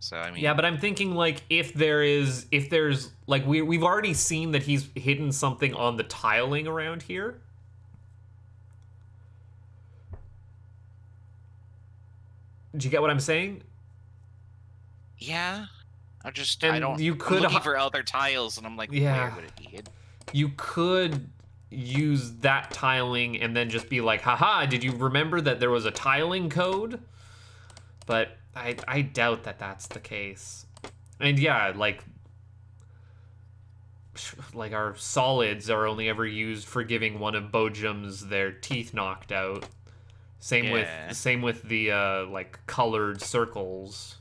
So, I mean... Yeah, but I'm thinking, like, if there's, like, we've already seen that he's hidden something on the tiling around here. Do you get what I'm saying? Yeah. I And don't... you could I'm looking for other tiles, and I'm like, Yeah. where would it be hidden? You could use that tiling and then just be like, haha, did you remember that there was a tiling code? But I doubt that that's the case. And yeah, like our solids are only ever used for giving one of Bojum's their teeth knocked out. Same with the like colored circles.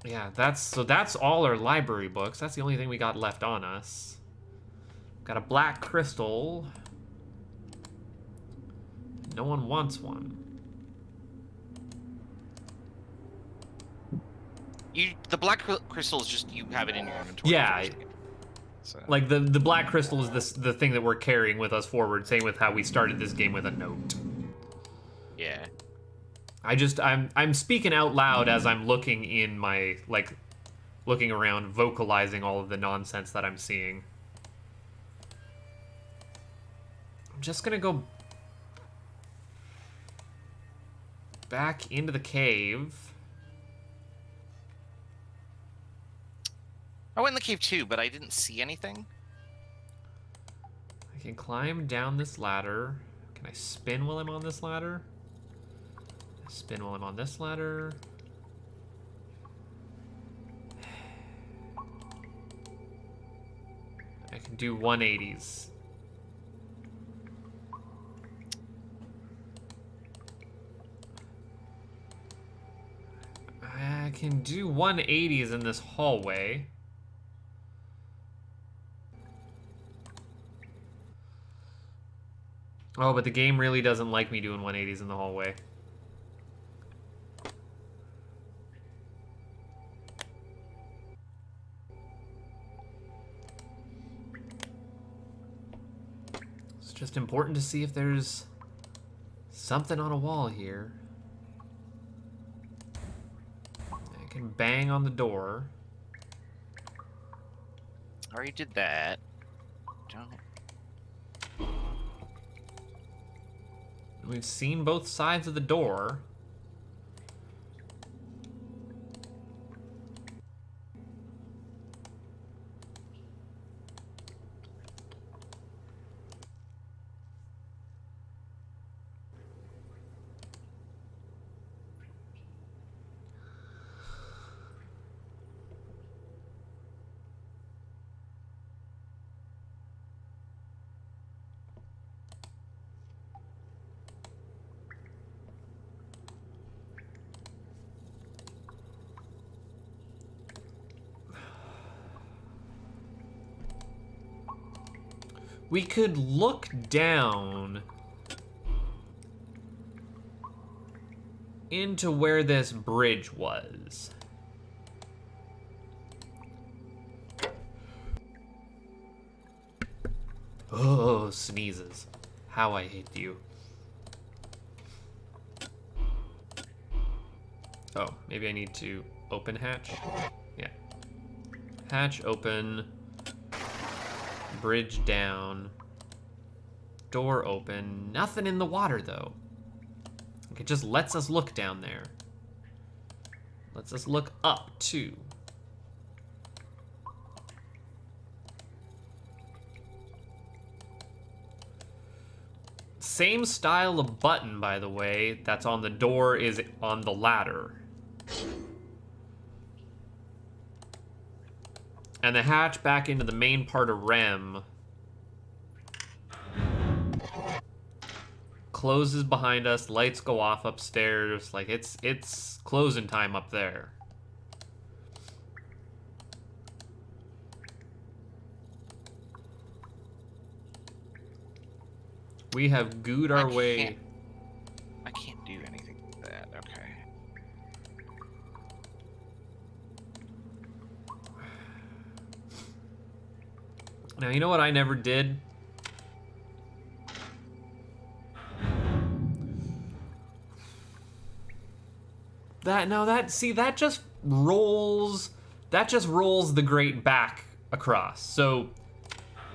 Yeah, that's all our library books. That's the only thing we got left on us. Got a black crystal. No one wants one. The black crystal is just you have it in your inventory. Yeah. So. Like the black crystal is the thing that we're carrying with us forward. Same with how we started this game with a note. Yeah. I'm speaking out loud as I'm looking in my, like, looking around, vocalizing all of the nonsense that I'm seeing. I'm just gonna go back into the cave. I went in the cave too, but I didn't see anything. I can climb down this ladder. Can I spin while I'm on this ladder? Spin while I'm on this ladder. I can do 180s. I can do 180s in this hallway. Oh, but the game really doesn't like me doing 180s in the hallway. It's just important to see if there's something on a wall here. I can bang on the door. Already did that. Don't. We've seen both sides of the door. We could look down into where this bridge was. Oh, sneezes. How I hate you. Oh, maybe I need to open hatch? Yeah. Hatch open. Bridge down. Door open. Nothing in the water, though. It just lets us look down there. Lets us look up, too. Same style of button, by the way, that's on the door is on the ladder. And the hatch back into the main part of RHEM closes behind us, lights go off upstairs, like it's closing time up there. We have gooed our way. I can't do anything with that. Okay. Now, you know what I never did? That just rolls the grate back across. So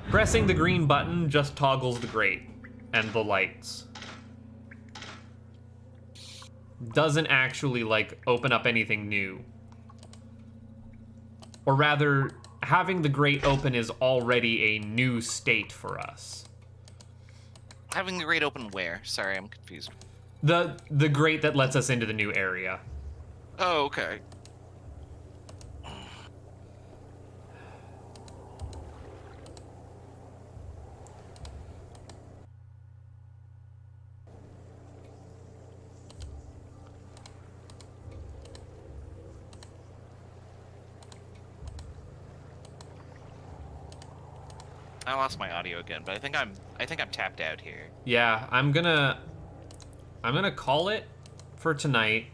pressing the green button just toggles the grate and the lights. Doesn't actually like open up anything new. Or rather, having the grate open is already a new state for us. Having the grate open where? Sorry, I'm confused. The grate that lets us into the new area. Oh, okay. I lost my audio again, but I think I'm tapped out here. Yeah, I'm gonna call it for tonight.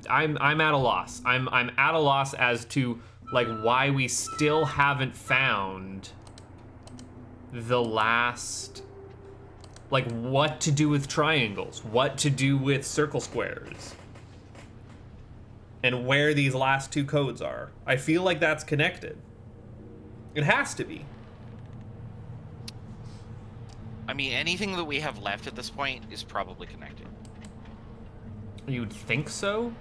I'm at a loss. I'm at a loss as to like why we still haven't found the last, like what to do with triangles, what to do with circle squares, and where these last two codes are. I feel like that's connected. It has to be. I mean, anything that we have left at this point is probably connected. You'd think so?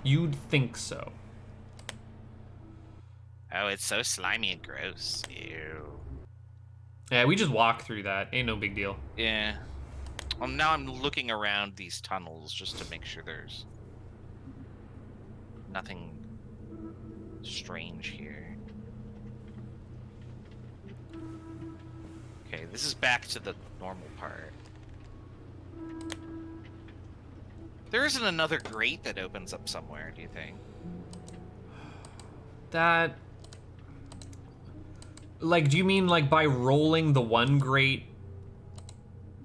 You'd think so. Oh, it's so slimy and gross. Ew. Yeah, we just walk through that. Ain't no big deal. Yeah. Well, now I'm looking around these tunnels just to make sure there's nothing strange here. Okay, this is back to the normal part. There isn't another grate that opens up somewhere, do you think? That... Like, do you mean, like, by rolling the one grate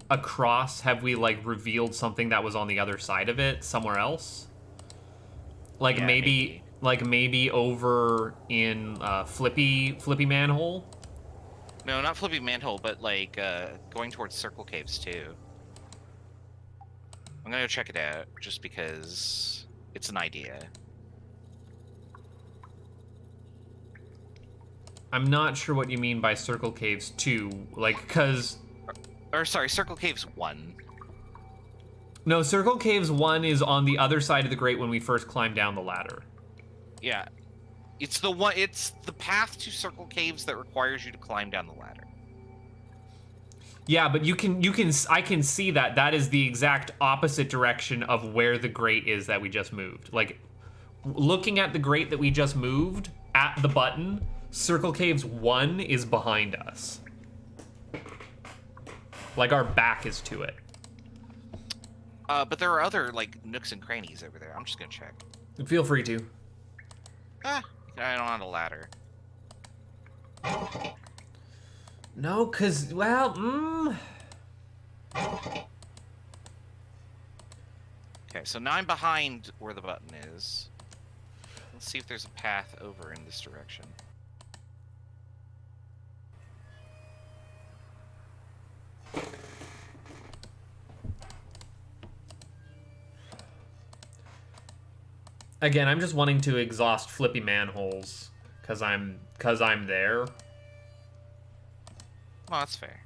across, have we, like, revealed something that was on the other side of it, somewhere else? Like, Yeah, maybe, like, maybe over in, Flippy Manhole? No, not Flippy Manhole, but, like, going towards Circle Caves, too. I'm gonna go check it out, just because it's an idea. I'm not sure what you mean by Circle Caves 2, like, cause... Or, sorry, Circle Caves 1. No, Circle Caves 1 is on the other side of the grate when we first climb down the ladder. Yeah. It's the path to Circle Caves that requires you to climb down the ladder. Yeah, but I can see that. That is the exact opposite direction of where the grate is that we just moved. Like, looking at the grate that we just moved, at the button, Circle Caves 1 is behind us. Like, our back is to it. But there are other, like, nooks and crannies over there. I'm just gonna check. Feel free to. Ah, I don't have a ladder. No, cause, well, Okay, so now I'm behind where the button is. Let's see if there's a path over in this direction. Again, I'm just wanting to exhaust Flippy Manholes, cause I'm there. Well, that's fair.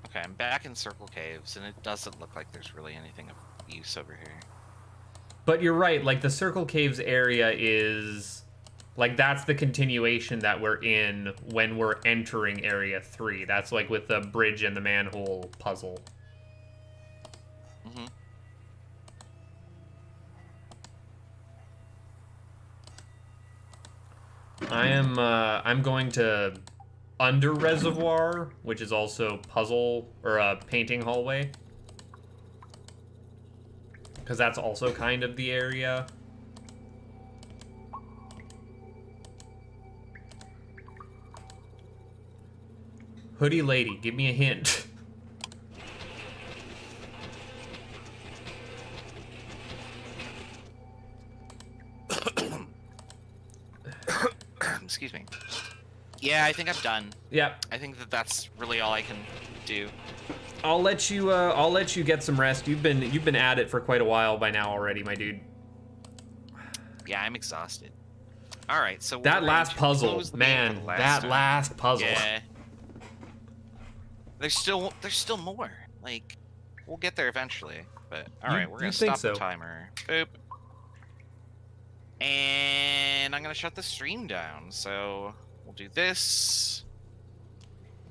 Okay, I'm back in Circle Caves, and it doesn't look like there's really anything of use over here. But you're right, like, the Circle Caves area is... Like, that's the continuation that we're in when we're entering Area 3. That's, like, with the bridge and the manhole puzzle. Mm-hmm. I'm going to Under Reservoir, which is also puzzle, or a painting hallway. because that's also kind of the area. Hoodie lady, give me a hint. Excuse me. Yeah, I think I'm done. Yeah, I think that's really all I can do. I'll let you get some rest. You've been at it for quite a while by now already, my dude. Yeah, I'm exhausted. All right, so That we're last going to puzzle, close the game man, for the last that time. last puzzle. Yeah. There's still more. Like, we'll get there eventually. But all right, we're gonna you'd think stop the so. timer. Boop. And I'm gonna shut the stream down. So we'll do this,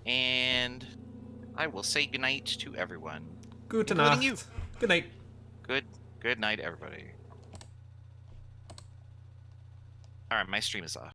and I will say goodnight to everyone, Gute including Nacht. you. Good night. Good night, everybody. All right, my stream is off.